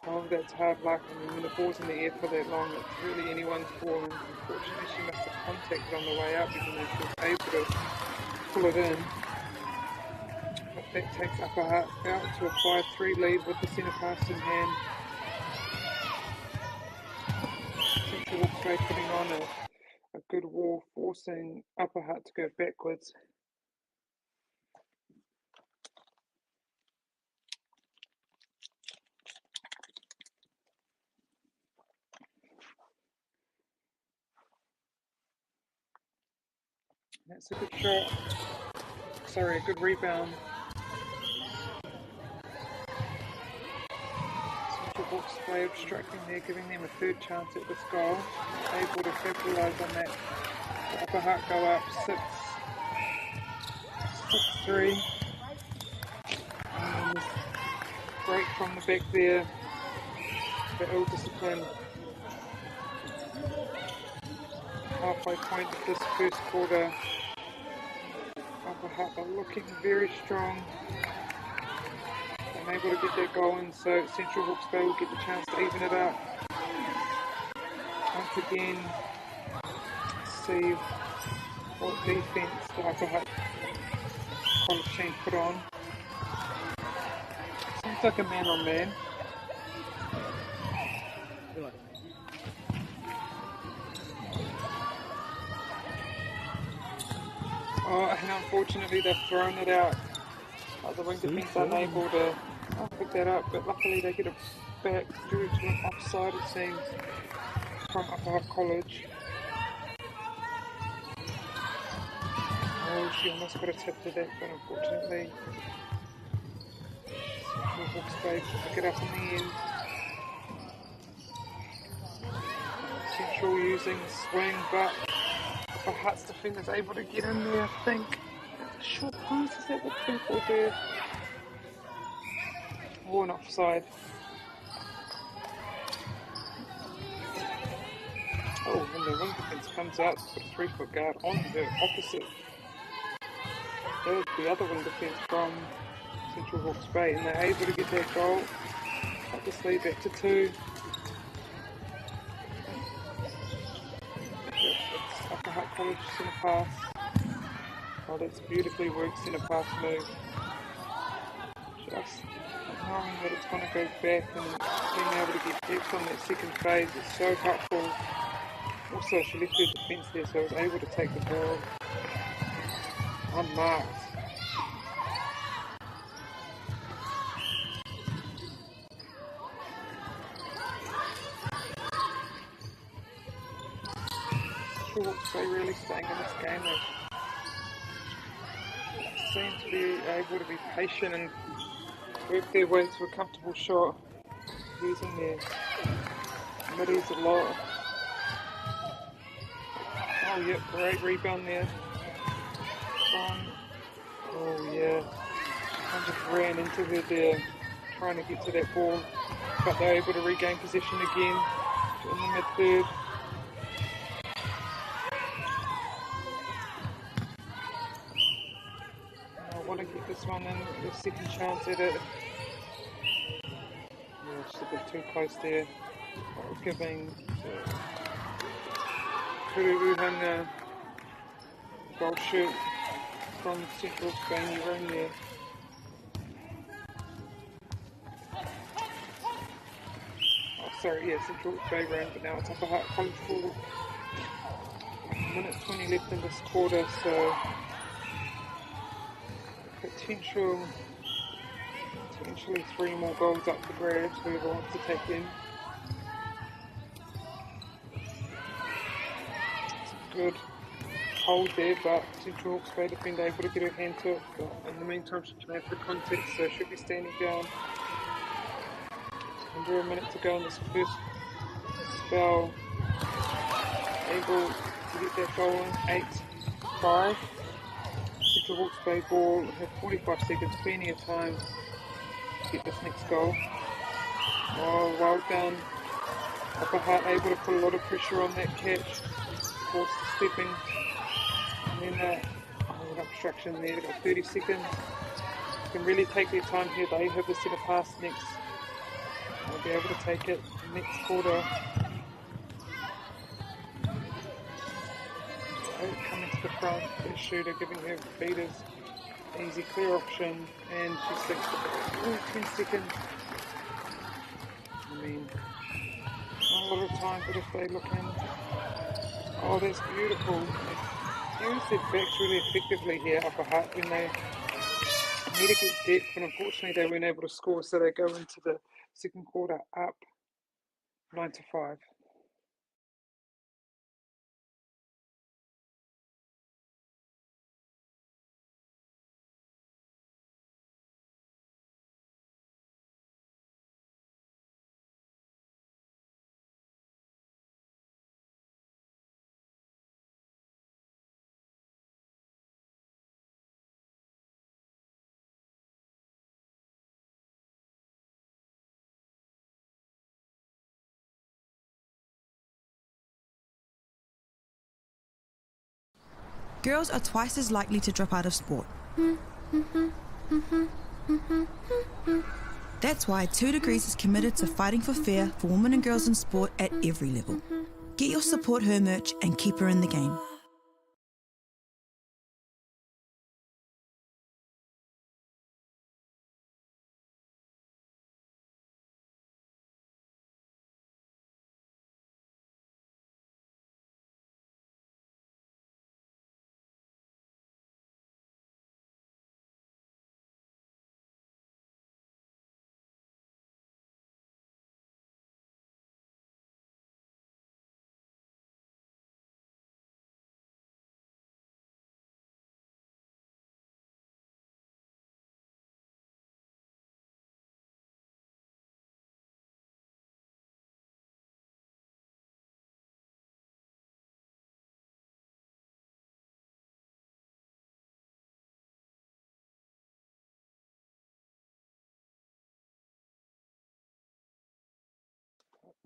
Oh, that's hard luck. I mean, when the ball's in the air for that long, it's really anyone's ball, and unfortunately she must have contacted on the way up, even though she was able to pull it in. But That takes upper heart out to a 5-3 lead with the centre pass in hand. Central Hawke's Bay putting on a good wall, forcing upper heart to go backwards. That's a good shot. Sorry, a good rebound. Central Hawke's Bay obstructing there, giving them a third chance at this goal. Able to capitalise on that. The upper heart go up 6-3. Break from the back there. The ill discipline. Halfway point of this first quarter. Upper heart are looking very strong. I'm able to get that goal in, so Central Hawke's Bay will get the chance to even it up. Once again, see what defence the Upper Hutt College team put on. Seems like a man on man. Oh, and unfortunately they've thrown it out. The wing defence unable to pick that up, but luckily they get it back due to an offside, it seems, from Upper Hutt College. Oh, she almost got a tip to that, but unfortunately Central Hawke's Bay pick it up in the end. Central using swing, but Upper Hutt's defender's able to get in there, I think. A short pass, is that what people do? Oh, an offside. Oh, and the wing defence comes out to put a 3-foot guard on the opposite. There's the other wing defence from Central Hawke's Bay, and they're able to get that goal. Cut this lead back to 2. It's Upper Hutt College centre pass. Oh, that's beautifully worked centre pass move. Just knowing that it's going to go back and being able to get depth on that second phase is so helpful. Also, she left her defence there, so I was able to take the ball unmarked. Central Hawke's Bay really staying in this game. They seem to be able to be patient and work their way to a comfortable shot using their middies a lot. Oh yeah, great rebound there. Oh yeah, I just ran into her there trying to get to that ball, but they're able to regain possession again in the mid-third. I want to get this one in, the second chance at it. Yeah, just a bit too close there. Giving Kururuhanga goal shoot from Central Hawke's Bay run there. Oh, sorry, yeah, Central Hawke's Bay run, but now it's Upper Hutt College forward. 1:20 left in this quarter, so potentially 3 more goals up for grabs, whoever wants to take them. Good hold there, but Central Hawke's Bay defender able to get her hand to it. But in the meantime, she can have the context, so she'll be standing down. Under a minute to go in this first spell. Able to get that goal in 8-5. Central Hawke's Bay ball have 45 seconds, plenty of time to get this next goal. Oh, well done. Upper Hutt able to put a lot of pressure on that catch. Force the stepping, and then an obstruction there. They've got 30 seconds. They can really take their time here. They have the centre pass next. They'll be able to take it next quarter. Coming to the front, their shooter giving her feeders Easy clear option, and she sticks the ball. Ooh, 10 seconds. I mean, not a lot of time, but if they look in. Oh, that's beautiful. They use their backs really effectively here, upper hut, when they need to get depth, but unfortunately they weren't able to score, so they go into the second quarter up 9-5. Girls are twice as likely to drop out of sport. That's why 2 Degrees is committed to fighting for fair for women and girls in sport at every level. Get your Support Her merch and keep her in the game.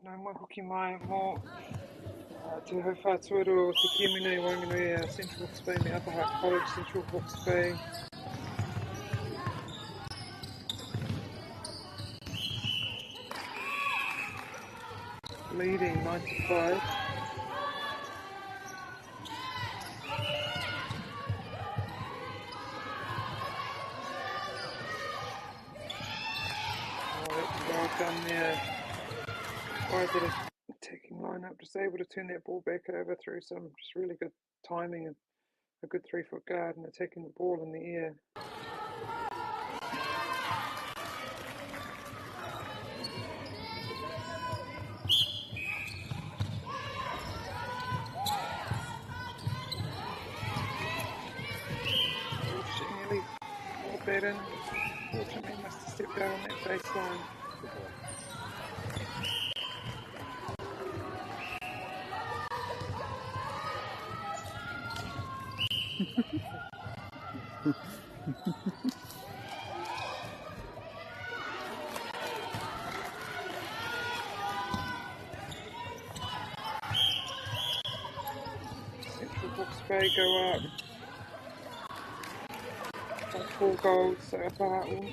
No more hoki mai, more te hau whātuaro o te Kiaminei Wanganui, Central Hawke's Bay, me Upper Hutt College, Central Hawke's Bay. Leading 9-5. Oh, that's well done there. Guys that are attacking lineup, just able to turn that ball back over through some just really good timing and a good 3-foot guard and attacking the ball in the air. She nearly pulled that in. Fortunately, must have stepped out on that baseline. Central Hawke's Bay go up. Got 4 goals, so Upper Hutt will want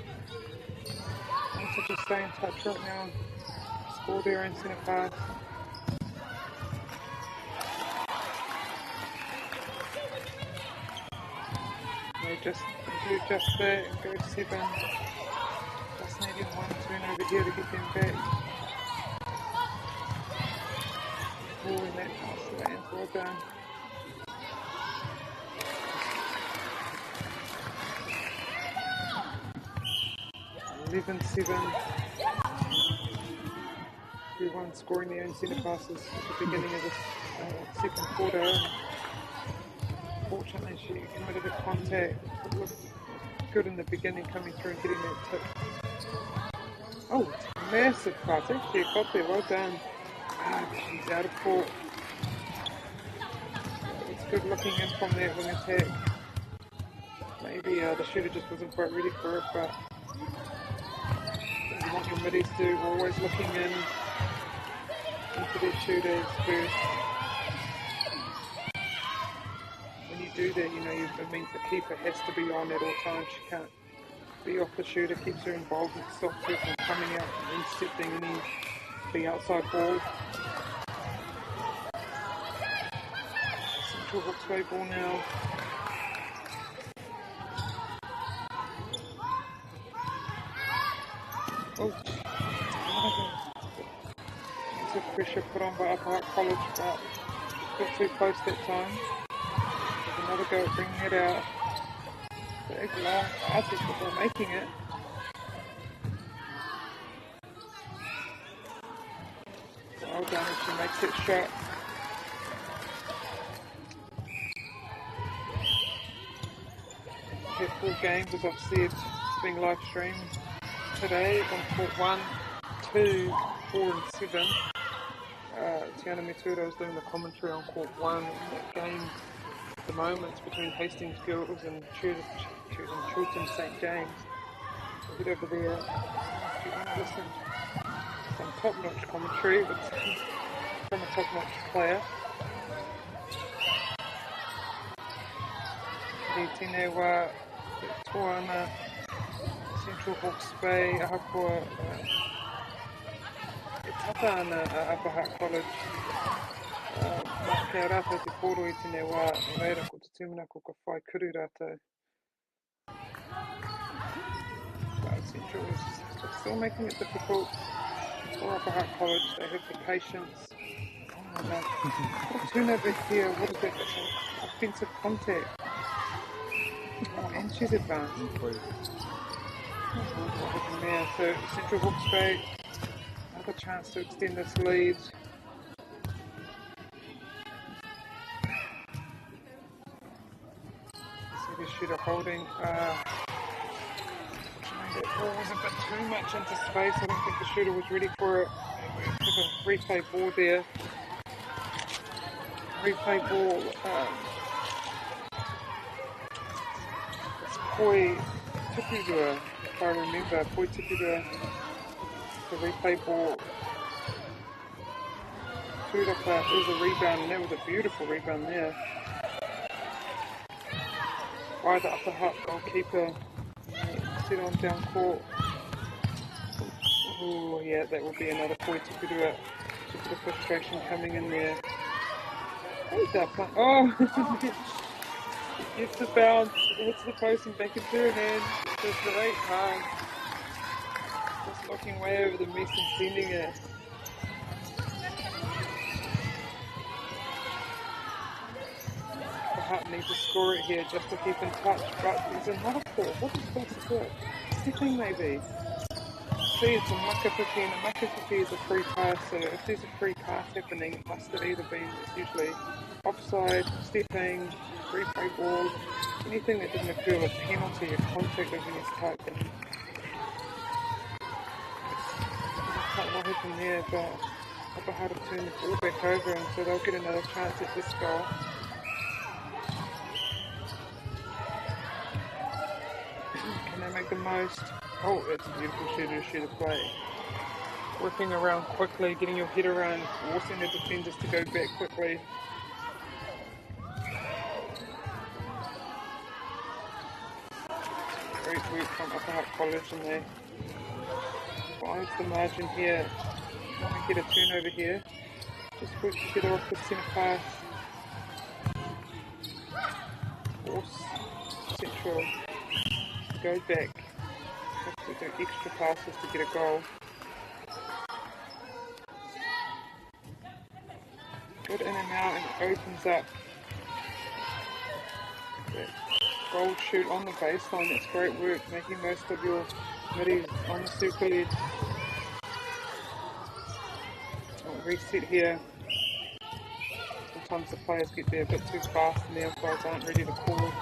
to just stay in touch right now. Score their own centre pass. They just do just that and go 7. Just needing 1 turnover here to get them back. Oh, and that pass lands, well done. (11-7). Everyone scoring their own centre passes at the beginning of the second quarter. Fortunately, she committed a contact. It looked good in the beginning, coming through and getting that tip. Oh, massive pass. Actually, got there. Well done. Ah, she's out of court. It's good looking in from that wing attack. Maybe the shooter just wasn't quite ready for it, but this is what your middies do. Always looking in into their shooters first. When you do that, you know, it means the keeper has to be on at all times. She can't be off the shooter, keeps her involved and stops her from coming out and intercepting the outside ball. Central Hawke's Bay ball now. Oh, lots of pressure put on by Upper Hutt College, but got too close that time. There's another go at bringing it out. Big long passes, but they're making it. Well done if she makes it shot. Okay, full games, as I've said, it's being live streamed today on court 1, 2, 4 and 7. Tiana Metuda is doing the commentary on court 1. That game at the moment it's between Hastings Girls and Chiltern St James. We'll get over there if you want to listen to some top-notch commentary from a top-notch player. Natawa, Toana, Central Hawke's Bay, Ahakua, Tatana, Upper Hutt College. Kia rata te koro I tēnei wā, reira ko te tūmuna ko ka whai kuru rata. Central is still making it difficult for Upper Hutt College. They have the patience. Oh no, what a turnover here, what is that? That's an offensive contact. Oh, and she's advanced. What happened there? So Central Hawke's Bay, another chance to extend this lead. See the shooter holding. That ball was a bit too much into space. I don't think the shooter was ready for it. Took a replay ball there. Replay ball. Poi Tipurua, if I remember, Poi Tipurua, the replay ball. Turapa is a rebound, and that was a beautiful rebound there. By the Upper Hutt goalkeeper, set on down court. Oh yeah, that will be another Poi Tipurua. Just the frustration coming in there. Oh! Gets the bounce, hits the post and back into her hand. It's a great pass. Just looking way over the mess and sending it. The Hutt needs to score it here just to keep in touch, but there's another call. What is supposed to do it? Stepping maybe. See, it's a makapuki, and a makapuki is a free pass, so if there's a free pass happening, it must have either been, it's usually offside, stepping, replay ball, anything that doesn't appeal a penalty or contact of any type. And what happened there, but Upper Hutt have turned the ball back over, and so they'll get another chance at this goal. Can they make the most? Oh, it's a beautiful shooter play. Working around quickly, getting your head around, forcing the defenders to go back quickly. Great work from Upper Hutt College, and they finds the margin here. Want to get a turnover here. Just push each other off the centre pass. Force Central to go back. Have to do extra passes to get a goal. Good in and out, and it opens up. That goal shoot on the baseline, that's great work, making most of your middies on the circle edge. Reset here. Sometimes the players get there a bit too fast and the umpires aren't ready to call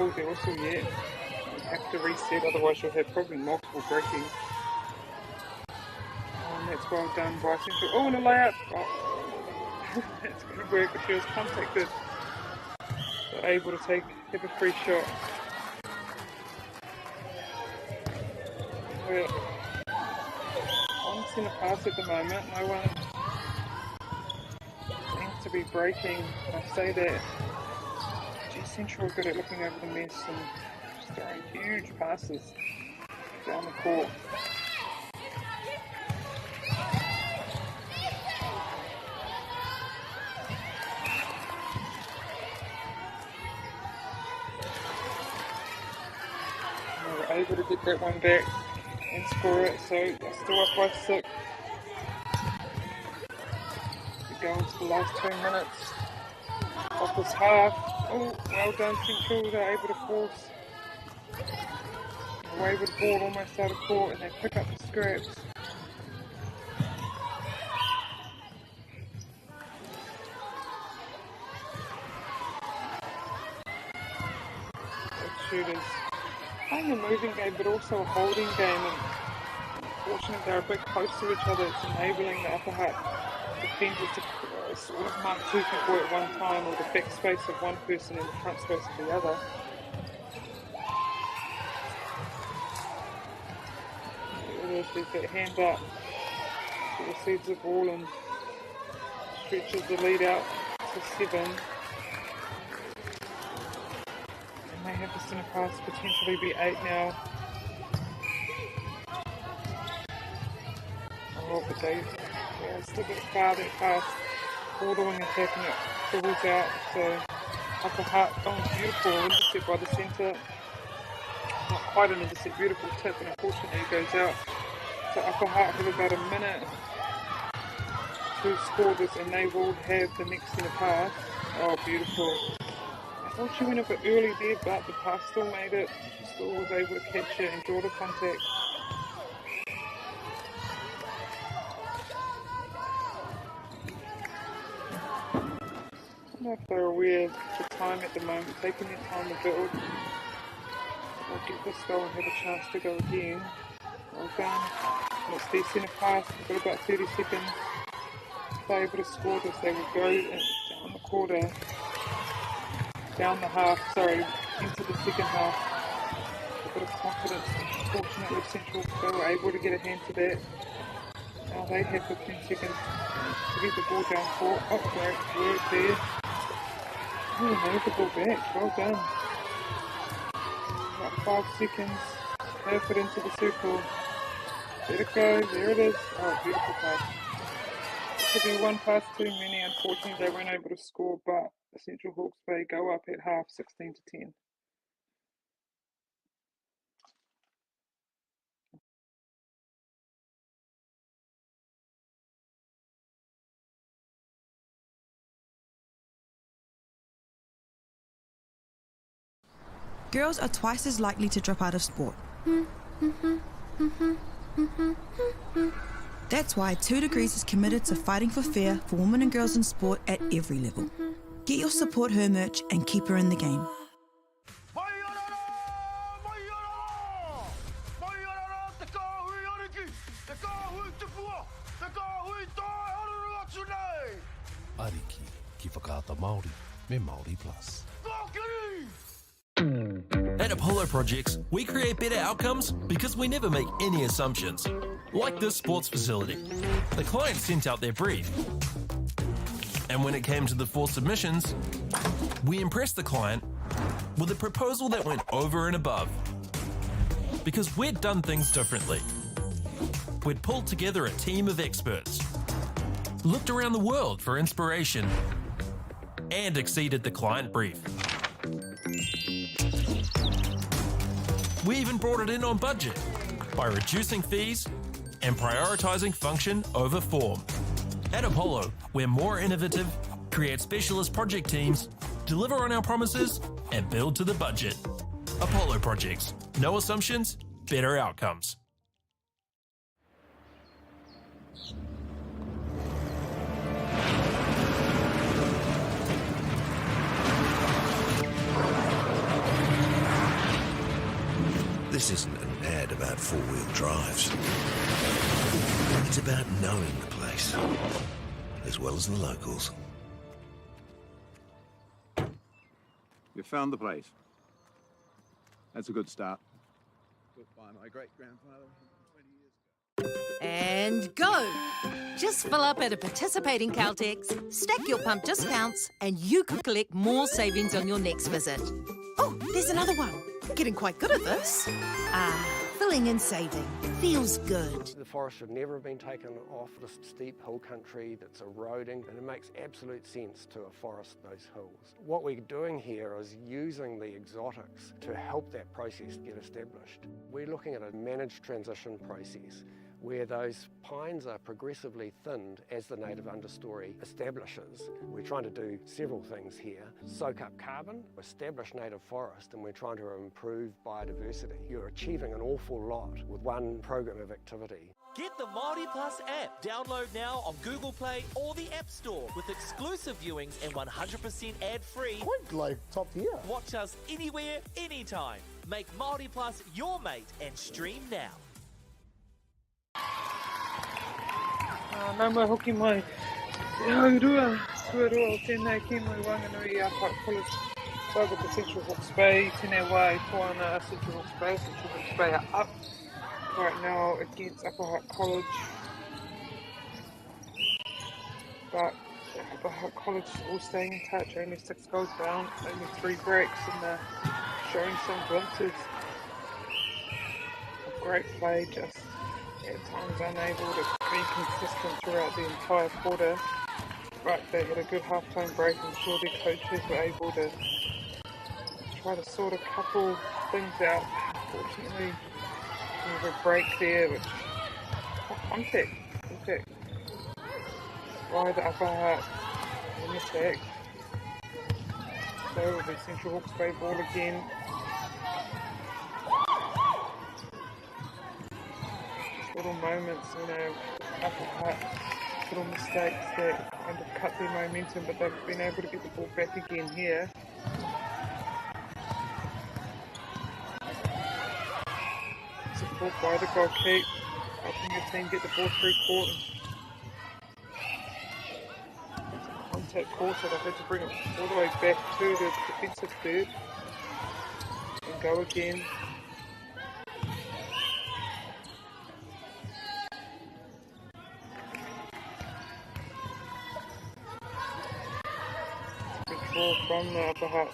their whistle yet. You have to reset, otherwise you'll have probably multiple breakings. And that's well done by Central. Oh, and a layup! Oh, that's good work, but she was contacted. So able to have a free shot. We're on centre pass at the moment, no one seems to be breaking. I say that Central are good at looking over the mess and just throwing huge passes down the court. They were able to get that one back. and score it. So they're still up by 6. We go into the last 2 minutes of this half. Oh, well done, Central. They're able to force away with the ball almost out of court, and they pick up the scraps. Shooters playing a moving game, but also a holding game, and unfortunately they're a bit close to each other. It's enabling the upper hat defenders to sort of mark 2 people at one time, or the back space of one person and the front space of the other. There's that hand up, she receives the ball and stretches the lead out to 7. They have the centre pass potentially be 8 now. Oh, but they're still a bit far that pass. All the wing attacking it, dribbles out. So upper hat, oh, beautiful intercept by the centre. Not quite an intercept, beautiful tip, and unfortunately it goes out. So upper hat have about a minute to score this, and they will have the next centre pass. Oh, beautiful. I thought she went a bit early there, but the pass still made it. She still was able to catch it and draw the contact. I don't know if they're aware of the time at the moment, taking their time to build. They'll get this goal and have a chance to go again. Well done. And it's their centre pass. They've got about 30 seconds. If they're able to score this, they will go down the quarter. Down the half, sorry, into the second half. A bit of confidence. Fortunately, Central they were able to get a hand to that. Now they have 15 seconds to get the ball down court. Oh, great work there. Oh, they have the ball back. Well done. About 5 seconds. Have it into the circle. Let it go. There it is. Oh, beautiful pass. It could be one pass too many. Unfortunately, they weren't able to score, but the Central Hawke's Bay go up at half 16-10. Girls are twice as likely to drop out of sport. That's why 2 Degrees is committed to fighting for fair for women and girls in sport at every level. Get your Support Her merch and keep her in the game. Ariki, ki whakaata Māori, me MāORI Plus. At Apollo Projects, we create better outcomes because we never make any assumptions. Like this sports facility. The client sent out their brief. And when it came to the 4 submissions, we impressed the client with a proposal that went over and above. Because we'd done things differently. We'd pulled together a team of experts, looked around the world for inspiration, and exceeded the client brief. We even brought it in on budget by reducing fees and prioritising function over form. At Apollo, we're more innovative, create specialist project teams, deliver on our promises, and build to the budget. Apollo Projects. No assumptions, better outcomes. This isn't an ad about four-wheel drives. It's about knowing the place, as well as the locals. You found the place. That's a good start. Built by my great-grandfather 20 years ago. And go! Just fill up at a participating Caltex, stack your pump discounts, and you could collect more savings on your next visit. Oh, there's another one. Getting quite good at this. Filling filling and saving. Feels good. The forest should never have been taken off the steep hill country that's eroding, and it makes absolute sense to afforest those hills. What we're doing here is using the exotics to help that process get established. We're looking at a managed transition process where those pines are progressively thinned as the native understory establishes. We're trying to do several things here. Soak up carbon, establish native forest, and we're trying to improve biodiversity. You're achieving an awful lot with one program of activity. Get the MāORI Plus app. Download now on Google Play or the App Store with exclusive viewings and 100% ad-free. Quite like top tier. Watch us anywhere, anytime. Make MāORI Plus your mate and stream now. Nā mai hoki mai te haurua, tuarua o tēnei ki mai wanganui a Park College. Waiwa ko Central Hawke's Bay, tēnei wā i tōana Central Hawke's Bay. Central Hawke's Bay are up right now against Upper Hutt College. But Upper Hutt College is all staying in touch, only 6 goals down, only 3 breaks, and they're showing some glimpses of great play, just at times unable to be consistent throughout the entire quarter. But they had a good half-time break. I'm sure their coaches were able to try to sort a couple things out. Unfortunately, there was a break there, which contact by the Upper Hutt in attack. So it will be Central Hawke's Bay ball again. Little moments, Upper Hutt, little mistakes that kind of cut their momentum, but they've been able to get the ball back again here. Support by the goal keep, helping the team get the ball through court. Contact call, so they've had to bring it all the way back to the defensive third and go again. Ball from the Upper Hutt.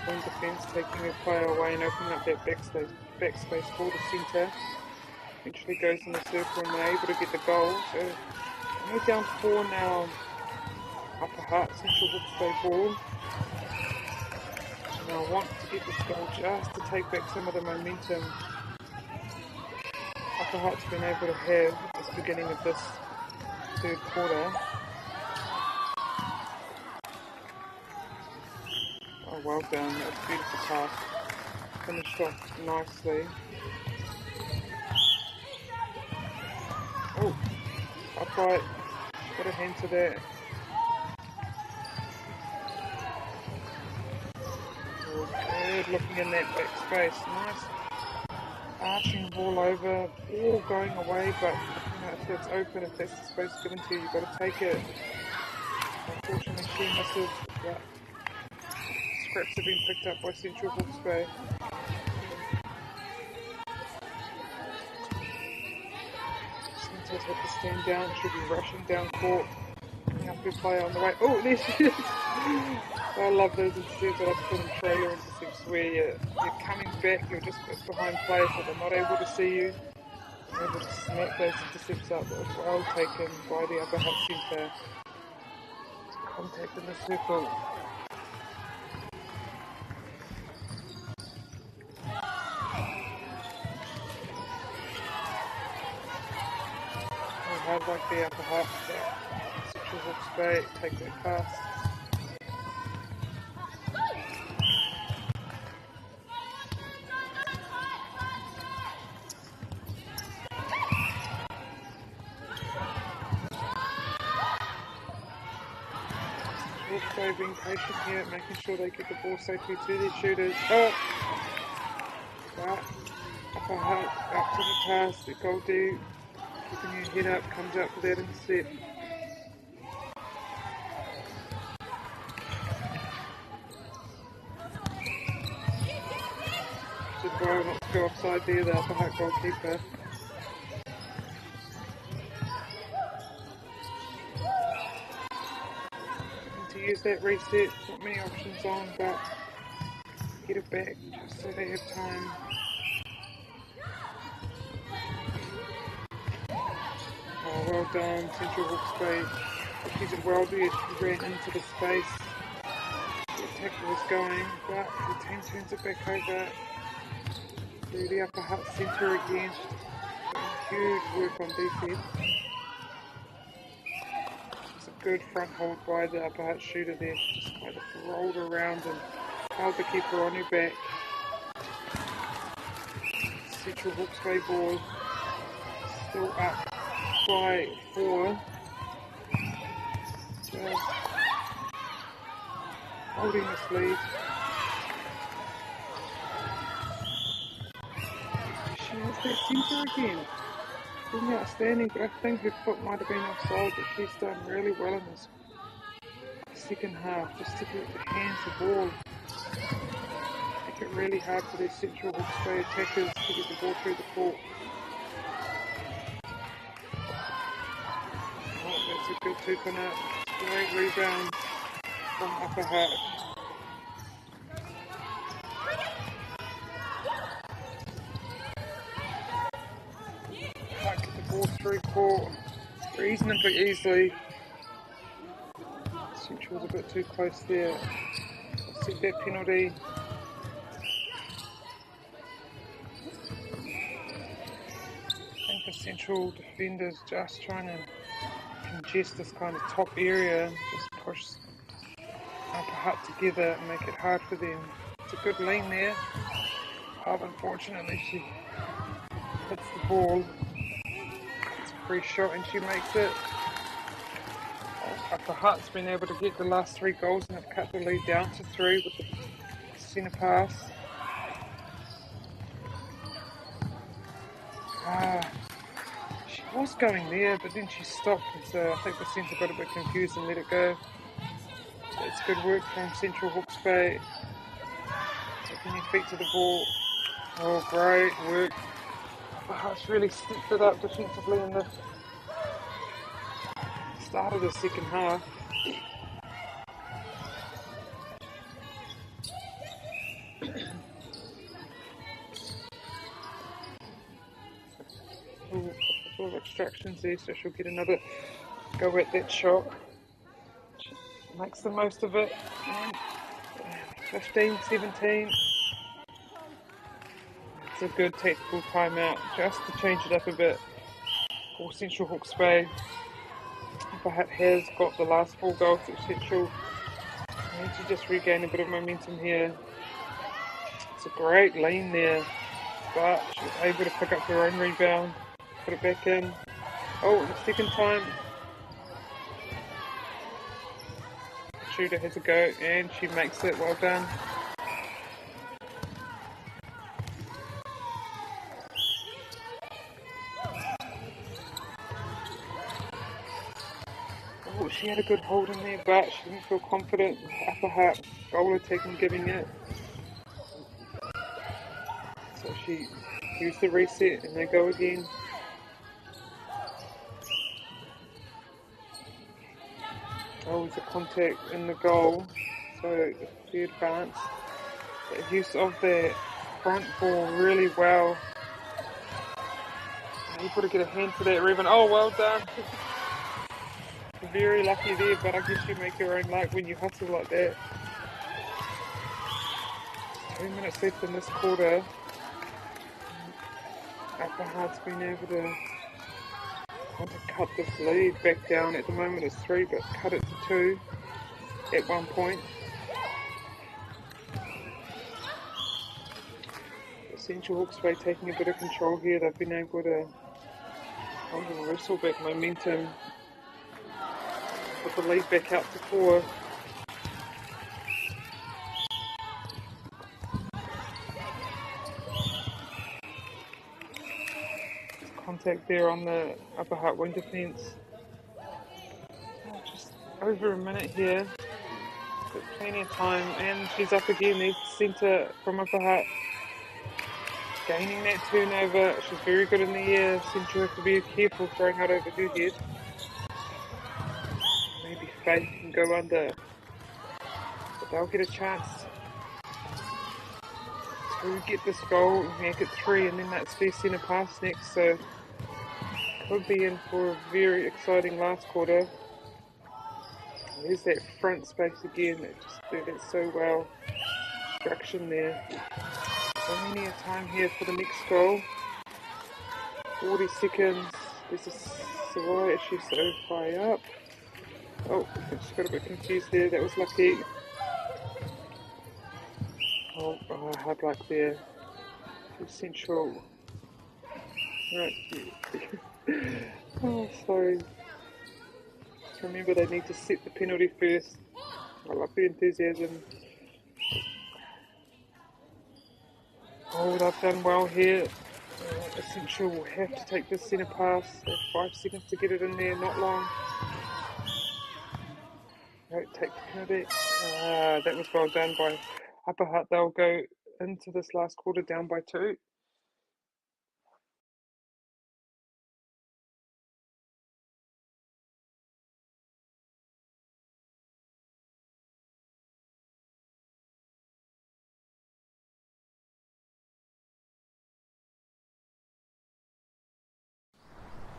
One defence taking a player away and opening up that backspace for the centre. Eventually goes in the circle and they're able to get the goal. So only down 4 now. Upper Hutt, Central Hawke's Bay ball. And I want to get this goal just to take back some of the momentum Upper Hutt's been able to have at the beginning of this third quarter. Oh, well done. That was a beautiful pass. Finished off nicely. Oh, upright. Got a hand to that. Oh, good. Looking in that back space. Nice. Arching ball over. All going away, but if it's open, if that's the space given to you, you've got to take it. Unfortunately, she misses. But scraps have been picked up by Central Hawke's Bay. Centre's had to stand down, should be rushing down court. Up your player on the way. Oh, there she is! I love those intercepts that I put in trailer intercepts where you're coming back, you're just behind players so they're not able to see you. You're able to snap those intercepts up. That was well taken by the Upper Hutt centre. Contact in the circle. Hard like the Upper Hutt, Central Hawke's Bay, take that pass. Hawke's Bay being patient here, making sure they get the ball safely to their shooters. Oh! But Upper Hutt, up to the pass, the goal due. Keeping your head up, comes out for that intercept. Should go not to go offside there, the Upper Hutt goalkeeper. Looking to use that reset, not many options on, but get it back just so they have time. Oh, well done, Central Hawke's Bay. She's did well there. She ran into the space. The attacker was going, but the team turns it back over. Through the upper hut centre again. Huge work on defence. It's a good front hold by the upper hut shooter there. She just kind of rolled around and held the keeper on her back. Central Hawke's Bay ball still up by 4. Just holding this lead. She has that centre again. Been outstanding, but I think her foot might have been offside, but she's done really well in this second half, just to get the hands the ball. Make it really hard for these Central Hawke's Bay attackers to get the ball through the court. Oh, that's a good two-pinner. Great rebound from upper hut. Can't get the ball through court reasonably easily. Central's a bit too close there. I'll set that penalty. I think the Central defenders just trying to congest this kind of top area, just push upper hut together and make it hard for them. It's a good lean there. Oh, unfortunately she hits the ball. It's a free shot and she makes it. Upper hut's been able to get the last 3 goals and have cut the lead down to 3 with the centre pass. She was going there, but then she stopped, and so I think the centre got a bit confused and let it go. It's good work from Central Hawke's Bay. Taking your feet to the ball. Oh, great work. Upper hut's really stepped it up defensively in the start of the second half. Ooh, a couple of extractions there, so she'll get another go at that shot. She makes the most of it. And 15-17. It's a good tactical timeout just to change it up a bit for Central Hawke's Bay. Upper hut has got the last 4 goals at Central. I need to just regain a bit of momentum here. It's a great lean there, but she was able to pick up her own rebound, put it back in. Oh, and the second time, the shooter has a go and she makes it. Well done. Oh, she had a good hold in there, but she didn't feel confident. Upper hut goal attacking, giving it. So she used the reset and they go again. Oh, it's a contact in the goal. So the advance. The use of the front ball really well. Able to get a hand to that rebound. Oh, well done. Very lucky there, but I guess you make your own luck when you hustle like that. 2 minutes left in this quarter. Upper hut's been able to kind of cut this lead back down. At the moment it's 3, but cut it to 2 at one point. Central Hawke's Bay taking a bit of control here. They've been able to wrestle back momentum. Put the lead back out to 4. Contact there on the upper hut wing defence. Just over a minute here. Got plenty of time, and she's up again. There's the centre from upper hut. Gaining that turnover. She's very good in the air. Central have to be careful throwing out over her head. Maybe Faith can go under, but they'll get a chance to get this goal and make it 3, and then that's their centre pass next. So Could be in for a very exciting last quarter. There's that front space again. They just do that so well. Distraction there. Only a time here for the next goal. 40 seconds. This is why is she so high up? Oh, I just got a bit confused there. That was lucky. Oh, hard luck there. Too central. Right. Oh, sorry. Remember, they need to set the penalty first. I love the enthusiasm. Oh, they've done well here. Essential will have to take this centre pass. They have 5 seconds to get it in there, not long. No, take the penalty. That was well done by Upper Hutt. They'll go into this last quarter down by 2.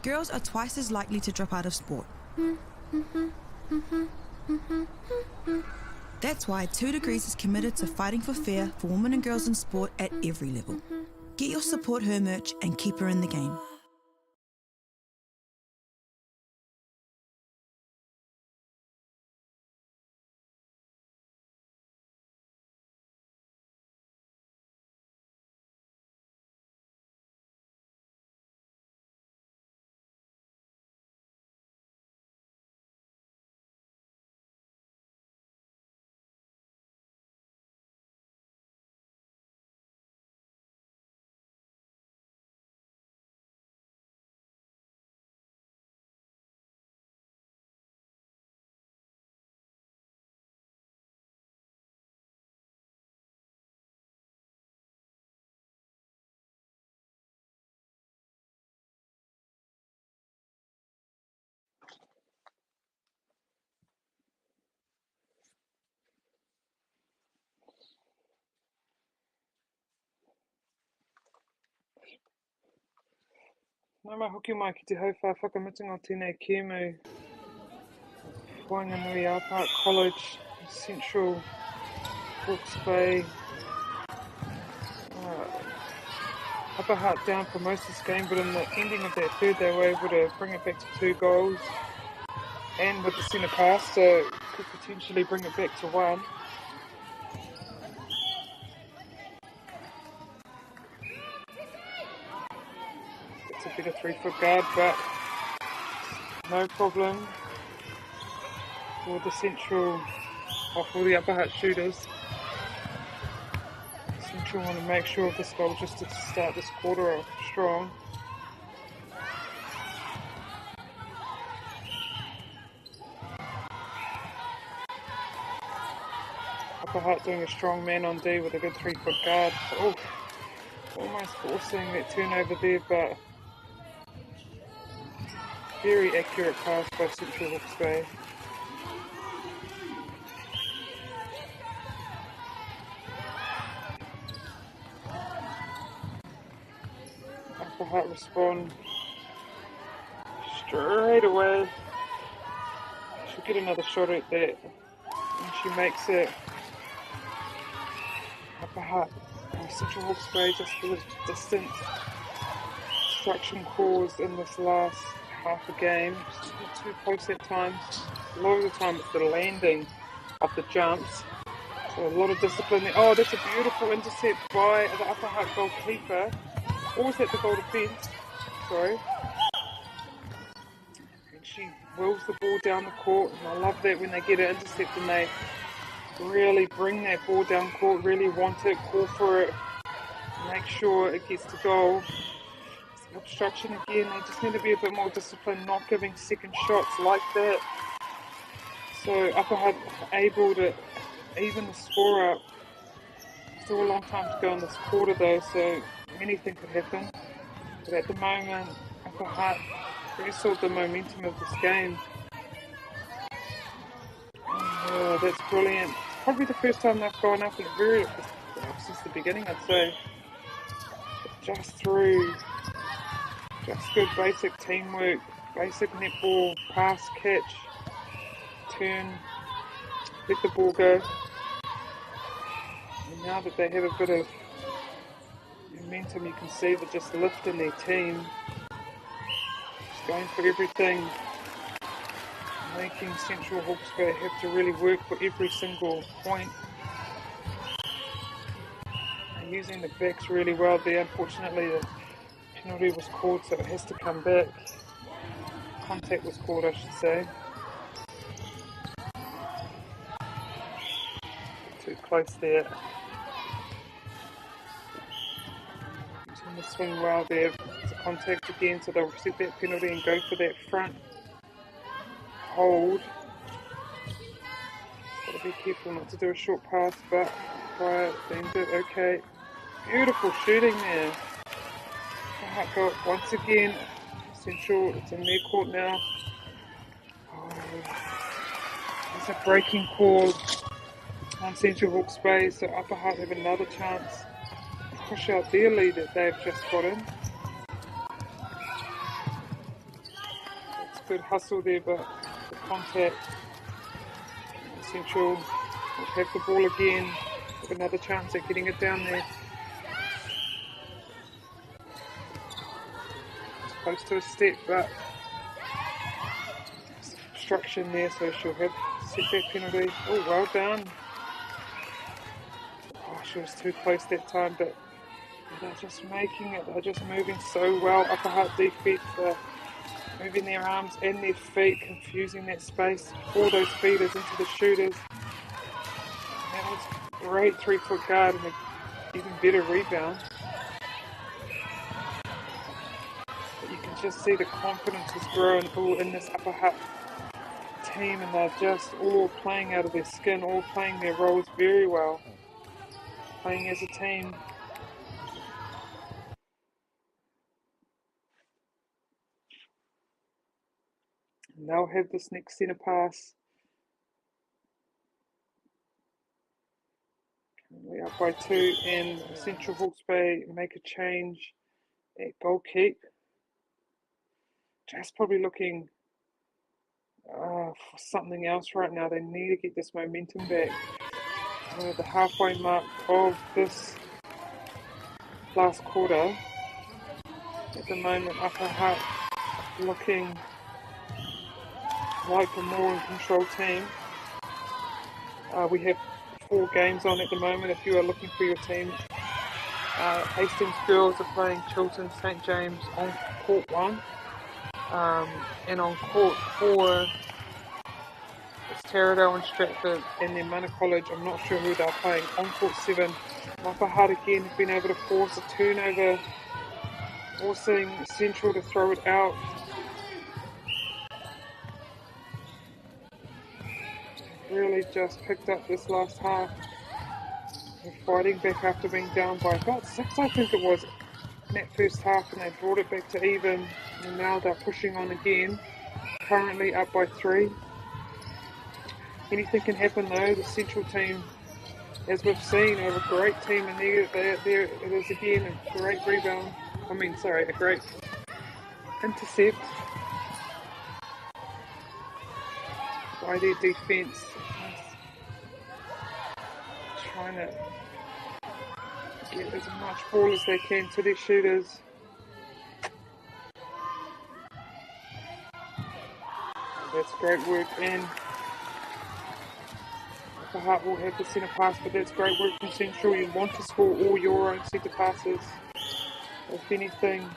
Girls are twice as likely to drop out of sport. That's why 2 Degrees is committed to fighting for fair for women and girls in sport at every level. Get your Support Her merch and keep her in the game. Nā mai hoki mai ki te hauwha whakamitunga o tēnei kēmu. Whanganui Park College, Central, Hawke's Bay. Upper Hutt down for most of this game, but in the ending of that third they were able to bring it back to 2 goals. And with the centre pass, so could potentially bring it back to 1. It's a bit of 3-foot guard, but no problem for the Central, or for the Upper Hutt shooters. Central want to make sure of this goal just to start this quarter off strong. Upper Hutt doing a strong man on D with a good 3-foot guard. Oh, almost forcing that turnover there, but very accurate pass by Central Hawke's Bay. Upper Hutt respond straight away. She'll get another shot at that, and she makes it. Upper Hutt, Central Hawke's Bay just a little distant. Destruction caused in this last half a game. Just not too close at times. A lot of the time it's the landing of the jumps. So a lot of discipline there. Oh, that's a beautiful intercept by the Upper Hutt goalkeeper. Or was that the goal defence? Sorry. And she wheels the ball down the court, and I love that when they get an intercept and they really bring that ball down court, really want it, call for it, make sure it gets to goal. Obstruction again, they just need to be a bit more disciplined, not giving second shots like that. So Upper Hutt able to even the score up. Still a long time to go in this quarter though, so anything could happen. But at the moment, Upper Hutt wrestled the momentum of this game. Oh, that's brilliant. Probably the first time they've gone up in a very, since the beginning I'd say. Just through Just good basic teamwork, basic netball, pass, catch, turn, let the ball go. And now that they have a bit of momentum, you can see they're just lifting their team, just going for everything, making Central Hawke's Bay have to really work for every single point. And using the backs really well there. Unfortunately, the penalty was called, so it has to come back. Contact was called, I should say. Too close there. Using the swing well there. It's a contact again, so they'll set that penalty and go for that front hold. Got to be careful not to do a short pass, but quiet, bend it, okay. Beautiful shooting there. Go once again. Central, it's in their court now. Oh, there's a breaking call on Central Hawke's Bay, so Upper Hutt have another chance to push out their lead that they've just got in. It's good hustle there, but the contact. Central will have the ball again, have another chance at getting it down there. It's close to a step, but obstruction there, so she'll have setback penalty. Oh, well done. Oh, she was too close that time, but they're just making it. They're just moving so well. Upper Hutt defense, moving their arms and their feet, confusing that space for those feeders into the shooters. That was great 3-foot guard and an even better rebound. But you can just see the confidence is growing all in this Upper Hutt team, and they're just all playing out of their skin, all playing their roles very well, playing as a team. And they'll have this next centre pass. Currently up by 2, and Central Hawke's Bay make a change at goal keep. Just probably looking for something else right now. They need to get this momentum back. We're at the halfway mark of this last quarter. At the moment, Upper Hutt looking like a more in control team. We have 4 games on at the moment if you are looking for your team. Hastings Girls are playing Chiltern St James on court 1, and on court 4 it's Taradale and Stratford, and then Mana College. I'm not sure who they're playing. On court 7, Upper Hutt again have been able to force a turnover, forcing Central to throw it out. Really just picked up this last half. They're fighting back after being down by about 6, I think it was, in that first half, and they brought it back to even, and now they're pushing on again, currently up by 3. Anything can happen though. The Central team, as we've seen, are a great team, and there it is again, a great rebound, a great intercept by their defence. Trying to get as much ball as they can to their shooters. That's great work, and Upper Hutt will have the centre pass, but that's great work from Central. You want to score all your own centre passes. If anything,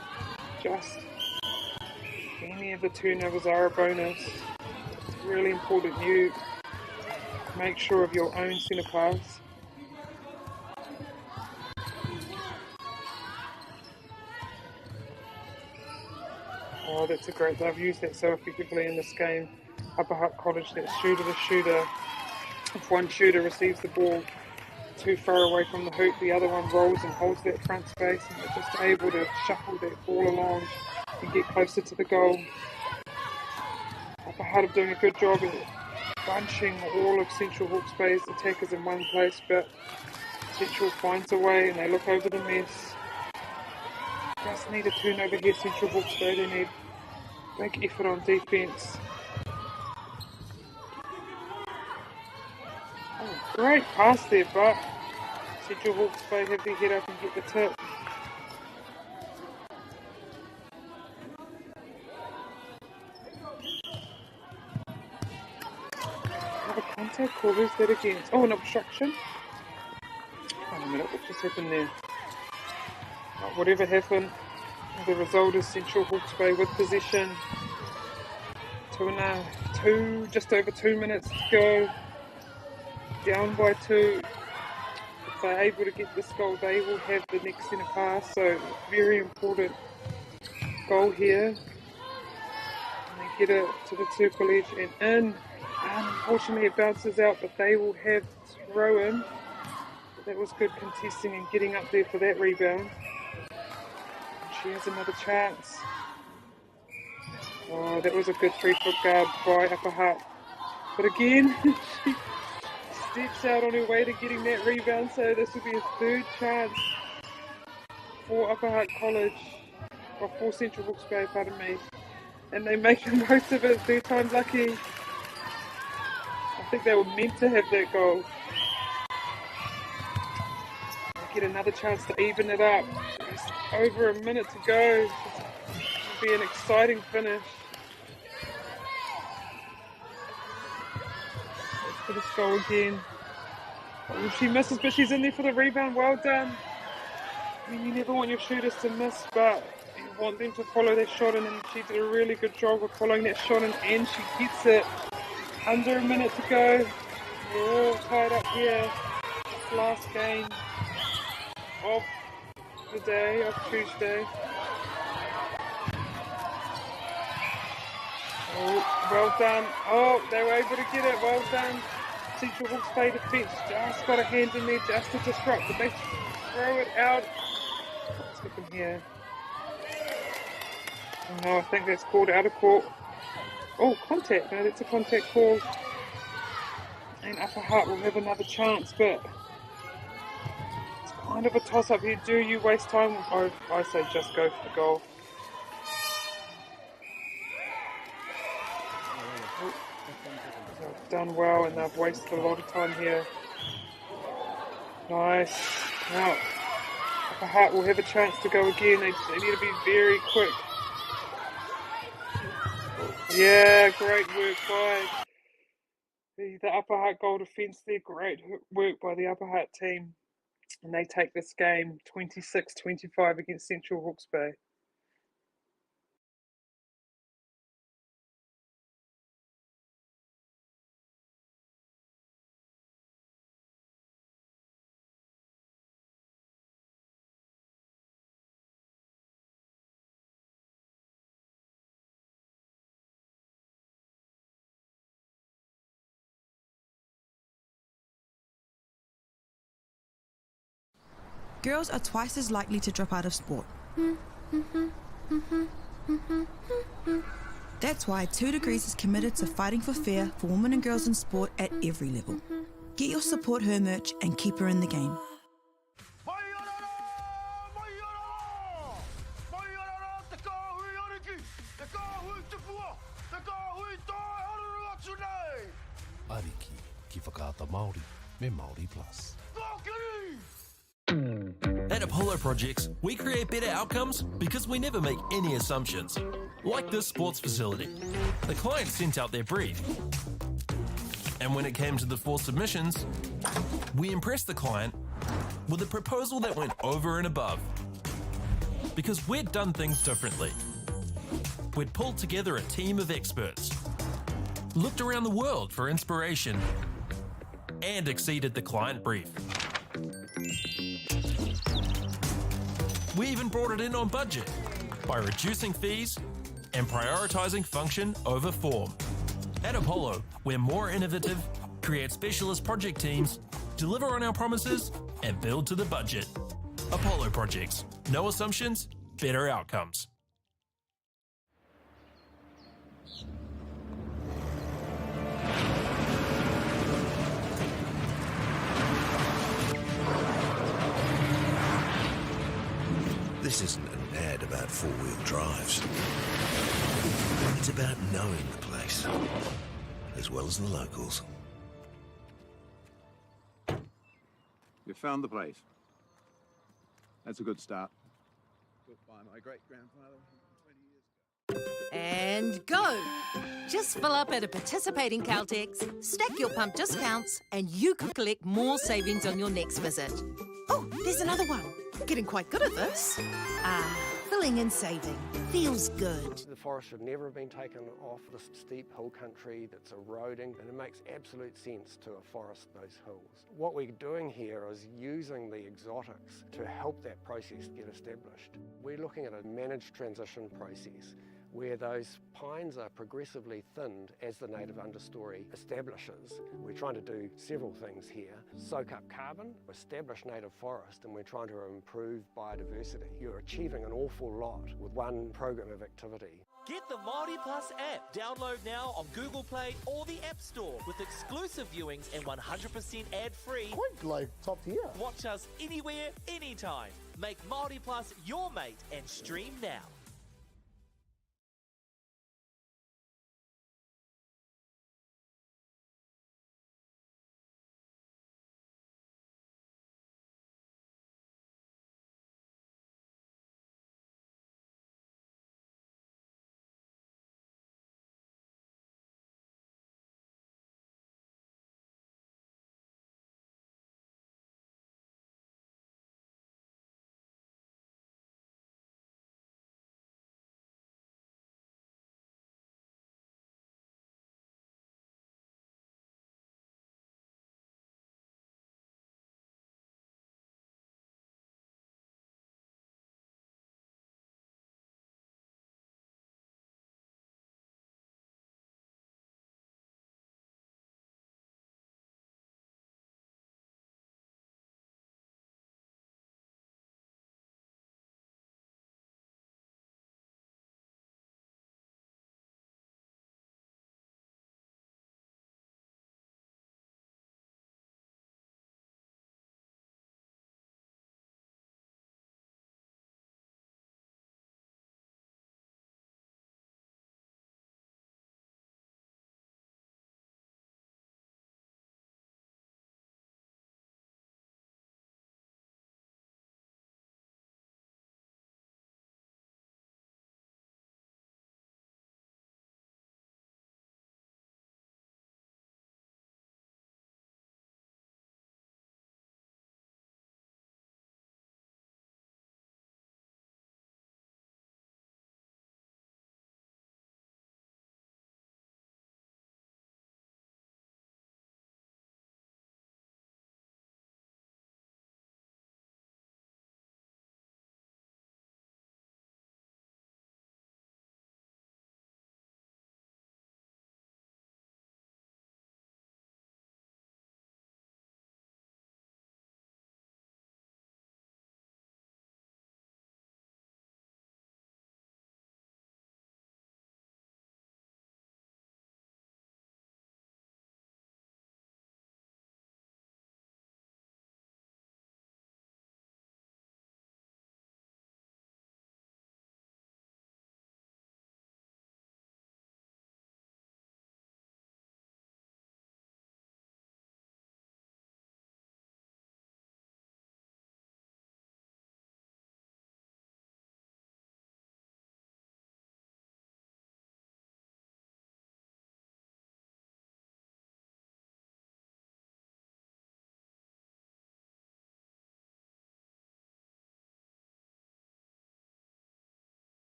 just any of the turnovers are a bonus. It's really important you make sure of your own centre pass. Oh, that's a great, they've used that so effectively in this game. Upper Hutt College, that shooter to shooter. If one shooter receives the ball too far away from the hoop, the other one rolls and holds that front space, and they're just able to shuffle that ball along and get closer to the goal. Upper Hutt are doing a good job of bunching all of Central Hawke's Bay's attackers in one place, but Central finds a way and they look over the mess. just need a turnover here, Central Hawke's Bay. They need big effort on defence. Oh, great pass there, but Central Hawke's Bay have their head up and get the tip. Another contact call, who's that against? Oh, an obstruction. Wait a minute, what just happened there? Oh, whatever happened, the result is Central Hawke's Bay with possession. Just over 2 minutes to go. Down by 2. If they're able to get this goal, they will have the next centre pass. So very important goal here. And they get it to the circle edge and in. And unfortunately it bounces out, but they will have throw in. That was good contesting and getting up there for that rebound. She has another chance. Oh, that was a good 3-foot guard by Upper Hutt. But again, she steps out on her way to getting that rebound, so this will be a third chance for Upper Hutt College, or for Central Hawke's Bay, pardon me. And they make the most of it, third time lucky. I think they were meant to have that goal. They get another chance to even it up. Just over a minute to go. It'll be an exciting finish. For this goal again. Oh, she misses, but she's in there for the rebound. Well done. I mean, you never want your shooters to miss, but you want them to follow that shot in, and she did a really good job of following that shot in, and she gets it. Under a minute to go. We're all tied up here. This last game of the day, of Tuesday. Oh, well done. Oh, they were able to get it. Well done. Central Hawke's Bay defence just got a hand in there just to disrupt, but they throw it out. What's happened here? Oh no, I think that's called out of court. Oh, contact. No, that's a contact call. And Upper Hutt will have another chance, but it's kind of a toss-up here. Do you waste time? I say just go for the goal. They've done well, and they've wasted a lot of time here. Nice. Now, Upper Hutt will have a chance to go again. They need to be very quick. Yeah, great work by the Upper Hutt goal defence there. Great work by the Upper Hutt team. And they take this game 26-25 against Central Hawke's Bay. Girls are twice as likely to drop out of sport. That's why 2 Degrees is committed to fighting for fair for women and girls in sport at every level. Get your Support Her merch and keep her in the game. Ariki, ki whakaata Māori, me MāORI Plus. At Apollo Projects, we create better outcomes because we never make any assumptions. Like this sports facility. The client sent out their brief. And when it came to the 4 submissions, we impressed the client with a proposal that went over and above. Because we'd done things differently. We'd pulled together a team of experts, looked around the world for inspiration, and exceeded the client brief. We even brought it in on budget by reducing fees and prioritising function over form. At Apollo, we're more innovative, create specialist project teams, deliver on our promises, and build to the budget. Apollo Projects. No assumptions, better outcomes. This isn't an an ad about four-wheel drives. It's about knowing the place, as well as the locals. You found the place. That's a good start. Built by my great-grandfather 20 years ago. And go! Just fill up at a participating Caltex, stack your pump discounts, and you could collect more savings on your next visit. Oh, there's another one. Getting quite good at this. Filling and saving. Feels good. The forest should never have been taken off this steep hill country that's eroding, and it makes absolute sense to afforest those hills. What we're doing here is using the exotics to help that process get established. We're looking at a managed transition process where those pines are progressively thinned as the native understory establishes. We're trying to do several things here. Soak up carbon, establish native forest, and we're trying to improve biodiversity. You're achieving an awful lot with one program of activity. Get the MāORI Plus app. Download now on Google Play or the App Store with exclusive viewings and 100% ad-free. Quite like top tier. Watch us anywhere, anytime. Make MāORI Plus your mate and stream now.